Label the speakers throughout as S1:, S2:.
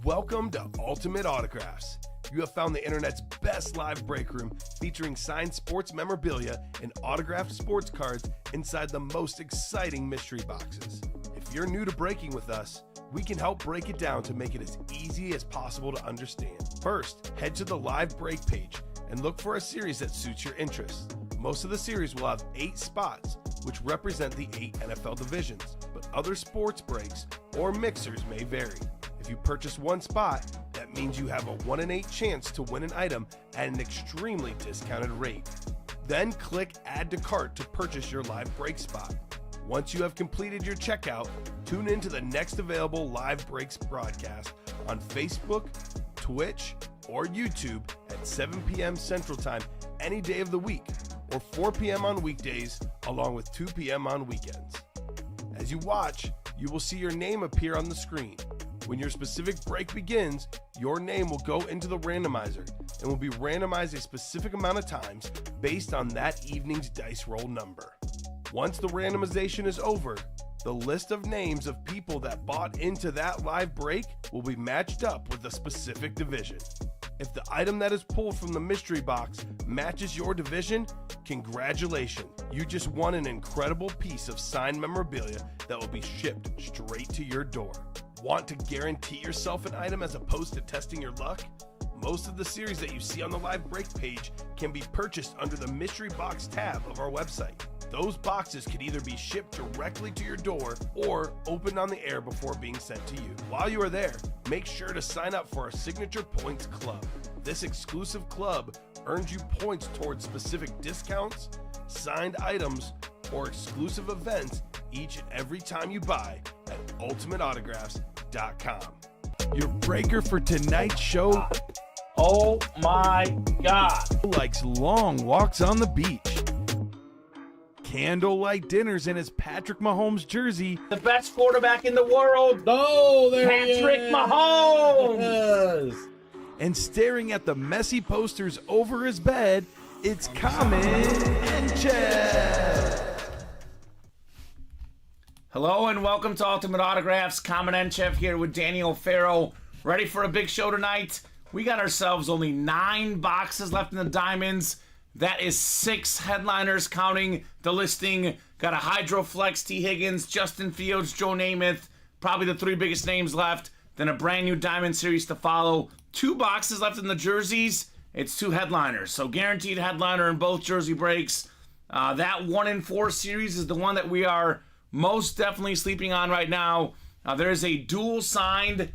S1: Welcome to Ultimate Autographs. You have found the internet's best live break room featuring signed sports memorabilia and autographed sports cards inside the most exciting mystery boxes. If you're new to breaking with us, we can help break it down to make it as easy as possible to understand. First, head to the live break page and look for a series that suits your interests. Most of the series will have 8 spots, which represent the 8 NFL divisions, but other sports breaks or mixers may vary. If you purchase one spot, that means you have a 1 in 8 chance to win an item at an extremely discounted rate. Then click Add to Cart to purchase your live break spot. Once you have completed your checkout, tune in to the next available live breaks broadcast on Facebook, Twitch, or YouTube at 7 p.m. Central Time any day of the week, or 4 p.m. on weekdays, along with 2 p.m. on weekends. As you watch, you will see your name appear on the screen. When your specific break begins, your name will go into the randomizer and will be randomized a specific amount of times based on that evening's dice roll number. Once the randomization is over, the list of names of people that bought into that live break will be matched up with a specific division. If the item that is pulled from the mystery box matches your division, congratulations, you just won an incredible piece of signed memorabilia that will be shipped straight to your door. Want to guarantee yourself an item as opposed to testing your luck? Most of the series that you see on the live break page can be purchased under the mystery box tab of our website. Those boxes can either be shipped directly to your door or opened on the air before being sent to you. While you are there, make sure to sign up for our Signature Points Club. This exclusive club earns you points towards specific discounts, signed items, or exclusive events each and every time you buy at ultimateautographs.com. Your breaker for tonight's show.
S2: Oh my God.
S1: Likes long walks on the beach, candlelight dinners in his Patrick Mahomes jersey,
S2: The best quarterback in the world.
S3: Oh, there
S2: Patrick
S3: he is.
S2: Mahomes.
S1: and staring at the messy posters over his bed, it's Kamen Entchev.
S2: Hello and welcome to Ultimate Autographs. Kamen Entchev here with Daniel Farrow. Ready for a big show tonight? We got ourselves only 9 boxes left in the diamonds. That is 6 headliners counting the listing. Got a Hydroflex, T. Higgins, Justin Fields, Joe Namath. Probably the 3 biggest names left. Then a brand new diamond series to follow. 2 boxes left in the jerseys. It's 2 headliners. So guaranteed headliner in both jersey breaks. That 1 in 4 series is the one that we are most definitely sleeping on right now. There is a dual signed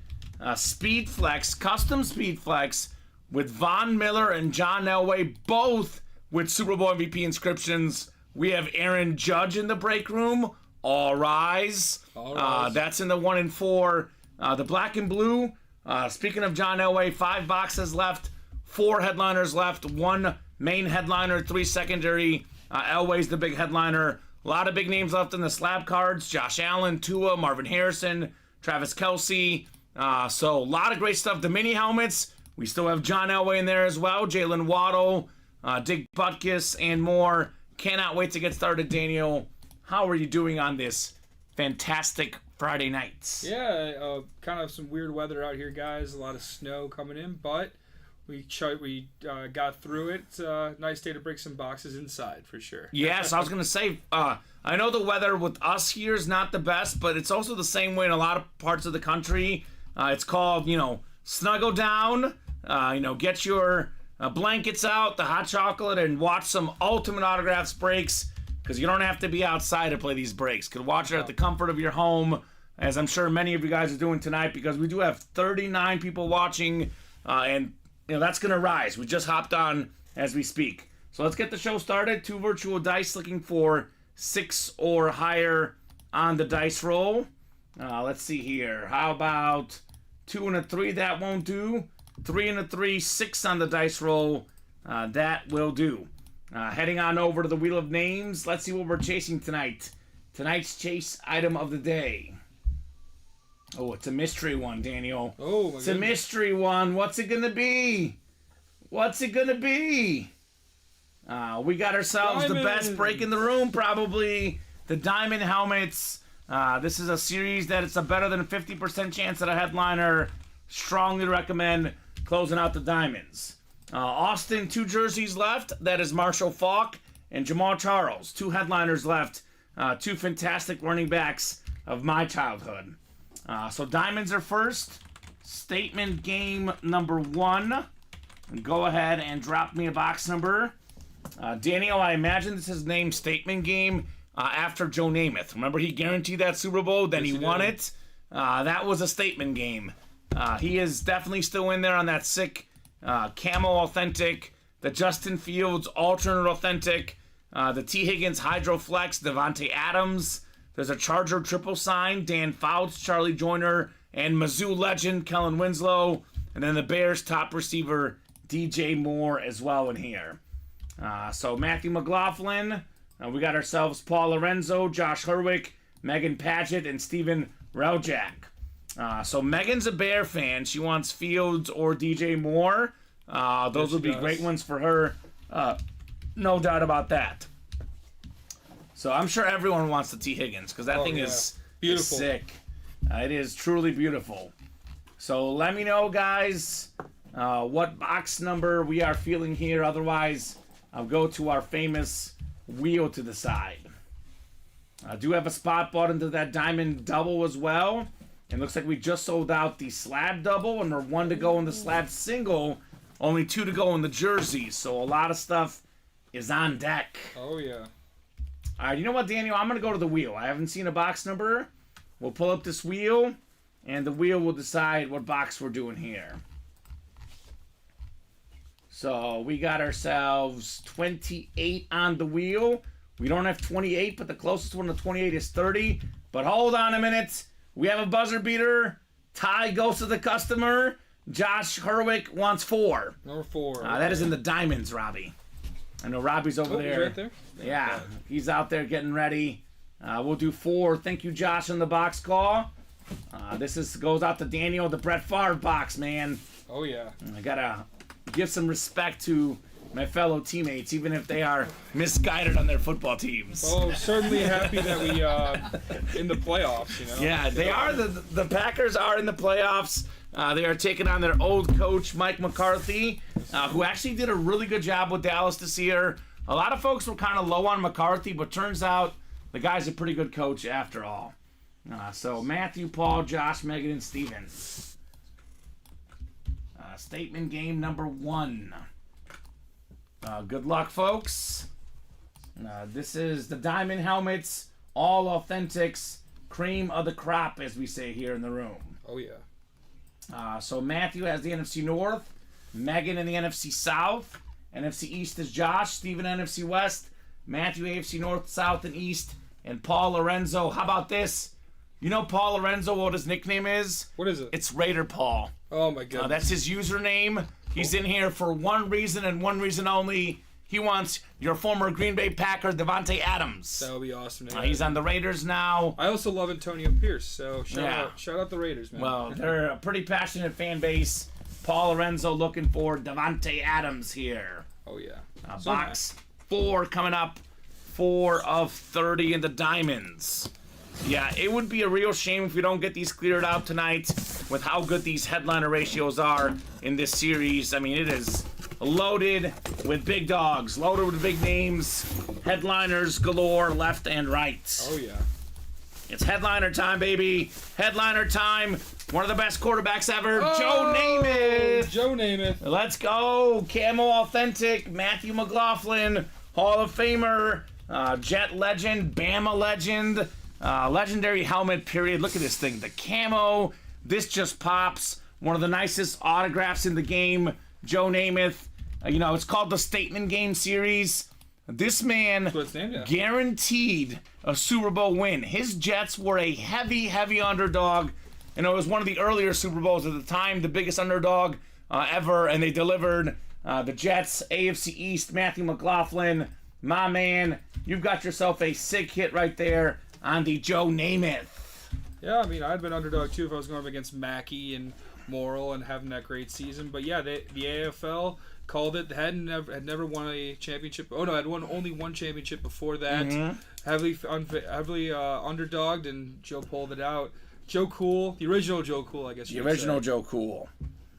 S2: Speed Flex, custom Speed Flex with Von Miller and John Elway, both with Super Bowl MVP inscriptions. We have Aaron Judge in the break room. All rise.
S3: All rise.
S2: That's in the 1 in 4. The black and blue. Speaking of John Elway, 5 boxes left, 4 headliners left, 1 main headliner, 3 secondary. Elway's the big headliner. A lot of big names left in the slab cards. Josh Allen, Tua, Marvin Harrison, Travis Kelce. So a lot of great stuff. The mini helmets. We still have John Elway in there as well. Jalen Waddle, Dick Butkus, and more. Cannot wait to get started, Daniel. How are you doing on this fantastic Friday night?
S3: Yeah, kind of some weird weather out here, guys. A lot of snow coming in, but we got through it. Nice day to break some boxes inside, for sure.
S2: Yes, I was going to say, I know the weather with us here is not the best, but it's also the same way in a lot of parts of the country. It's called, snuggle down, get your blankets out, the hot chocolate, and watch some Ultimate Autographs breaks, because you don't have to be outside to play these breaks. You can watch it at the comfort of your home, as I'm sure many of you guys are doing tonight, because we do have 39 people watching, and that's going to rise. We just hopped on as we speak. So let's get the show started. 2 virtual dice looking for 6 or higher on the dice roll. Let's see here. How about 2 and a 3? That won't do. 3 and a 3, 6 on the dice roll. That will do. Heading on over to the Wheel of Names. Let's see what we're chasing tonight. Tonight's chase item of the day. Oh, it's a mystery one, Daniel.
S3: Oh, my
S2: It's a mystery one. What's it going to be? What's it going to be? We got ourselves the best break in the room, probably. The diamond helmets. This is a series that it's a better than 50% chance at a headliner. strongly recommend closing out the diamonds. Austin, 2 jerseys left. That is Marshall Faulk and Jamal Charles. 2 headliners left. 2 fantastic running backs of my childhood. So diamonds are first. Statement game number 1. Go ahead and drop me a box number. Daniel, I imagine this is named Statement Game after Joe Namath. Remember, he guaranteed that Super Bowl, then he won it. That was a statement game. He is definitely still in there on that sick Camo Authentic, the Justin Fields Alternate Authentic, the T. Higgins Hydroflex, Devontae Adams. There's a Charger triple sign, Dan Fouts, Charlie Joyner, and Mizzou legend Kellen Winslow. And then the Bears top receiver, DJ Moore, as well in here. So Matthew McLaughlin, we got ourselves Paul Lorenzo, Josh Herwick, Megan Padgett, and Steven Reljak. So Megan's a Bear fan. She wants Fields or DJ Moore. Those would be great ones for her. No doubt about that. So I'm sure everyone wants the T. Higgins because that thing is beautiful. Is sick. It is truly beautiful. So let me know, guys, what box number we are feeling here. Otherwise, I'll go to our famous wheel to the side. I do have a spot bought into that diamond double as well. It looks like we just sold out the slab double, and we're 1 to go in the slab single. Only 2 to go in the jerseys. So a lot of stuff is on deck.
S3: Oh, yeah.
S2: All right, you know what, Daniel? I'm going to go to the wheel. I haven't seen a box number. We'll pull up this wheel, and the wheel will decide what box we're doing here. So we got ourselves 28 on the wheel. We don't have 28, but the closest one to 28 is 30. But hold on a minute. We have a buzzer beater. Tie goes to the customer. Josh Herwick wants 4.
S3: Number 4.
S2: That is in the diamonds, Robbie. I know Robbie's over there.
S3: He's right there?
S2: Yeah, he's out there getting ready. We'll do 4. Thank you, Josh, on the box call. This goes out to Daniel, the Brett Favre box, man.
S3: Oh, yeah.
S2: I got to give some respect to my fellow teammates, even if they are misguided on their football teams.
S3: Oh, certainly happy that we in the playoffs, you know.
S2: Yeah, they are. The Packers are in the playoffs. They are taking on their old coach, Mike McCarthy, who actually did a really good job with Dallas this year. A lot of folks were kind of low on McCarthy, but turns out the guy's a pretty good coach after all. So Matthew, Paul, Josh, Megan, and Steven. Statement game number 1. Good luck, folks. This is the Diamond Helmets, all authentics, cream of the crop, as we say here in the room.
S3: Oh, yeah.
S2: So Matthew has the NFC North, Megan in the NFC South, NFC East is Josh, Steven NFC West, Matthew AFC North, South, and East, and Paul Lorenzo. How about this? You know Paul Lorenzo, what his nickname is?
S3: What is it?
S2: It's Raider Paul.
S3: Oh, my goodness.
S2: That's his username. He's in here for one reason and one reason only. He wants your former Green Bay Packer, Devontae Adams.
S3: That would be awesome.
S2: He's on the Raiders now.
S3: I also love Antonio Pierce, so shout out the Raiders, man.
S2: Well, they're a pretty passionate fan base. Paul Lorenzo looking for Devontae Adams here.
S3: Oh, yeah.
S2: Box 4 coming up. 4 of 30 in the diamonds. Yeah, it would be a real shame if we don't get these cleared out tonight with how good these headliner ratios are in this series. I mean, it is loaded with big dogs, loaded with big names, headliners galore, left and right.
S3: Oh, yeah.
S2: It's headliner time, baby. Headliner time. One of the best quarterbacks ever, Joe Namath.
S3: Joe Namath.
S2: Let's go. Camo Authentic, Matthew McLaughlin, Hall of Famer, Jet legend, Bama legend, legendary helmet, period. Look at this thing. The camo. This just pops. One of the nicest autographs in the game, Joe Namath. It's called the Statement Game Series. This man guaranteed a Super Bowl win. His Jets were a heavy, heavy underdog. It was one of the earlier Super Bowls at the time, the biggest underdog ever, and they delivered. The Jets, AFC East, Matthew McLaughlin, my man. You've got yourself a sick hit right there on the Joe Namath.
S3: Yeah, I mean, I'd been underdog too if I was going up against Mackey and Morrill and having that great season. But yeah, the AFL called it. Had never won a championship. Oh no, had won only one championship before that. Mm-hmm. Heavily underdogged, and Joe pulled it out. Joe Cool, the original Joe Cool, I guess.
S2: The original Joe Cool.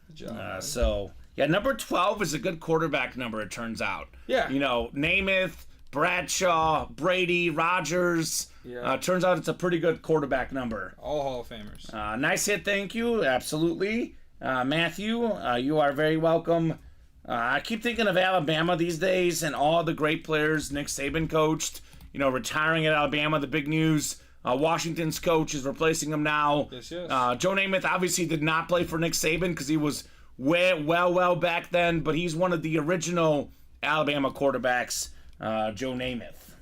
S3: Good job,
S2: Number 12 is a good quarterback number, it turns out.
S3: Yeah.
S2: Namath, Bradshaw, Brady, Rodgers.
S3: Yeah.
S2: Turns out it's a pretty good quarterback number.
S3: All Hall of Famers.
S2: Nice hit, thank you. Absolutely. Matthew, you are very welcome. I keep thinking of Alabama these days and all the great players Nick Saban coached. Retiring at Alabama, the big news. Washington's coach is replacing him now.
S3: Yes.
S2: Joe Namath obviously did not play for Nick Saban because he was well back then, but he's one of the original Alabama quarterbacks, Joe Namath.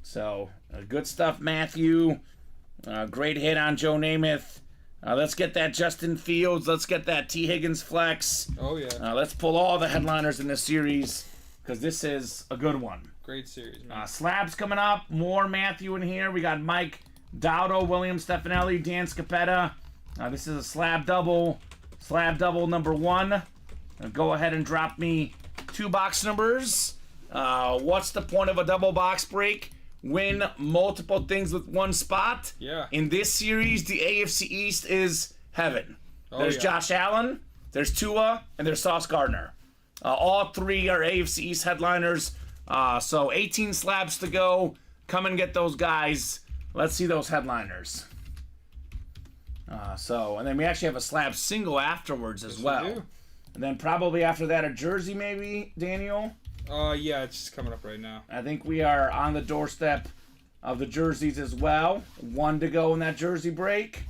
S2: So, good stuff, Matthew. Great hit on Joe Namath. Let's get that Justin Fields. Let's get that T. Higgins flex.
S3: Oh, yeah.
S2: Let's pull all the headliners in this series because this is a good one.
S3: Great series, man.
S2: Slabs coming up. More Matthew in here. We got Mike Dowdo, William Stefanelli, Dan Scapetta. This is a slab double. Slab double number 1. Go ahead and drop me 2 box numbers. What's the point of a double box break? Win multiple things with one spot.
S3: Yeah.
S2: In this series, the AFC East is heaven. There's Josh Allen, there's Tua, and there's Sauce Gardner. All 3 are AFC East headliners. So 18 slabs to go. Come and get those guys. Let's see those headliners. And then we actually have a slab single afterwards as well.
S3: We do.
S2: And then probably after that a jersey maybe, Daniel?
S3: Yeah, it's just coming up right now.
S2: I think we are on the doorstep of the jerseys as well. 1 to go in that jersey break.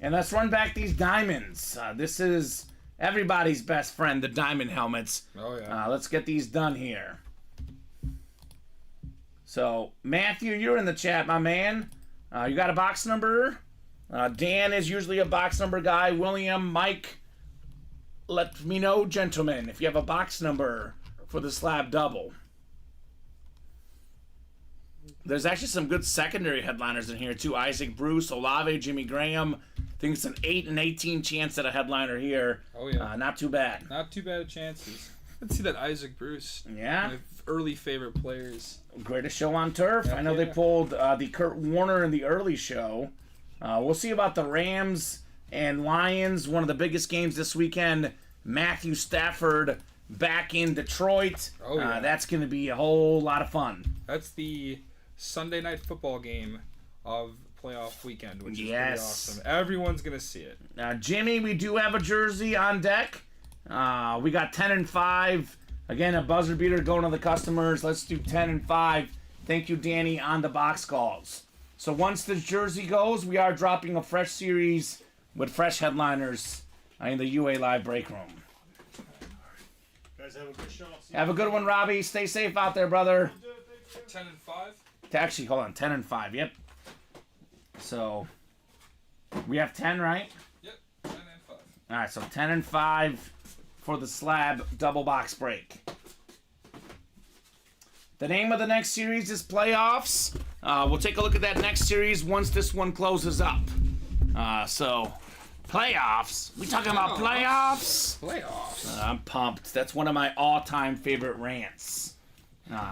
S2: And let's run back these diamonds. This is everybody's best friend, the diamond helmets.
S3: Oh, yeah.
S2: Let's get these done here. So, Matthew, you're in the chat, my man. You got a box number? Dan is usually a box number guy. William, Mike, let me know, gentlemen, if you have a box number for the slab double. There's actually some good secondary headliners in here, too. Isaac Bruce, Olave, Jimmy Graham. I think it's an 8 and 18 chance at a headliner here.
S3: Oh, yeah.
S2: Not too bad.
S3: Not too bad of chances. Let's see that Isaac Bruce.
S2: Yeah.
S3: My early favorite players.
S2: Greatest show on turf. I know they pulled the Kurt Warner in the early show. We'll see about the Rams and Lions. One of the biggest games this weekend. Matthew Stafford back in Detroit.
S3: Oh, yeah.
S2: That's going to be a whole lot of fun.
S3: That's the Sunday night football game of playoff weekend, which is pretty awesome. Everyone's going to see it.
S2: Jimmy, we do have a jersey on deck. We got 10 and 5. Again, a buzzer beater going to the customers. Let's do 10 and 5. Thank you, Danny, on the box calls. So once this jersey goes, we are dropping a fresh series with fresh headliners in the UA Live break room.
S4: Guys, have a good show.
S2: Have a good one, Robbie. Stay safe out there, brother.
S3: 10 and 5?
S2: Actually, hold on. 10 and 5. Yep. So, we have 10, right?
S3: Yep, 10 and 5.
S2: All right, so 10 and 5 for the slab double box break. The name of the next series is Playoffs. We'll take a look at that next series once this one closes up. So, playoffs. We talking about playoffs?
S3: Playoffs.
S2: I'm pumped. That's one of my all-time favorite rants.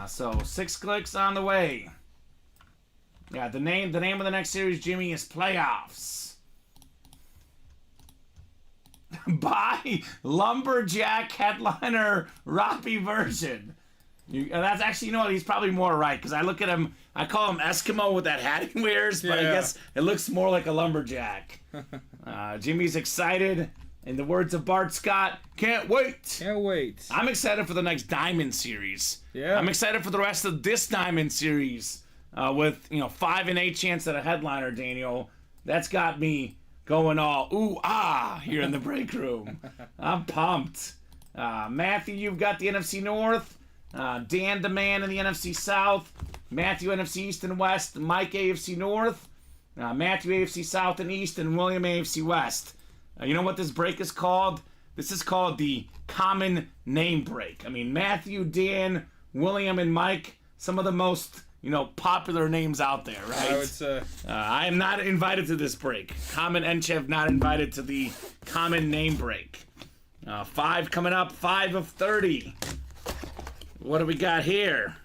S2: So 6 clicks on the way. Yeah, the name of the next series, Jimmy, is Playoffs. By Lumberjack headliner Robbie version. That's actually, you know what, he's probably more right, because I look at him, I call him Eskimo with that hat he wears, but I guess it looks more like a lumberjack. Jimmy's excited. In the words of Bart Scott, can't wait.
S3: Can't wait.
S2: I'm excited for the next Diamond series.
S3: Yeah.
S2: I'm excited for the rest of this Diamond series with 5 and 8 chance at a headliner, Daniel. That's got me going all ooh ah here in the break room. I'm pumped. Matthew, you've got the NFC North. Dan the man in the NFC South. Matthew NFC East and West. Mike AFC North. Matthew AFC South and East, and William AFC West. You know what this break is called? This is called the Common Name Break. I mean, Matthew, Dan, William, and Mike, some of the most, popular names out there, right?
S3: I would say.
S2: I am not invited to this break. Kamen Entchev not invited to the Common Name Break. 5 coming up, 5 of 30. What do we got here?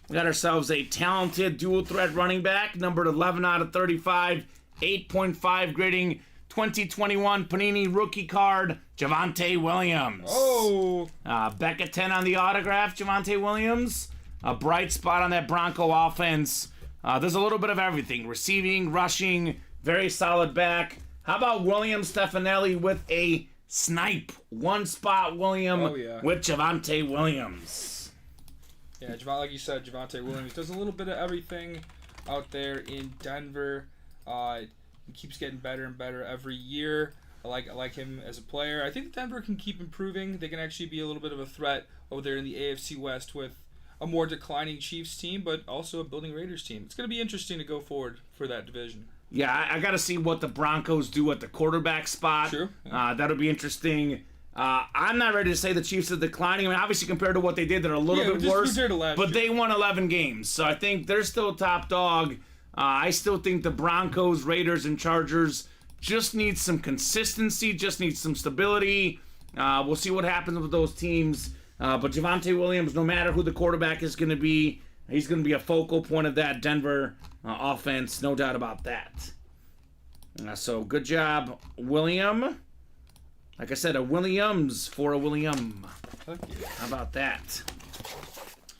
S2: We got ourselves a talented dual threat running back, numbered 11 out of 35, 8.5 grading, 2021 Panini rookie card, Javonte Williams.
S3: Oh!
S2: Back at 10 on the autograph, Javonte Williams. A bright spot on that Bronco offense. There's a little bit of everything. Receiving, rushing, very solid back. How about William Stefanelli with a snipe? One spot William with Javonte Williams.
S3: Yeah, like you said, Javonte Williams does a little bit of everything out there in Denver. He keeps getting better and better every year. I like him as a player. I think Denver can keep improving. They can actually be a little bit of a threat over there in the AFC West with a more declining Chiefs team, but also a building Raiders team. It's going to be interesting to go forward for that division.
S2: Yeah, I got to see what the Broncos do at the quarterback spot.
S3: Sure.
S2: That'll be interesting. I'm not ready to say the Chiefs are declining. I mean, obviously compared to what they did, they're a little bit worse. But they won 11 games, so I think they're still top dog. I still think the Broncos, Raiders, and Chargers just need some consistency, just need some stability. We'll see what happens with those teams. But Javonte Williams, no matter who the quarterback is going to be, he's going to be a focal point of that Denver offense, no doubt about that. So good job, William. Like I said, a Williams for a William.
S3: Thank you.
S2: How about that?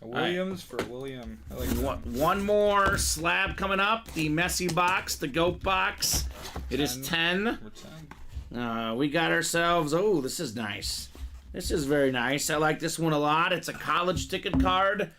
S3: A Williams for William. I like
S2: one more slab coming up. The Messi box, the GOAT box. It is 10. We got ourselves... Oh, this is nice. This is very nice. I like this one a lot. It's a college ticket card.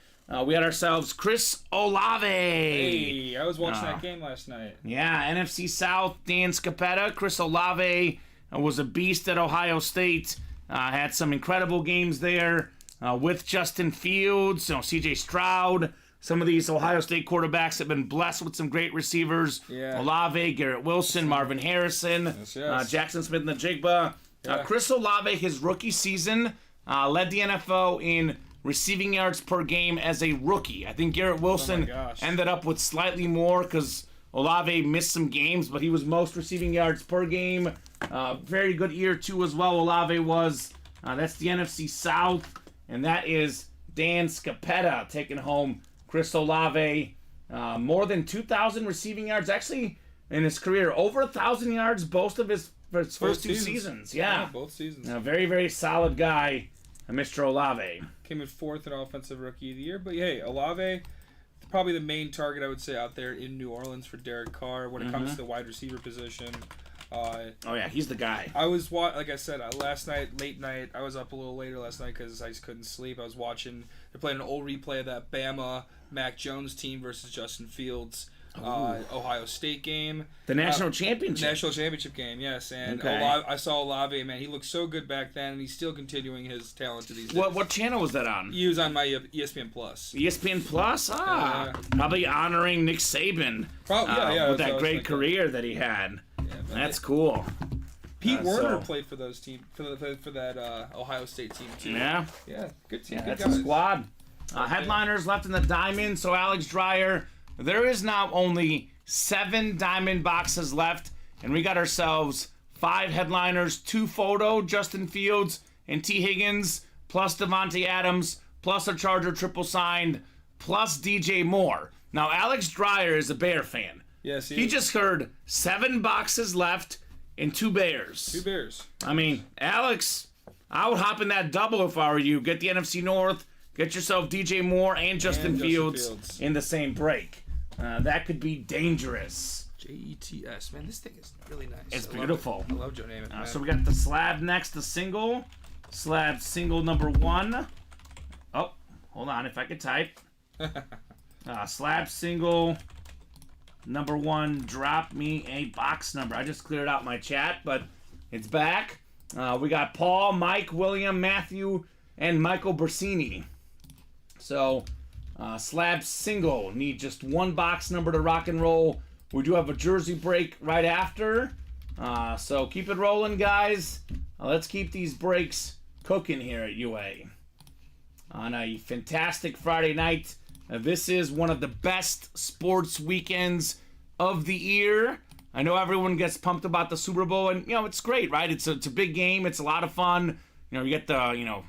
S2: We had ourselves Chris Olave.
S3: Hey, I was watching that game last night.
S2: Yeah, NFC South, Dan Scapetta. Chris Olave was a beast at Ohio State. Had some incredible games there with Justin Fields, CJ Stroud. Some of these Ohio State quarterbacks have been blessed with some great receivers.
S3: Yeah.
S2: Olave, Garrett Wilson, Marvin Harrison, Jackson Smith and the Jigba. Chris Olave, his rookie season, led the NFL in receiving yards per game as a rookie. I think Garrett Wilson ended up with slightly more because Olave missed some games, but he was most receiving yards per game. Very good year, too, as well, Olave was. That's the NFC South, and that is Dan Scapetta taking home Chris Olave. More than 2,000 receiving yards, actually, in his career. Over 1,000 yards, both of his first two seasons. Yeah,
S3: both seasons.
S2: Very, very solid guy, Mr. Olave.
S3: Came in fourth in Offensive Rookie of the Year. But, hey, Olave, probably the main target, I would say, out there in New Orleans for Derek Carr when it comes to the wide receiver position.
S2: He's the guy.
S3: I was, like I said, last night, late night, I was up a little later last night because I just couldn't sleep. I was watching, they're playing an old replay of that Bama Mac Jones team versus Justin Fields Ohio State game.
S2: The national championship.
S3: National championship game, yes. And I saw Olave, man, he looked so good back then, and he's still continuing his talent to these days.
S2: What channel was that on?
S3: He was on my ESPN Plus.
S2: ESPN Plus? Probably honoring Nick Saban with that great career that he had. Yeah, that's cool.
S3: Pete Werner played for those team for that Ohio State team too.
S2: Yeah,
S3: good team.
S2: Yeah,
S3: good
S2: that's
S3: guys.
S2: a squad. Headliners left in the diamond. So Alex Dreyer, there is now only 7 diamond boxes left, and we got ourselves 5 headliners, 2 photo, Justin Fields and T. Higgins, plus Devontae Adams, plus a Charger triple signed, plus DJ Moore. Now Alex Dreyer is a Bear fan.
S3: Yes,
S2: he just heard 7 boxes left and 2 Bears.
S3: 2 Bears.
S2: I mean, Alex, I would hop in that double if I were you. Get the NFC North, get yourself DJ Moore and Justin Fields in the same break. That could be dangerous.
S3: JETS, man, this thing is really nice.
S2: It's beautiful.
S3: I love Joe Namath.
S2: So we got the slab next, the single. Slab single number 1. Oh, hold on, if I could type. Slab single number 1, drop me a box number. I just cleared out my chat, but it's back. We got Paul, Mike, William, Matthew, and Michael Bersini. So, slab single. Need just 1 box number to rock and roll. We do have a jersey break right after. So keep it rolling, guys. Let's keep these breaks cooking here at UA. On a fantastic Friday night. This is one of the best sports weekends of the year. I know everyone gets pumped about the Super Bowl, and, it's great, right? It's a big game. It's a lot of fun. You get the,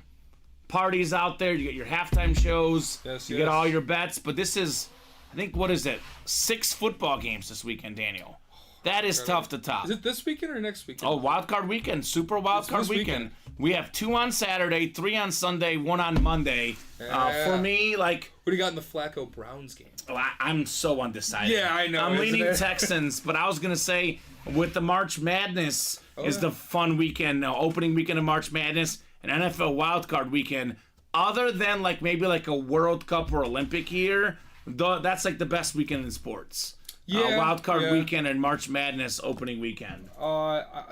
S2: parties out there. You get your halftime shows.
S3: Yes,
S2: you get all your bets. But this is, I think, what is it? 6 football games this weekend, Daniel. That is tough to top.
S3: Is it this weekend or next weekend?
S2: Oh, Wild Card Weekend. Super Wild Card Weekend. We have 2 on Saturday, 3 on Sunday, 1 on Monday. For me, like...
S3: What do you got in the Flacco Browns game?
S2: Oh, I'm so undecided.
S3: Yeah, I know.
S2: I'm leaning Texans, but I was going to say, with the March Madness is the fun weekend, opening weekend of March Madness, and NFL Wild Card Weekend. Other than, like, maybe like a World Cup or Olympic year, that's like the best weekend in sports. Wild Card Weekend and March Madness opening weekend.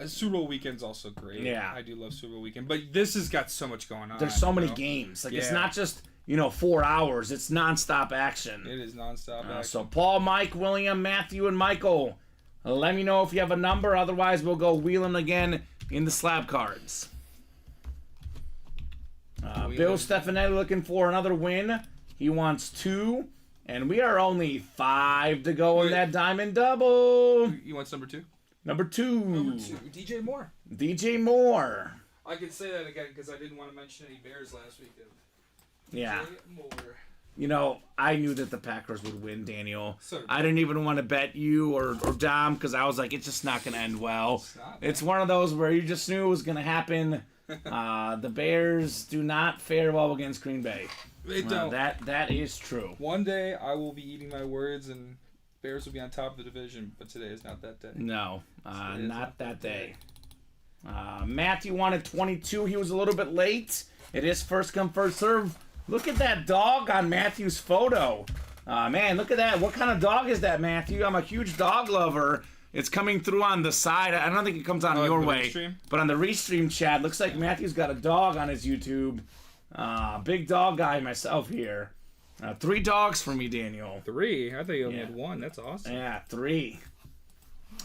S3: Super Bowl weekend's also great.
S2: Yeah.
S3: I do love Super Bowl weekend. But this has got so much going on.
S2: There's so many games. Like, it's not just, 4 hours. It's nonstop action.
S3: It is nonstop action.
S2: So Paul, Mike, William, Matthew, and Michael, let me know if you have a number. Otherwise, we'll go wheeling again in the slab cards. Bill Stefanelli looking for another win. He wants 2. And we are only 5 to go in that diamond double.
S3: You want number 2?
S2: Number 2.
S3: DJ Moore.
S2: DJ Moore.
S3: I can say that again because I didn't want to mention any Bears last weekend.
S2: Yeah.
S3: DJ Moore.
S2: I knew that the Packers would win, Daniel.
S3: So
S2: I didn't even want to bet you or Dom because I was like, it's just not going to end well. It's one of those where you just knew it was going to happen. The Bears do not fare well against Green Bay.
S3: They don't.
S2: That is true.
S3: One day I will be eating my words and Bears will be on top of the division, but today is not that day.
S2: No, not that day. Matthew wanted 22. He was a little bit late. It is first come, first serve. Look at that dog on Matthew's photo. Man, look at that. What kind of dog is that, Matthew? I'm a huge dog lover. It's coming through on the side. I don't think it comes on your way. Restream? But on the Restream chat, looks like Matthew's got a dog on his YouTube. Big dog guy myself here. 3 dogs for me, Daniel.
S3: 3? I thought you only had 1. That's awesome.
S2: Yeah, 3.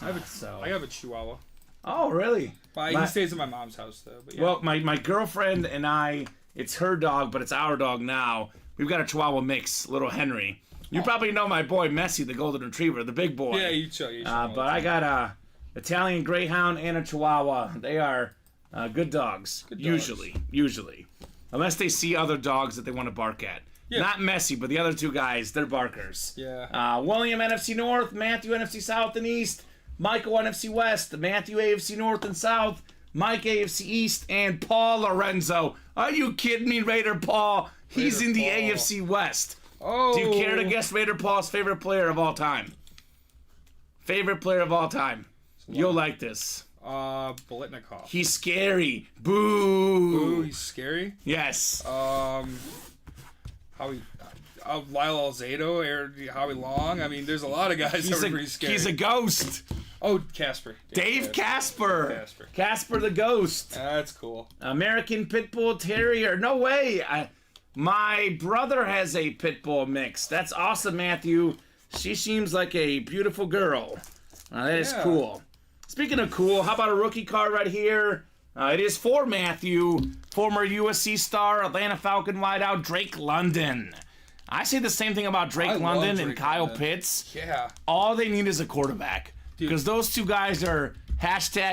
S3: I have a Chihuahua.
S2: Oh, really?
S3: He stays at my mom's house, though. But yeah.
S2: Well, my girlfriend and I, it's her dog, but it's our dog now. We've got a Chihuahua mix, little Henry. You probably know my boy Messi, the golden retriever, the big boy.
S3: Yeah, you show.
S2: But I got a Italian Greyhound and a Chihuahua. They are good dogs. Usually. Unless they see other dogs that they want to bark at. Yeah. Not Messi, but the other 2 guys, they're barkers.
S3: Yeah.
S2: William, NFC North. Matthew, NFC South and East. Michael, NFC West. Matthew, AFC North and South. Mike, AFC East. And Paul Lorenzo. Are you kidding me, Raider Paul? He's in the AFC West.
S3: Oh.
S2: Do you care to guess Raider Paul's favorite player of all time? Favorite player of all time. You'll like this.
S3: Bolitnikov.
S2: He's scary. Boo.
S3: Boo, he's scary?
S2: Yes.
S3: Lyle Alzado, or Howie Long. I mean, there's a lot of guys that are pretty scary.
S2: He's a ghost.
S3: Oh, Casper.
S2: Dave Casper. Casper the Ghost.
S3: That's cool.
S2: American Pit Bull Terrier. No way. My brother has a Pit Bull mix. That's awesome, Matthew. She seems like a beautiful girl. That is cool. Speaking of cool, how about a rookie card right here? It is for Matthew, former USC star, Atlanta Falcon wideout, Drake London. I say the same thing about Drake London and Kyle Pitts.
S3: Yeah.
S2: All they need is a quarterback. Because those 2 guys are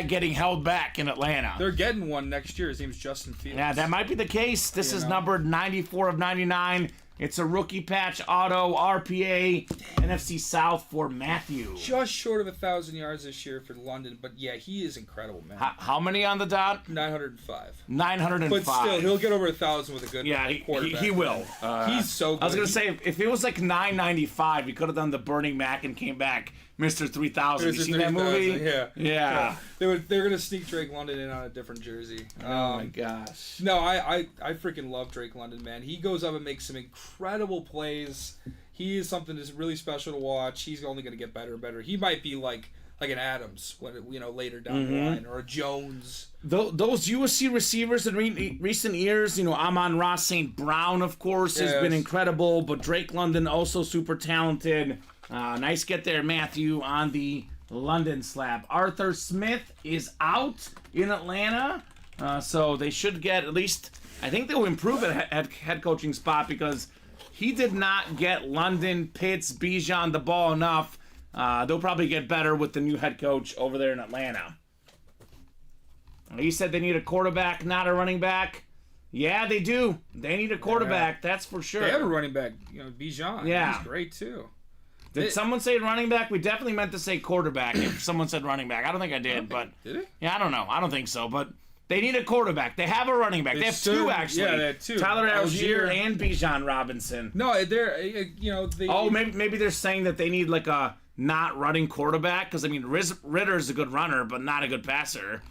S2: #getting held back in Atlanta.
S3: They're getting one next year. His name's Justin Fields.
S2: Yeah, that might be the case. This is numbered 94 of 99. It's a rookie patch auto, RPA, NFC South for Matthew.
S3: Just short of 1,000 yards this year for London, but yeah, he is incredible, man.
S2: How many on the dot?
S3: 905.
S2: 905.
S3: But still, he'll get over 1,000 with a good quarterback.
S2: He will.
S3: He's so good.
S2: I was going to say, if it was like 995, we could have done the Burning Mac and came back Mr. 3000. You seen that movie?
S3: Yeah. They're going to sneak Drake London in on a different jersey.
S2: Oh, my gosh.
S3: No, I freaking love Drake London, man. He goes up and makes some incredible plays. He is something that's really special to watch. He's only going to get better and better. He might be like an Adams later down the line, or a Jones.
S2: Those USC receivers in recent years, Amon-Ra St. Brown, of course, has been incredible, but Drake London also super talented. Nice get there, Matthew, on the London slab. Arthur Smith is out in Atlanta, so they should get at least, I think they'll improve at head coaching spot because he did not get London, Pitts, Bijan the ball enough. They'll probably get better with the new head coach over there in Atlanta. He said they need a quarterback, not a running back. Yeah, they do. They need a quarterback, that's for sure.
S3: They have a running back, Bijan.
S2: Yeah.
S3: He's great, too.
S2: Did someone say running back? We definitely meant to say quarterback if someone said running back. I don't think I did, but...
S3: Did it?
S2: Yeah, I don't know. I don't think so, but they need a quarterback. They have a running back. They have two, actually.
S3: Yeah, they have two.
S2: Tyler Algier
S3: Algier
S2: and Bijan Robinson.
S3: No, they're, they...
S2: Oh, maybe they're saying that they need, like, a not running quarterback, because, I mean, Ritter's a good runner, but not a good passer.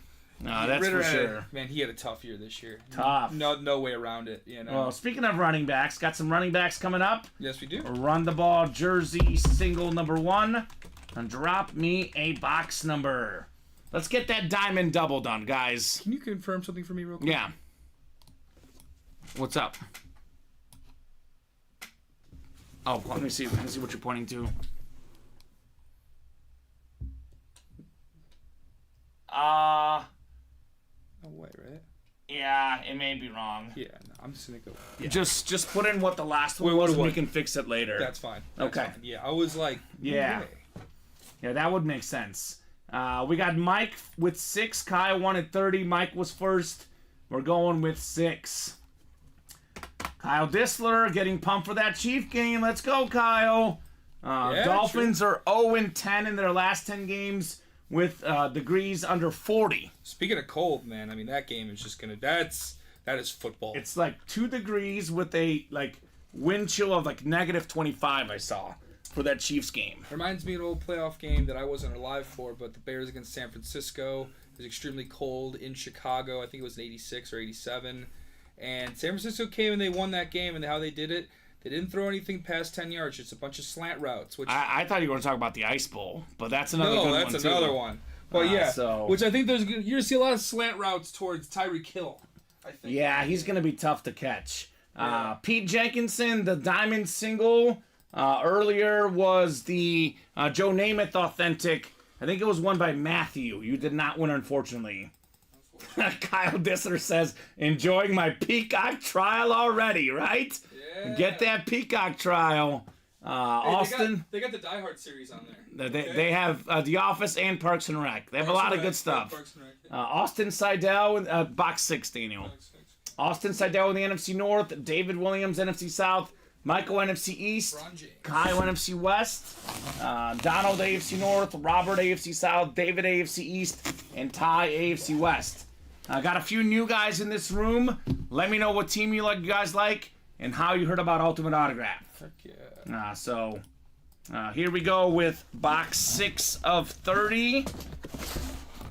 S2: That's
S3: Ritter
S2: for sure.
S3: Man, he had a tough year this year.
S2: Tough.
S3: No way around it,
S2: Well, speaking of running backs, got some running backs coming up.
S3: Yes, we do.
S2: Run the ball jersey single number 1. And drop me a box number. Let's get that diamond double done, guys.
S3: Can you confirm something for me real quick?
S2: Yeah. What's up? Oh, let me see what you're pointing to.
S3: No way, right?
S2: Yeah, it may be wrong.
S3: Yeah, no, I'm just gonna go.
S2: Yeah. Just put in what the last one
S3: Wait,
S2: was,
S3: what?
S2: and we can fix it later.
S3: That's fine.
S2: Okay.
S3: Fine. Yeah, I was like,
S2: Yeah.
S3: no way.
S2: Yeah, that would make sense. We got Mike with 6. Kyle wanted 30. Mike was first. We're going with 6. Kyle Disler getting pumped for that Chief game. Let's go, Kyle. Dolphins are 0-10 in their last 10 games with degrees under 40.
S3: Speaking of cold, man, I mean, that game is just gonna. That is football.
S2: It's like 2 degrees with a wind chill of negative 25. I saw for that Chiefs game.
S3: Reminds me of an old playoff game that I wasn't alive for, but the Bears against San Francisco. It was extremely cold in Chicago. I think it was in 86 or 87. And San Francisco came and they won that game, and how they did it, they didn't throw anything past 10 yards, just a bunch of slant routes. Which
S2: I thought you were going to talk about the Ice Bowl, but that's another good one, too.
S3: that's another one. But which I think you're going to see a lot of slant routes towards Tyreek Hill, I think.
S2: Yeah, he's going to be tough to catch. Pete Jenkinson, the diamond single. Earlier was the Joe Namath authentic. I think it was won by Matthew. You did not win, unfortunately. Kyle Disler says, enjoying my Peacock trial already, right?
S3: Yeah.
S2: Get that Peacock trial. Austin.
S3: They got the Die Hard series on there.
S2: They have The Office and Parks and Rec. They have a lot of good stuff.
S3: Parks and Rec, yeah.
S2: Austin Seidel, box 6, Daniel. Austin Seidel in the NFC North. David Williams, NFC South. Michael, NFC East. Kyle, NFC West. Donald, AFC North. Robert, AFC South. David, AFC East. And Ty, AFC West. I got a few new guys in this room. Let me know what team you guys like and how you heard about Ultimate Autograph.
S3: Heck yeah.
S2: Here we go with box 6 of 30.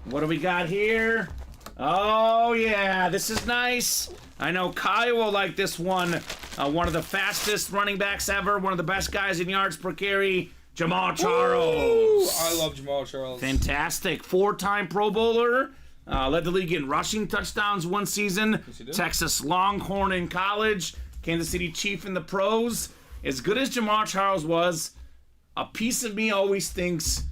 S2: What do we got here? Oh, yeah, this is nice. I know Kyle will like this one. One of the fastest running backs ever. One of the best guys in yards per carry. Jamal Charles.
S3: Ooh, I love Jamal Charles.
S2: Fantastic. 4-time Pro Bowler. Led the league in rushing touchdowns one season.
S3: Yes, he did.
S2: Texas Longhorn in college. Kansas City Chief in the pros. As good as Jamal Charles was, a piece of me always thinks,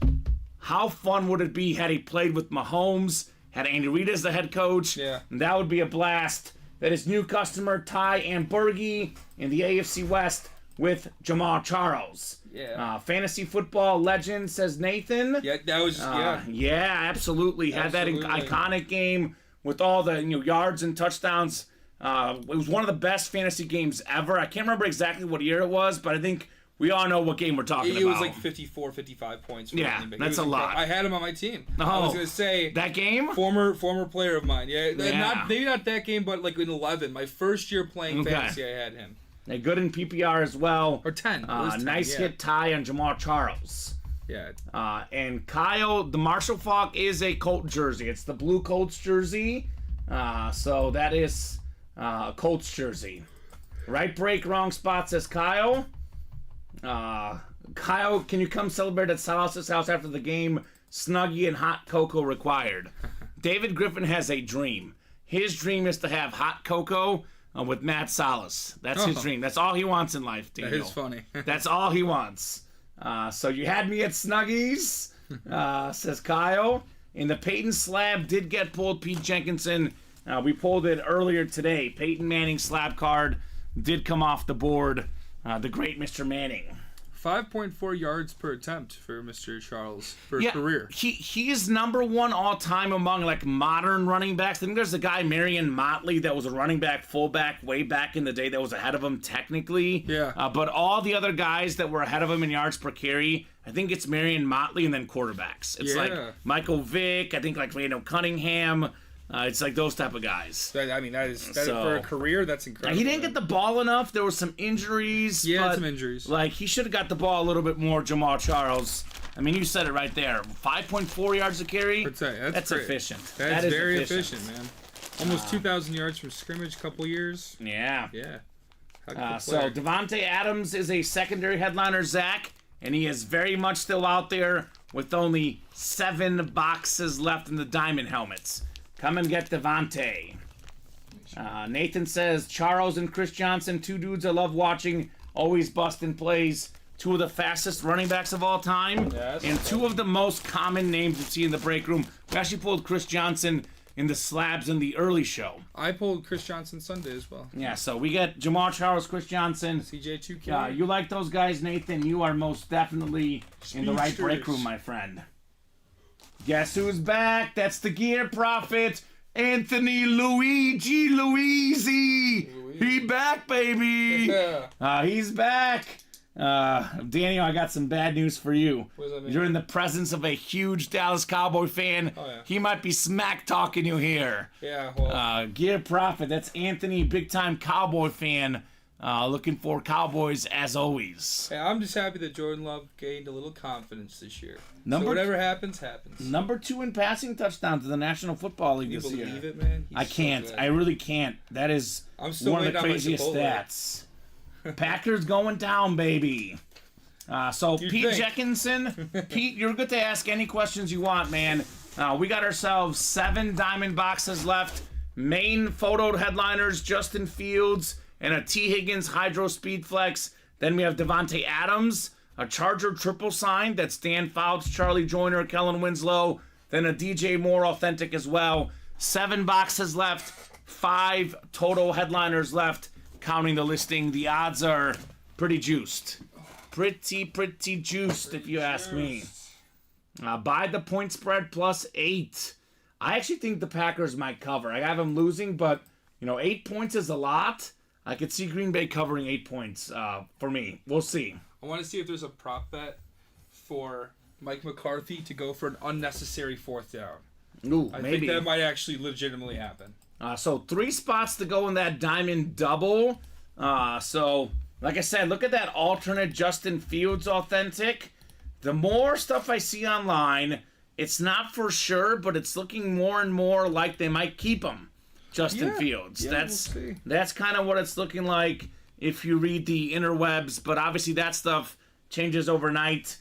S2: how fun would it be had he played with Mahomes, had Andy Reid as the head coach?
S3: Yeah.
S2: And that would be a blast. That is new customer Ty Ambergi in the AFC West with Jamal Charles.
S3: Yeah.
S2: Fantasy football legend, says Nathan.
S3: Yeah, that was,
S2: Yeah, absolutely. Had that iconic game with all the yards and touchdowns. It was one of the best fantasy games ever. I can't remember exactly what year it was, but I think we all know what game we're talking about.
S3: It was like 54, 55 points. For
S2: Yeah, that's a lot.
S3: I had him on my team.
S2: Oh,
S3: I was going to say...
S2: That game?
S3: Former player of mine. Yeah.
S2: Yeah.
S3: Maybe not that game, but like in 11. My first year playing fantasy, I had him.
S2: They're good in PPR as well.
S3: Or 10. It was 10,
S2: nice hit Ty on Jamal Charles.
S3: Yeah.
S2: And Kyle, the Marshall Faulk is a Colts jersey. It's the blue Colts jersey. So that is a Colts jersey. Right break, wrong spot, says Kyle. Kyle, can you come celebrate at Salas's house after the game? Snuggie and hot cocoa required. David Griffin has a dream. His dream is to have hot cocoa with Matt Salas. That's his dream. That's all he wants in life, Daniel.
S3: That is funny.
S2: That's all he wants. So you had me at Snuggies, says Kyle. And the Peyton slab did get pulled, Pete Jenkinson. We pulled it earlier today. Peyton Manning slab card did come off the board. The great Mr. Manning.
S3: 5.4 yards per attempt for Mr. Charles for career.
S2: He is number one all time among like modern running backs. I think there's a guy, Marion Motley, that was a running back, fullback way back in the day that was ahead of him technically.
S3: Yeah.
S2: But all the other guys that were ahead of him in yards per carry, I think it's Marion Motley and then quarterbacks. It's like Michael Vick, I think like Randall Cunningham. It's like those type of guys.
S3: That is for a career. That's incredible.
S2: He didn't get the ball enough. There were some injuries.
S3: Yeah, some injuries.
S2: Like he should have got the ball a little bit more. Jamal Charles. I mean, you said it right there. 5.4 yards a carry. That's efficient.
S3: That's very efficient, man. Almost 2,000 yards from scrimmage, couple years.
S2: Yeah.
S3: Yeah.
S2: So Devontae Adams is a secondary headliner, Zach, and he is very much still out there with only 7 boxes left in the diamond helmets. Come and get Devontae. Nathan says, Charles and Chris Johnson, 2 dudes I love watching, always busting plays. 2 of the fastest running backs of all time, and 2 of the most common names you see in the break room. We actually pulled Chris Johnson in the slabs in the early show.
S3: I pulled Chris Johnson Sunday as well.
S2: Yeah, so we get Jamal Charles, Chris Johnson.
S3: CJ2K.
S2: You like those guys, Nathan? You are most definitely in the right break room, my friend. Guess who's back? That's the Gear Prophet, Anthony Luigi Luisi. He back, baby. He's back. Daniel, I got some bad news for you.
S3: What does that mean?
S2: You're in the presence of a huge Dallas Cowboy fan.
S3: Oh, yeah.
S2: He might be smack talking you here.
S3: Yeah, well.
S2: Gear Prophet, that's Anthony, big time Cowboy fan. Looking for Cowboys as always.
S3: Hey, I'm just happy that Jordan Love gained a little confidence this year. So whatever happens, happens.
S2: Number 2 in passing touchdowns to the National Football League this year.
S3: Can you believe it, man?
S2: I can't. I really can't. That is one of the craziest stats. Packers going down, baby. So Pete Jeckinson, Pete, you're good to ask any questions you want, man. We got ourselves 7 diamond boxes left. Main photo headliners, Justin Fields, and a T. Higgins Hydro Speed Flex. Then we have Devontae Adams, a Charger triple sign. That's Dan Fouts, Charlie Joyner, Kellen Winslow. Then a DJ Moore authentic as well. 7 boxes left. 5 total headliners left. Counting the listing, the odds are pretty juiced. Pretty juiced, if you ask me. Buy the point spread +8. I actually think the Packers might cover. I have them losing, but 8 points is a lot. I could see Green Bay covering 8 points for me. We'll see.
S3: I want to see if there's a prop bet for Mike McCarthy to go for an unnecessary 4th down.
S2: Ooh,
S3: I
S2: maybe.
S3: think that might actually legitimately happen.
S2: So 3 spots to go in that diamond double. So, like I said, look at that alternate Justin Fields authentic. The more stuff I see online, it's not for sure, but it's looking more and more like they might keep him. Justin Fields.
S3: Yeah,
S2: that's kind of what it's looking like if you read the interwebs, but obviously that stuff changes overnight.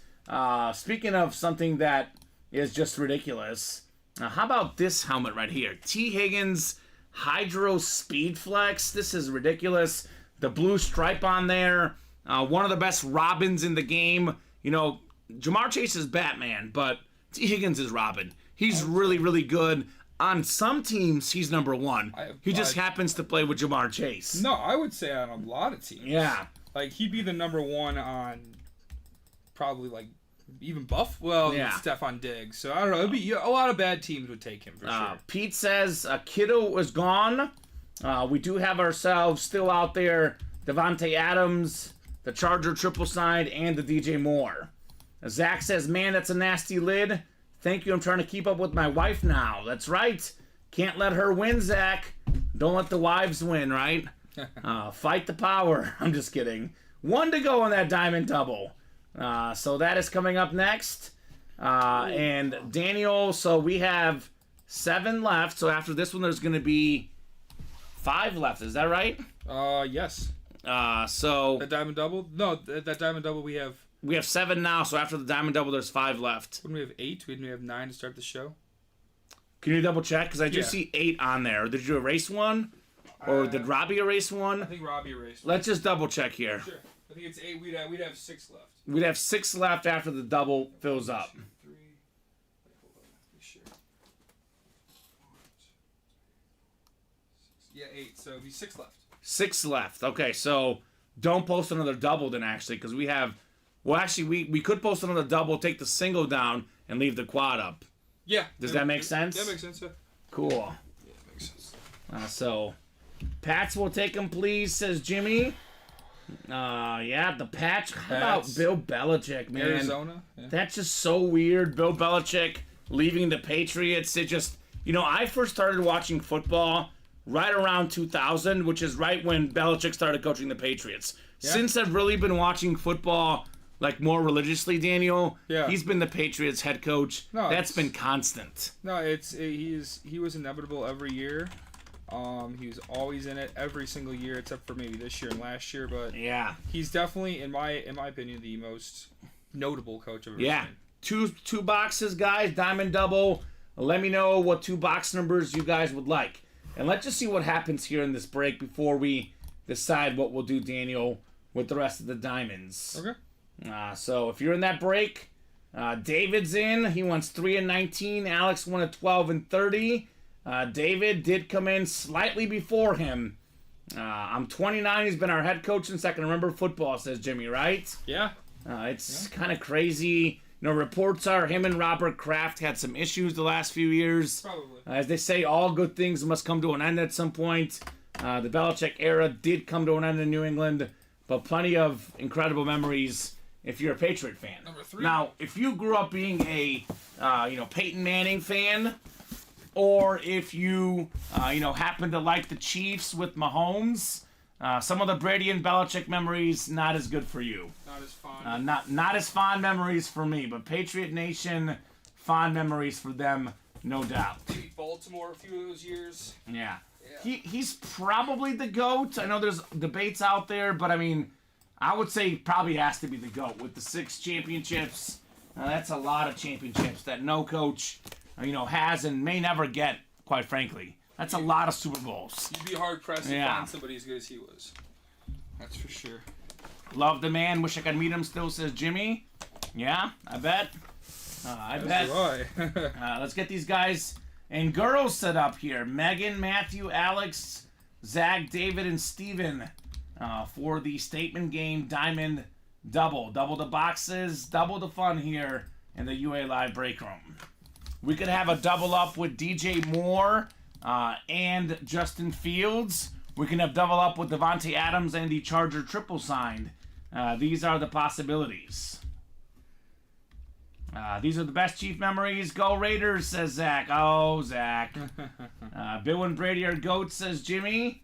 S2: Speaking of something that is just ridiculous, how about this helmet right here? T. Higgins Hydro Speed Flex. This is ridiculous. The blue stripe on there. One of the best Robins in the game. Jamar Chase is Batman, but T. Higgins is Robin. He's really, really good. On some teams, he's number 1. He just happens to play with Jamar Chase.
S3: No, I would say on a lot of teams.
S2: Yeah.
S3: Like, he'd be the number 1 on probably, like, even Buff. Well, Stephon Diggs. So, I don't know. It'd be, a lot of bad teams would take him for sure.
S2: Pete says Kittle is gone. We do have ourselves still out there Devontae Adams, the Charger triple side, and the DJ Moore. Zach says, man, that's a nasty lid. Thank you, I'm trying to keep up with my wife now. That's right. Can't let her win, Zach. Don't let the wives win, right? Fight the power. I'm just kidding. 1 to go on that diamond double. So that is coming up next. And Daniel, so we have 7 left. So after this one, there's going to be 5 left. Is that right?
S3: Yes.
S2: So...
S3: That diamond double? No, that diamond double we have...
S2: We have 7 now, so after the diamond double, there's 5 left.
S3: Wouldn't we have 8? Wouldn't we have 9 to start the show?
S2: Can you double check? Because I do see 8 on there. Did you erase one? Or did Robbie erase one?
S3: I think Robbie erased one.
S2: Let's just double check here.
S3: Sure. I think it's 8. We'd have 6 left.
S2: We'd have 6 left after the double fills up.
S3: 2, 3. Hold on. Be sure. 1, 2, 3, 4, 5, 6. Yeah, 8. So it'd be 6 left.
S2: 6 left. Okay, so don't post another double then, actually, because we have Well, actually, we could post it on the double, take the single down, and leave the quad up.
S3: Yeah.
S2: Does that make sense?
S3: Yeah, makes sense. Yeah.
S2: Cool.
S3: Yeah, it makes sense.
S2: So, Pats will take him, please, says Jimmy. Yeah, the Pats. How about Bill Belichick, man?
S3: Arizona. Yeah.
S2: That's just so weird. Bill Belichick leaving the Patriots. It just, I first started watching football right around 2000, which is right when Belichick started coaching the Patriots. Yeah. Since I've really been watching football like more religiously, Daniel, he's been the Patriots head coach. No, that's been constant.
S3: No, he was inevitable every year. He was always in it every single year, except for maybe this year and last year. But yeah, he's definitely, in my opinion, the most notable coach I've ever seen.
S2: Two boxes, guys. Diamond double. Let me know what 2 box numbers you guys would like, and let's just see what happens here in this break before we decide what we'll do, Daniel, with the rest of the diamonds.
S3: Okay.
S2: So if you're in that break, David's in. He wants 3 and 19. Alex won at 12 and 30. David did come in slightly before him. I'm 29. He's been our head coach since I can remember football, says Jimmy, right?
S3: Yeah.
S2: It's kind of crazy. Reports are him and Robert Kraft had some issues the last few years.
S3: Probably.
S2: As they say, all good things must come to an end at some point. The Belichick era did come to an end in New England, but plenty of incredible memories if you're a Patriot fan.
S3: Number 3.
S2: Now, if you grew up being a, Peyton Manning fan, or if you, happen to like the Chiefs with Mahomes, some of the Brady and Belichick memories, not as good for you.
S3: Not as fond.
S2: Not as fond memories for me, but Patriot Nation, fond memories for them, no doubt.
S3: Maybe Baltimore a few of those years.
S2: Yeah. He's probably the GOAT. I know there's debates out there, but I would say he probably has to be the GOAT with the 6 championships. That's a lot of championships that no coach, has and may never get, quite frankly. That's a lot of Super Bowls.
S3: You'd be hard-pressed to find somebody as good as he was. That's for sure.
S2: Love the man. Wish I could meet him still, says Jimmy. Yeah, I bet. I bet. Let's get these guys and girls set up here. Megan, Matthew, Alex, Zach, David, and Steven for the statement game Diamond Double. Double the boxes, double the fun here in the UA Live break room. We could have a double up with DJ Moore and Justin Fields. We can have double up with Devontae Adams and the Charger triple signed. These are the possibilities. These are the best Chief memories. Go Raiders, says Zach. Oh, Zach. Bill and Brady are GOATs, says Jimmy.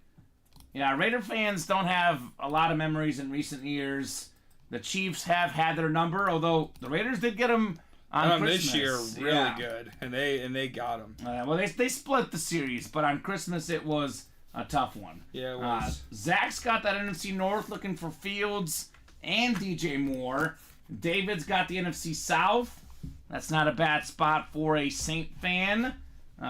S2: Yeah, Raider fans don't have a lot of memories in recent years. The Chiefs have had their number, although the Raiders did get them on Christmas.
S3: This year, really good, and they got them.
S2: Well, they split the series, but on Christmas it was a tough one.
S3: Yeah, it was.
S2: Zach's got that NFC North looking for Fields and DJ Moore. David's got the NFC South. That's not a bad spot for a Saint fan.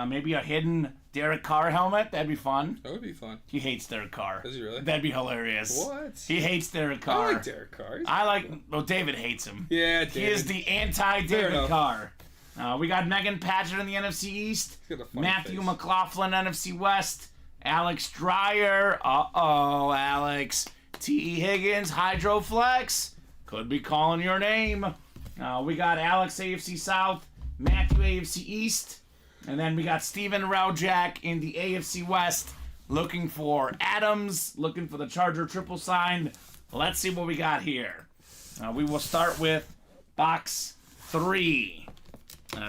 S2: Maybe a hidden Derek Carr helmet. That'd be fun.
S3: That would be fun.
S2: He hates Derek Carr.
S3: Does he really?
S2: That'd be hilarious.
S3: What?
S2: He hates Derek Carr.
S3: I like Derek Carr.
S2: David hates him.
S3: Yeah, David.
S2: He is the anti-David Carr. We got Megan Padgett in the NFC East. Matthew
S3: face.
S2: McLaughlin, NFC West. Alex Dreyer. Uh-oh, Alex. T.E. Higgins, Hydroflex. Could be calling your name. We got Alex, AFC South. Matthew, AFC East. And then we got Steven Raujak in the AFC West. Looking for Adams. Looking for the Charger triple signed. Let's see what we got here. We will start with box 3.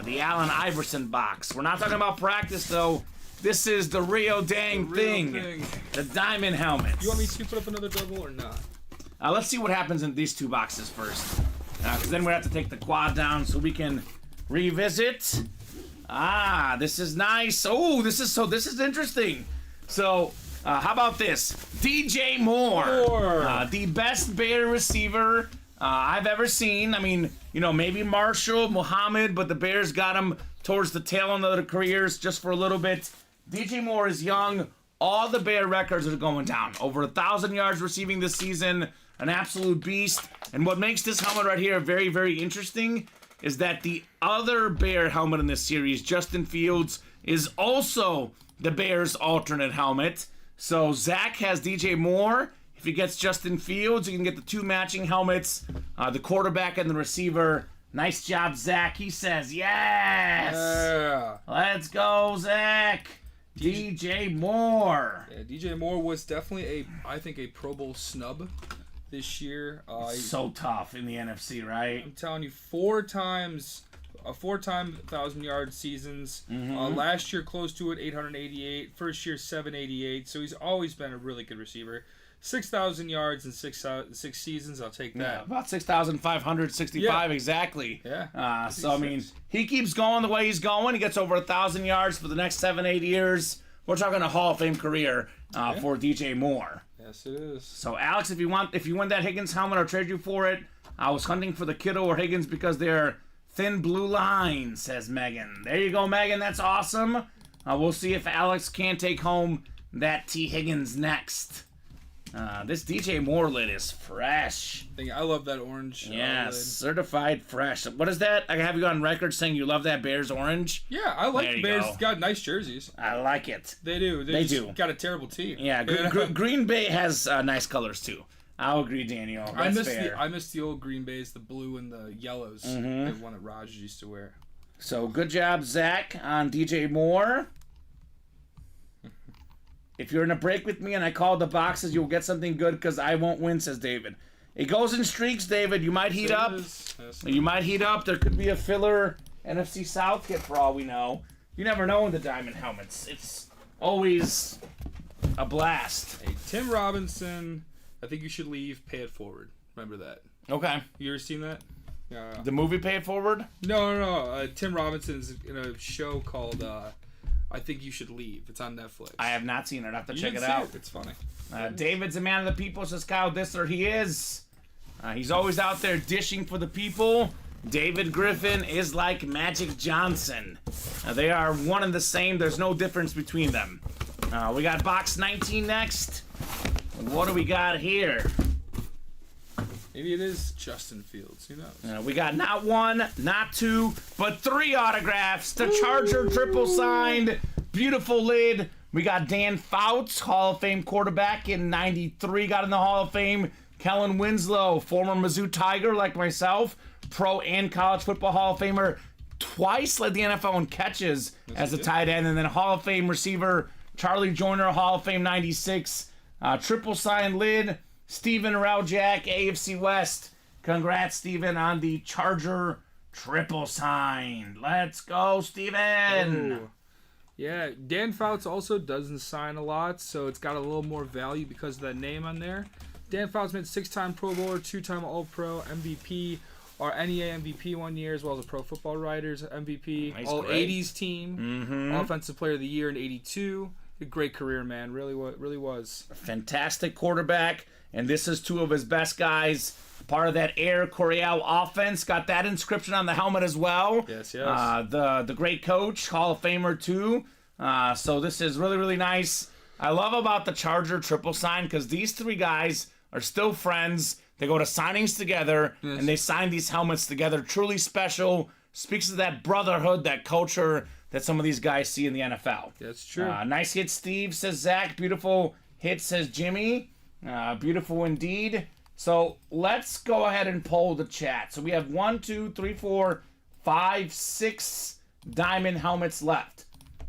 S2: The Allen Iverson box. We're not talking about practice, though. This is the real dang thing. The diamond helmets.
S3: You want me to put up another double or not?
S2: Let's see what happens in these 2 boxes first. Because then we have to take the quad down so we can revisit. This is nice. Oh, this is interesting. So, how about this? DJ Moore. The best Bear receiver I've ever seen. Maybe Marshall, Muhammad, but the Bears got him towards the tail end of their careers just for a little bit. DJ Moore is young. All the Bear records are going down. Over 1,000 yards receiving this season. An absolute beast. And what makes this helmet right here very, very interesting is that the other Bear helmet in this series, Justin Fields, is also the Bears' alternate helmet. So Zach has DJ Moore. If he gets Justin Fields, you can get the 2 matching helmets, the quarterback and the receiver. Nice job, Zach. He says, yes!
S3: Yeah.
S2: Let's go, Zach! DJ Moore.
S3: Yeah, DJ Moore was definitely I think a Pro Bowl snub this year.
S2: So tough in the NFC, right?
S3: I'm telling you, 4-time 1,000-yard seasons. Last year, close to it, 888. First year, 788. So he's always been a really good receiver. 6,000 yards in six seasons. I'll take that.
S2: Yeah, about 6,565 exactly.
S3: Yeah.
S2: So, I mean, he keeps going the way he's going. He gets over 1,000 yards for the next 7-8 years. We're talking a Hall of Fame career for DJ Moore.
S3: Yes, it is.
S2: So, Alex, if you win that Higgins helmet, I'll trade you for it. I was hunting for the Kittle or Higgins because they're thin blue lines, says Megan. There you go, Megan. That's awesome. We'll see if Alex can take home that T. Higgins next. This DJ Moore lid is fresh.
S3: I love that orange.
S2: Yes,
S3: lid.
S2: certified fresh. What is that? I have you on record saying you love that Bears orange?
S3: Yeah, I like
S2: There
S3: the
S2: you
S3: Bears.
S2: go.
S3: Got nice jerseys.
S2: I like it.
S3: They do.
S2: They
S3: just
S2: do.
S3: Got a terrible team.
S2: Yeah, Green Bay has nice colors too. I'll agree, Daniel. That's fair.
S3: I miss the old Green Bays, the blue and the yellows. The one that Raj used to wear.
S2: So good job, Zach, on DJ Moore. If you're in a break with me and I call the boxes, you'll get something good because I won't win, says David. It goes in streaks, David. You might heat up.
S3: Yes.
S2: You might heat up. There could be a filler NFC South kit for all we know. You never know in the diamond helmets. It's always a blast.
S3: Hey, Tim Robinson, I think you should leave. Pay it forward. Remember that.
S2: Okay.
S3: You ever seen that?
S2: The movie Pay It Forward?
S3: No. Tim Robinson's in a show called I Think You Should Leave. It's on Netflix.
S2: I have not seen it. I have to check
S3: should
S2: it
S3: see
S2: out.
S3: It's funny.
S2: David's a man of the people, says Kyle Dissler. He is. He's always out there dishing for the people. David Griffin is like Magic Johnson. They are one and the same. There's no difference between them. We got box 19 next. What do we got here?
S3: Maybe it is Justin Fields. Who knows?
S2: We got not 1, not 2, but 3 autographs. The Charger triple signed. Beautiful lid. We got Dan Fouts, Hall of Fame quarterback in 93, got in the Hall of Fame. Kellen Winslow, former Mizzou Tiger like myself, pro and college football Hall of Famer, twice led the NFL in catches as a tight end, and then Hall of Fame receiver Charlie Joyner, Hall of Fame 96. Triple signed lid. Steven Raljak, AFC West. Congrats, Steven, on the Charger triple sign. Let's go, Steven.
S3: Ooh. Yeah, Dan Fouts also doesn't sign a lot, so it's got a little more value because of that name on there. Dan Fouts made 6-time Pro Bowler, 2-time All-Pro, MVP, or NEA MVP 1 year, as well as a Pro Football Writers MVP.
S2: Nice,
S3: All 80s team, Offensive Player of the Year in 82. A great career, man. Really was.
S2: Fantastic quarterback, and this is 2 of his best guys. Part of that Air Coryell offense. Got that inscription on the helmet as well.
S3: Yes.
S2: The great coach, Hall of Famer too. So this is really, really nice. I love about the Charger triple sign because these 3 guys are still friends. They go to signings together, and they sign these helmets together. Truly special. Speaks of that brotherhood, that culture that some of these guys see in the NFL.
S3: That's true.
S2: Nice hit, Steve, says Zach. Beautiful hit, says Jimmy. Beautiful indeed. So let's go ahead and poll the chat. So we have 1, 2, 3, 4, 5, 6 diamond helmets left.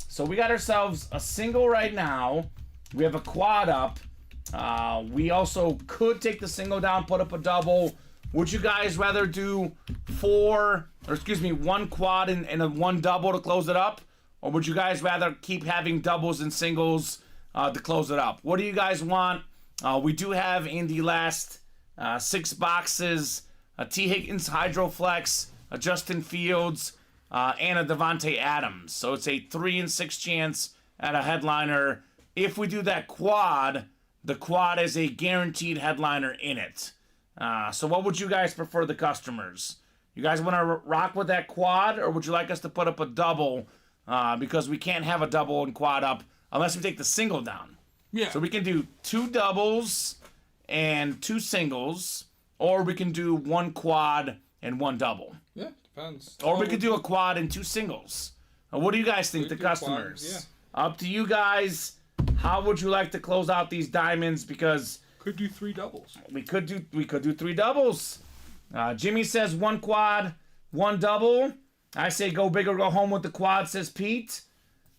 S2: So we got ourselves a single right now. We have a quad up. We also could take the single down, put up a double. Would you guys rather do 1 quad and 1 double to close it up? Or would you guys rather keep having doubles and singles to close it up? What do you guys want? We do have in the last 6 boxes a T. Higgins Hydroflex, a Justin Fields, and a Devontae Adams. So it's a 3 in 6 chance at a headliner. If we do that quad, the quad is a guaranteed headliner in it. So what would you guys prefer, the customers? You guys want to rock with that quad, or would you like us to put up a double? Because we can't have a double and quad up unless we take the single down.
S3: Yeah.
S2: So we can do 2 doubles and 2 singles, or we can do 1 quad and 1 double.
S3: Yeah, depends.
S2: Or we could do a quad and 2 singles. What do you guys think, the customers?
S3: Quad,
S2: Up to you guys. How would you like to close out these diamonds? Because
S3: Could do 3 doubles.
S2: We could do 3 doubles. Jimmy says 1 quad, 1 double. I say go big or go home with the quad, says Pete.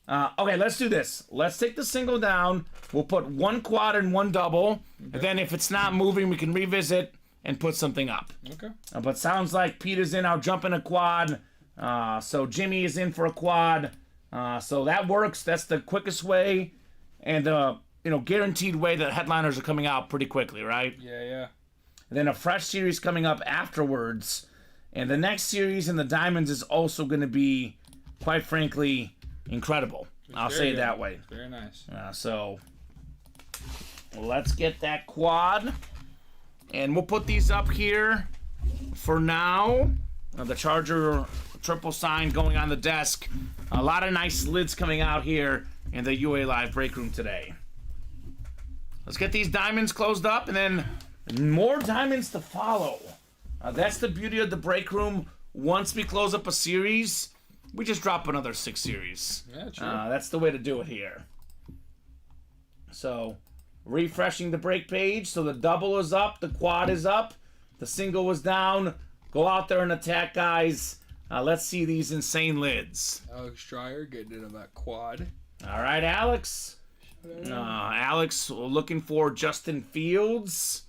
S2: Okay, let's do this. Let's take the single down. We'll put 1 quad and 1 double. Okay. And then if it's not moving, we can revisit and put something up.
S3: Okay.
S2: But sounds like Pete is in. I'll jump in a quad. So Jimmy is in for a quad. So that works. That's the quickest way. And, guaranteed way that headliners are coming out pretty quickly, right?
S3: Yeah.
S2: And then a fresh series coming up afterwards. And the next series in the Diamonds is also going to be, quite frankly, incredible. I'll say it that way.
S3: Very nice.
S2: So let's get that quad. And we'll put these up here for now. The Charger triple sign going on the desk. A lot of nice lids coming out here in the UA Live break room today. Let's get these diamonds closed up and then more diamonds to follow. That's the beauty of the break room. Once we close up a series, we just drop another 6 series.
S3: Yeah, true.
S2: That's the way to do it here. So, refreshing the break page. So the double is up, the quad is up, the single was down. Go out there and attack, guys. Let's see these insane lids.
S3: Alex Dreyer getting into that quad.
S2: All right, Alex. Alex looking for Justin Fields.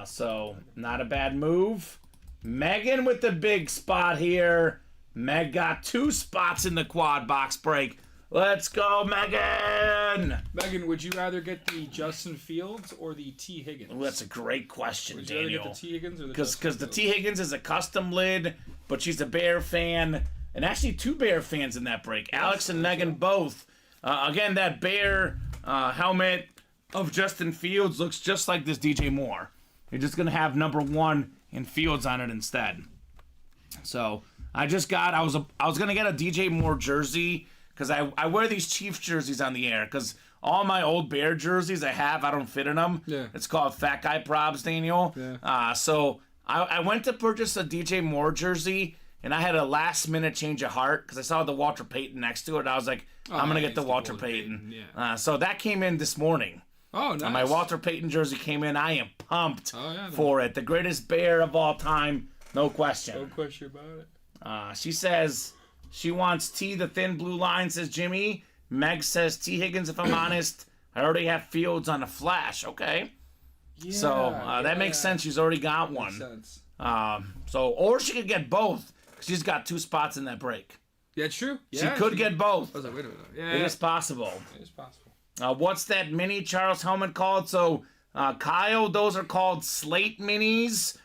S2: So, not a bad move. Megan with the big spot here. Meg got 2 spots in the quad box break. Let's go, Megan!
S3: Megan, would you rather get the Justin Fields or the T. Higgins?
S2: Well, that's a great question,
S3: would you
S2: Daniel.
S3: rather get the T. Higgins or the
S2: Because the T. Higgins is a custom lid, but she's a Bear fan. And actually 2 Bear fans in that break. Alex and Megan both. Again, that Bear helmet of Justin Fields looks just like this DJ Moore. You're just going to have number 1 in Fields on it instead. So, I was going to get a DJ Moore jersey because I wear these Chiefs jerseys on the air because all my old Bear jerseys I don't fit in them.
S3: Yeah.
S2: It's called Fat Guy Probs, Daniel.
S3: Yeah.
S2: So, I went to purchase a DJ Moore jersey and I had a last minute change of heart because I saw the Walter Payton next to it. I was like, I'm going to get the Walter Payton.
S3: Yeah.
S2: So that came in this morning.
S3: Oh, nice.
S2: My Walter Payton jersey came in. I am pumped for it. The greatest Bear of all time. No question.
S3: No question about it.
S2: She says she wants T, the thin blue line, says Jimmy. Meg says T. Higgins, if I'm honest. I already have Fields on a flash. Okay.
S3: Yeah,
S2: So that makes sense. She's already got one.
S3: Makes sense.
S2: Or she could get both. She's got 2 spots in that break.
S3: Yeah, true.
S2: She
S3: Yeah,
S2: could get both.
S3: I was like, wait a minute. Yeah.
S2: It is possible.
S3: It is possible.
S2: What's that mini Charles helmet called? So, Kyle, those are called Slate Minis.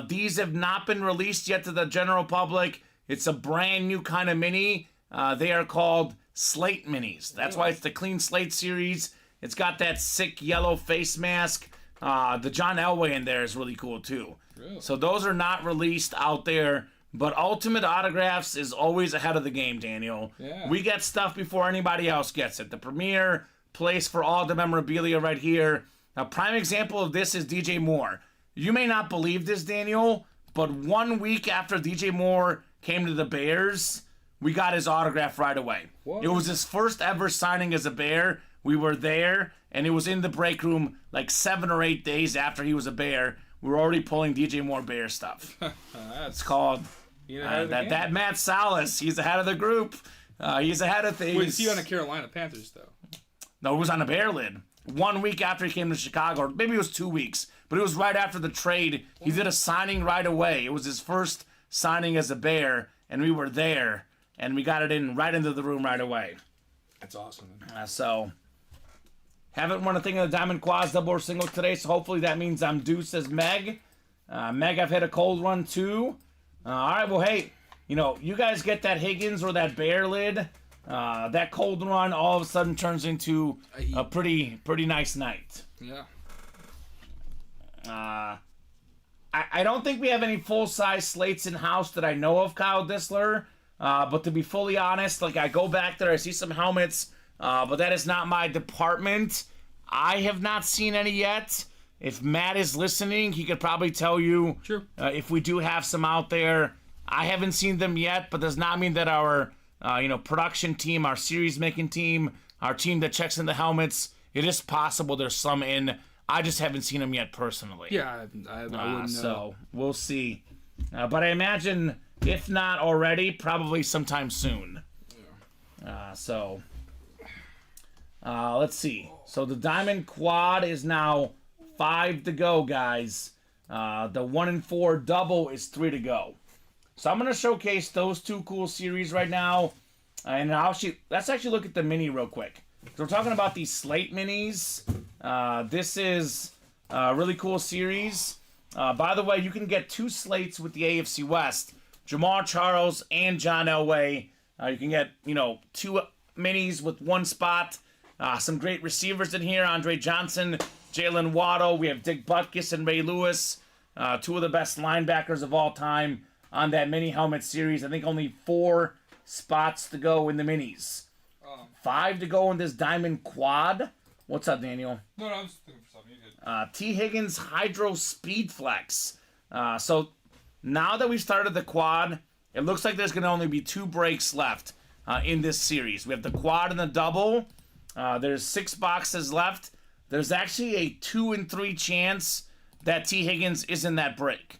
S2: These have not been released yet to the general public. It's a brand new kind of mini. They are called Slate Minis. That's why it's the Clean Slate series. It's got that sick yellow face mask. The John Elway in there is really cool, too.
S3: Really?
S2: So those are not released out there. But Ultimate Autographs is always ahead of the game, Daniel.
S3: Yeah.
S2: We get stuff before anybody else gets it. The premier place for all the memorabilia right here. A prime example of this is DJ Moore. You may not believe this, Daniel, but 1 week after DJ Moore came to the Bears, we got his autograph right away.
S3: What?
S2: It was his first ever signing as a Bear. We were there, and it was in the break room like 7 or 8 days after he was a Bear. We were already pulling DJ Moore Bear stuff. It's called that Matt Salas. He's ahead of the group. He's ahead of things.
S3: Wait, is he on the Carolina Panthers, though?
S2: No, it was on a Bear lid. 1 week after he came to Chicago, or maybe it was 2 weeks, but it was right after the trade. He did a signing right away. It was his first signing as a Bear, and we were there, and we got it right into the room right away.
S3: That's awesome.
S2: So, haven't won a thing in the Diamond Quads double or single today, so hopefully that means I'm due, says Meg. Meg, I've hit a cold run too. All right, well, hey, you guys get that Higgins or that Bear lid. That cold run all of a sudden turns into a pretty nice night.
S3: Yeah.
S2: I don't think we have any full-size slates in-house that I know of, Kyle Dissler. But to be fully honest, I go back there, I see some helmets, but that is not my department. I have not seen any yet. If Matt is listening, he could probably tell you if we do have some out there. I haven't seen them yet, but does not mean that our production team, our series making team, our team that checks in the helmets, it is possible there's some in. I just haven't seen him yet personally.
S3: Yeah, I wouldn't know.
S2: So we'll see. But I imagine, if not already, probably sometime soon. Let's see. So the Diamond Quad is now 5 to go, guys. The 1 and 4 double is 3 to go. So I'm going to showcase those 2 cool series right now. And let's actually look at the mini real quick. So we're talking about these slate minis. This is a really cool series. By the way, you can get 2 slates with the AFC West. Jamal Charles and John Elway. You can get, 2 minis with 1 spot. Some great receivers in here. Andre Johnson, Jalen Waddle. We have Dick Butkus and Ray Lewis. 2 of the best linebackers of all time on that mini helmet series. I think only 4 spots to go in the minis. 5 to go in this Diamond Quad. What's up, Daniel?
S3: No, I was thinking for something. You did.
S2: T. Higgins Hydro Speed Flex. So now that we've started the quad, it looks like there's going to only be 2 breaks left in this series. We have the quad and the double. There's 6 boxes left. There's actually a 2 in 3 chance that T. Higgins is in that break.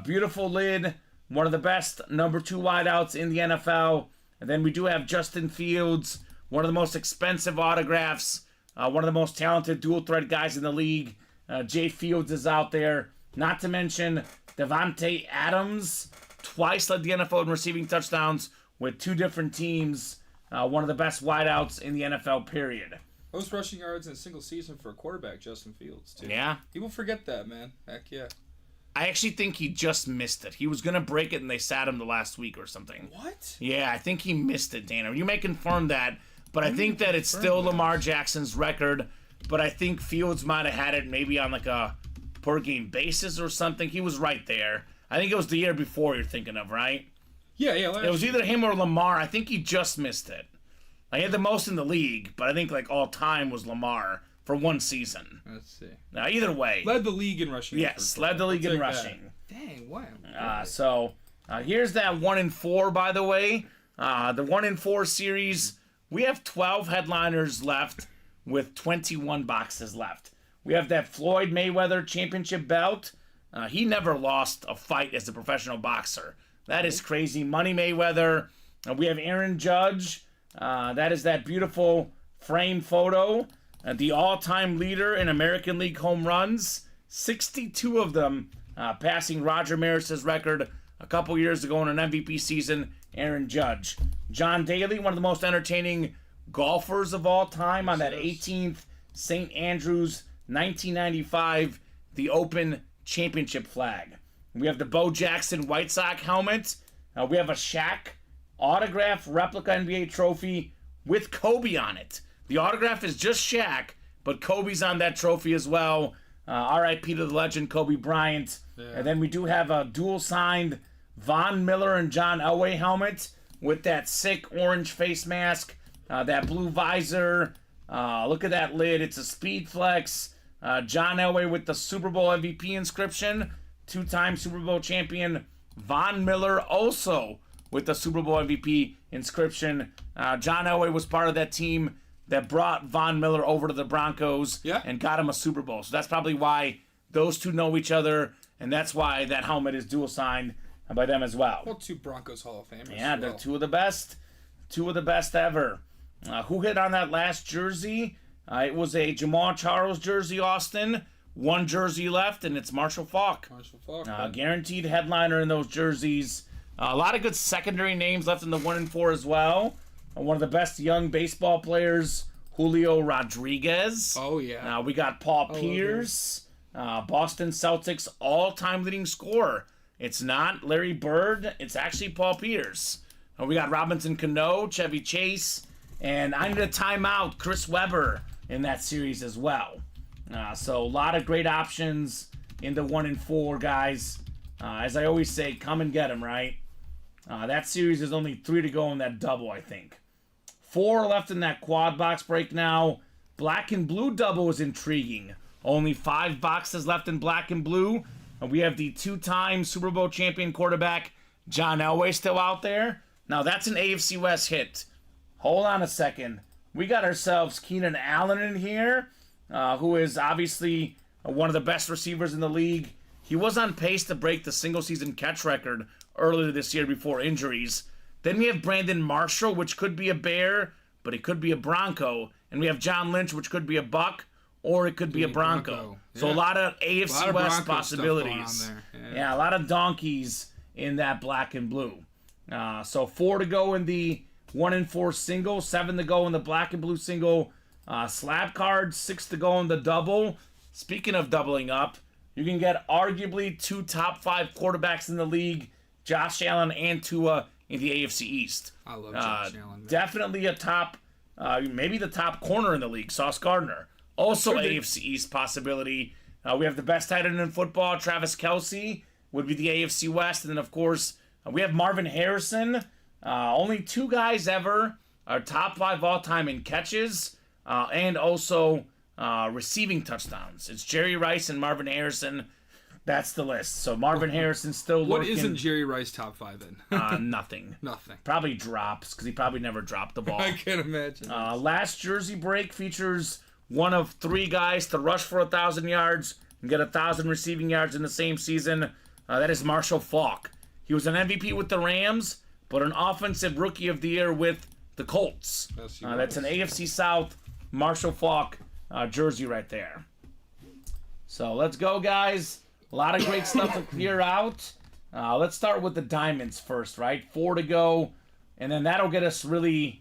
S2: Beautiful lid. One of the best number 2 wideouts in the NFL. And then we do have Justin Fields, one of the most expensive autographs, one of the most talented dual threat guys in the league. Jay Fields is out there. Not to mention Devontae Adams, twice led the NFL in receiving touchdowns with 2 different teams. One of the best wideouts in the NFL, period.
S3: Most rushing yards in a single season for a quarterback, Justin Fields, too.
S2: Yeah.
S3: People forget that, man. Heck yeah.
S2: I actually think he just missed it. He was going to break it and they sat him the last week or something.
S3: What?
S2: Yeah, I think he missed it, Dana. You may confirm that, but I think that it's still Lamar Jackson's record, but I think Fields might have had it maybe on like a per-game basis or something. He was right there. I think it was the year before you're thinking of, right?
S3: Yeah.
S2: It was either him or Lamar. I think he just missed it. He had the most in the league, but I think like all time was Lamar for 1 season.
S3: Let's see.
S2: Now, either way.
S3: Led the league in rushing.
S2: Yes, led the league in rushing.
S3: Dang, wow.
S2: Here's that 1 and 4, by the way. The 1 and 4 series, we have 12 headliners left with 21 boxes left. We have that Floyd Mayweather championship belt. He never lost a fight as a professional boxer. That is crazy. Money Mayweather. We have Aaron Judge. That is that beautiful frame photo. The all-time leader in American League home runs. 62 of them, passing Roger Maris's record a couple years ago in an MVP season. Aaron Judge. John Daly, one of the most entertaining golfers of all time, on that 18th St. Andrews 1995 the Open Championship flag. We have the Bo Jackson White Sox helmet. We have a Shaq autograph replica NBA trophy with Kobe on it. The autograph is just Shaq, but Kobe's on that trophy as well. R.I.P. to the legend Kobe Bryant. Yeah. And then we do have a dual-signed Von Miller and John Elway helmet with that sick orange face mask, that blue visor. Look at that lid. It's a Speed Flex. John Elway with the Super Bowl MVP inscription. 2-time Super Bowl champion Von Miller also with the Super Bowl MVP inscription. John Elway was part of that team that brought Von Miller over to the Broncos and got him a Super Bowl. So that's probably why those two know each other, and that's why that helmet is dual signed by them as well.
S3: Well, 2 Broncos Hall of Famers.
S2: Yeah, they're 2 of the best. 2 of the best ever. Who hit on that last jersey? It was a Jamal Charles jersey, Austin. 1 jersey left, and it's Marshall Faulk. Guaranteed headliner in those jerseys. A lot of good secondary names left in the 1 and 4 as well. One of the best young baseball players, Julio Rodriguez.
S3: Oh, yeah.
S2: We got Paul Pierce, Boston Celtics all-time leading scorer. It's not Larry Bird. It's actually Paul Pierce. We got Robinson Cano, Chevy Chase, and I need a timeout, Chris Webber in that series as well. So a lot of great options in the 1 and 4, guys. As I always say, come and get them, right? That series is only 3 to go in that double, I think. 4 left in that quad box break now. Black and blue double is intriguing. Only 5 boxes left in black and blue. And we have the 2-time Super Bowl champion quarterback, John Elway, still out there. Now, that's an AFC West hit. Hold on a second. We got ourselves Keenan Allen in here. who is obviously one of the best receivers in the league. He was on pace to break the single-season catch record earlier this year before injuries. Then we have Brandon Marshall, which could be a Bear, but it could be a Bronco. And we have John Lynch, which could be a Buck, or it could be a Bronco.
S3: Yeah.
S2: So a lot of AFC West possibilities.
S3: Stuff going on there.
S2: A lot of donkeys in that black and blue. So 4 to go in the 1 and 4 single, 7 to go in the black and blue single slab cards, 6 to go in the double. Speaking of doubling up, you can get arguably 2 top 5 quarterbacks in the league, Josh Allen and Tua in the AFC East.
S3: I love Josh Allen.
S2: Definitely a top, maybe the top corner in the league, Sauce Gardner. Also AFC East possibility. We have the best tight end in football, Travis Kelce, would be the AFC West. And then, of course, we have Marvin Harrison. Only 2 guys ever are top 5 all-time in catches and also receiving touchdowns. It's Jerry Rice and Marvin Harrison. That's the list. So Marvin Harrison still lurking.
S3: What isn't Jerry Rice top 5 in?
S2: Nothing.
S3: Nothing.
S2: Probably drops, because he probably never dropped the ball.
S3: I can't imagine.
S2: Last jersey break features one of 3 guys to rush for 1,000 yards and get 1,000 receiving yards in the same season. That is Marshall Faulk. He was an MVP with the Rams, but an offensive rookie of the year with the Colts. That's an AFC South Marshall Faulk jersey right there. So let's go, guys. A lot of great stuff to clear out. Let's start with the diamonds first, right? 4 to go, and then that'll get us really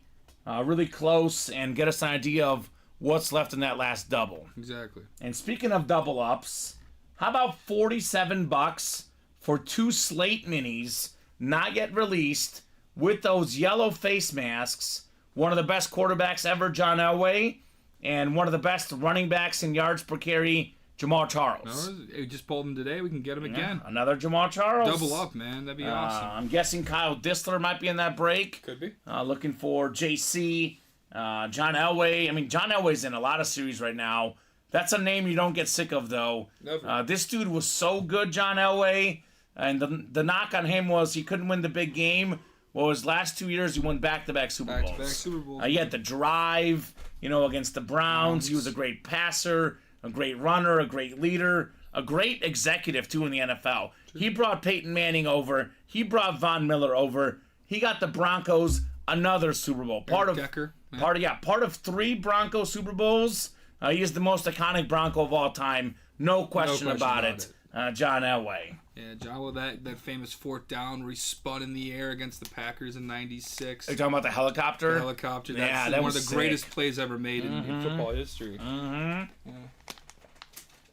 S2: close and get us an idea of what's left in that last double.
S3: Exactly.
S2: And speaking of double ups, how about $47 for 2 Slate minis, not yet released, with those yellow face masks? One of the best quarterbacks ever, John Elway, and one of the best running backs in yards per carry, Jamal Charles.
S3: We just pulled him today. We can get him again.
S2: Another Jamal Charles.
S3: Double up, man. That'd be awesome.
S2: I'm guessing Kyle Dissler might be in that break.
S3: Could be.
S2: Looking for JC, John Elway. I mean, John Elway's in a lot of series right now. That's a name you don't get sick of, though.
S3: Never.
S2: This dude was so good, John Elway. And the knock on him was he couldn't win the big game. Well, his last 2 years, he won back-to-back Super Bowls.
S3: Back-to-back Super Bowls.
S2: He had the drive, against the Browns. He was a great passer, a great runner, a great leader, a great executive, too, in the NFL. He brought Peyton Manning over. He brought Von Miller over. He got the Broncos another Super Bowl. Part of 3 Broncos Super Bowls. He is the most iconic Bronco of all time. No question about it. John Elway.
S3: Yeah, John, well, that famous 4th down where he spun in the air against the Packers in '96.
S2: Are you talking about the helicopter?
S3: The helicopter.
S2: That
S3: one of
S2: was
S3: the greatest plays ever made in football history.
S2: Mm-hmm.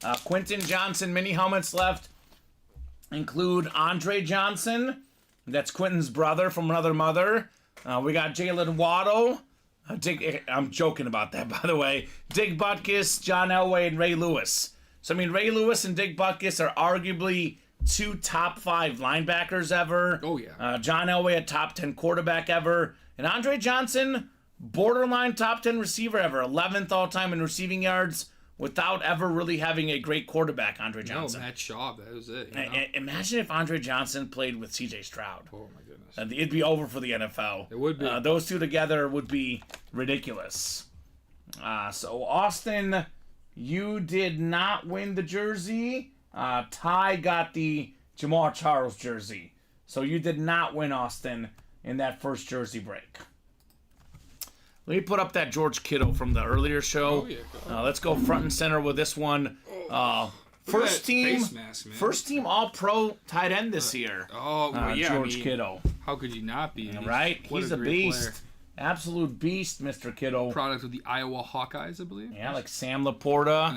S2: Yeah. Quentin Johnson mini helmets left include Andre Johnson. That's Quentin's brother from another mother. We got Jalen Waddle. I'm joking about that, by the way. Dick Butkus, John Elway, and Ray Lewis. So, I mean, Ray Lewis and Dick Butkus are arguably 2 top 5 linebackers ever.
S3: Oh, yeah.
S2: John Elway, a top 10 quarterback ever. And Andre Johnson, borderline top 10 receiver ever. 11th all-time in receiving yards without ever really having a great quarterback, Andre Johnson.
S3: No, Matt Schaub, that was it.
S2: Imagine if Andre Johnson played with C.J. Stroud.
S3: Oh, my goodness.
S2: It'd be over for the NFL.
S3: It would be.
S2: Those 2 together would be ridiculous. So, Austin, you did not win the jersey. Ty got the Jamal Charles jersey. So you did not win, Austin, in that first jersey break. Let me put up that George Kittle from the earlier show.
S3: Oh, yeah.
S2: Let's go front and center with this one. First team All-Pro tight end this year. George Kittle.
S3: How could you not be?
S2: Right? He's a beast. Player. Absolute beast, Mr. Kittle.
S3: Product of the Iowa Hawkeyes, I believe.
S2: Yeah, like Sam Laporta.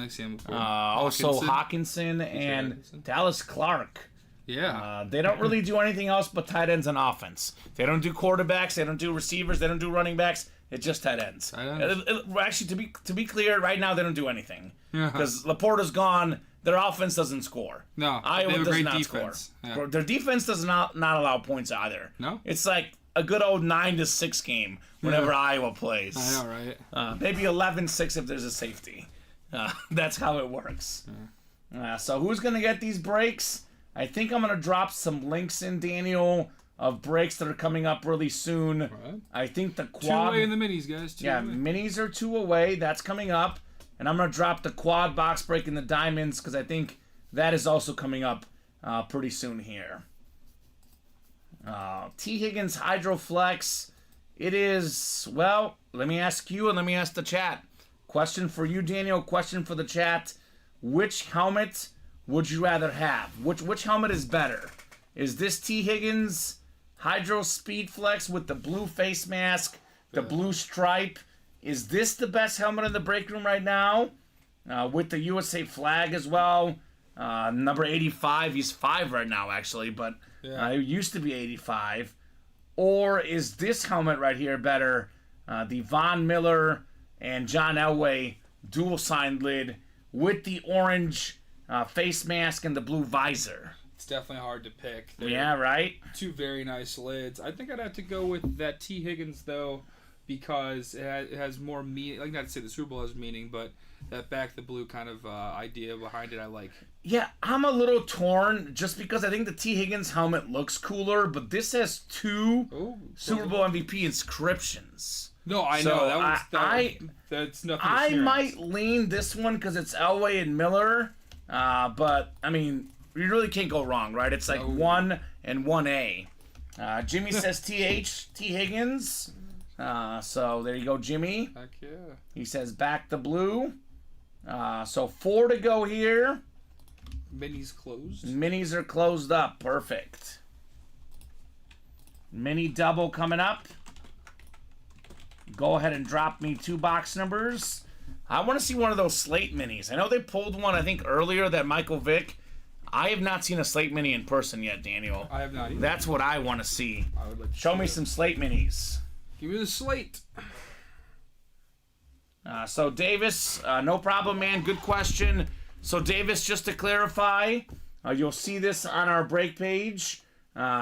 S2: Also Hawkinson and Dallas Clark.
S3: Yeah.
S2: They don't really do anything else but tight ends on offense. They don't do quarterbacks. They don't do receivers. They don't do running backs. It's just tight ends. Actually, to be clear, right now they don't do anything because Laporta's gone. Their offense doesn't score.
S3: No,
S2: Iowa does not
S3: defense.
S2: score. Yeah. Their defense does not allow points either.
S3: No,
S2: it's like a good old 9-6 game whenever Iowa plays.
S3: I know, right?
S2: Maybe 11-6 if there's a safety. That's how it works. So who's going to get these breaks? I think I'm going to drop some links in, Daniel, of breaks that are coming up really soon.
S3: Right.
S2: I think the quad...
S3: 2 away in the minis, guys. 2 away.
S2: Minis are 2 away. That's coming up. And I'm going to drop the quad box break in the diamonds because I think that is also coming up pretty soon here. T. Higgins Hydroflex. It is, well, let me ask you and let me ask the chat. Question for you, Daniel. Question for the chat. Which helmet would you rather have? Which helmet is better? Is this T. Higgins Hydro Speed Flex with the blue face mask, the blue stripe? Is this the best helmet in the break room right now? With the USA flag as well. Number 85. He's 5 right now, actually, but it used to be 85. Or is this helmet right here better? The Von Miller and John Elway dual sign lid with the orange face mask and the blue visor.
S3: It's definitely hard to pick.
S2: Yeah, right?
S3: Two very nice lids. I think I'd have to go with that T. Higgins, though, because it has more meaning. Like, not to say the Super Bowl has meaning, but that back the blue kind of idea behind it I like.
S2: Yeah, I'm a little torn just because I think the T. Higgins helmet looks cooler, but this has 2 Super Bowl MVP inscriptions.
S3: No, I
S2: So
S3: know. That's nothing.
S2: I might lean this one because it's Elway and Miller, but, I mean, you really can't go wrong, right? It's like 1 and 1A. Jimmy says T. Higgins. So there you go, Jimmy.
S3: Heck yeah.
S2: He says back the blue. So 4 to go here.
S3: Minis closed.
S2: Minis are closed up. Perfect. Mini double coming up. Go ahead and drop me 2 box numbers. I want to see one of those slate minis. I know they pulled one, I think, earlier, that Michael Vick. I have not seen a slate mini in person yet, Daniel.
S3: I have not either.
S2: That's what I want to see.
S3: I would like to
S2: Show
S3: see
S2: me
S3: it.
S2: some slate minis.
S3: Give me the slate.
S2: So Davis, no problem, man. Good question. So Davis, just to clarify, you'll see this on our break page.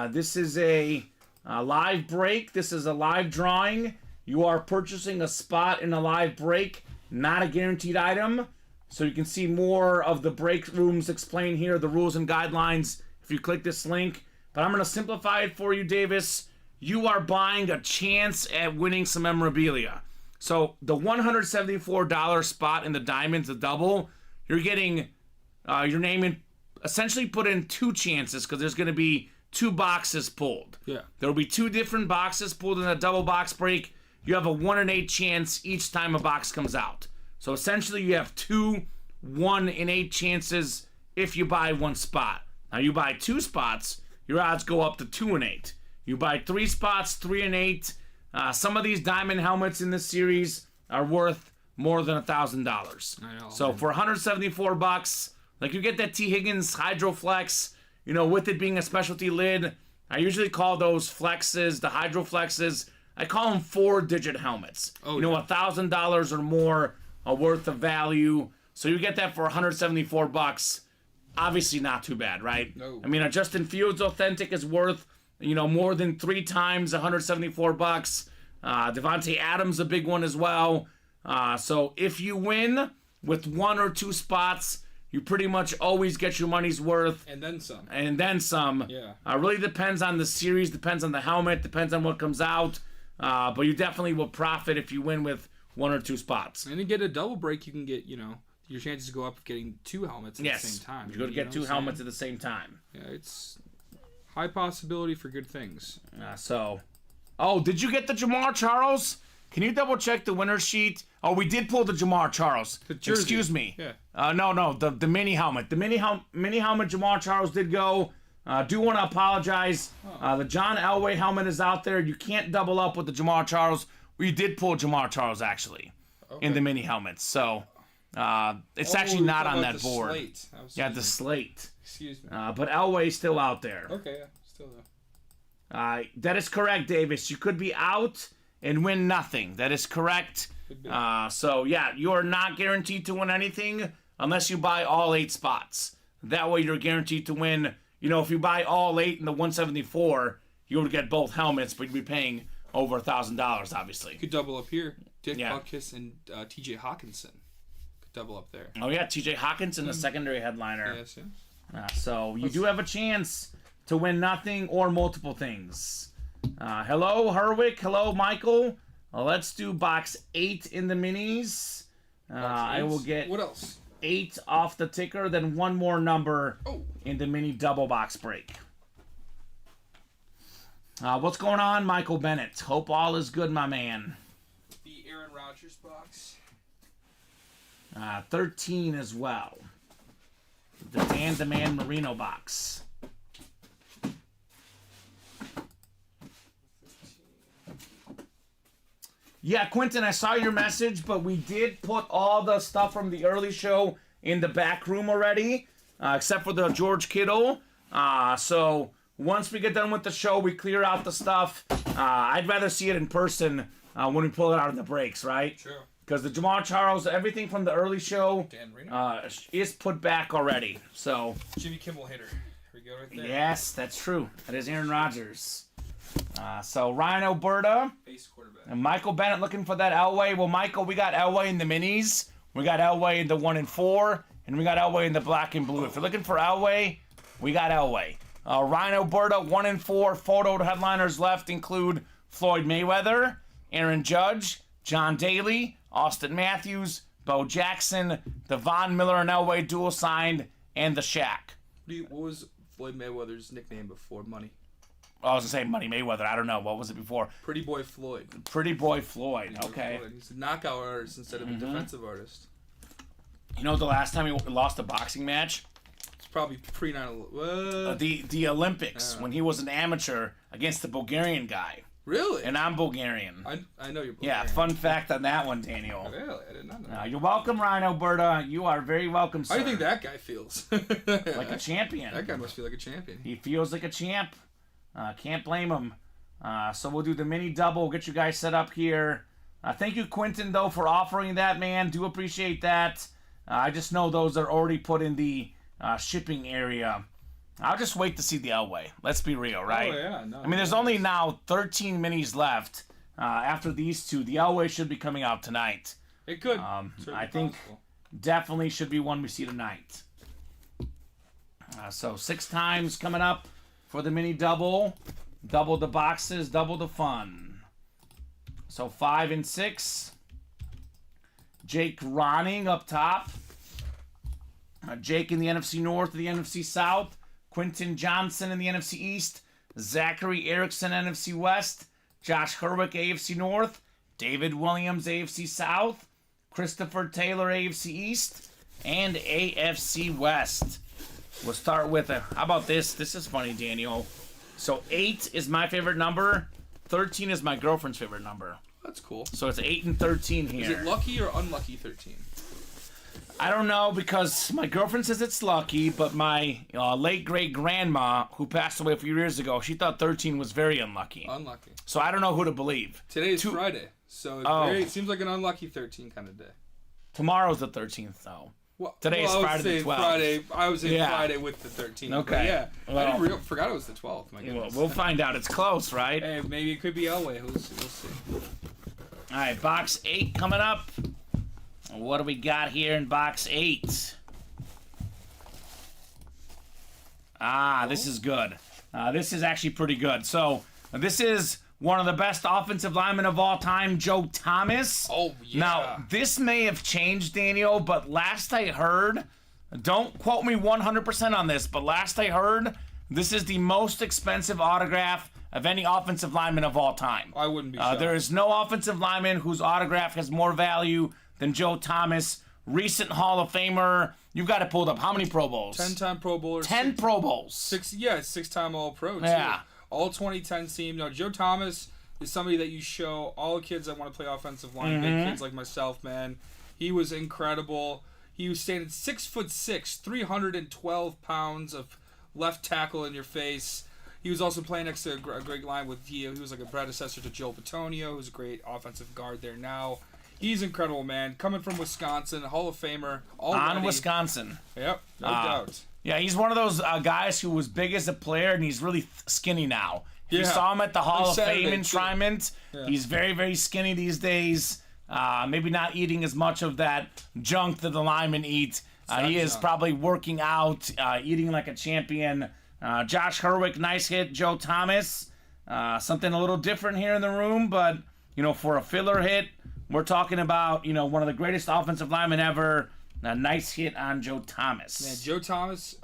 S2: This is a live break. This is a live drawing. You are purchasing a spot in a live break, not a guaranteed item. So you can see more of the break rooms explained here, the rules and guidelines, if you click this link. But I'm going to simplify it for you, Davis. You are buying a chance at winning some memorabilia. So the $174 spot in the diamonds, the double, you're getting your name in, essentially put in 2 chances because there's going to be 2 boxes pulled.
S3: Yeah.
S2: There will be 2 different boxes pulled in a double box break. You have a 1 in 8 chance each time a box comes out. So essentially you have 2 1 in 8 chances if you buy 1 spot. Now you buy 2 spots, your odds go up to 2 in 8. You buy 3 spots, 3 in 8. Some of these diamond helmets in this series are worth more than $1,000.
S3: I know.
S2: So for $174, like you get that T. Higgins Hydroflex, you know, with it being a specialty lid. I usually call those flexes, the Hydroflexes, I call them 4-digit helmets.
S3: Oh,
S2: you know,
S3: yeah.
S2: $1,000 or more worth of value. So you get that for $174. Obviously not too bad, right?
S3: No.
S2: I mean, a Justin Fields Authentic is worth, you know, more than 3 times $174. Devontae Adams a big one as well. So if you win with 1 or 2 spots, you pretty much always get your money's worth.
S3: And then some.
S2: And then some.
S3: Yeah.
S2: Really depends on the series, depends on the helmet, depends on what comes out. But you definitely will profit if you win with 1 or 2 spots.
S3: And to get a double break, you can get, you know, your chances go up of getting 2 helmets at the same time.
S2: You're going to get 2 helmets at the same time.
S3: Yeah, it's high possibility for good things.
S2: Oh, did you get the Jamar Charles? Can you double check the winner sheet? Oh, we did pull the Jamar Charles.
S3: The jersey.
S2: Excuse me.
S3: Yeah.
S2: No, the mini helmet. The mini helmet Jamar Charles did go. Do want to apologize. The John Elway helmet is out there. You can't double up with the Jamar Charles. We did pull Jamar Charles, actually, in the mini helmets. So it's actually not on that board.
S3: Slate.
S2: Yeah, the slate.
S3: Excuse me.
S2: But Elway's still out there.
S3: Okay, yeah, still though.
S2: That is correct, Davis. You could be out and win nothing. That is correct. So, yeah, you are not guaranteed to win anything unless you buy all 8 spots. That way you're guaranteed to win. You know, if you buy all 8 in the 174, you would get both helmets, but you'd be paying over $1,000, obviously.
S3: You could double up here. Dick Butkus and T.J. Hawkinson could double up there.
S2: Oh, yeah, T.J. Hawkinson, the secondary headliner.
S3: Yes, yeah.
S2: So you do have a chance to win nothing or multiple things. Hello, Herwick. Hello, Michael. Let's do box 8 in the minis. I will get
S3: What else?
S2: 8 off the ticker, then one more number
S3: Oh.
S2: in the mini double box break. What's going on, Michael Bennett? Hope all is good, my man.
S3: The Aaron Rodgers box.
S2: 13 as well. The Dan DeMan Marino box. Yeah, Quentin, I saw your message, but we did put all the stuff from the early show in the back room already, except for the George Kittle. So once we get done with the show, we clear out the stuff. I'd rather see it in person when we pull it out of the breaks, right?
S3: Sure.
S2: Because the Jamal Charles, everything from the early show
S3: Dan Marino.
S2: is put back already. So
S3: Jimmy Kimmel hitter. Here we go right there.
S2: yes, that's true. That is Aaron Rodgers. So Ryan Alberta
S3: Base quarterback.
S2: and Michael Bennett looking for that Elway. Well, Michael, we got Elway in the minis. We got Elway in the 1 and 4, and we got Elway in the black and blue. If you're looking for Elway, we got Elway. Ryan Alberta 1 and 4. Photo headliners left include Floyd Mayweather, Aaron Judge, John Daly, Austin Matthews, Bo Jackson, the Von Miller and Elway dual signed, and the Shaq.
S3: What was Floyd Mayweather's nickname before Money?
S2: I was going to say Money Mayweather. I don't know. What was it before?
S3: Pretty Boy Floyd.
S2: Pretty Boy Floyd. Okay.
S3: He's a knockout artist instead of a defensive artist.
S2: You know the last time he lost a boxing match?
S3: It's probably pre 9/11.
S2: The Olympics, when he was an amateur against the Bulgarian guy.
S3: Really?
S2: And I'm Bulgarian.
S3: I know you're Bulgarian.
S2: Yeah, fun fact on that one, Daniel.
S3: Really? I did not know.
S2: You're welcome, Ryan Alberta. You are very welcome, sir.
S3: How do you think that guy feels?
S2: Like a champion.
S3: That guy must feel like a champion.
S2: He feels like a champ. Can't blame him. So we'll do the mini double. Get you guys set up here. Thank you, Quentin, though, for offering that, man. Do appreciate that. I just know those are already put in the shipping area. I'll just wait to see the Elway. Let's be real, right?
S3: Oh, yeah. No,
S2: I mean, there's only now 13 minis left. After these two, the Elway should be coming out tonight.
S3: It could.
S2: I think definitely should be one we see tonight. So 6 times coming up for the mini double. Double the boxes, double the fun. So 5 and 6. Jake Ronning up top. Jake in the NFC North, the NFC South. Quentin Johnson in the NFC East. Zachary Erickson, NFC West. Josh Herwick, AFC North. David Williams, AFC South. Christopher Taylor, AFC East. And AFC West. We'll start with how about this? This is funny, Daniel. So 8 is my favorite number. 13 is my girlfriend's favorite number.
S3: That's cool.
S2: So it's 8 and 13 here.
S3: Is it lucky or unlucky 13?
S2: I don't know because my girlfriend says it's lucky, but my late great grandma, who passed away a few years ago, she thought 13 was very unlucky.
S3: Unlucky.
S2: So I don't know who to believe.
S3: Today's Friday, so it seems like an unlucky 13 kind of day.
S2: Tomorrow's the 13th, though.
S3: Well,
S2: Today's Friday the 12th.
S3: I was in Friday with the 13th.
S2: Okay.
S3: Yeah.
S2: Well,
S3: I forgot it was the 12th. My goodness.
S2: We'll find out. It's close, right?
S3: Hey, maybe it could be Elway. We'll see.
S2: All right, box 8 coming up. What do we got here in box 8? This is good. This is actually pretty good. So, this is one of the best offensive linemen of all time, Joe Thomas.
S3: Oh, yeah.
S2: Now, this may have changed, Daniel, but last I heard, don't quote me 100% on this, but last I heard, this is the most expensive autograph of any offensive lineman of all time.
S3: I wouldn't be shocked.
S2: There is no offensive lineman whose autograph has more value than Joe Thomas, recent Hall of Famer. You've got it pulled up. How many Pro Bowls?
S3: 10-time Pro Bowler.
S2: 10 Pro Bowls.
S3: 6-time All-Pro, too.
S2: Yeah.
S3: All 2010 team. No, Joe Thomas is somebody that you show all kids that want to play offensive line, big kids like myself, man. He was incredible. He was standing 6'6", 312 pounds of left tackle in your face. He was also playing next to a great line with he was like a predecessor to Joe Bitonio, who's a great offensive guard there now. He's incredible, man. Coming from Wisconsin, Hall of Famer.
S2: On Wisconsin.
S3: Yep, no doubt.
S2: Yeah, he's one of those guys who was big as a player, and he's really skinny now. If you saw him at the Hall of Fame enshrinement, he's very, very skinny these days. Maybe not eating as much of that junk that the linemen eat. He is probably working out, eating like a champion. Josh Herwick, nice hit. Joe Thomas, something a little different here in the room, but, for a filler hit, We're talking about, one of the greatest offensive linemen ever. A nice hit on Joe Thomas.
S3: Man, Joe Thomas,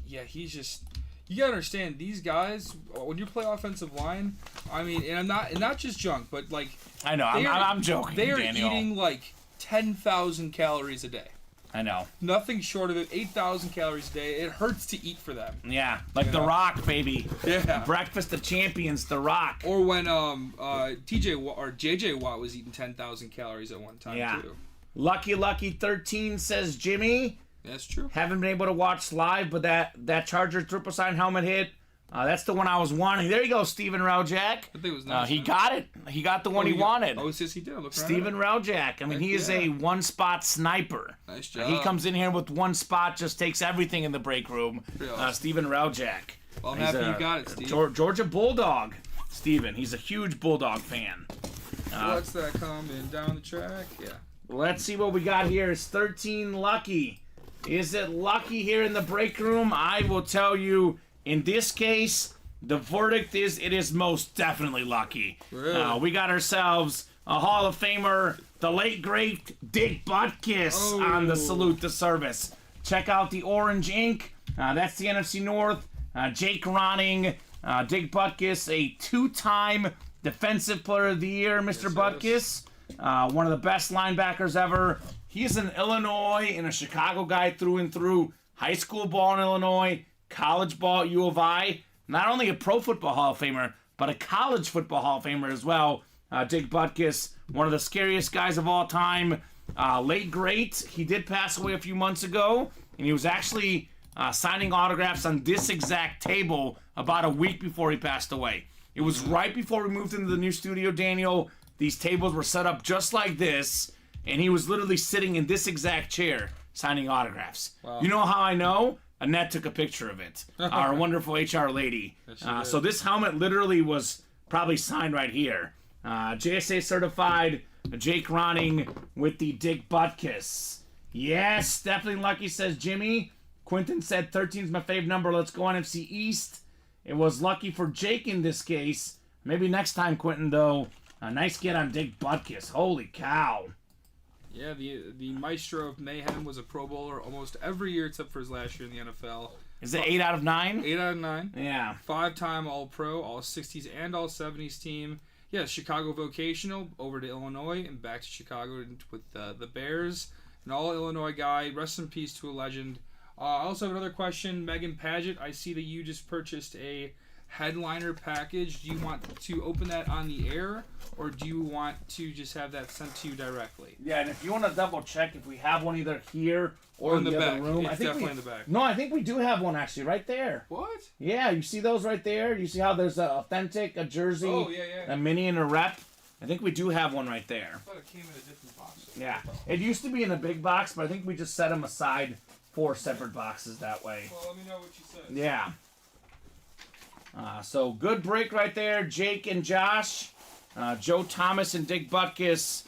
S3: he's just... You gotta understand, these guys, when you play offensive line, I mean, and not just junk, but like...
S2: I know, I'm joking,
S3: They are
S2: Daniel.
S3: eating like 10,000 calories a day.
S2: I know.
S3: Nothing short of it. 8,000 calories a day. It hurts to eat for them.
S2: Yeah, like The Rock, baby.
S3: Yeah.
S2: Breakfast of Champions, The Rock.
S3: Or when JJ Watt was eating 10,000 calories at one time too.
S2: Lucky 13 says Jimmy.
S3: That's true.
S2: Haven't been able to watch live, but that Charger triple sign helmet hit. That's the one I was wanting. There you go, Steven Raujak.
S3: I think it was nice.
S2: He got it. He got the one he wanted.
S3: Oh, yes, he did.
S2: Steven Raujak. I mean, he is a one-spot sniper.
S3: Nice job.
S2: He comes in here with one spot, just takes everything in the break room. Steven Raujak.
S3: Well, I'm happy you got it, Steve.
S2: Georgia Bulldog. Steven. He's a huge Bulldog fan.
S3: What's that coming down the track? Yeah.
S2: Let's see what we got here. It's 13 Lucky. Is it Lucky here in the break room? I will tell you, in this case, the verdict is it is most definitely Lucky.
S3: Really?
S2: We got ourselves a Hall of Famer, the late, great Dick Butkus on the Salute the Service. Check out the orange ink. That's the NFC North. Jake Ronning, Dick Butkus, a two-time Defensive Player of the Year, Mr. Butkus. One of the best linebackers ever. He's an Illinois and a Chicago guy through and through. High school ball in Illinois, college ball at U of I. Not only a Pro Football Hall of Famer, but a College Football Hall of Famer as well. Dick Butkus, one of the scariest guys of all time. Late great. He did pass away a few months ago, and he was actually signing autographs on this exact table about a week before he passed away. It was right before we moved into the new studio, Daniel. These tables were set up just like this, and he was literally sitting in this exact chair signing autographs. Wow. You know how I know? Annette took a picture of it. Our wonderful HR lady. So this helmet literally was probably signed right here. JSA certified Jake Ronning with the Dick Butkus. Yes, definitely Lucky, says Jimmy. Quentin said 13 is my fave number. Let's go NFC East. It was Lucky for Jake in this case. Maybe next time, Quentin, though. A nice get on Dick Butkus. Holy cow.
S3: Yeah, the Maestro of Mayhem was a Pro Bowler almost every year except for his last year in the NFL.
S2: Is it 8 out of 9?
S3: 8 out of 9.
S2: Yeah.
S3: 5-time All-Pro, All-60s and All-70s team. Yeah, Chicago Vocational, over to Illinois, and back to Chicago with the Bears. An all-Illinois guy. Rest in peace to a legend. I also have another question. Megan Paget, I see that you just purchased a headliner package. Do you want to open that on the air, or do you want to just have that sent to you directly?
S2: Yeah, and if you want to double check if we have one either here or in the
S3: back.
S2: other room.
S3: It's definitely in the back.
S2: No, I think we do have one actually right there.
S3: What?
S2: Yeah, you see those right there? You see how there's an authentic, a jersey, a mini, and a rep? I think we do have one right there.
S3: I thought it came in a different box.
S2: Yeah, it used to be in a big box, but I think we just set them aside 4 separate boxes that way.
S3: Well, let me know what you said.
S2: Yeah. So good break right there, Jake and Josh. Joe Thomas and Dick Butkus,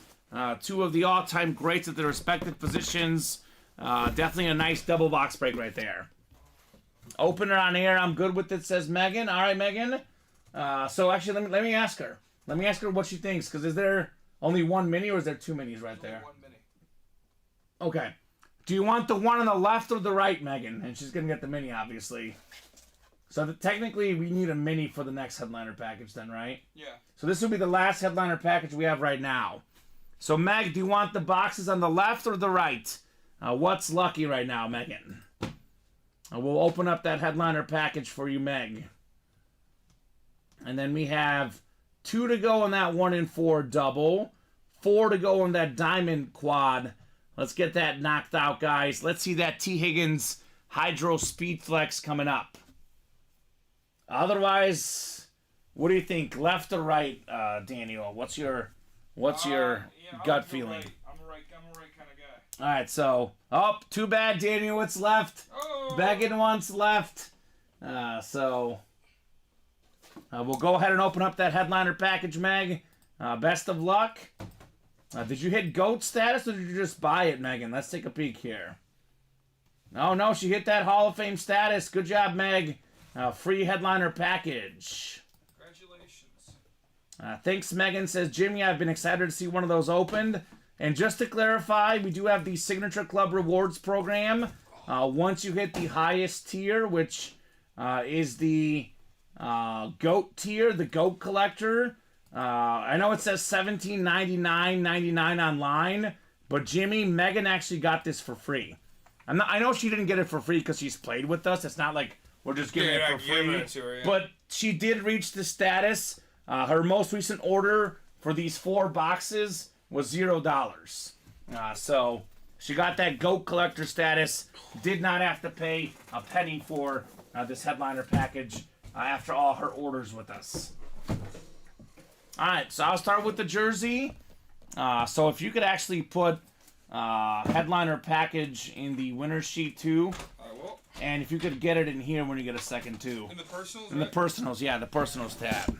S2: 2 of the all-time greats at their respective positions. Definitely a nice double box break right there. Opener on air, I'm good with it, says Megan. All right, Megan. So actually, let me ask her. Let me ask her what she thinks, because is there only one mini or is there 2 minis right there?
S3: One mini.
S2: Okay. Do you want the one on the left or the right, Megan? And she's going to get the mini, obviously. So technically, we need a mini for the next headliner package then, right?
S3: Yeah.
S2: So this will be the last headliner package we have right now. So, Meg, do you want the boxes on the left or the right? What's lucky right now, Megan? We'll open up that headliner package for you, Meg. And then we have 2 to go on that 1 in 4 double. 4 to go on that diamond quad. Let's get that knocked out, guys. Let's see that T. Higgins Hydro Speed Flex coming up. Otherwise, what do you think? Left or right, Daniel? What's your gut feeling?
S3: Right. I'm a right kind of guy.
S2: All right, so too bad, Daniel. It's left.
S3: Oh.
S2: Megan wants left. So we'll go ahead and open up that headliner package, Meg. Best of luck. Did you hit GOAT status or did you just buy it, Megan? Let's take a peek here. Oh no, she hit that Hall of Fame status. Good job, Meg. Free headliner package.
S3: Congratulations.
S2: Thanks, Megan. Says, Jimmy, I've been excited to see one of those opened. And just to clarify, we do have the Signature Club Rewards program. Once you hit the highest tier, which is the GOAT tier, the GOAT Collector. I know it says $17.99.99 online, but Jimmy, Megan actually got this for free. I know she didn't get it for free because she's played with us. It's not like we're just giving it for free. But she did reach the status. Her most recent order for these 4 boxes was $0. So she got that GOAT Collector status. Did not have to pay a penny for this headliner package after all her orders with us. All right, so I'll start with the jersey. So if you could actually put headliner package in the winner's sheet too.
S3: I will.
S2: And if you could get it in here when you get a second too.
S3: In the personals?
S2: In the personals, yeah, the personals tab.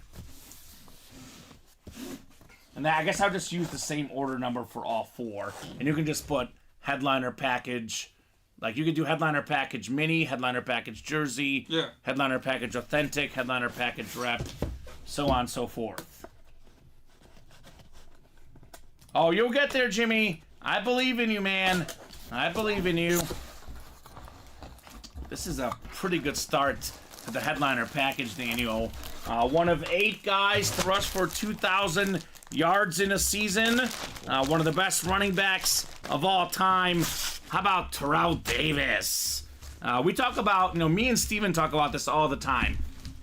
S2: And I guess I'll just use the same order number for all 4. And you can just put headliner package. Like you could do headliner package mini, headliner package jersey, headliner package authentic, headliner package rep, so on and so forth. Oh, you'll get there, Jimmy. I believe in you, man. I believe in you. This is a pretty good start to the headliner package, Daniel. One of 8 guys to rush for 2,000 yards in a season. One of the best running backs of all time. How about Terrell Davis? We talk about, me and Steven talk about this all the time.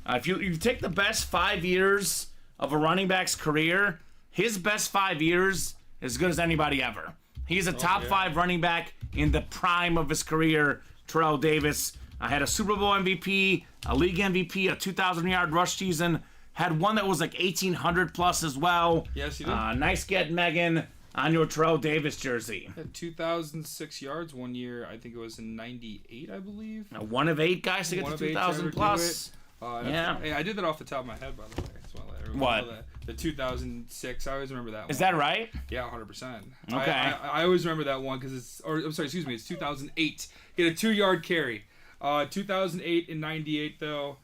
S2: If you take the best 5 years of a running back's career, his best 5 years is as good as anybody ever. He's a top 5 running back in the prime of his career. Terrell Davis had a Super Bowl MVP, a league MVP, a 2,000-yard rush season. Had one that was like 1,800 plus as well.
S3: Yes, he did.
S2: Nice get, Megan, on your Terrell Davis jersey.
S3: Had 2,006 yards one year. I think it was in '98, I believe.
S2: One of 8 guys to get to 2,000 plus.
S3: Yeah. Hey, I did that off the top of my head, by the way. That's why I let everyone
S2: what?
S3: know that. The 2006. I always remember that one.
S2: Is that right?
S3: Yeah, 100%.
S2: Okay.
S3: I always remember that one because it's. Or I'm sorry, excuse me. It's 2008. He had a 2-yard carry. 2008 and '98 though.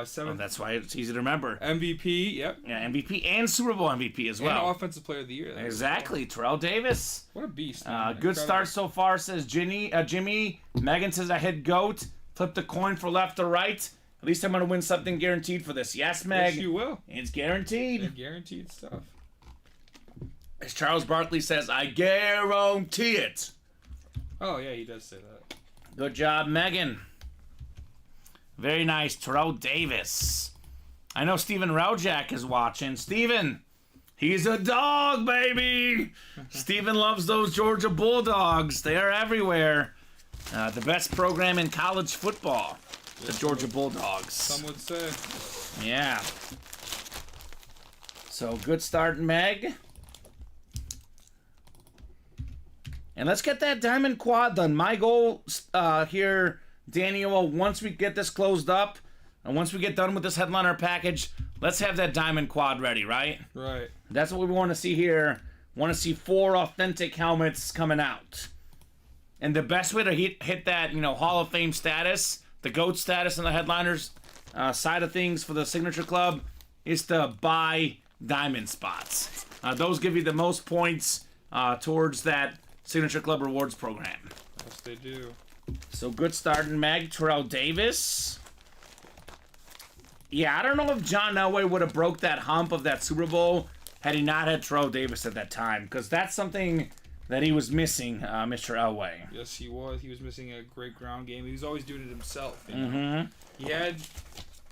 S3: 7.
S2: That's why it's easy to remember.
S3: MVP, yep.
S2: Yeah, MVP and Super Bowl MVP as well.
S3: And Offensive Player of the Year.
S2: Exactly, Terrell Davis.
S3: What a beast.
S2: Good
S3: Incredible.
S2: start so far, says Jimmy. Megan says I hit GOAT. Flip the coin for left or right. At least I'm going to win something guaranteed for this. Yes, Meg.
S3: Yes, you will.
S2: It's guaranteed.
S3: And guaranteed stuff.
S2: As Charles Barkley says, I guarantee it.
S3: Oh, yeah, he does say that.
S2: Good job, Megan. Very nice, Terrell Davis. I know Steven Rojak is watching. Steven, he's a dog, baby. Steven loves those Georgia Bulldogs. They are everywhere. The best program in college football, the Georgia Bulldogs.
S3: Some would say.
S2: Yeah. So, good start, Meg. And let's get that diamond quad done. My goal here, Daniel, once we get this closed up, and once we get done with this headliner package, let's have that diamond quad ready, right?
S3: Right.
S2: That's what we want to see here. Want to see 4 authentic helmets coming out. And the best way to hit that, Hall of Fame status, the GOAT status on the headliners side of things for the Signature Club, is to buy diamond spots. Those give you the most points towards that Signature Club Rewards program.
S3: Yes, they do.
S2: So good start in Meg. Terrell Davis. Yeah, I don't know if John Elway would have broke that hump of that Super Bowl had he not had Terrell Davis at that time, because that's something that he was missing, Mr. Elway.
S3: Yes, he was. He was missing a great ground game. He was always doing it himself. Mm-hmm. He had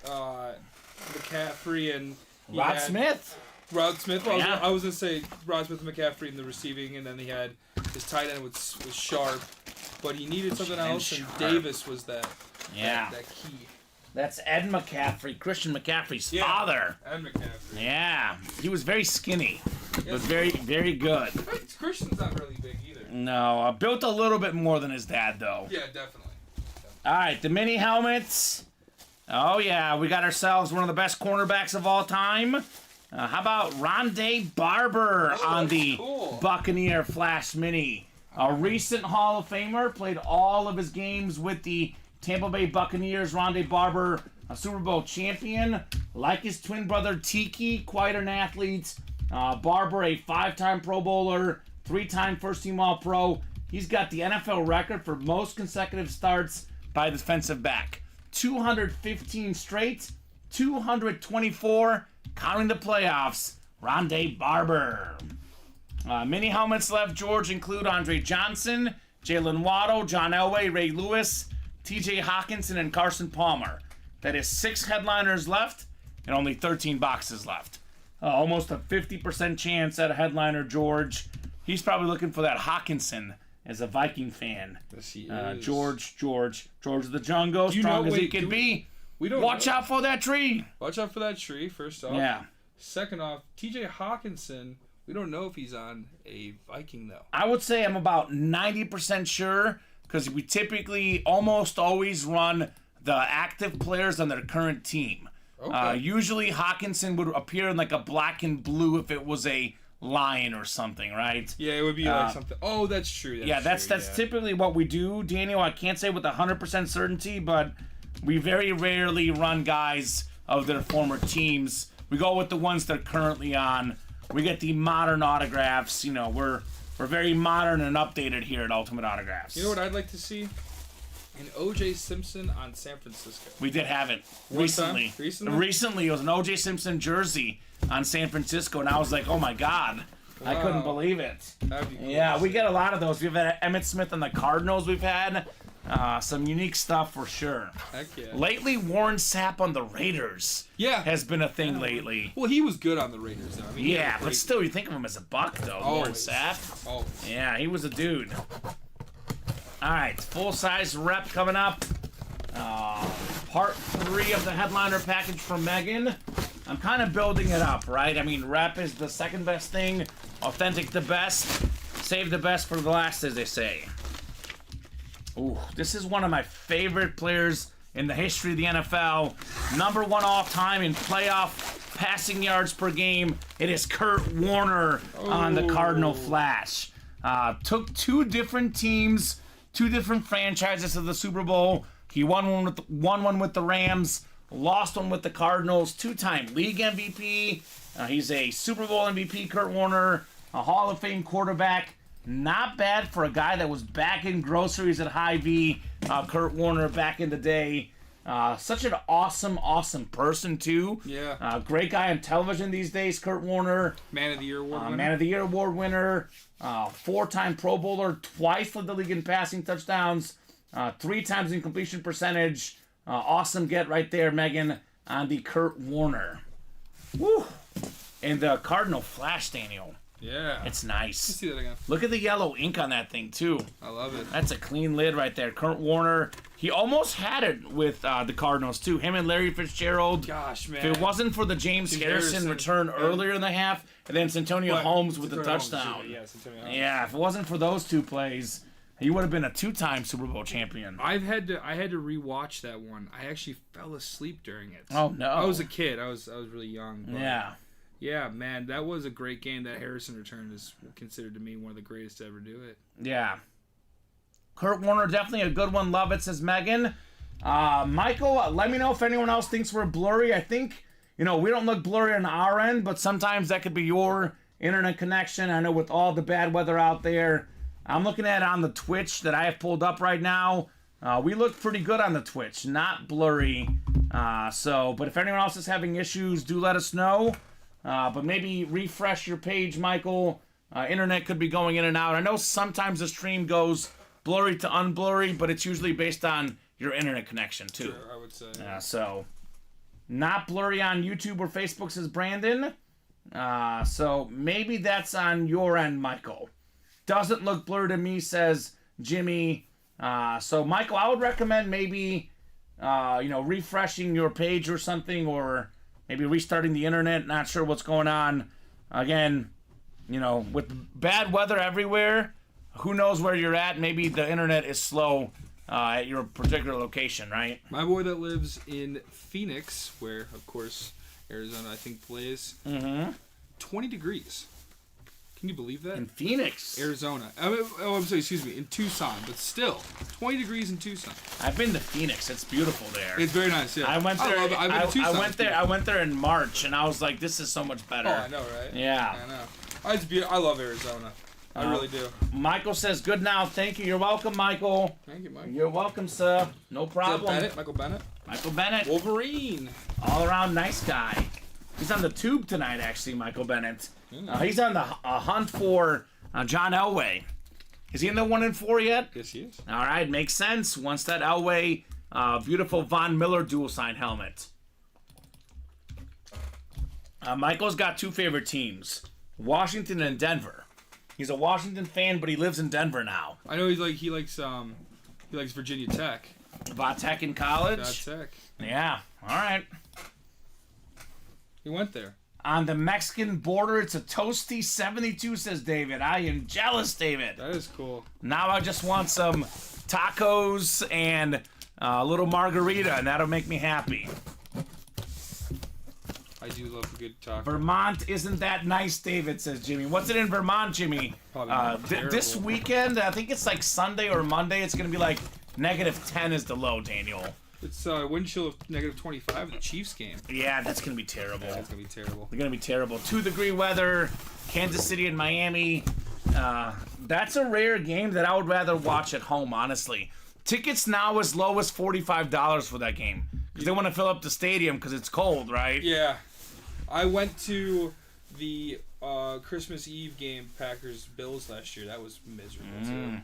S3: McCaffrey and
S2: Rod Smith.
S3: Rod Smith. Well,
S2: Yeah.
S3: I was gonna say Rod Smith and McCaffrey in the receiving, and then he had his tight end was Sharp, but he needed something else, and Davis was that key.
S2: That's Ed McCaffrey, Christian McCaffrey's father.
S3: Ed McCaffrey.
S2: Yeah, he was very skinny, but very, very good.
S3: Christian's not really big either.
S2: No, built a little bit more than his dad, though.
S3: Yeah, definitely.
S2: All right, the mini helmets. Oh, yeah, we got ourselves one of the best cornerbacks of all time. How about Rondé Barber on the Buccaneer Flash Mini? A recent Hall of Famer, played all of his games with the Tampa Bay Buccaneers. Rondé Barber a Super Bowl champion. Like his twin brother Tiki, quite an athlete. Barber, a 5-time Pro Bowler, 3-time first-team All-Pro. He's got the NFL record for most consecutive starts by a defensive back. 215 straight, 224, counting the playoffs. Rondé Barber. Mini helmets left, George, include Andre Johnson, Jalen Waddle, John Elway, Ray Lewis, TJ Hawkinson, and Carson Palmer. That is 6 headliners left and only 13 boxes left. Almost a 50% chance at a headliner, George. He's probably looking for that Hawkinson as a Viking fan.
S3: Yes, he is.
S2: George of the Jungle, strong as he can be.
S3: We don't
S2: Watch
S3: know.
S2: out for that tree.
S3: Watch out for that tree, first off.
S2: Yeah.
S3: Second off, TJ Hawkinson, we don't know if he's on a Viking, though.
S2: I would say I'm about 90% sure, because we typically almost always run the active players on their current team.
S3: Okay.
S2: Usually Hawkinson would appear in like a black and blue if it was a lion or something, right?
S3: Yeah, it would be like something. Oh, that's true.
S2: That's typically what we do, Daniel. I can't say with 100% certainty, but we very rarely run guys of their former teams. We go with the ones they're currently on. We get the modern autographs. You know, we're very modern and updated here at Ultimate Autographs.
S3: You know what I'd like to see? An O.J. Simpson on San Francisco.
S2: We did have it
S3: One
S2: recently.
S3: time? Recently?
S2: Recently, it was an O.J. Simpson jersey on San Francisco, and I was like, oh my God. I couldn't believe it.
S3: That'd be cool.
S2: Yeah, we get a lot of those. We've had Emmitt Smith and the Cardinals. We've had some unique stuff for sure.
S3: Heck yeah.
S2: Lately, Warren Sapp on the Raiders has been a thing lately.
S3: Well, he was good on the Raiders, though. I mean,
S2: Yeah, but still, you think of him as a buck, though, Warren
S3: Always.
S2: Sapp.
S3: Oh,
S2: Yeah, he was a dude. All right, full-size rep coming up. Part 3 of the headliner package from Megan. I'm kind of building it up, right? I mean, rep is the second best thing. Authentic the best. Save the best for the last, as they say. Ooh, this is one of my favorite players in the history of the NFL. Number 1 all-time in playoff passing yards per game. It is Kurt Warner on the Cardinal Flash. Took 2 different teams, 2 different franchises to the Super Bowl. He won one with the Rams, lost one with the Cardinals, 2-time league MVP. He's a Super Bowl MVP, Kurt Warner, a Hall of Fame quarterback. Not bad for a guy that was bagging groceries at Hy-Vee, Kurt Warner, back in the day. Such an awesome person, too.
S3: Yeah.
S2: Great guy on television these days, Kurt Warner.
S3: Man of the Year award winner.
S2: Man of the Year award winner. 4-time Pro Bowler, twice led the league in passing touchdowns, 3 times in completion percentage. Awesome get right there, Megan, on the Kurt Warner. Woo! And the Cardinal Flash, Daniel.
S3: Yeah.
S2: It's
S3: Let's
S2: nice.
S3: see that again.
S2: Look at the yellow ink on that thing, too.
S3: I love it.
S2: That's a clean lid right there. Kurt Warner, he almost had it with the Cardinals, too. Him and Larry Fitzgerald.
S3: Gosh, man.
S2: If it wasn't for the James Harrison return earlier in the half, and then Santonio Holmes with the touchdown. Yeah, if it wasn't for those 2 plays, he would have been a 2-time Super Bowl champion.
S3: I had to rewatch that one. I actually fell asleep during it.
S2: Oh, no.
S3: I was a kid. I was really young. But
S2: Yeah.
S3: Yeah, man, that was a great game. That Harrison return is considered to me one of the greatest to ever do it.
S2: Yeah. Kurt Warner, definitely a good one. Love it, says Megan. Michael, let me know if anyone else thinks we're blurry. I think, we don't look blurry on our end, but sometimes that could be your internet connection. I know with all the bad weather out there. I'm looking at it on the Twitch that I have pulled up right now. We look pretty good on the Twitch, not blurry. But if anyone else is having issues, do let us know. But maybe refresh your page, Michael. Internet could be going in and out. I know sometimes the stream goes blurry to unblurry, but it's usually based on your internet connection, too.
S3: Sure, I would say.
S2: So, not blurry on YouTube or Facebook, says Brandon. So, maybe that's on your end, Michael. Doesn't look blurry to me, says Jimmy. So, Michael, I would recommend maybe, refreshing your page or something, or maybe restarting the internet. Not sure what's going on. Again, with bad weather everywhere, who knows where you're at? Maybe the internet is slow at your particular location, right?
S3: My boy that lives in Phoenix, where, of course, Arizona, I think, plays, 20 degrees. Can you believe that?
S2: In Phoenix.
S3: Arizona. I'm sorry, excuse me, in Tucson, but still, 20 degrees in Tucson.
S2: I've been to Phoenix. It's beautiful there.
S3: It's very nice, yeah.
S2: I went there.
S3: I love it. I've been to Tucson.
S2: I went there in March, and I was like, "This is so much better."
S3: Oh, I know, right?
S2: Yeah.
S3: I know. It's beautiful. I love Arizona. I really do.
S2: Michael says, "Good now, thank you. You're welcome, Michael."
S3: Thank you, Mike.
S2: You're welcome, sir. No problem.
S3: Is that Bennett? Michael Bennett?
S2: Michael Bennett.
S3: Wolverine.
S2: All around nice guy. He's on the tube tonight, actually, Michael Bennett. He's on the hunt for John Elway. Is he in the 1-4 yet?
S3: Yes, he is.
S2: All right, makes sense. Wants that Elway beautiful Von Miller dual sign helmet. Michael's got two favorite teams, Washington and Denver. He's a Washington fan, but he lives in Denver now.
S3: I know he likes Virginia Tech.
S2: Tech in college.
S3: Tech.
S2: Yeah. All right.
S3: He went there.
S2: On the Mexican border, it's a toasty 72, says David. I am jealous, David.
S3: That is cool.
S2: Now I just want some tacos and a little margarita, and that'll make me happy.
S3: I do love a good taco.
S2: Vermont isn't that nice, David, says Jimmy. What's it in Vermont, Jimmy? This weekend, I think it's like Sunday or Monday, it's going to be like -10 is the low, Daniel.
S3: It's wind chill of -25 in the Chiefs game.
S2: Yeah, that's going to be terrible.
S3: Yeah, that's going to be terrible.
S2: They're going to be terrible. 2-degree weather, Kansas City and Miami. That's a rare game that I would rather watch at home, honestly. Tickets now as low as $45 for that game. Because they want to fill up the stadium because it's cold, right?
S3: Yeah. I went to the Christmas Eve game, Packers-Bills last year. That was miserable, too.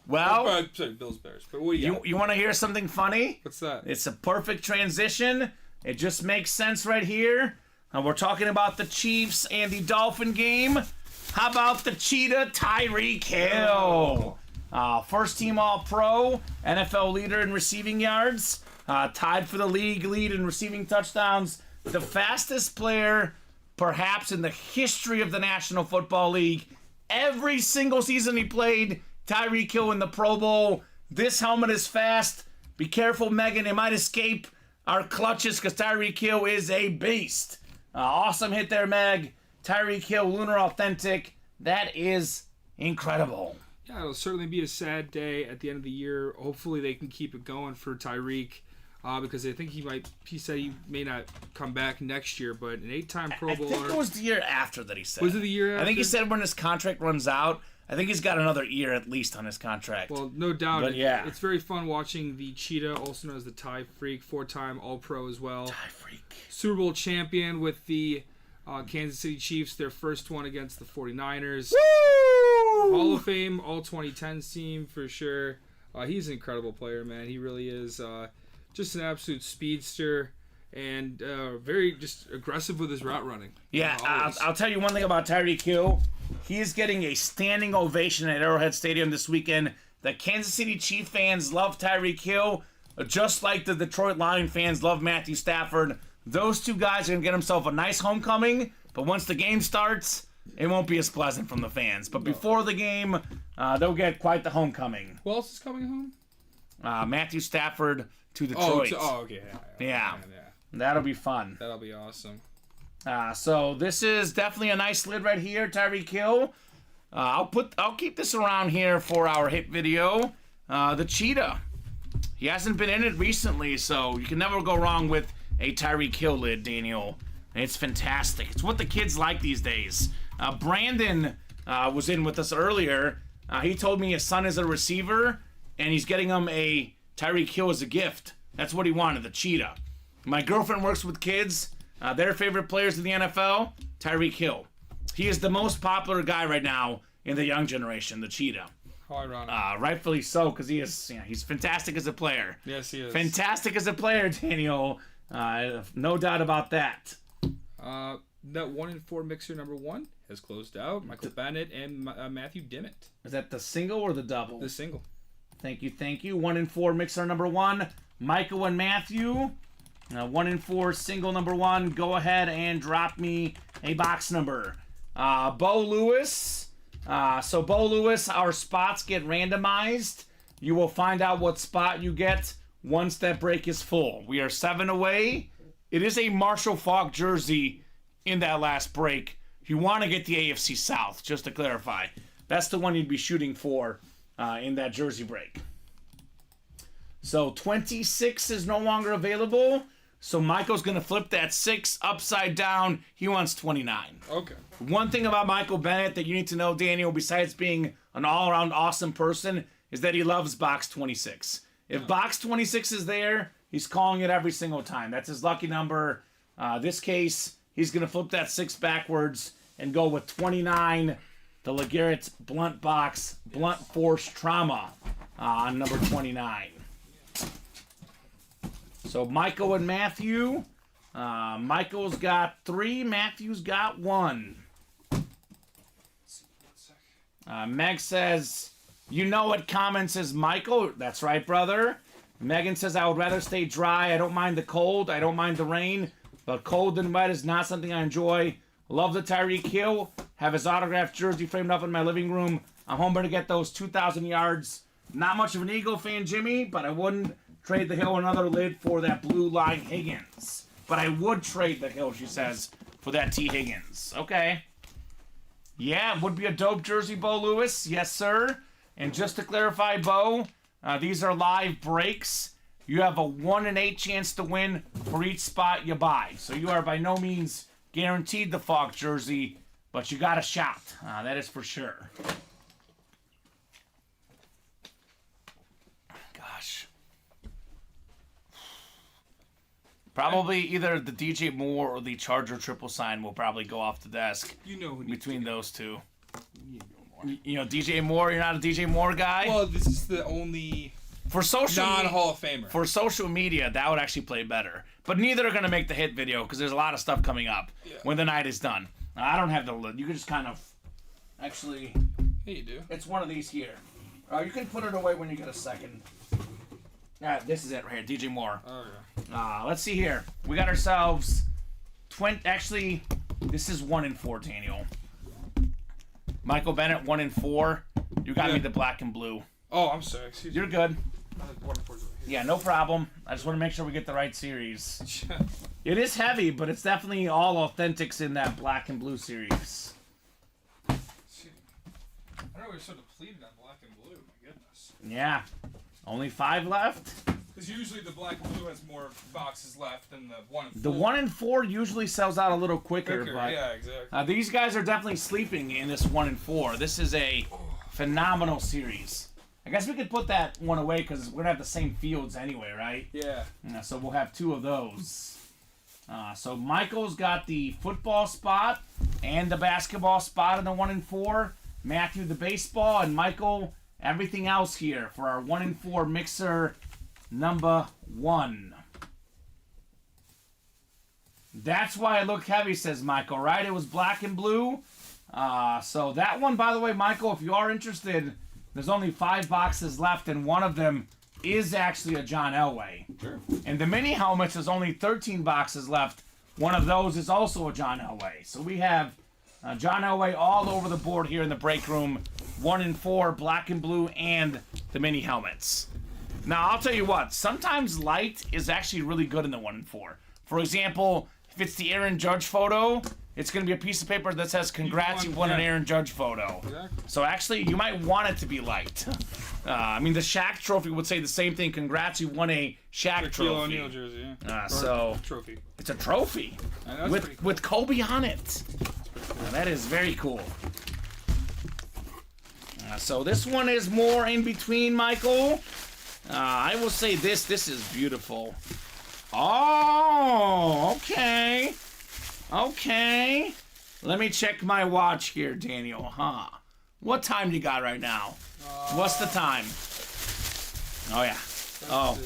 S2: Well,
S3: sorry, Bills-Bears. But what do you got?
S2: You want to hear something funny?
S3: What's that?
S2: It's a perfect transition. It just makes sense right here. We're talking about the Chiefs and the Dolphin game. How about the Cheetah, Tyreek Hill? First team All-Pro, NFL leader in receiving yards, tied for the league lead in receiving touchdowns. The fastest player, perhaps, in the history of the National Football League. Every single season he played, Tyreek Hill in the Pro Bowl. This helmet is fast. Be careful, Megan. It might escape our clutches because Tyreek Hill is a beast. Awesome hit there, Meg. Tyreek Hill, Lunar Authentic. That is incredible.
S3: Yeah, it'll certainly be a sad day at the end of the year. Hopefully they can keep it going for Tyreek. Because I think he said he may not come back next year, but an 8-time Pro Bowler.
S2: I think it was the year after that he said.
S3: Was it the year after?
S2: I think he said when his contract runs out. I think he's got another year at least on his contract.
S3: Well, no doubt.
S2: But yeah.
S3: It's very fun watching the Cheetah, also known as the Tie Freak, 4-time All-Pro as well.
S2: Tie Freak.
S3: Super Bowl champion with the Kansas City Chiefs, their first one against the 49ers.
S2: Woo!
S3: Hall of Fame, all 2010s team for sure. He's an incredible player, man. He really is. Just an absolute speedster and very just aggressive with his route running.
S2: Yeah, I'll tell you one thing about Tyreek Hill. He is getting a standing ovation at Arrowhead Stadium this weekend. The Kansas City Chiefs fans love Tyreek Hill, just like the Detroit Lion fans love Matthew Stafford. Those two guys are going to get themselves a nice homecoming, but once the game starts, it won't be as pleasant from the fans. But before the game, they'll get quite the homecoming.
S3: Who else is coming home?
S2: Matthew Stafford to Detroit.
S3: Okay.
S2: Yeah. That'll be fun.
S3: That'll be awesome.
S2: So this is definitely a nice lid right here, Tyreek Hill. I'll keep this around here for our hit video. The Cheetah. He hasn't been in it recently, so you can never go wrong with a Tyreek Hill lid, Daniel. It's fantastic. It's what the kids like these days. Brandon was in with us earlier. He told me his son is a receiver, and he's getting him a Tyreek Hill as a gift. That's what he wanted, the Cheetah. My girlfriend works with kids. Their favorite players in the NFL, Tyreek Hill. He is the most popular guy right now in the young generation, the Cheetah.
S3: How ironic.
S2: Rightfully so, because he's fantastic as a player.
S3: Yes, he is.
S2: Fantastic as a player, Daniel. No doubt about that.
S3: That 1-4 mixer number 1 has closed out. Michael Bennett and Matthew Dimmitt.
S2: Is that the single or the double?
S3: The single.
S2: Thank you. 1-4 mixer number 1. Michael and Matthew. 1-4 single number 1. Go ahead and drop me a box number. Bo Lewis. So Bo Lewis, our spots get randomized. You will find out what spot you get once that break is full. We are 7 away. It is a Marshall Faulk jersey in that last break. you want to get the AFC South, just to clarify. That's the one you'd be shooting for in that jersey break. So 26 is no longer available. So Michael's going to flip that 6 upside down. He wants 29.
S3: Okay.
S2: One thing about Michael Bennett that you need to know, Daniel, besides being an all-around awesome person, is that he loves box 26. If box 26 is there, he's calling it every single time. That's his lucky number. This case, he's going to flip that 6 backwards and go with 29, the LeGarrette Blunt Box, Blunt Force Trauma on number 29. So Michael and Matthew. Michael's got 3, Matthew's got 1. Meg says, you know what Kamen says, Michael? That's right, brother. Megan says, I would rather stay dry. I don't mind the cold. I don't mind the rain. But cold and wet is not something I enjoy. Love the Tyreek Hill. Have his autographed jersey framed up in my living room. I'm hoping to get those 2,000 yards. Not much of an Eagle fan, Jimmy, but I wouldn't trade the Hill another lid for that blue line Higgins. But I would trade the Hill, she says, for that T. Higgins. Okay. Yeah, it would be a dope jersey, Bo Lewis. Yes, sir. And just to clarify, Bo, these are live breaks. You have a 1 in 8 chance to win for each spot you buy. So you are by no means guaranteed the Falk jersey, but you got a shot. That is for sure. Gosh. Probably either the DJ Moore or the Charger triple sign will probably go off the desk.
S3: You know who
S2: between those two. You know DJ Moore. You're not a DJ Moore guy.
S3: Well, this is the only
S2: for social
S3: non-Hall of Famer.
S2: For social media, that would actually play better. But neither are gonna make the hit video because there's a lot of stuff coming up when the night is done. I don't have the lid. You can just kind of actually.
S3: Yeah, you do.
S2: It's one of these here. You can put it away when you get a second. This is it right here, DJ Moore.
S3: Oh yeah.
S2: Let's see here. We got ourselves 20. Actually, this is 1 in 4, Daniel. Michael Bennett 1 in 4. You got me the black and blue.
S3: Oh, I'm sorry. Excuse me.
S2: You're good. Yeah, no problem. I just want to make sure we get the right series. It is heavy, but it's definitely all authentics in that black and blue series.
S3: I know we were so depleted on black and blue. My goodness.
S2: Yeah. Only 5 left?
S3: Because usually the black and blue has more boxes left than the 1 in 4.
S2: The 1 in 4 usually sells out a little quicker. But
S3: yeah, exactly.
S2: these guys are definitely sleeping in this 1 in 4. This is a phenomenal series. I guess we could put that one away because we're going to have the same fields anyway, right?
S3: Yeah.
S2: So we'll have 2 of those. So Michael's got the football spot and the basketball spot in the 1 in 4. Matthew the baseball, and Michael everything else here for our 1 in 4 mixer number 1. That's why it looked heavy, says Michael, right? It was black and blue. So that one, by the way, Michael, if you are interested, there's only 5 boxes left, and one of them is actually a John Elway.
S3: Sure.
S2: And the mini helmets, there's only 13 boxes left. One of those is also a John Elway. So we have John Elway all over the board here in the break room. 1 in 4, black and blue, and the mini helmets. Now, I'll tell you what. Sometimes light is actually really good in the 1 in 4. For example, if it's the Aaron Judge photo, it's going to be a piece of paper that says, congrats, you won an Aaron Judge photo.
S3: Exactly.
S2: So actually, you might want it to be light. I mean, the Shaq trophy would say the same thing. Congrats, you won a Shaq trophy.
S3: O'Neal jersey, yeah.
S2: Trophy. It's a trophy with Kobe on it. That is very cool. So this one is more in between, Michael. I will say this. This is beautiful. Oh, okay. Okay. Let me check my watch here, Daniel. What time you got right now? What's the time? Oh, yeah. Oh,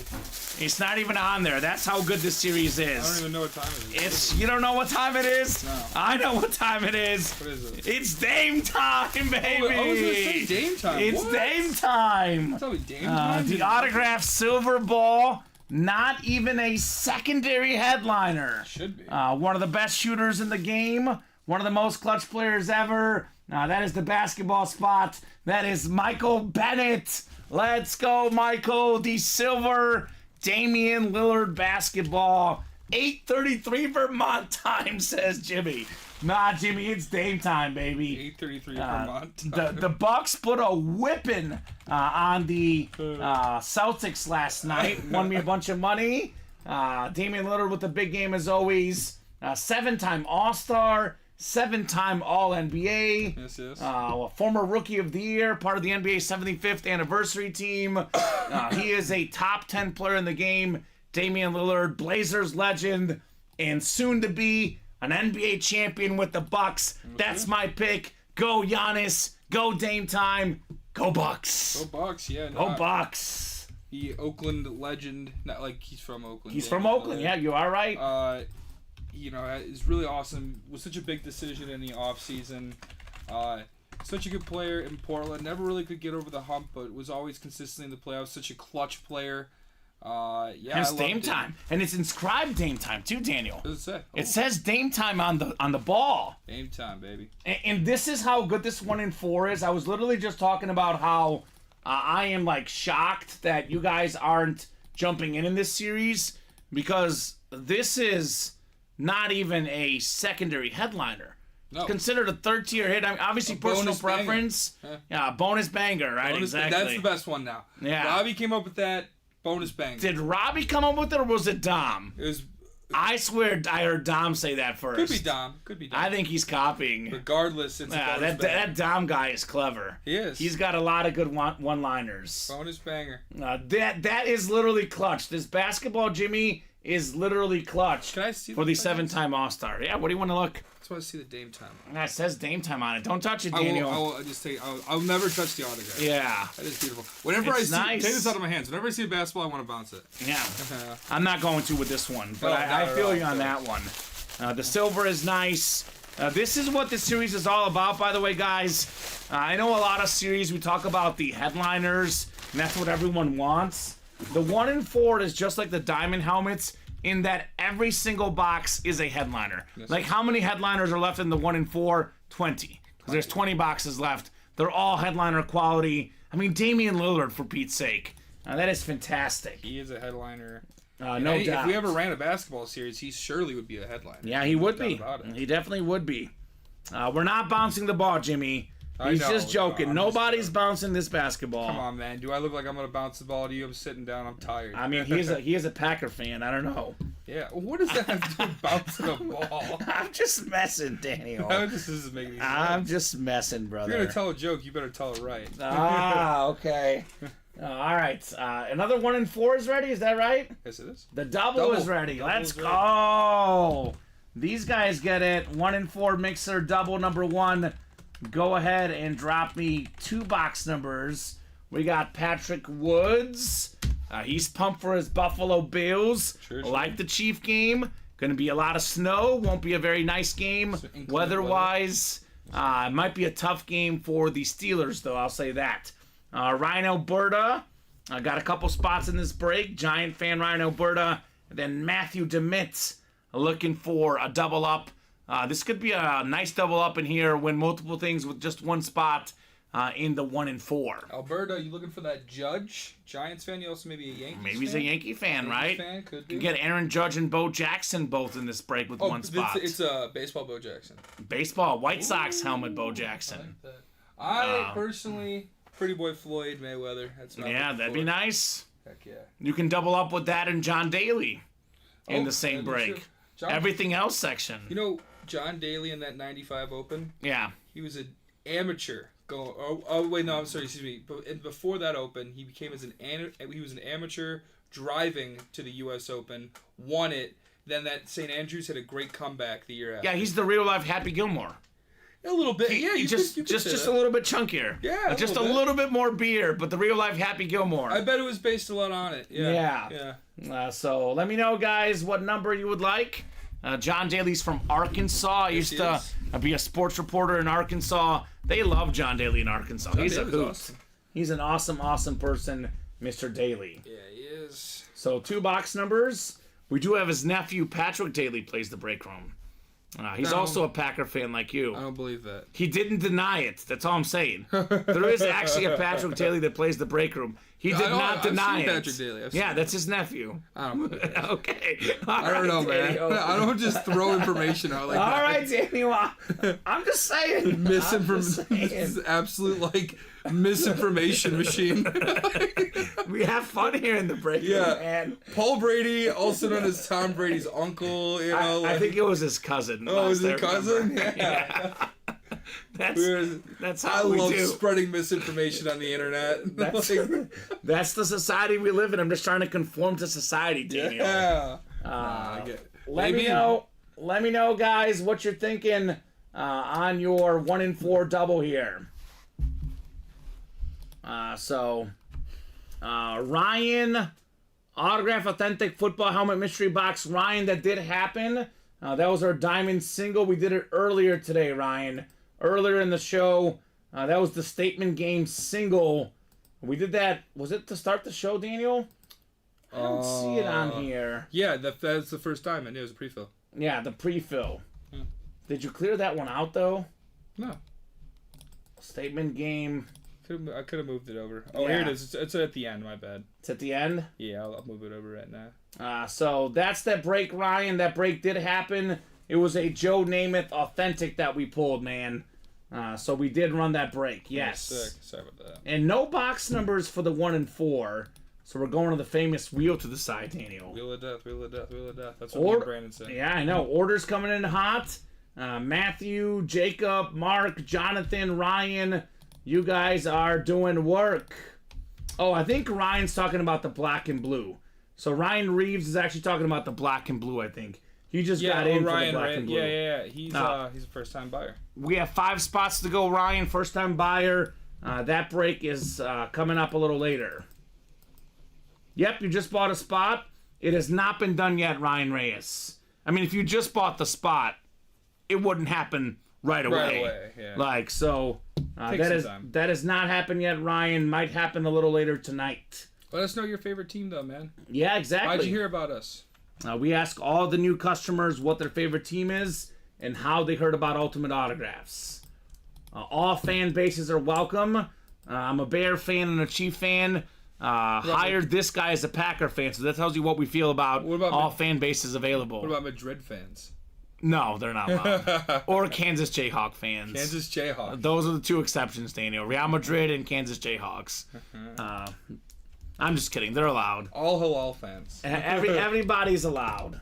S2: it's not even on there. That's how good this series is.
S3: I don't even know what time it is.
S2: You don't know what time it is?
S3: No.
S2: I know what time it is.
S3: What is it?
S2: It's Dame time, baby.
S3: I was going to say Dame time.
S2: It's
S3: what?
S2: Dame time.
S3: I thought it was Dame time.
S2: The autographed silver ball. Not even a secondary headliner.
S3: Should be.
S2: One of the best shooters in the game. One of the most clutch players ever. That is the basketball spot. That is Michael Bennett. Let's go, Michael. The silver Damian Lillard basketball. 8:33 Vermont time, says Jimmy. Nah, Jimmy, it's Dame time, baby.
S3: $833 per month.
S2: The Bucks put a whipping on the Celtics last night. Won me a bunch of money. Damian Lillard with the big game as always. 7-time All-Star, 7-time All-NBA.
S3: Yes.
S2: Former Rookie of the Year, part of the NBA's 75th anniversary team. He is a top 10 player in the game. Damian Lillard, Blazers legend, and soon to be an NBA champion with the Bucks. That's my pick. Go Giannis. Go Dame time. Go Bucks.
S3: Go Bucks, yeah.
S2: Go Bucks.
S3: The Oakland legend. Not like he's from Oakland.
S2: He's from Oakland. Yeah, you are right.
S3: It's really awesome. Was such a big decision in the offseason. Such a good player in Portland. Never really could get over the hump, but was always consistently in the playoffs. Such a clutch player.
S2: And it's Dame time, and it's inscribed Dame time too, Daniel.
S3: What does it say?
S2: It says Dame time on the ball.
S3: Dame time, baby.
S2: And this is how good this 1-4 is. I was literally just talking about how I am like shocked that you guys aren't jumping in this series, because this is not even a secondary headliner.
S3: No.
S2: It's considered a third-tier hit. I mean, obviously, personal preference. Yeah, bonus banger, right? Exactly.
S3: That's the best one now.
S2: Yeah.
S3: Robbie came up with that. Bonus banger.
S2: Did Robbie come up with it, or was it Dom?
S3: It was.
S2: I swear I heard Dom say that first.
S3: Could be Dom.
S2: I think he's copying.
S3: Regardless, it's
S2: that Dom guy is clever.
S3: He is.
S2: He's got a lot of good one-liners.
S3: Bonus banger.
S2: That is literally clutch. This basketball, Jimmy, is literally clutch.
S3: Can I see
S2: for the 7-time All-Star? Yeah. What do you want to look?
S3: I just want to see the Dame time.
S2: It says Dame time on it. Don't touch it, Daniel.
S3: I will just take. I'll never touch the autograph.
S2: Yeah.
S3: That is beautiful. Whenever
S2: It's nice.
S3: take this out of my hands. Whenever I see a basketball, I want to bounce it.
S2: Yeah. I'm not going to with this one, but
S3: No,
S2: I
S3: not
S2: feel
S3: at
S2: you
S3: all.
S2: on that one. The silver is nice. This is what this series is all about, by the way, guys. I know a lot of series we talk about the headliners, and that's what everyone wants. The 1-4 is just like the diamond helmets, in that every single box is a headliner.
S3: Yes,
S2: like, how many headliners are left in the 1-4? 20. Because there's 20 boxes left. They're all headliner quality. I mean, Damian Lillard, for Pete's sake. That is fantastic.
S3: He is a headliner.
S2: No doubt.
S3: If we ever ran a basketball series, he surely would be a headliner.
S2: Yeah, he would
S3: No
S2: be.
S3: doubt about it.
S2: He definitely would be. We're not bouncing the ball, Jimmy. He's
S3: know,
S2: just joking.
S3: I'm
S2: Nobody's
S3: just
S2: bouncing this basketball.
S3: Come on, man. Do I look like I'm gonna bounce the ball to you? I'm sitting down. I'm tired.
S2: I mean, he is a Packer fan. I don't know.
S3: Yeah. What does that have to do with bouncing the ball?
S2: I'm just messing, Daniel.
S3: This is making sense.
S2: I'm just messing, brother.
S3: If you're gonna tell a joke, you better tell it right.
S2: Okay. All right. Another 1-4 is ready. Is that right?
S3: Yes, it is.
S2: The double is ready. Let's go. These guys get it. 1-4 mixer double number 1. Go ahead and drop me 2 box numbers. We got Patrick Woods. He's pumped for his Buffalo Bills.
S3: Sure.
S2: Like the Chief game. Going to be a lot of snow. Won't be a very nice game weather-wise. Might be a tough game for the Steelers, though. I'll say that. Ryan Alberta. Got a couple spots in this break. Giant fan Ryan Alberta. And then Matthew DeMitz looking for a double up. This could be a nice double up in here, win multiple things with just one spot in the 1-4.
S3: Alberta, you looking for that Judge? Giants fan? You also maybe a Yankees
S2: Maybe he's
S3: fan?
S2: a Yankee fan, right?
S3: Fan, could be.
S2: You get Aaron Judge and Bo Jackson both in this break with one spot.
S3: It's a baseball Bo Jackson.
S2: Baseball, White Sox helmet Bo Jackson.
S3: I personally, Pretty Boy Floyd Mayweather. That's not
S2: That'd be nice.
S3: Heck yeah.
S2: You can double up with that and John Daly in the same break. Everything else section.
S3: You know, John Daly in that 95 Open,
S2: Yeah.
S3: he was an amateur. Excuse me. But before that Open, he became he was an amateur driving to the U.S. Open, won it. Then that St. Andrews had a great comeback the year after.
S2: Yeah, he's the real life Happy Gilmore.
S3: A little bit.
S2: Just a little bit chunkier.
S3: Yeah,
S2: just a little bit more beer, but the real life Happy Gilmore.
S3: I bet it was based a lot on it. Yeah.
S2: So let me know, guys, what number you would like. John Daly's from Arkansas. I used to be a sports reporter in Arkansas. They love John Daly in Arkansas. He's a hoot. Awesome. He's an awesome person, Mr. Daly.
S3: Yeah, he is.
S2: So 2 box numbers. We do have his nephew, Patrick Daly, plays the break room. He's
S3: No.
S2: also a Packer fan like you.
S3: I don't believe that.
S2: He didn't deny it. That's all I'm saying. There is actually a Patrick Daly that plays the break room. He did not deny
S3: seen
S2: it.
S3: Patrick Daly.
S2: Yeah, that's his nephew.
S3: I don't believe it.
S2: Okay.
S3: I don't know, man. I don't just throw information out like that.
S2: All right, Daniel. I'm just saying.
S3: Misinformation. This is absolute like misinformation machine.
S2: We have fun here in the break room,
S3: Yeah.
S2: man.
S3: Paul Brady, also known as Tom Brady's uncle. You know,
S2: I think it was his cousin.
S3: Oh, was
S2: last
S3: his
S2: I remember.
S3: cousin? Yeah.
S2: That's
S3: I
S2: how we
S3: love
S2: do.
S3: spreading misinformation on the internet.
S2: That's the society we live in. I'm just trying to conform to society, Daniel.
S3: Yeah. I get it.
S2: Let me know, guys, what you're thinking on your 1-4 double here. Ryan, autograph authentic football helmet mystery box. Ryan, that did happen. That was our diamond single. We did it earlier today, Ryan. Earlier in the show. That was the statement game single. We did that. Was it to start the show, Daniel? I don't see it on here.
S3: Yeah, that's the first time. I knew it was a pre-fill.
S2: Yeah, the pre-fill. Did you clear that one out, though?
S3: No.
S2: Statement game.
S3: I could have moved it over. Oh,
S2: Yeah.
S3: here it is. It's at the end. My bad.
S2: It's at the end?
S3: Yeah, I'll move it over right now.
S2: So that's that break, Ryan. That break did happen. It was a Joe Namath authentic that we pulled, man. So we did run that break, yes.
S3: Sick. Sorry about that.
S2: And no box numbers for the 1-4. So we're going to the famous wheel to the side, Daniel.
S3: Wheel of death, wheel of death, wheel of death. That's what me and Brandon said.
S2: Yeah, I know. Orders coming in hot. Matthew, Jacob, Mark, Jonathan, Ryan, you guys are doing work. Oh, I think Ryan's talking about the black and blue. So Ryan Reeves is actually talking about the black and blue, I think. He just got in for the black and blue.
S3: Yeah. He's a first-time buyer.
S2: We have 5 spots to go, Ryan. First-time buyer. That break is coming up a little later. Yep, you just bought a spot. It has not been done yet, Ryan Reyes. I mean, if you just bought the spot, it wouldn't happen right away.
S3: Right away, yeah.
S2: That has not happened yet, Ryan. Might happen a little later tonight.
S3: Let us know your favorite team, though, man.
S2: Yeah, exactly.
S3: How'd you hear about us?
S2: We ask all the new customers what their favorite team is and how they heard about Ultimate Autographs. All fan bases are welcome. I'm a Bear fan and a Chief fan. Hired this guy as a Packer fan, so that tells you what we feel about all fan bases available.
S3: What about Madrid fans?
S2: No, they're not allowed. Or Kansas Jayhawk fans.
S3: Kansas Jayhawks.
S2: Those are the 2 exceptions, Daniel. Real Madrid and Kansas Jayhawks. I'm just kidding. They're allowed.
S3: All halal fans.
S2: Everybody's allowed.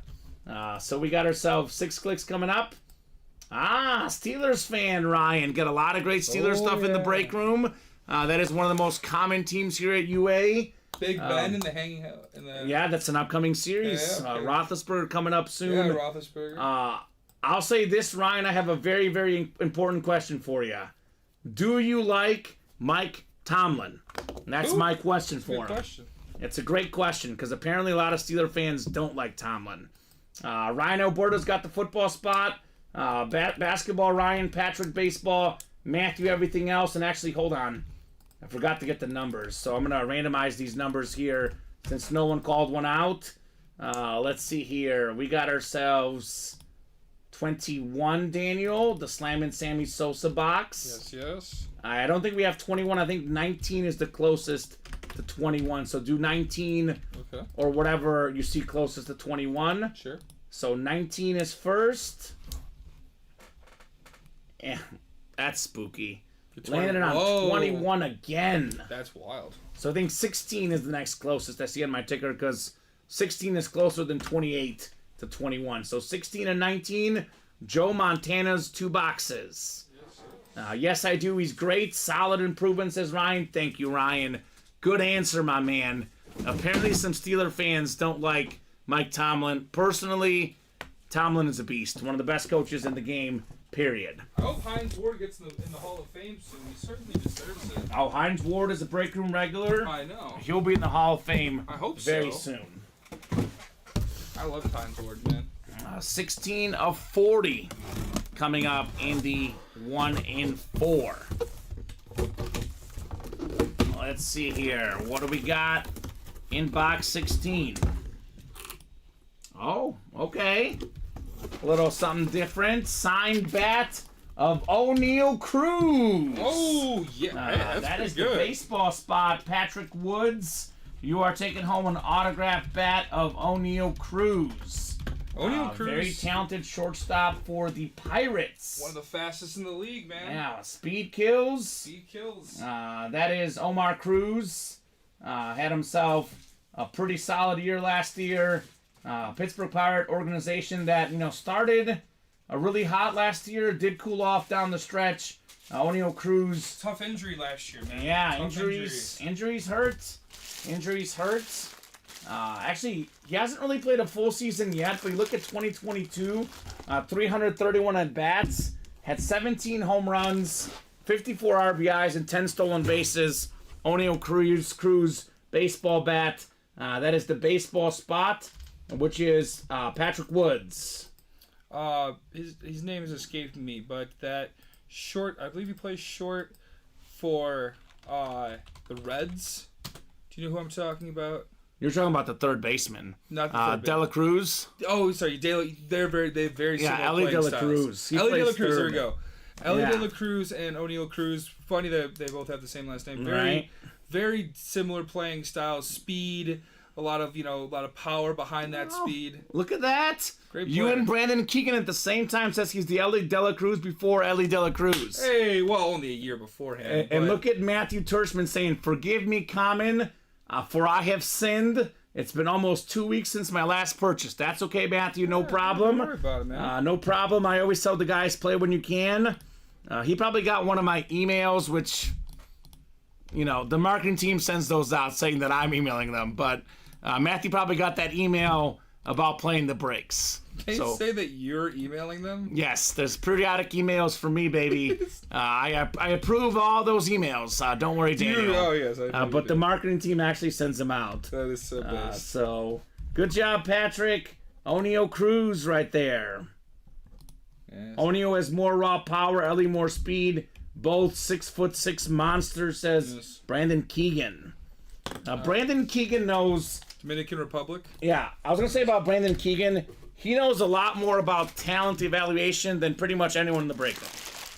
S2: So we got ourselves 6 clicks coming up. Steelers fan Ryan. Got a lot of great Steelers stuff in the break room. That is one of the most common teams here at UA.
S3: Big Ben in the hanging out.
S2: Yeah, that's an upcoming series.
S3: Yeah, okay.
S2: Roethlisberger coming up soon.
S3: Yeah, Roethlisberger.
S2: I'll say this, Ryan. I have a very, very important question for you. Do you like Mike Tomlin? And that's my question for him.
S3: Question.
S2: It's a great question because apparently a lot of Steeler fans don't like Tomlin. Ryan Alberto's got the football spot. Basketball, Ryan. Patrick, baseball. Matthew, everything else. And actually, hold on. I forgot to get the numbers. So I'm going to randomize these numbers here since no one called one out. Let's see here. We got ourselves 21, Daniel. The Slammin' Sammy Sosa box.
S3: Yes.
S2: I don't think we have 21. I think 19 is the closest to 21. So do 19 or whatever you see closest to 21.
S3: Sure.
S2: So 19 is first. Yeah, that's spooky. Landed on 21 again.
S3: That's wild.
S2: So I think 16 is the next closest I see on my ticker because 16 is closer than 28 to 21. So 16 and 19, Joe Montana's 2 boxes. Yes, I do. He's great. Solid improvement, says Ryan. Thank you, Ryan. Good answer, my man. Apparently some Steeler fans don't like Mike Tomlin. Personally, Tomlin is a beast. One of the best coaches in the game, period.
S3: I hope Hines Ward gets in the Hall of Fame soon. He certainly deserves it.
S2: Oh, Hines Ward is a break room regular.
S3: I know.
S2: He'll be in the Hall of Fame
S3: I hope
S2: very
S3: so.
S2: soon.
S3: I love Hines Ward, man.
S2: 16 of 40 coming up in the 1-4. Let's see here. What do we got in box 16? Oh, okay. A little something different. Signed bat of O'Neal Cruz.
S3: Oh, yeah. That's
S2: that
S3: pretty
S2: is
S3: good.
S2: the baseball spot. Patrick Woods, you are taking home an autographed bat of O'Neal Cruz.
S3: O'Neal Cruz.
S2: Very talented shortstop for the Pirates.
S3: One of the fastest in the league, man.
S2: Yeah, speed kills.
S3: Speed kills.
S2: That is Omar Cruz. Had himself a pretty solid year last year. Pittsburgh Pirate organization that, started really hot last year, did cool off down the stretch. O'Neal Cruz.
S3: Tough injury last year, man.
S2: Yeah,
S3: Tough
S2: injuries hurt. Injuries hurt. Actually, he hasn't really played a full season yet, but you look at 2022, 331 at-bats, had 17 home runs, 54 RBIs, and 10 stolen bases. O'Neal Cruz baseball bat. That is the baseball spot, which is Patrick Woods.
S3: His name has escaped me, but that short, I believe he plays short for the Reds. Do you know who I'm talking about?
S2: You're talking about the third baseman.
S3: Not the third
S2: De La Cruz.
S3: Oh, sorry, they're very similar
S2: Ellie
S3: playing
S2: De La
S3: styles.
S2: Cruz.
S3: Ellie De La Cruz, there we go. Ellie
S2: Yeah.
S3: De La Cruz and O'Neal Cruz. Funny that they both have the same last name. Very similar playing styles. Speed, a lot of power behind that speed.
S2: Look at that.
S3: Great
S2: You
S3: player.
S2: and Brandon Keegan at the same time says he's the Ellie De La Cruz before Ellie De La Cruz.
S3: Hey, well, only a year beforehand.
S2: And
S3: but-
S2: look at Matthew Tershman saying, "Forgive me, Kamen, for I have sinned. It's been almost 2 weeks since my last purchase." That's okay, Matthew. No problem.
S3: Don't worry about it, man.
S2: No problem. I always tell the guys, play when you can. He probably got one of my emails, which, the marketing team sends those out saying that I'm emailing them. But Matthew probably got that email about playing the breaks.
S3: Can you say that you're emailing them?
S2: Yes, there's periodic emails for me, baby. I approve all those emails. Don't worry, Daniel.
S3: Oh, yes. I know you
S2: But the
S3: do.
S2: marketing team actually sends them out.
S3: That is so best.
S2: So, good job, Patrick. O'Neal Cruz right there.
S3: Yes.
S2: O'Neal has more raw power, Ellie more speed. Both 6'6" monsters, says
S3: Yes.
S2: Brandon Keegan. Brandon Keegan knows...
S3: Dominican Republic.
S2: Yeah, I was going to say about Brandon Keegan, he knows a lot more about talent evaluation than pretty much anyone in the break room.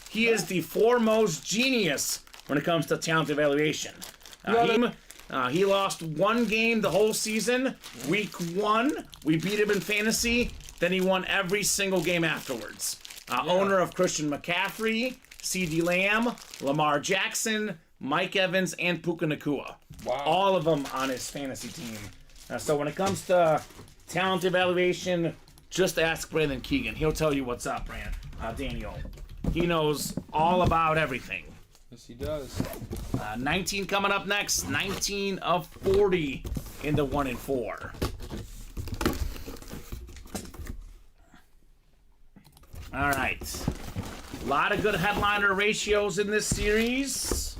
S2: He is the foremost genius when it comes to talent evaluation. He lost one game the whole season. Week 1, we beat him in fantasy. Then he won every single game afterwards. Owner of Christian McCaffrey, CeeDee Lamb, Lamar Jackson, Mike Evans, and Puka Nacua.
S3: Wow.
S2: All of them on his fantasy team. So when it comes to talent evaluation, just ask Brandon Keegan. He'll tell you what's up, Daniel. He knows all about everything.
S3: Yes, he does.
S2: 19 coming up next. 19 of 40 in the 1 and 4. All right. A lot of good headliner ratios in this series.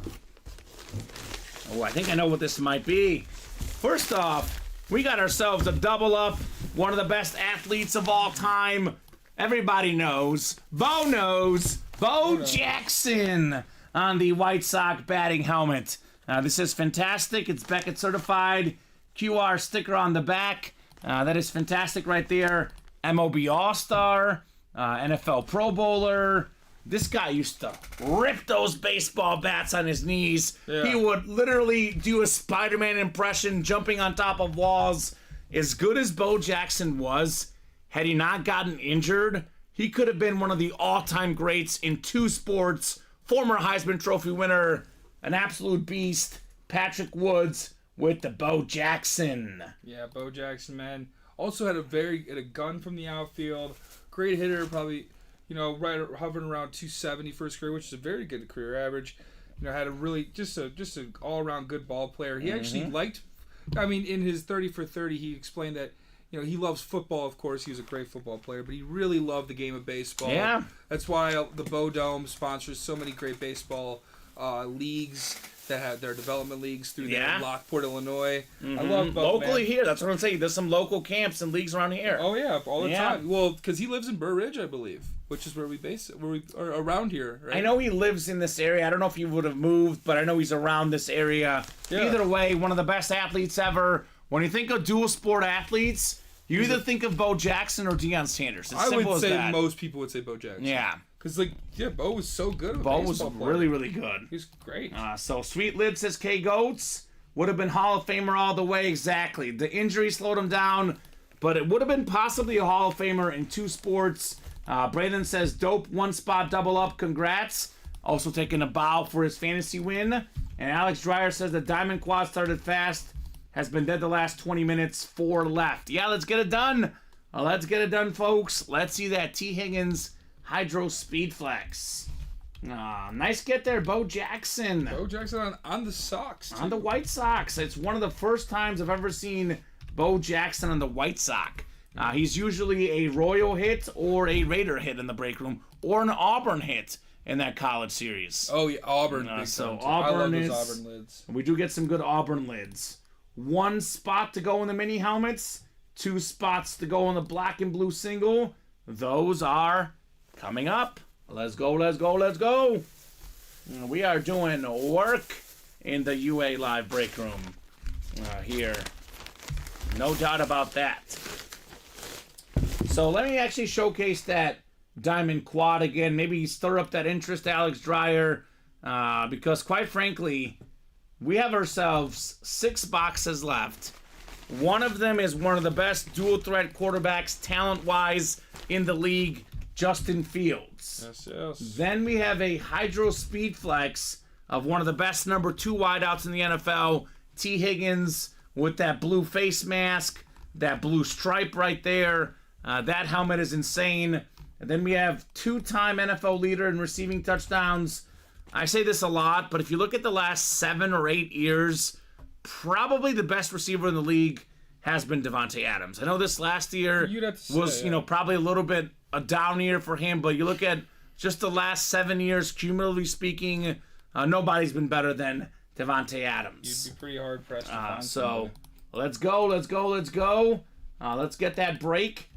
S2: Oh, I think I know what this might be. First off, we got ourselves a double up. One of the best athletes of all time. Everybody knows. Bo knows. Bo Jackson on the White Sox batting helmet. This is fantastic. It's Beckett certified. QR sticker on the back. That is fantastic right there. MLB All-Star. NFL Pro Bowler. This guy used to rip those baseball bats on his knees.
S3: Yeah.
S2: He would literally do a Spider-Man impression jumping on top of walls. As good as Bo Jackson was, had he not gotten injured, he could have been one of the all-time greats in 2 sports. Former Heisman Trophy winner, an absolute beast, Patrick Woods with the Bo Jackson.
S3: Yeah, Bo Jackson, man. Also had a gun from the outfield. Great hitter, probably, right hovering around 270 for his career, which is a very good career average. Had a really just an all-around good ball player. He actually liked, in his 30 for 30, he explained that, he loves football, of course. He was a great football player, but he really loved the game of baseball.
S2: Yeah.
S3: That's why the Bo Dome sponsors so many great baseball leagues that have their development leagues through there in Lockport, Illinois. I love Bo,
S2: Locally
S3: man.
S2: here, that's what I'm saying. There's some local camps and leagues around here.
S3: Oh yeah, all the
S2: Yeah.
S3: time. Well, because he lives in Burr Ridge, I believe, which is where we are around here. Right?
S2: I know he lives in this area. I don't know if he would have moved, but I know he's around this area.
S3: Yeah.
S2: Either way, one of the best athletes ever. When you think of dual sport athletes, You either think of Bo Jackson or Deion Sanders. It's
S3: I
S2: simple
S3: would
S2: as
S3: say
S2: that.
S3: most people would say Bo Jackson.
S2: Yeah.
S3: Because, Bo was so good.
S2: Bo was really, really good.
S3: He was great.
S2: So Sweet Lid says K Goats would have been Hall of Famer all the way. Exactly. The injury slowed him down, but it would have been possibly a Hall of Famer in 2 sports. Brandon says dope 1-spot double up. Congrats. Also taking a bow for his fantasy win. And Alex Dreyer says the Diamond Quad started fast. Has been dead the last 20 minutes. 4 left. Yeah, let's get it done. Let's get it done, folks. Let's see that T. Higgins Hydro Speed Flex. Nice get there, Bo Jackson.
S3: Bo Jackson on the Sox, too.
S2: On the White Sox. It's one of the first times I've ever seen Bo Jackson on the White Sox. He's usually a Royal hit or a Raider hit in the break room or an Auburn hit in that college series.
S3: Oh, yeah, Auburn.
S2: So
S3: Auburn
S2: Auburn
S3: I love those Auburn lids.
S2: We do get some good Auburn lids. 1 spot to go in the mini helmets. 2 spots to go on the black and blue single. Those are coming up. Let's go, let's go, let's go. We are doing work in the UA Live break room here. No doubt about that. So let me actually showcase that Diamond Quad again. Maybe stir up that interest, Alex Dreyer. Because quite frankly, we have ourselves 6 boxes left. One of them is one of the best dual threat quarterbacks talent-wise in the league, Justin Fields.
S3: Yes.
S2: Then we have a Hydro Speed Flex of one of the best number 2 wideouts in the NFL, T. Higgins, with that blue face mask, that blue stripe right there. That helmet is insane. And then we have 2-time NFL leader in receiving touchdowns. I say this a lot, but if you look at the last 7 or 8 years, probably the best receiver in the league has been Davante Adams. I know this last year was, probably a little bit a down year for him, but you look at just the last 7 years, cumulatively speaking, nobody's been better than Davante Adams.
S3: You'd be pretty hard pressed to find
S2: so let's go. Let's get that break.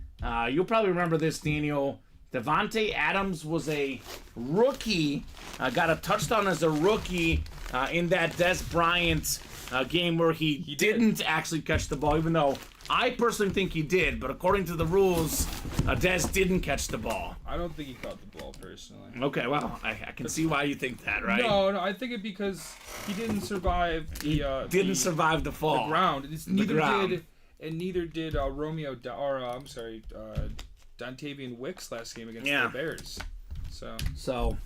S2: You'll probably remember this, Daniel. Davante Adams was a rookie, got a touchdown as a rookie in that Dez Bryant game where he didn't actually catch the ball, even though I personally think he did, but according to the rules, Dez didn't catch the ball.
S3: I don't think he caught the ball, personally.
S2: Okay, well, I can see why you think that, right?
S3: No, I think it because he didn't survive
S2: survive the fall.
S3: The ground. Neither did Romeo, Dontavian Wicks last game against the Bears. So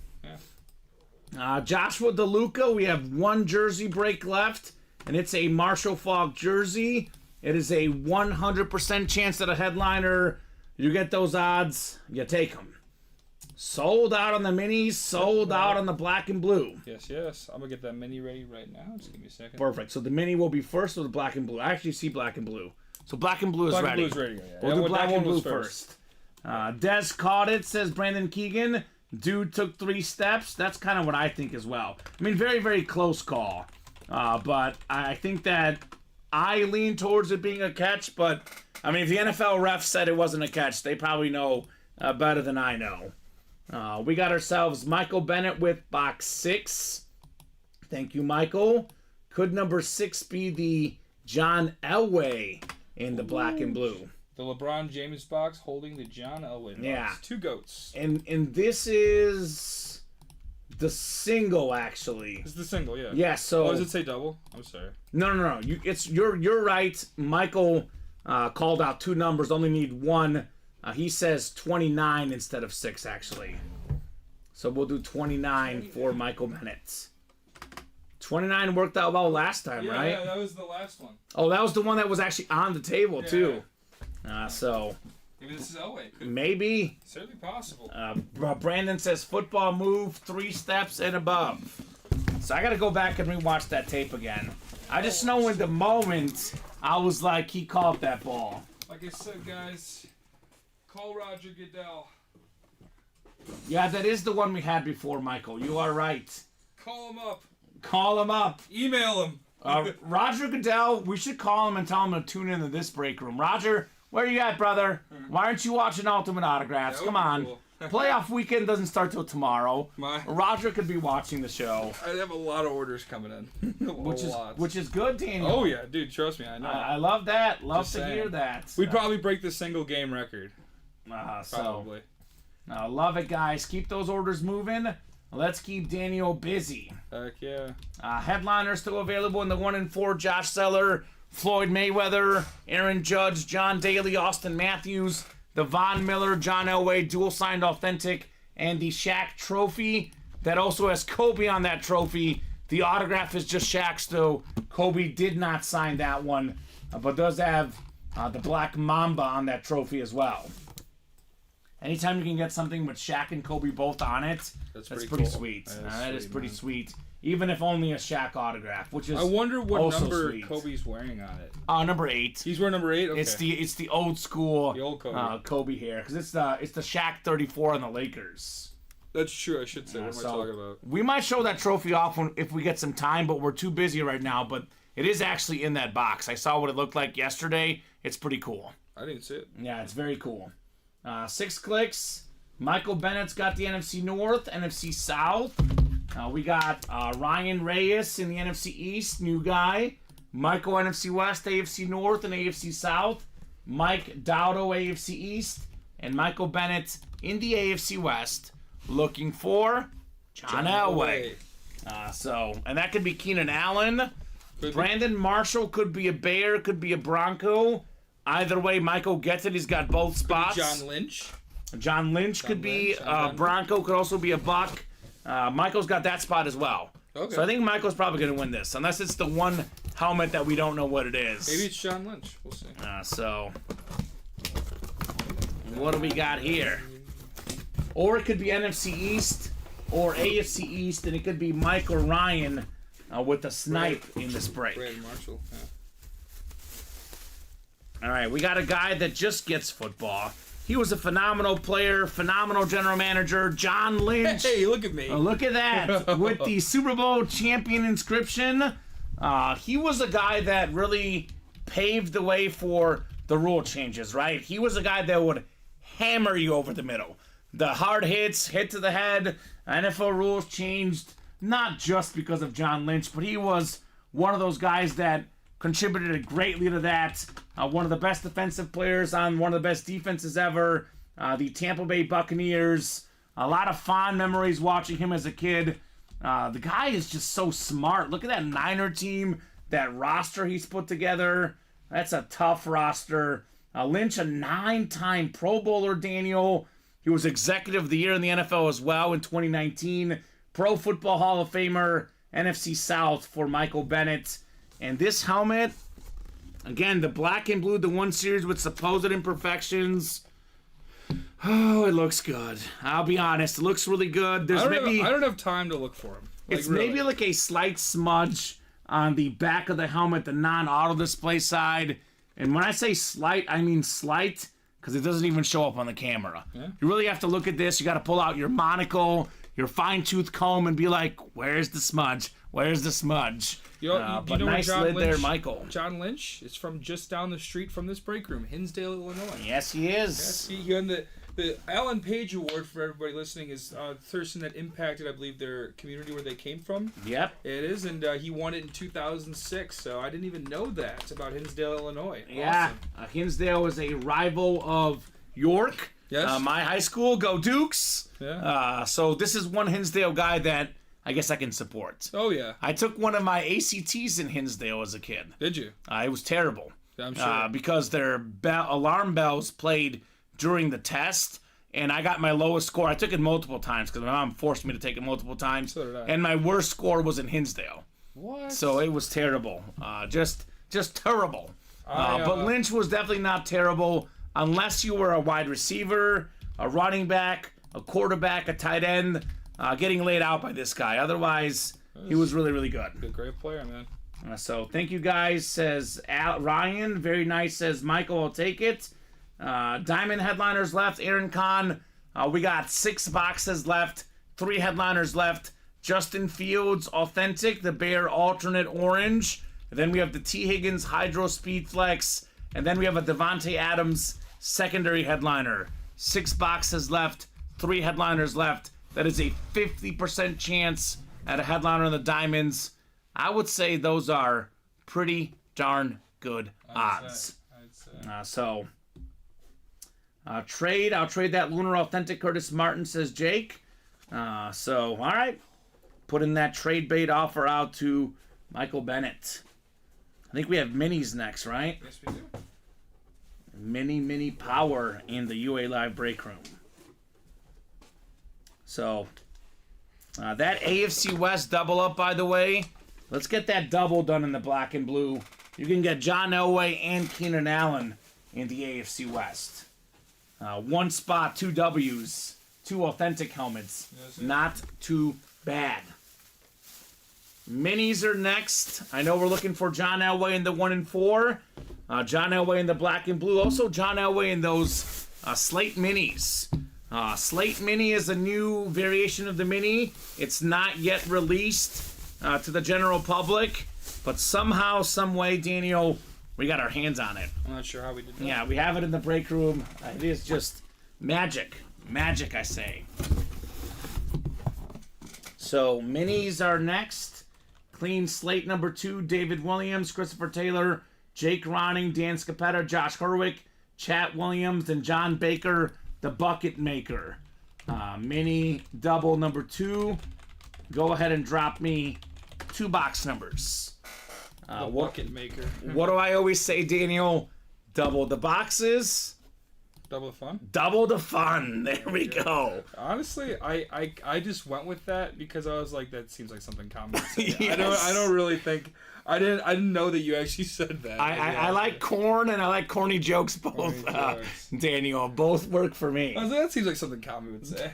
S3: yeah.
S2: Joshua DeLuca, we have 1 jersey break left, and it's a Marshall Faulk jersey. It is a 100% chance that a headliner, you get those odds, you take them. Sold out on the minis, sold out on the black and blue.
S3: Yes. I'm going to get that mini ready right now. Just give me a second.
S2: Perfect. So the mini will be first with the black and blue. I actually see black and blue. So black and blue is ready.
S3: Black and blue is ready, yeah.
S2: We'll do black and blue first. Des caught it, says Brandon Keegan. Dude took 3 steps. That's kind of what I think as well. I mean, very, very close call. But I think that I lean towards it being a catch. But, I mean, if the NFL ref said it wasn't a catch, they probably know better than I know. We got ourselves Michael Bennett with box 6. Thank you, Michael. Could number 6 be the John Elway in the black and blue?
S3: The LeBron James box holding the John Elway box.
S2: Yeah.
S3: 2 goats.
S2: And this is the single, actually.
S3: It's the single, yeah.
S2: Yeah, so...
S3: Oh, does it say double? I'm sorry.
S2: No. You're right. Michael called out 2 numbers. Only need 1. He says 29 instead of 6, actually. So we'll do 29 for Michael Bennett. 29 worked out well last time, right?
S3: Yeah, that was the last one.
S2: Oh, that was the one that was actually on the table, too. So...
S3: Maybe this is Elway.
S2: Maybe.
S3: Certainly possible.
S2: Brandon says football move 3 steps and above. So I got to go back and rewatch that tape again. I just know in the moment, I was like, he caught that ball.
S3: Like I said, guys, call Roger Goodell.
S2: Yeah, that is the one we had before, Michael. You are right.
S3: Call him up.
S2: Call him up.
S3: Email him.
S2: Roger Goodell, we should call him and tell him to tune into this break room. Roger, where you at, brother? Why aren't you watching Ultimate Autographs? Come on.
S3: Cool.
S2: playoff weekend doesn't start till tomorrow. Roger could be watching the show.
S3: I have a lot of orders coming in.
S2: which is good, Daniel.
S3: Oh yeah, dude, trust me, I know.
S2: I love that. Love
S3: Just
S2: to
S3: saying.
S2: hear that.
S3: We'd probably break the single game record.
S2: Probably. Love it, guys. Keep those orders moving. Let's keep Daniel busy.
S3: Heck yeah.
S2: Headliners still available in the 1 and 4. Josh Seller, Floyd Mayweather, Aaron Judge, John Daly, Austin Matthews, the Von Miller, John Elway, dual signed authentic, and the Shaq trophy that also has Kobe on that trophy. The autograph is just Shaq's, though. Kobe did not sign that one, but does have the Black Mamba on that trophy as well. Anytime you can get something with Shaq and Kobe both on it, that's pretty cool. Sweet. That is pretty sweet. Even if only a Shaq autograph, which is
S3: I wonder what number
S2: sweet.
S3: Kobe's wearing on it.
S2: Number 8.
S3: He's wearing number 8. Okay.
S2: It's the old school.
S3: The old Kobe.
S2: Kobe here, because it's the Shaq 34 on the Lakers.
S3: That's true. I should say. What am I talking about?
S2: We might show that trophy off if we get some time, but we're too busy right now. But it is actually in that box. I saw what it looked like yesterday. It's pretty cool.
S3: I didn't see it.
S2: Yeah, it's very cool. 6 clicks. Michael Bennett's got the NFC North, NFC South. We got Ryan Reyes in the NFC East, new guy. Michael NFC West, AFC North, and AFC South. Mike Dowdo, AFC East. And Michael Bennett in the AFC West, looking for John Elway. And that could be Keenan Allen. Brandon Marshall could be a Bear, could be a Bronco. Either way, Michael gets it. He's got both spots.
S3: John Lynch.
S2: John Lynch could be Bronco, could also be a Buck. Michael's got that spot as well. Okay. So I think Michael's probably going to win this, unless it's the one helmet that we don't know what it is.
S3: Maybe it's John Lynch. We'll see.
S2: So what do we got here? Or it could be NFC East or AFC East, and it could be Mike or Ryan with a snipe in this break.
S3: Brandon Marshall. Yeah.
S2: All right, we got a guy that just gets football. He was a phenomenal player, phenomenal general manager, John Lynch.
S3: Hey, look at me.
S2: Look at that. With the Super Bowl champion inscription. He was a guy that really paved the way for the rule changes, right? He was a guy that would hammer you over the middle. The hard hits, hit to the head. NFL rules changed, not just because of John Lynch, but he was one of those guys that contributed greatly to that. One of the best defensive players on one of the best defenses ever. The Tampa Bay Buccaneers. A lot of fond memories watching him as a kid. The guy is just so smart. Look at that Niner team, that roster he's put together. That's a tough roster. Lynch, a 9-time Pro Bowler, Daniel. He was Executive of the Year in the NFL as well in 2019. Pro Football Hall of Famer, NFC South for Michael Bennett. And this helmet, again, the black and blue, the 1 series with supposed imperfections. Oh, it looks good. I'll be honest, it looks really good.
S3: I don't have time to look for him.
S2: It's really maybe like a slight smudge on the back of the helmet, the non-auto display side. And when I say slight, I mean slight, because it doesn't even show up on the camera. Yeah. You really have to look at this. You got to pull out your monocle, your fine-tooth comb, and be like, where's the smudge? Where's the smudge?
S3: You know
S2: nice
S3: John
S2: lid
S3: Lynch,
S2: there, Michael.
S3: John Lynch is from just down the street from this break room, Hinsdale, Illinois.
S2: Yes, he is.
S3: Yes, he won the Alan Page Award for everybody listening is the person that impacted, I believe, their community where they came from.
S2: Yep.
S3: It is, and he won it in 2006, so I didn't even know that about Hinsdale, Illinois.
S2: Yeah,
S3: awesome.
S2: Hinsdale is a rival of York.
S3: Yes.
S2: My high school, go Dukes.
S3: Yeah.
S2: So this is one Hinsdale guy that I guess I can support.
S3: Oh, yeah.
S2: I took one of my ACTs in Hinsdale as a kid.
S3: Did you?
S2: It was terrible.
S3: I'm sure.
S2: Because their alarm bells played during the test, and I got my lowest score. I took it multiple times because my mom forced me to take it multiple times.
S3: So did I.
S2: And my worst score was in Hinsdale.
S3: What?
S2: So it was terrible. Just terrible. But Lynch was definitely not terrible unless you were a wide receiver, a running back, a quarterback, a tight end. Getting laid out by this guy. Otherwise, he was really, really good.
S3: Good, great player, man.
S2: So thank you guys, says Ryan. Very nice, says Michael. I'll take it. Diamond headliners left. Aaron Kahn. We got 6 boxes left. 3 headliners left. Justin Fields, authentic. The Bear alternate orange. And then we have the T. Higgins Hydro Speed Flex. And then we have a Devontae Adams secondary headliner. 6 boxes left. 3 headliners left. That is a 50% chance at a headliner in the diamonds. I would say those are pretty darn good odds.
S3: I'd say.
S2: I'll trade that Lunar Authentic Curtis Martin, says Jake. All right. Putting that trade bait offer out to Michael Bennett. I think we have minis next, right?
S3: Yes, we do.
S2: Mini power in the UA Live break room. So, that AFC West double up, by the way. Let's get that double done in the black and blue. You can get John Elway and Keenan Allen in the AFC West. 1 spot, 2 W's, 2 authentic helmets.
S3: Yes,
S2: Not too bad. Minis are next. I know we're looking for John Elway in the 1 and 4. John Elway in the black and blue. Also John Elway in those Slate Minis. Slate Mini is a new variation of the Mini. It's not yet released to the general public. But somehow, some way, Daniel, we got our hands on it.
S3: I'm not sure how we did that.
S2: Yeah, we have it in the break room. It is just magic. Magic, I say. So, minis are next. Clean slate number 2, David Williams, Christopher Taylor, Jake Ronning, Dan Scapetta, Josh Herwick, Chat Williams, and John Baker, the bucket maker. Mini double number 2. Go ahead and drop me 2 box numbers.
S3: The bucket maker.
S2: What do I always say, Daniel? Double the boxes.
S3: Double the fun?
S2: Double the fun. There we go.
S3: Honestly, I just went with that because I was like, that seems like something common to say.
S2: Yes.
S3: I don't really think I didn't know that you actually said that.
S2: I like corn and I like corny jokes both.
S3: Corny jokes.
S2: Daniel, both work for me.
S3: I was like, that seems like something common would say.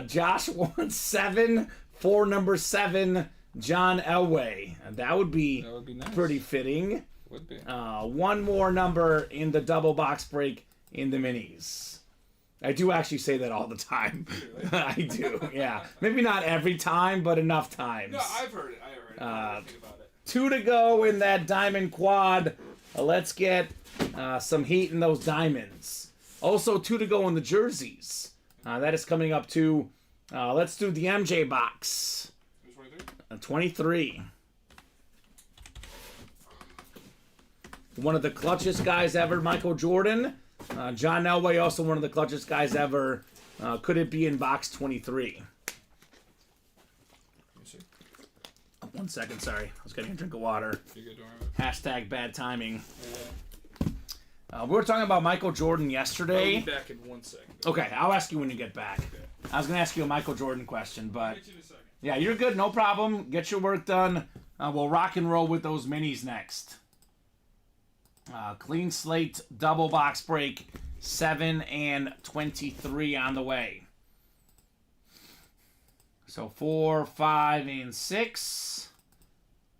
S2: Josh wants 7 for number 7, John Elway. That would be
S3: nice.
S2: pretty fitting.
S3: Would be.
S2: 1 more number in the double box break in the minis. I do actually say that all the time.
S3: Really?
S2: I do, yeah. Maybe not every time, but enough times.
S3: No, I've heard it. I think about it.
S2: 2 to go in that diamond quad. Let's get some heat in those diamonds. Also 2 to go in the jerseys. That is coming up too. Let's do the MJ box. 23. One of the clutchest guys ever, Michael Jordan. John Elway, also one of the clutchest guys ever. Could it be in box 23? 1 second, sorry. I was getting a drink of water. Hashtag bad timing. We were talking about Michael Jordan yesterday.
S3: I'll be back in 1 second.
S2: Okay, I'll ask you when you get back.
S3: Okay.
S2: I was going to ask you a Michael Jordan question, but...
S3: I'll get you in a second.
S2: Yeah, you're good. No problem. Get your work done. We'll rock and roll with those minis next. Clean slate, double box break, 7 and 23 on the way. So 4, 5, and 6.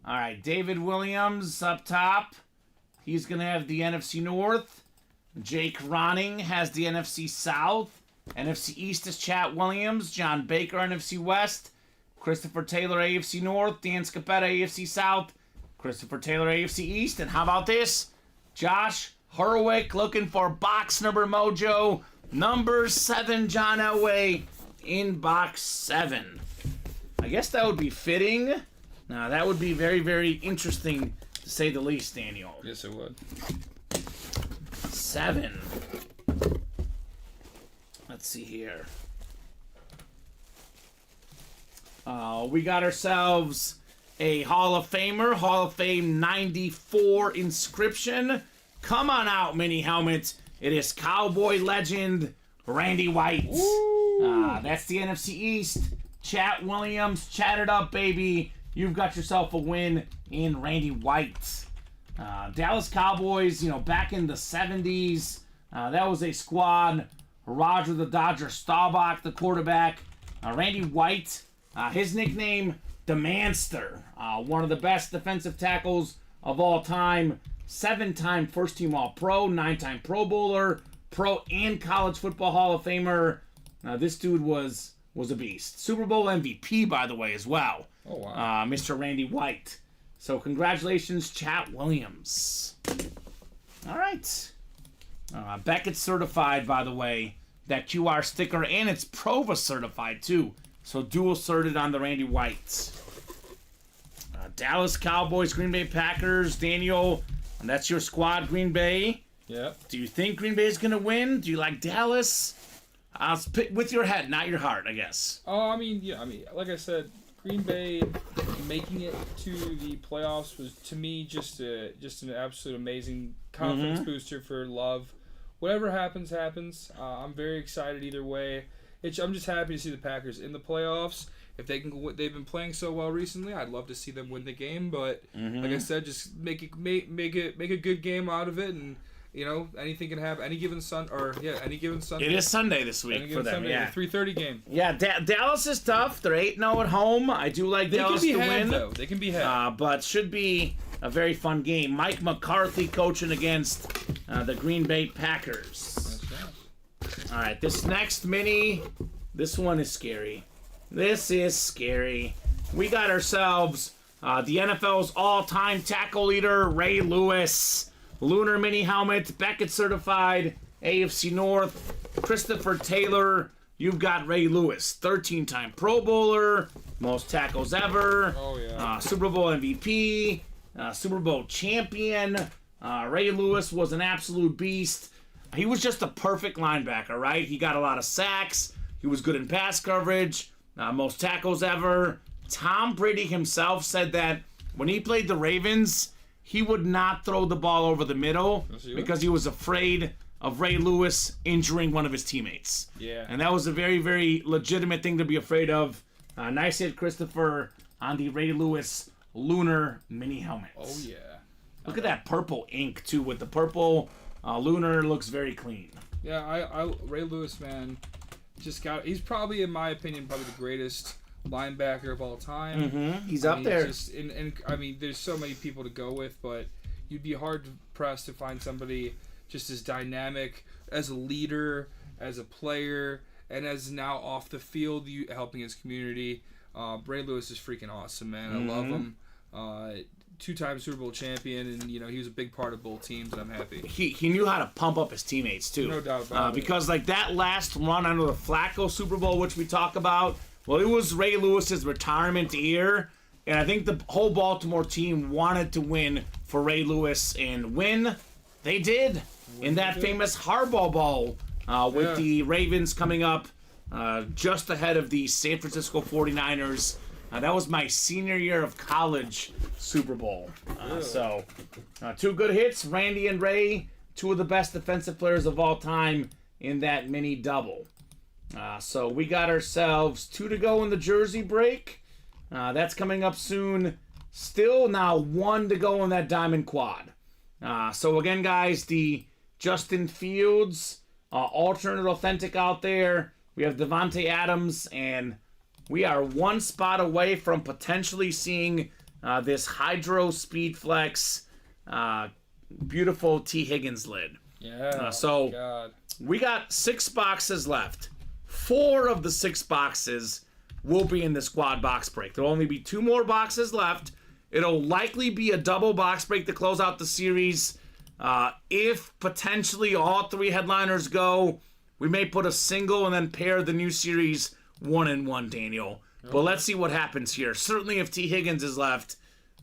S2: All right, David Williams up top. He's going to have the NFC North. Jake Ronning has the NFC South. NFC East is Chat Williams. John Baker, NFC West. Christopher Taylor, AFC North. Dan Scapetta, AFC South. Christopher Taylor, AFC East. And how about this? Josh Herwick looking for box number mojo. Number 7, John Elway in box 7. I guess that would be fitting. Now, that would be very, very interesting to say the least, Daniel.
S3: Yes, it would.
S2: 7. Let's see here. We got ourselves a Hall of Famer, Hall of Fame 94 inscription. Come on out, mini helmet. It is Cowboy legend Randy White. That's the NFC East. Chat Williams, chat it up, baby. You've got yourself a win in Randy White. Dallas Cowboys, back in the 70s. That was a squad. Roger the Dodger Staubach, the quarterback. Randy White, his nickname, the Manster. One of the best defensive tackles of all time. 7-time first-team All-Pro, 9-time Pro Bowler, Pro and College Football Hall of Famer. This dude was a beast. Super Bowl MVP, by the way, as well.
S3: Oh, wow.
S2: Mr. Randy White. So congratulations, Chat Williams. All right. Beckett's certified, by the way. that QR sticker, and it's Prova certified too. So dual certed on the Randy Whites. Dallas Cowboys, Green Bay Packers. Daniel, and that's your squad, Green Bay.
S3: Yeah.
S2: Do you think Green Bay is going to win? Do you like Dallas? With your head, not your heart, I guess.
S3: Oh, I mean, like I said, Green Bay making it to the playoffs was, to me, just an absolute amazing confidence booster for Love. Whatever happens, happens. I'm very excited either way. I'm just happy to see the Packers in the playoffs. If they've been playing so well recently, I'd love to see them win the game. But like I said, just make a good game out of it, and anything can happen. Any given Sunday.
S2: It is Sunday this week for them.
S3: Sunday,
S2: Yeah,
S3: 3:30 game.
S2: Yeah, Dallas is tough. They're 8-0 at home. I do like Dallas to win.
S3: Though. They can be had.
S2: But should be a very fun game. Mike McCarthy coaching against the Green Bay Packers.
S3: That's right.
S2: All right, this next mini, this one is scary. This is scary. We got ourselves the NFL's all-time tackle leader, Ray Lewis. Lunar mini helmet, Beckett certified, AFC North. Christopher Taylor, you've got Ray Lewis, 13-time Pro Bowler, most tackles ever.
S3: Oh, yeah.
S2: Super Bowl MVP, Super Bowl champion. Ray Lewis was an absolute beast. He was just a perfect linebacker, right? He got a lot of sacks. He was good in pass coverage. Most tackles ever. Tom Brady himself said that when he played the Ravens, he would not throw the ball over the middle because he was afraid of Ray Lewis injuring one of his teammates.
S3: Yeah.
S2: And that was a very, very legitimate thing to be afraid of. Nice hit, Christopher, on the Ray Lewis Lunar mini helmet.
S3: Oh, yeah.
S2: Look at that purple ink, too, with the purple. Lunar looks very clean.
S3: Yeah, I Ray Lewis, man, he's probably, in my opinion, probably the greatest linebacker of all time.
S2: He's up there.
S3: There's so many people to go with, but you'd be hard pressed to find somebody just as dynamic as a leader, as a player, and as now off the field helping his community. Ray Lewis is freaking awesome, man. I love him. 2-time Super Bowl champion, and he was a big part of both teams, and I'm happy.
S2: He knew how to pump up his teammates too.
S3: No doubt about it.
S2: Because like that last run under the Flacco Super Bowl, which we talk about, well, it was Ray Lewis's retirement year, and I think the whole Baltimore team wanted to win for Ray Lewis, and win they did in that famous Harbaugh Bowl with the Ravens coming up just ahead of the San Francisco 49ers. That was my senior year of college Super Bowl. So, two good hits. Randy and Ray, two of the best defensive players of all time in that mini double. So we got ourselves 2 to go in the jersey break. That's coming up soon. Still now 1 to go in that diamond quad. So again, guys, the Justin Fields alternate authentic out there. We have Devontae Adams, and we are 1 spot away from potentially seeing this Hydro Speed Flex beautiful T. Higgins lid.
S3: Yeah.
S2: So we got 6 boxes left. 4 of the 6 boxes will be in the squad box break. There'll only be 2 more boxes left. It'll likely be a double box break to close out the series. If potentially all 3 headliners go, we may put a single and then pair the new series 1-1, Daniel. But let's see what happens here. Certainly if T. Higgins is left,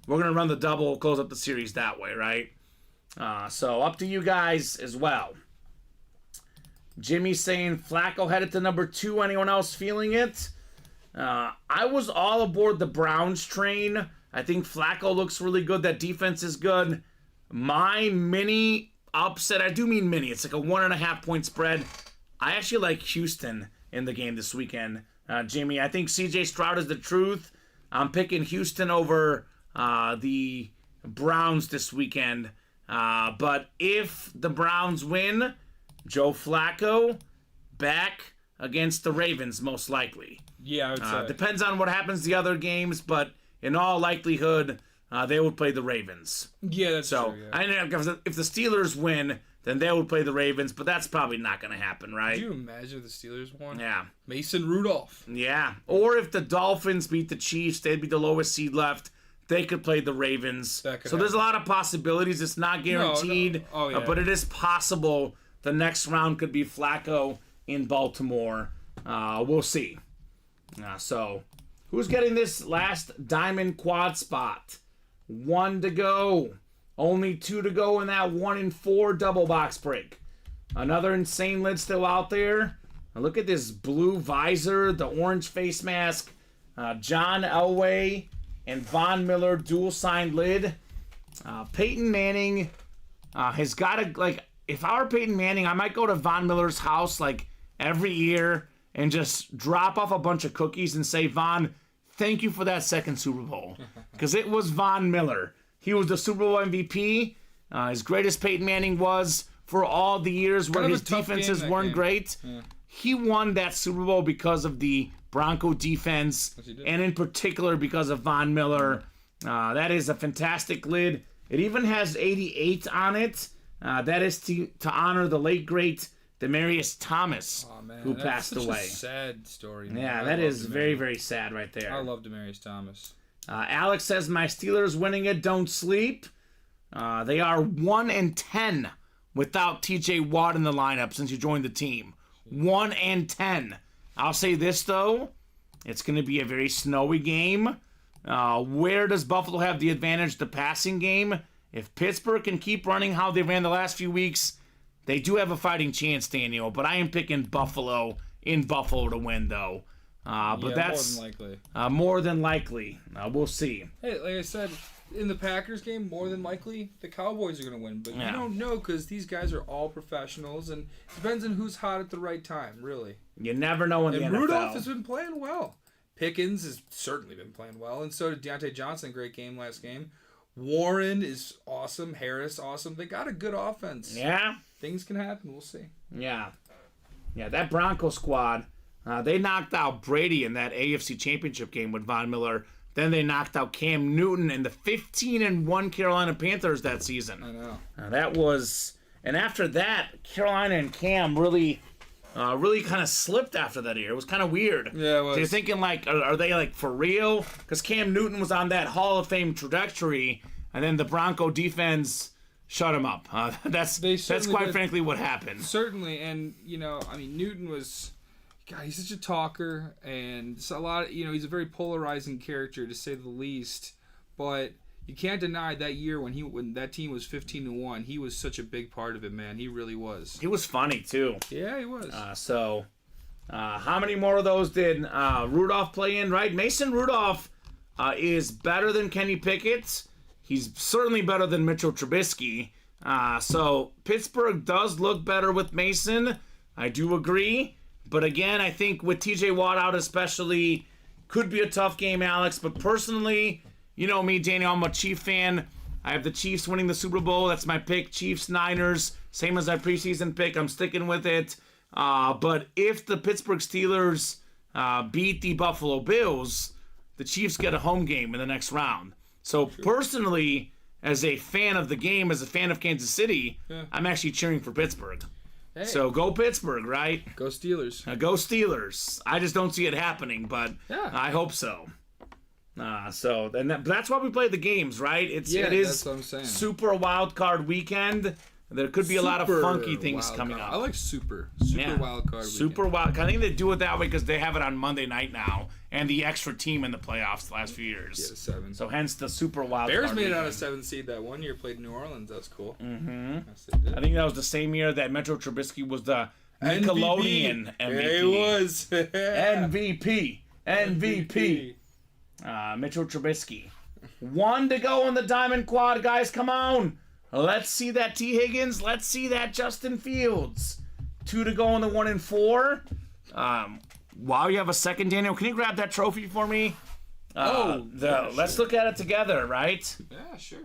S2: we're going to run the double, close up the series that way, right? So up to you guys as well. Jimmy's saying Flacco headed to number 2. Anyone else feeling it? I was all aboard the Browns train. I think Flacco looks really good. That defense is good. My mini upset, I do mean mini. It's like a 1.5 point spread. I actually like Houston in the game this weekend. Jimmy, I think CJ Stroud is the truth. I'm picking Houston over the Browns this weekend. But if the Browns win, Joe Flacco back against the Ravens, most likely.
S3: Yeah, I would say.
S2: Depends on what happens the other games, but in all likelihood, they would play the Ravens.
S3: Yeah, that's true. Yeah.
S2: I know if the Steelers win, then they would play the Ravens, but that's probably not going to happen, right?
S3: Could you imagine if the Steelers won?
S2: Yeah.
S3: Mason Rudolph.
S2: Yeah. Or if the Dolphins beat the Chiefs, they'd be the lowest seed left. They could play the Ravens. So there's a lot of possibilities. It's not guaranteed,
S3: Oh, yeah.
S2: But it is possible the next round could be Flacco in Baltimore. We'll see. So, who's getting this last diamond quad spot? 1 to go. Only 2 to go in that 1 in 4 double box break. Another insane lid still out there. Now look at this blue visor, the orange face mask. John Elway and Von Miller dual signed lid. Peyton Manning has got to, like, if I were Peyton Manning, I might go to Von Miller's house like every year and just drop off a bunch of cookies and say, Von, thank you for that second Super Bowl. Because it was Von Miller. He was the Super Bowl MVP. As great as Peyton Manning was for all the years where his defenses weren't great, he won that Super Bowl because of the Bronco defense, and in particular because of Von Miller. That is a fantastic lid. It even has 88 on it. That is to honor the late, great Demaryius Thomas, who passed away.
S3: That's such a sad story, man.
S2: Yeah, that is very, very sad right there.
S3: I love Demaryius Thomas.
S2: Alex says, my Steelers winning it, don't sleep. They are 1 and 10 without TJ Watt in the lineup since you joined the team. 1 and 10. I'll say this, though. It's going to be a very snowy game. Where does Buffalo have the advantage? The passing game. If Pittsburgh can keep running how they ran the last few weeks, they do have a fighting chance, Daniel. But I am picking Buffalo in Buffalo to win, though. But that's
S3: more than likely.
S2: More than likely. We'll see.
S3: Hey, like I said, in the Packers game, more than likely, the Cowboys are going to win. But you don't know because these guys are all professionals, and it depends on who's hot at the right time, really.
S2: You never know in the NFL.
S3: And Rudolph has been playing well. Pickens has certainly been playing well, and so did Deontay Johnson. Great game last game. Warren is awesome. Harris, awesome. They got a good offense.
S2: Yeah.
S3: Things can happen. We'll see.
S2: Yeah. Yeah, that Broncos squad, they knocked out Brady in that AFC Championship game with Von Miller. Then they knocked out Cam Newton in the 15-1 Carolina Panthers that season.
S3: I know.
S2: That was... And after that, Carolina and Cam really kind of slipped after that year. It was kind of weird.
S3: Yeah, it was.
S2: So you're thinking, like, are they, like, for real? Because Cam Newton was on that Hall of Fame trajectory, and then the Bronco defense shut him up. That's quite frankly what happened.
S3: Certainly, and, Newton was... God, he's such a talker, and it's a lot. He's a very polarizing character to say the least. But you can't deny that year when that team was 15-1, he was such a big part of it, man. He really was.
S2: He was funny too.
S3: Yeah, he was.
S2: How many more of those did Rudolph play in? Right, Mason Rudolph is better than Kenny Pickett. He's certainly better than Mitchell Trubisky. So Pittsburgh does look better with Mason. I do agree. But again, I think with TJ Watt out especially, could be a tough game, Alex. But personally, you know me, Daniel, I'm a Chief fan. I have the Chiefs winning the Super Bowl. That's my pick. Chiefs, Niners, same as my preseason pick. I'm sticking with it. But if the Pittsburgh Steelers beat the Buffalo Bills, the Chiefs get a home game in the next round. So personally, as a fan of the game, as a fan of Kansas City, I'm actually cheering for Pittsburgh. Hey. So go Pittsburgh, right?
S3: Go Steelers.
S2: Go Steelers. I just don't see it happening, but I hope so. That's why we play the games, right? It is
S3: that's what I'm saying.
S2: Super wild card weekend. There could be a lot of funky things coming up.
S3: I like super wild card.
S2: Super wild. I think they do it that way because they have it on Monday night now, and the extra team in the playoffs the last few years.
S3: Yeah, 7.
S2: So hence the super wild.
S3: Bears
S2: card
S3: made
S2: weekend.
S3: it out of 7 seed that one year. Played New Orleans. That's cool.
S2: Mm-hmm.
S3: Yes, they did.
S2: I think that was the same year that Metro Trubisky was the Nickelodeon MVP.
S3: Yeah, he was.
S2: MVP. Mitchell Trubisky. 1 to go in the Diamond Quad, guys. Come on. Let's see that T. Higgins. Let's see that Justin Fields. 2 to go in the 1 and 4. While you have a second, Daniel, can you grab that trophy for me? Let's look at it together, right?
S3: Yeah, sure.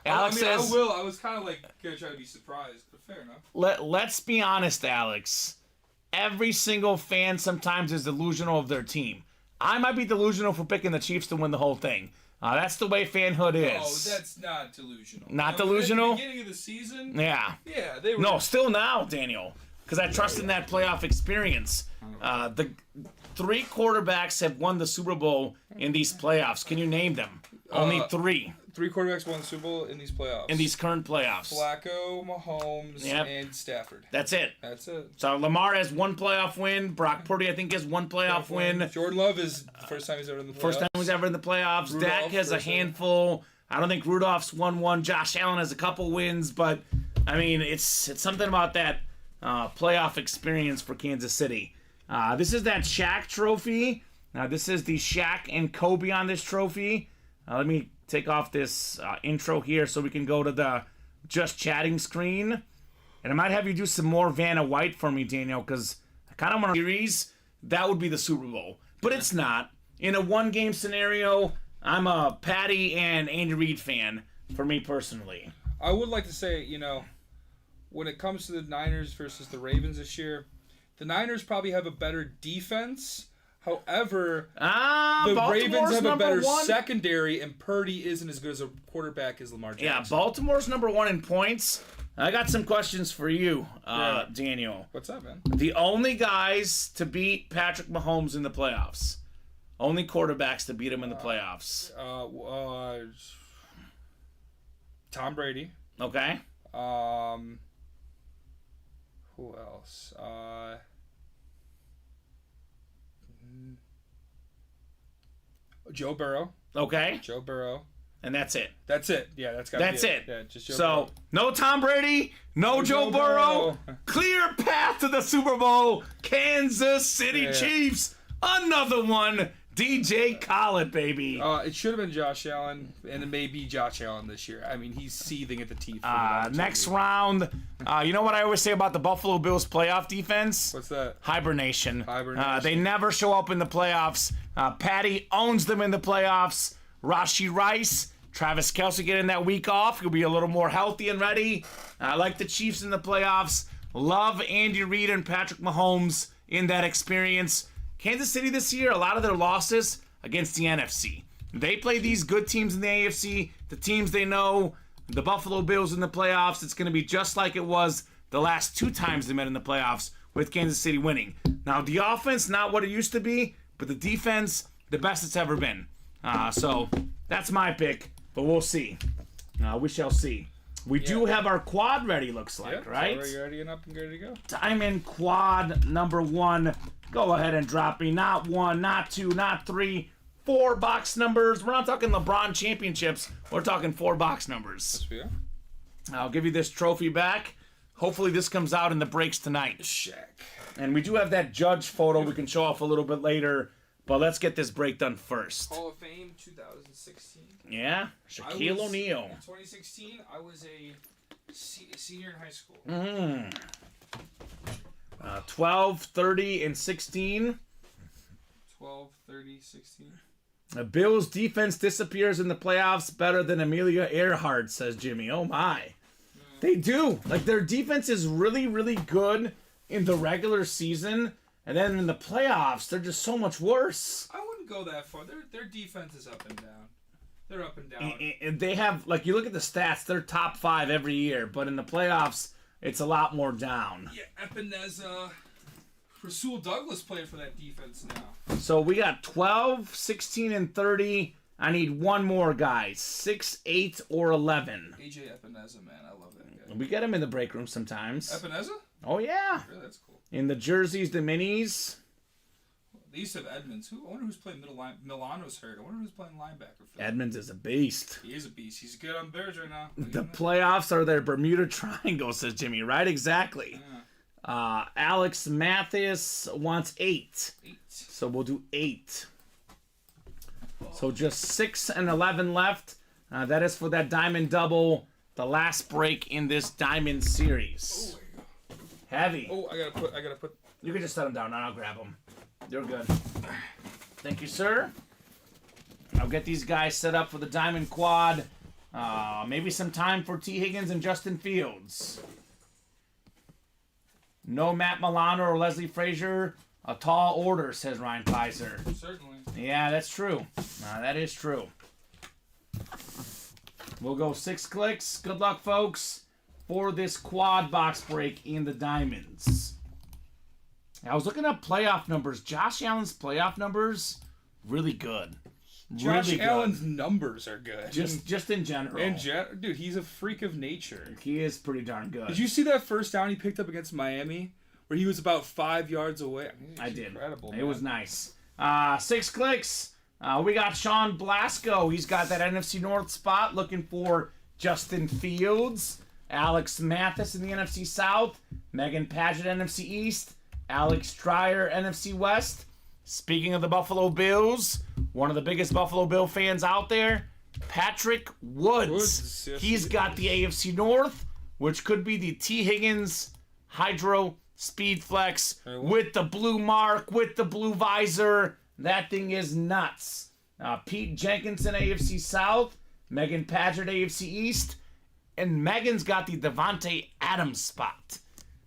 S2: Alex says...
S3: I will. I was kind of like going to try to be surprised, but fair enough.
S2: Let's be honest, Alex. Every single fan sometimes is delusional of their team. I might be delusional for picking the Chiefs to win the whole thing. That's the way fanhood is.
S3: Oh, that's not delusional.
S2: Not delusional?
S3: At the beginning of the season?
S2: Yeah.
S3: Yeah, they were...
S2: No, still now, Daniel. Because I trust in that playoff experience. The 3 quarterbacks have won the Super Bowl in these playoffs. Can you name them? Only 3.
S3: 3 quarterbacks won the Super Bowl in these playoffs.
S2: In these current playoffs.
S3: Flacco, Mahomes, and Stafford.
S2: That's it.
S3: That's it.
S2: So Lamar has 1 playoff win. Brock Purdy, I think, has 1 playoff win.
S3: Jordan Love is the first time he's ever in the playoffs.
S2: First time he's ever in the playoffs.
S3: Rudolph,
S2: Dak has a handful. I don't think Rudolph's won 1. Josh Allen has a couple wins, but I mean, it's something about that playoff experience for Kansas City. This is that Shaq trophy. This is the Shaq and Kobe on this trophy. Let me take off this intro here so we can go to the just chatting screen. And I might have you do some more Vanna White for me, Daniel, because I kind of want to series. That would be the Super Bowl. But it's not. In a 1-game scenario, I'm a Patty and Andy Reid fan, for me personally.
S3: I would like to say, when it comes to the Niners versus the Ravens this year, the Niners probably have a better defense. However, the Ravens have a better secondary, and Purdy isn't as good as a quarterback as Lamar Jackson.
S2: Yeah, Baltimore's number 1 in points. I got some questions for you, Daniel.
S3: What's up, man?
S2: The only guys to beat Patrick Mahomes in the playoffs. Only quarterbacks to beat him in the playoffs.
S3: Tom Brady.
S2: Okay.
S3: Who else? Joe Burrow.
S2: Okay.
S3: Joe Burrow.
S2: And that's it.
S3: That's it. Yeah, that's
S2: it.
S3: Yeah, just Joe
S2: Burrow. So, no Tom Brady, no Joe Burrow. Clear path to the Super Bowl. Kansas City Chiefs. Another one. DJ Khaled, baby.
S3: It should have been Josh Allen, and it may be Josh Allen this year. I mean, he's seething at the teeth.
S2: Next round, you know what I always say about the Buffalo Bills playoff defense?
S3: What's that?
S2: Hibernation. They never show up in the playoffs. Patty owns them in the playoffs. Rashee Rice, Travis Kelce getting that week off. He'll be a little more healthy and ready. I like the Chiefs in the playoffs. Love Andy Reid and Patrick Mahomes in that experience. Kansas City this year, a lot of their losses against the NFC. They play these good teams in the AFC, the teams they know, the Buffalo Bills in the playoffs. It's going to be just like it was the last 2 times they met in the playoffs with Kansas City winning. Now, the offense, not what it used to be, but the defense, the best it's ever been. So that's my pick, but we'll see. We shall see. We do have our quad ready, looks like, right?
S3: It's already ready and up and ready to go.
S2: Diamond quad number 1. Go ahead and drop me. Not 1, not 2, not 3, 4 box numbers. We're not talking LeBron championships. We're talking 4 box numbers.
S3: Yeah.
S2: I'll give you this trophy back. Hopefully this comes out in the breaks tonight.
S3: Shaq.
S2: And we do have that judge photo we can show off a little bit later. But let's get this break done first.
S3: Hall of Fame 2016.
S2: Yeah, Shaquille O'Neal.
S3: In 2016, I was a senior in high school.
S2: 12, 30, and 16.
S3: 12, 30, 16.
S2: The Bills' defense disappears in the playoffs better than Amelia Earhart, says Jimmy. Oh, my. They do. Like, their defense is really, really good in the regular season. And then in the playoffs, they're just so much worse.
S3: I wouldn't go that far. Their defense is up and down. They're up and down.
S2: And they have, like, you look at the stats, they're top 5 every year. But in the playoffs, it's a lot more down.
S3: Yeah, Epineza, Rasul Douglas playing for that defense now.
S2: So we got 12, 16, and 30. I need one more, guys. 6, 8, or 11.
S3: AJ Epineza, man. I love that guy.
S2: We get him in the break room sometimes.
S3: Epineza?
S2: Oh, yeah.
S3: Really? That's cool.
S2: In the jerseys, the minis.
S3: They used to have Edmonds. I wonder who's playing middle line. Milano's hurt. I wonder who's playing linebacker for them.
S2: Edmonds is a beast.
S3: He is a beast. He's good on Bears right now.
S2: The playoffs are their Bermuda Triangle, says Jimmy. Right? Exactly.
S3: Yeah.
S2: Alex Mathis wants 8.
S3: 8.
S2: So we'll do 8. So just 6 and 11 left. That is for that diamond double. The last break in this diamond series.
S3: Oh, there you go.
S2: Heavy.
S3: Oh, I gotta put.
S2: You can just set them down and I'll grab them. You're good. Thank you, sir. I'll get these guys set up for the diamond quad. Maybe some time for T. Higgins and Justin Fields. No Matt Milano or Leslie Frazier. A tall order, says Ryan Pfizer.
S3: Certainly.
S2: Yeah, that's true. That is true. We'll go 6 clicks. Good luck, folks, for this quad box break in the diamonds. I was looking up playoff numbers. Josh Allen's playoff numbers, really good.
S3: Josh
S2: Really good.
S3: Allen's numbers are good.
S2: Just in general.
S3: Dude, he's a freak of nature.
S2: He is pretty darn good.
S3: Did you see that first down he picked up against Miami, where he was about 5 yards away?
S2: I did.
S3: Incredible.
S2: It was nice. 6 clicks. We got Sean Blasco. He's got that NFC North spot, looking for Justin Fields. Alex Mathis in the NFC South. Megan Paget, NFC East. Alex Dreyer, NFC West. Speaking of the Buffalo Bills, one of the biggest Buffalo Bill fans out there, Patrick Woods.
S3: Yes,
S2: He's got the AFC North, which could be the T. Higgins Hydro Speed Flex with the blue mark, with the blue visor. That thing is nuts. Pete Jenkinson, AFC South. Megan Paget, AFC East. And Megan's got the Devontae Adams spot.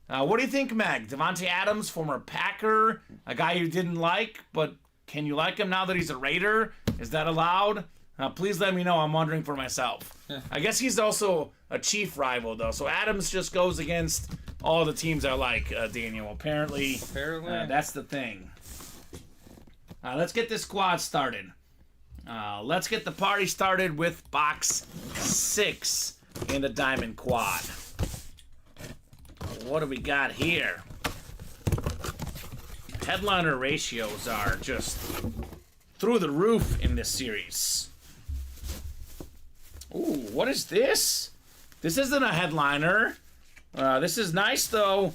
S2: What do you think, Meg? Devontae Adams, former Packer, a guy you didn't like, but can you like him now that he's a Raider? Is that allowed? Please let me know. I'm wondering for myself. I guess he's also a Chief rival, though. So Adams just goes against all the teams I like, Daniel. Apparently. That's the thing. Let's get this squad started. Let's get the party started with box 6 in the Diamond Quad. What do we got here? Headliner ratios are just through the roof in this series. Ooh, what is this? This isn't a headliner. This is nice, though.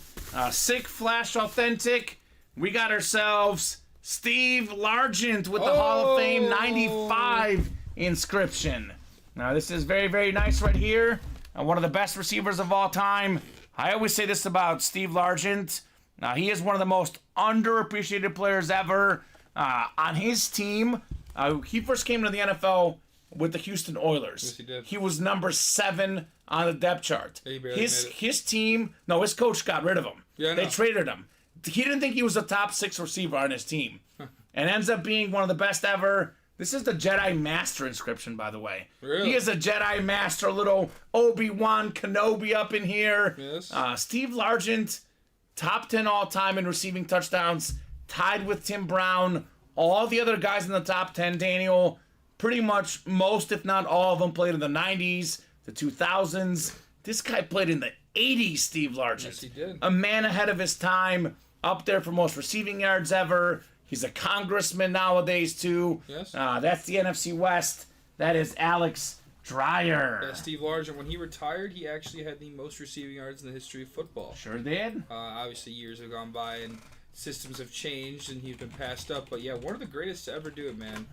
S2: Sick Flash Authentic. We got ourselves Steve Largent with the Hall of Fame 95 inscription. Now, this is very, very nice right here. One of the best receivers of all time. I always say this about Steve Largent. He is one of the most underappreciated players ever. On his team, he first came to the NFL with the Houston Oilers.
S3: Yes, he did.
S2: He was number 7 on the depth chart.
S3: Yeah, he barely made it.
S2: His team, no, his coach got rid of him.
S3: Yeah, I
S2: they
S3: know.
S2: traded him. He didn't think he was a top 6 receiver on his team. And ends up being one of the best ever. This is the Jedi Master inscription, by the way.
S3: Really?
S2: He is a Jedi Master, a little Obi-Wan Kenobi up in here.
S3: Yes.
S2: Steve Largent, top 10 all-time in receiving touchdowns, tied with Tim Brown. All the other guys in the top 10, Daniel, pretty much most, if not all of them, played in the 90s, the 2000s. This guy played in the 80s, Steve Largent.
S3: Yes, he did.
S2: A man ahead of his time, up there for most receiving yards ever. He's a congressman nowadays, too.
S3: Yes.
S2: That's the NFC West. That is Alex Dreyer.
S3: Yeah, Steve Largent, when he retired, he actually had the most receiving yards in the history of football.
S2: Sure did.
S3: Obviously, years have gone by and systems have changed and he's been passed up. But yeah, one of the greatest to ever do it, man.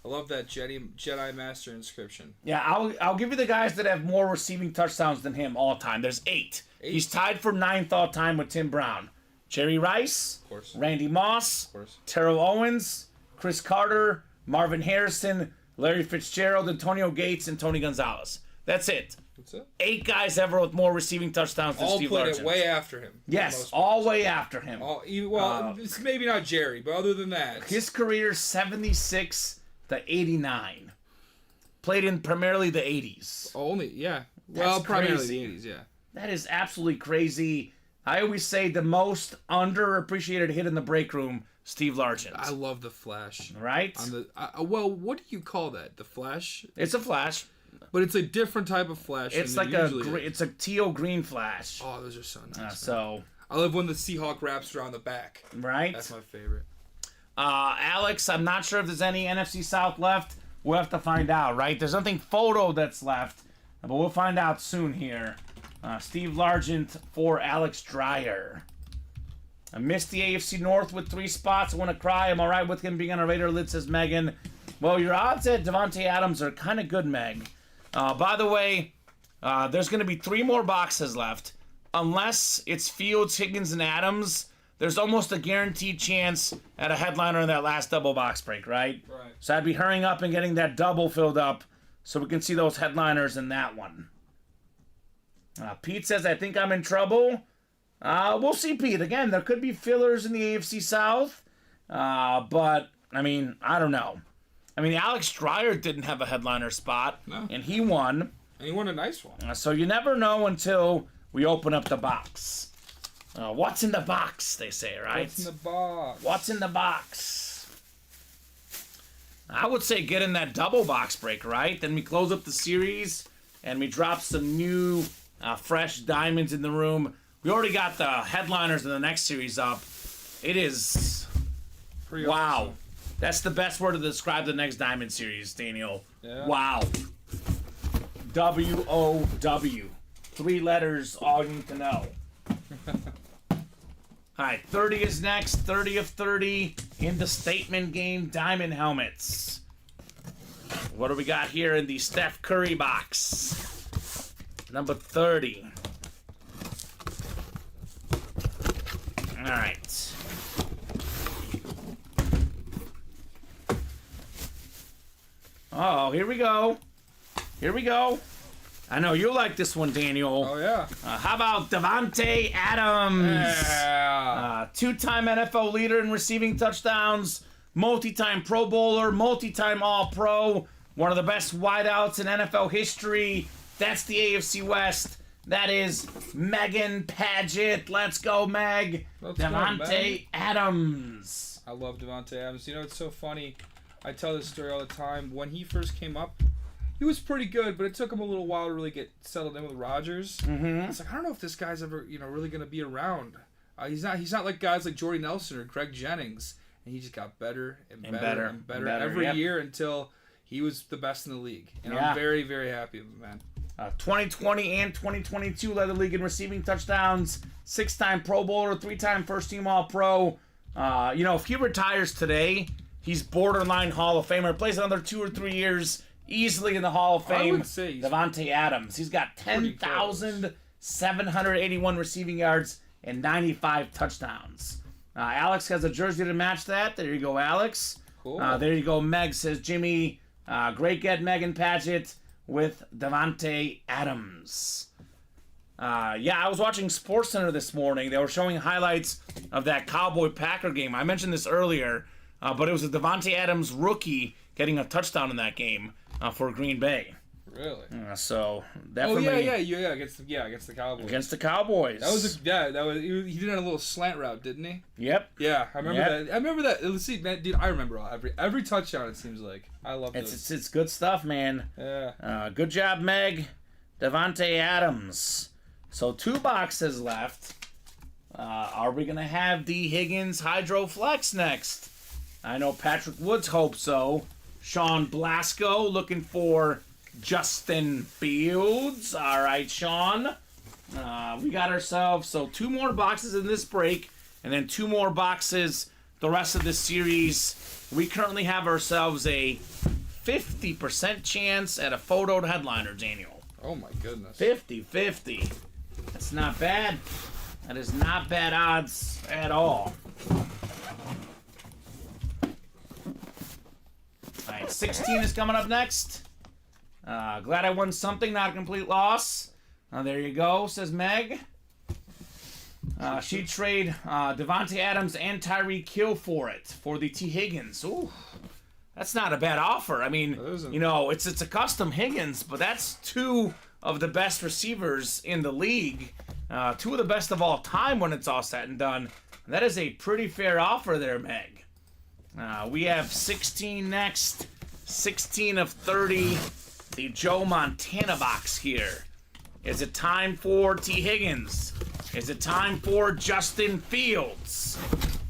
S3: I love that Jedi Master inscription.
S2: Yeah, I'll give you the guys that have more receiving touchdowns than him all time. There's 8. He's tied for 9th all time with Tim Brown. Jerry Rice,
S3: Of course.
S2: Randy Moss,
S3: Of course.
S2: Terrell Owens, Chris Carter, Marvin Harrison, Larry Fitzgerald, Antonio Gates, and Tony Gonzalez. That's it.
S3: That's it.
S2: 8 guys ever with more receiving touchdowns than
S3: All
S2: Steve
S3: played
S2: Largent.
S3: it way after him.
S2: Yes, all way after him.
S3: It's maybe not Jerry, but other than that.
S2: His career 76 to 89. Played in primarily the 80s.
S3: Yeah.
S2: That's
S3: primarily
S2: crazy.
S3: the 80s, yeah.
S2: That is absolutely crazy. I always say the most underappreciated hit in the break room, Steve Largent.
S3: I love the Flash.
S2: Right?
S3: What do you call that? The Flash?
S2: It's a flash.
S3: But it's a different type of Flash.
S2: It's
S3: than
S2: like
S3: it usually is.
S2: it's a teal green flash.
S3: Oh, those are so nice.
S2: So,
S3: I love when the Seahawk wraps around the back.
S2: right?
S3: That's my favorite.
S2: Alex, I'm not sure if there's any NFC South left. We'll have to find out, right? There's nothing photo that's left, but we'll find out soon here. Steve Largent for Alex Dreyer. I missed the AFC North with 3 spots. I want to cry. I'm all right with him being on a Raider lid, says Megan. Well, your odds at Devontae Adams are kind of good, Meg. By the way, there's going to be 3 more boxes left. Unless it's Fields, Higgins, and Adams, there's almost a guaranteed chance at a headliner in that last double box break, right?
S3: Right.
S2: So I'd be hurrying up and getting that double filled up so we can see those headliners in that one. Pete says, I think I'm in trouble. We'll see, Pete. Again, there could be fillers in the AFC South. But, I mean, I don't know. I mean, Alex Dreyer didn't have a headliner spot.
S3: No.
S2: And he won.
S3: And he won a nice one.
S2: So you never know until we open up the box. What's in the box, they say, right?
S3: What's in the box?
S2: What's in the box? I would say get in that double box break, right? Then we close up the series, and we drop some new, fresh diamonds in the room. We already got the headliners in the next series up. It is...
S3: Pretty
S2: wow.
S3: awesome.
S2: That's the best word to describe the next diamond series, Daniel.
S3: Yeah.
S2: Wow. W-O-W. 3 letters, all you need to know. Alright, 30 is next. 30 of 30 in the statement game diamond helmets. What do we got here in the Steph Curry box? Number 30. Alright. Oh, here we go. Here we go. I know you like this one, Daniel.
S3: Oh, yeah.
S2: How about Davante Adams?
S3: Yeah.
S2: 2-time NFL leader in receiving touchdowns, multi-time Pro Bowler, multi-time All-Pro, one of the best wideouts in NFL history. That's the AFC West. That is Megan Paget. Let's go, Meg. Davante Adams.
S3: I love Davante Adams. You know, it's so funny. I tell this story all the time. When he first came up, he was pretty good, but it took him a little while to really get settled in with Rodgers.
S2: Mm-hmm.
S3: It's like, I don't know if this guy's ever, really going to be around. He's not like guys like Jordy Nelson or Greg Jennings, and he just got better and better every year until he was the best in the league. And I'm very, very happy with him, man.
S2: 2020 and 2022 led the league in receiving touchdowns, 6-time Pro Bowler, 3-time first-team All-Pro. If he retires today, he's borderline Hall of Famer. Plays another 2 or 3 years, easily in the Hall of Fame.
S3: I would say
S2: Davante Adams. He's got 10,781 receiving yards and 95 touchdowns. Alex has a jersey to match that. There you go, Alex.
S3: Cool.
S2: There you go, Meg, says Jimmy. Great get, Megan Paget with Davante Adams. I was watching SportsCenter this morning. They were showing highlights of that Cowboy-Packer game. I mentioned this earlier, but it was a Davante Adams rookie getting a touchdown in that game for Green Bay.
S3: Really?
S2: So that
S3: Oh
S2: for me,
S3: against the Cowboys.
S2: against the Cowboys.
S3: That was he did a little slant route, didn't he?
S2: Yep.
S3: Yeah, I remember that. Let's see, man, dude, I remember every touchdown. It seems like I love those.
S2: It's good stuff, man.
S3: Yeah.
S2: Good job, Meg. Davante Adams. So 2 boxes left. Are we gonna have D Higgins Hydro Flex next? I know Patrick Woods hopes so. Sean Blasco looking for Justin Fields. All right, Sean. We got ourselves 2 more boxes in this break, and then 2 more boxes the rest of the series. We currently have ourselves a 50% chance at a photoed headliner, Daniel.
S3: Oh my goodness.
S2: 50-50. That's not bad. That is not bad odds at all. All right, 16 is coming up next. Glad I won something, not a complete loss. There you go, says Meg. She'd trade Davante Adams and Tyreek Hill for the T. Higgins. Ooh, that's not a bad offer. I mean, it's a custom Higgins, but that's 2 of the best receivers in the league. 2 of the best of all time when it's all said and done. That is a pretty fair offer there, Meg. We have 16 next. 16 of 30. The Joe Montana box here. Is it time for T. Higgins? Is it time for Justin Fields?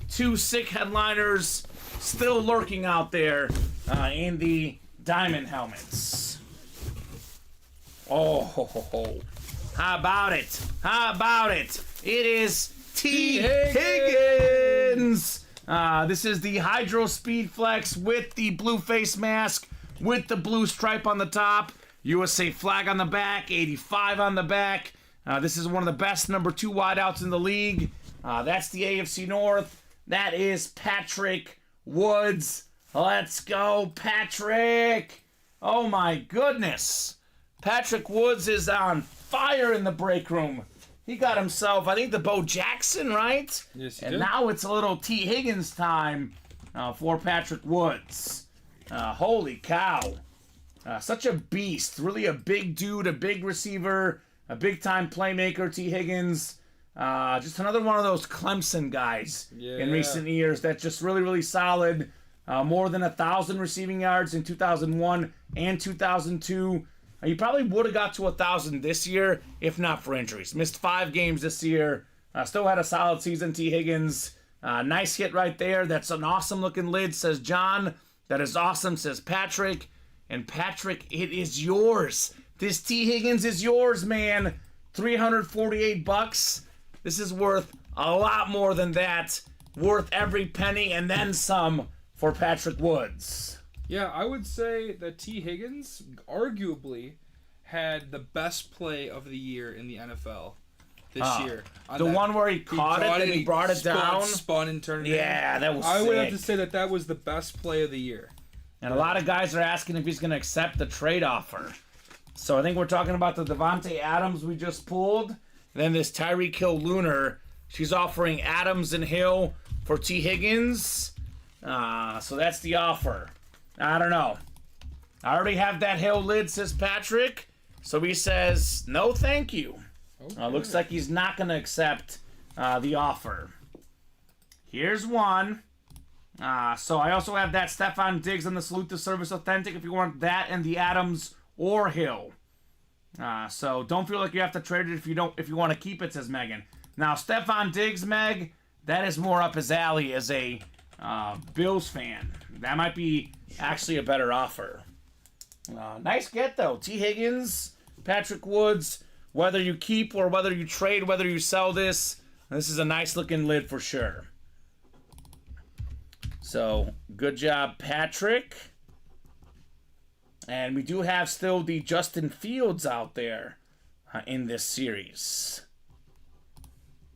S2: 2 sick headliners still lurking out there in the diamond helmets. Oh, how about it? How about it? It is T. Higgins. This is the Hydro Speed Flex with the blue face mask, with the blue stripe on the top, USA flag on the back, 85 on the back. This is one of the best number 2 wideouts in the league. That's the AFC North. That is Patrick Woods. Let's go, Patrick. Oh my goodness. Patrick Woods is on fire in the break room. He got himself, I think, the Bo Jackson, right?
S3: Yes, he
S2: and
S3: did.
S2: Now it's a little T. Higgins time for Patrick Woods. Holy cow. Such a beast. Really a big dude, a big receiver, a big-time playmaker, T. Higgins. Just another one of those Clemson guys in
S3: Yeah.
S2: recent years that's just really, really solid. More than 1,000 receiving yards in 2001 and 2002. He probably would have got to 1,000 this year if not for injuries. Missed 5 games this year. Still had a solid season, T. Higgins. Nice hit right there. That's an awesome looking lid, says John. That is awesome, says Patrick. And Patrick, it is yours. This T. Higgins is yours, man. $348. This is worth a lot more than that. Worth every penny and then some for Patrick Woods.
S3: Yeah, I would say that T. Higgins arguably had the best play of the year in the NFL this year.
S2: The one where he caught it and he brought it down.
S3: Spun and turned it in.
S2: Yeah, that was
S3: I would have
S2: sick.
S3: to say that was the best play of the year.
S2: And a lot of guys are asking if he's going to accept the trade offer. So I think we're talking about the Devontae Adams we just pulled. Then this Tyreek Hill Lunar. She's offering Adams and Hill for T. Higgins. So that's the offer. I don't know. I already have that Hill lid, says Patrick. So he says, no thank you.
S3: Okay.
S2: Looks like he's not going to accept the offer. Here's one. So I also have that Stephon Diggs and the Salute to Service Authentic if you want that and the Adams or Hill. So don't feel like you have to trade it if you want to keep it, says Megan. Now Stephon Diggs, Meg, that is more up his alley as a Bills fan. That might be actually a better offer. Nice get though. T. Higgins, Patrick Woods, whether you keep or whether you trade, whether you sell this is a nice looking lid for sure. So, good job, Patrick. And we do have still the Justin Fields out there in this series.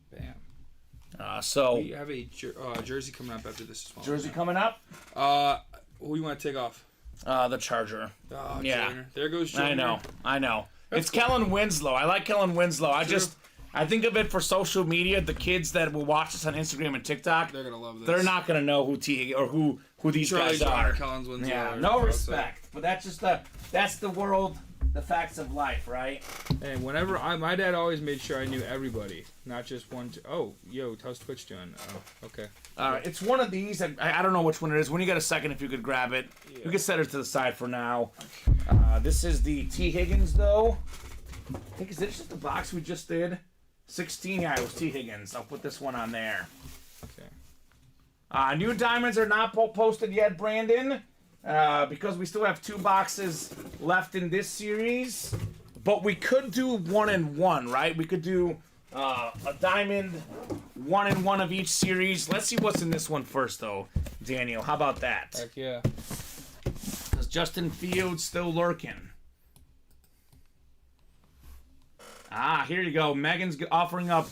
S3: Bam.
S2: So
S3: We have a jersey coming up after this as well.
S2: jersey coming up.
S3: Who you want to take off?
S2: The Charger.
S3: Oh,
S2: Yeah.
S3: Joyner. There goes Joyner.
S2: I know.
S3: That's
S2: It's Kellen Winslow. I like Kellen Winslow.
S3: True.
S2: I think of it for social media. The kids that will watch this on Instagram and TikTok,
S3: They're gonna love this.
S2: they're not gonna know who T or who these guys are.
S3: Collins wins
S2: Yeah, no respect. But that's just that's the world, the facts of life, right?
S3: And whenever my dad always made sure I knew everybody, not just one. Oh, yo, how's Twitch doing? Oh, okay.
S2: It's one of these. I don't know which one it is. When you got a second, if you could grab it, we can set it to the side for now. This is the T. Higgins, though. I think is this just the box we just did? 16. Yeah, it was T. Higgins. I'll put this one on there.
S3: Okay.
S2: New diamonds are not posted yet, Brandon, because we still have 2 boxes left in this series. But we could do 1 and 1, right? We could do a diamond 1 and 1 of each series. Let's see what's in this one first, though, Daniel. How about that?
S3: Heck yeah.
S2: Because Justin Fields still lurking. Here you go. Megan's offering up